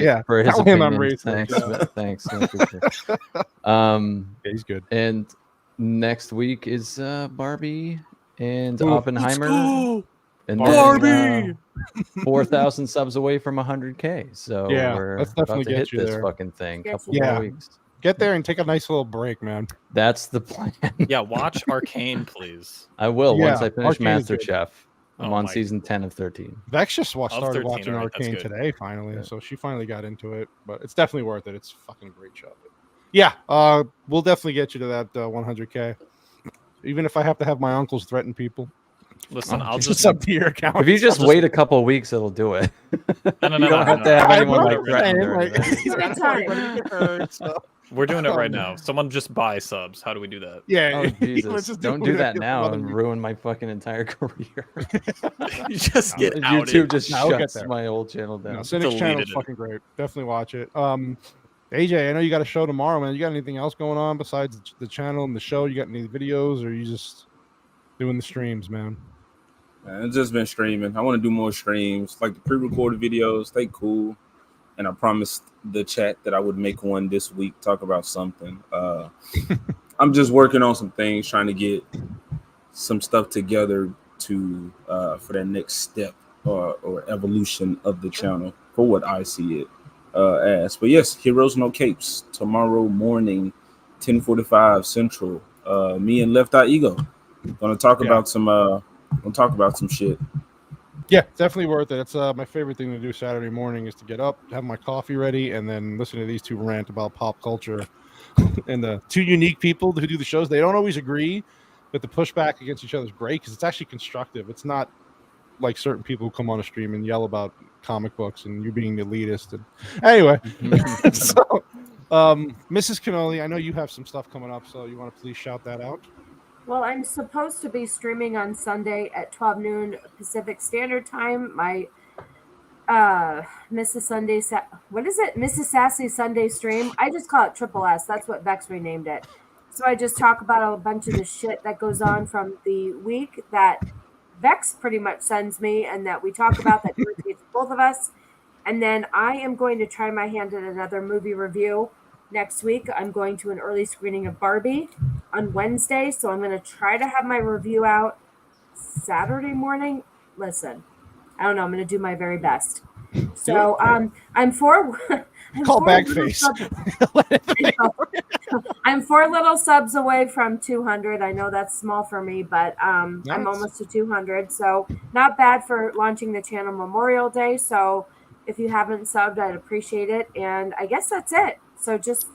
yeah. For his Tell him opinion. I'm racist. Thanks. I appreciate it. He's good. And next week is Barbie and Ooh, Oppenheimer. And Barbie! then 4,000 subs away from 100K. So yeah, we're let's about definitely to get hit you this there. fucking thing. Couple Yeah. more weeks. Get there and take a nice little break, man. That's the plan. Yeah, watch Arcane, please. I will once Yeah, I finish Arcane is good. MasterChef. I'm Oh on my- season 10 of 13. Vex just Of started 13, watching alright, that's Arcane good. today, finally. So she finally got into it, but it's definitely worth it. It's a fucking great show. Yeah, we'll definitely get you to that 100K. Even if I have to have my uncles threaten people. Listen, I'll just just sub to your account. If you just wait a couple of weeks, it'll do it. No, You don't have to have anyone like threatened or like, anything. he's got everybody to get hurt, so. We're doing it right now. Someone just buy subs. How do we do that? Yeah. Oh let's Jesus! just Don't do do that it. now and ruin my fucking entire career. You just get outed. YouTube just No, we'll get shuts there. my old channel down. No, Cynic's channel is fucking great. Definitely watch it. AJ, I know you got a show tomorrow, man. You got anything else going on besides the channel and the show? You got any videos, or are you just doing the streams, man? It's just been streaming. I want to do more streams, like the pre-recorded videos. They cool, and I promised the chat that I would make one this week, talk about something. I'm just working on some things, trying to get some stuff together to for that next step or evolution of the channel for what I see it as. But yes, Heroes No Capes tomorrow morning, 10:45 Central. Me and Left Eye Ego gonna talk about some shit. Yeah, definitely worth it. It's my favorite thing to do Saturday morning is to get up, have my coffee ready, and then listen to these two rant about pop culture. And the two unique people who do the shows, they don't always agree, but the pushback against each other is great because it's actually constructive. It's not like certain people who come on a stream and yell about comic books and you being elitist. And anyway, so Mrs. Cannoli, I know you have some stuff coming up, so you want to please shout that out? Well, I'm supposed to be streaming on Sunday at 12 noon Pacific Standard Time. My Mrs. Sassy Sunday stream. I just call it Triple S. That's what Vex renamed it. So I just talk about a bunch of the shit that goes on from the week that Vex pretty much sends me and that we talk about that irritates both of us. And then I am going to try my hand at another movie review next week. I'm going to an early screening of Barbie on Wednesday, so I'm going to try to have my review out Saturday morning. Listen, I don't know. I'm going to do my very best. So I'm four little subs away from 200. I know that's small for me, but I'm almost to 200. So not bad for launching the channel Memorial Day. So if you haven't subbed, I'd appreciate it. And I guess that's it. So just,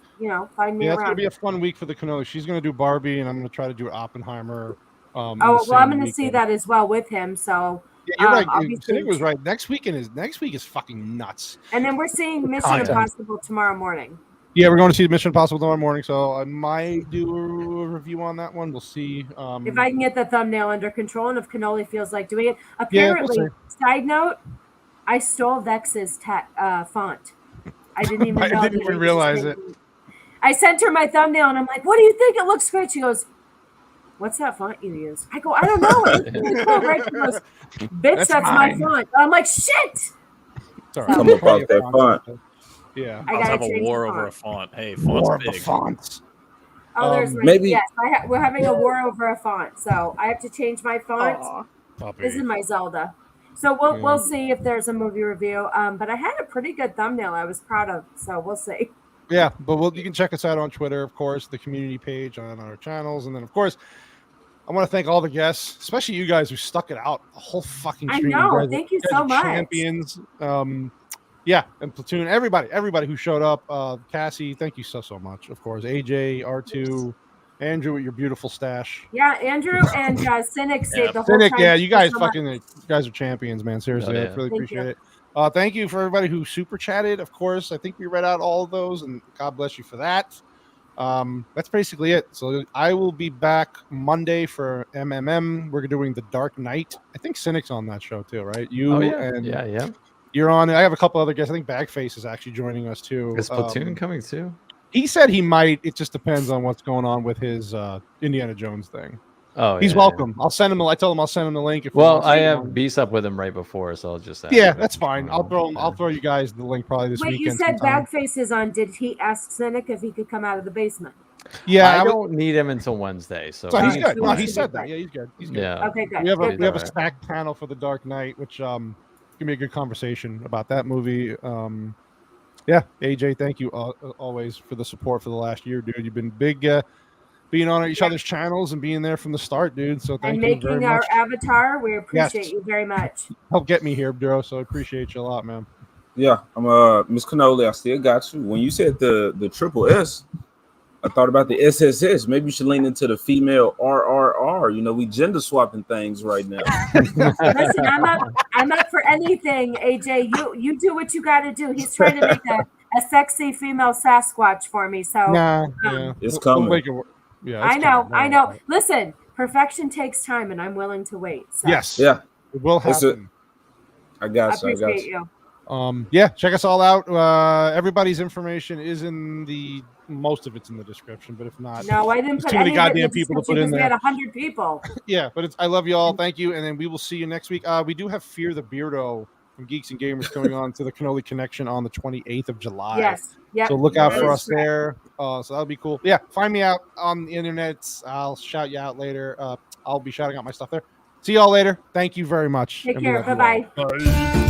find me around. It's going to be a fun week for the Cannoli. She's going to do Barbie, and I'm going to try to do Oppenheimer. I'm going to see that as well with him. So yeah, you're right. Cynic was right. Next week is fucking nuts. And then we're seeing Mission Impossible tomorrow morning. Yeah, we're going to see Mission Impossible tomorrow morning, so I might do a review on that one. We'll see. If I can get the thumbnail under control and if Cannoli feels like doing it. Apparently, side note, I stole Vex's font. I didn't even know. I didn't even realize it. I sent her my thumbnail and I'm like, what do you think? It looks great. She goes, what's that font you use? I go, I don't know. It's really cool, right? She goes, bitch, that's my font. I'm like, shit. Sorry. Come up off that font. Yeah. I gotta have a war over a font. Hey, font's war big. Of fonts. Oh, there's maybe. Yes, we're having a war over a font, so I have to change my font. This is my Zelda. So we'll see if there's a movie review. But I had a pretty good thumbnail I was proud of, so we'll see. Yeah, but you can check us out on Twitter, of course, the community page on our channels, and then of course, I want to thank all the guests, especially you guys who stuck it out the whole fucking stream. I know, thank you so much. Champions, yeah, and Platoon, everybody who showed up. Cassie, thank you so much. Of course, AJ, R2, Andrew with your beautiful stash. Yeah, Andrew and Cynic stayed the whole Cynic, time. yeah, you guys so you guys are champions, man. Seriously, I really appreciate you. it. Thank you for everybody who super chatted. Of course, I think we read out all of those, and God bless you for that. That's basically it. So I will be back Monday for MMM. We're doing The Dark Knight. I think Cynic's on that show too, right? Yeah. You're on. I have a couple other guests. I think Bagface is actually joining us too. Is Platoon coming too? He said he might. It just depends on what's going on with his Indiana Jones thing. Oh, he's welcome. I'll send him. I told him I'll send him the link. I have beast up with him right before, so I'll just. Yeah, that's fine. I'll throw you guys the link probably this weekend. Wait, you said Bagface is on. Did he ask Cynic if he could come out of the basement? Yeah, I don't need him until Wednesday, so he's good. No, he said that. Yeah, he's good. He's good. Yeah. Okay, good. We have a stacked panel for The Dark Knight, which gonna be a good conversation about that movie. Yeah, AJ, thank you always for the support for the last year, dude. You've been big. Being on each other's channels and being there from the start, dude. So thank you very much. And making our avatar, we appreciate you very much. Help get me here, bro. So I appreciate you a lot, man. Yeah, I'm Miss Cannoli. I still got you. When you said the triple S, I thought about the SSS. Maybe you should lean into the female RRR. You know, we gender swapping things right now. Listen, I'm up for anything, AJ. You do what you got to do. He's trying to make a sexy female Sasquatch for me. So It's coming. I know. Listen, perfection takes time, and I'm willing to wait. So. Yes. Yeah. It will happen. I got I appreciate you. Yeah, check us all out. Everybody's information is in most of it's in the description, but if not, no, I didn't put too many any goddamn people to put in We there. had 100 people. Yeah, but I love you all. Thank you, and then we will see you next week. We do have Fear the Beardo from Geeks and Gamers coming on to the Cannoli Connection on the 28th of July. Yes. Yep. So look out for us there. So that'll be cool. Yeah, find me out on the internet. I'll shout you out later. I'll be shouting out my stuff there. See y'all later. Thank you very much. Take care. Bye-bye. Bye.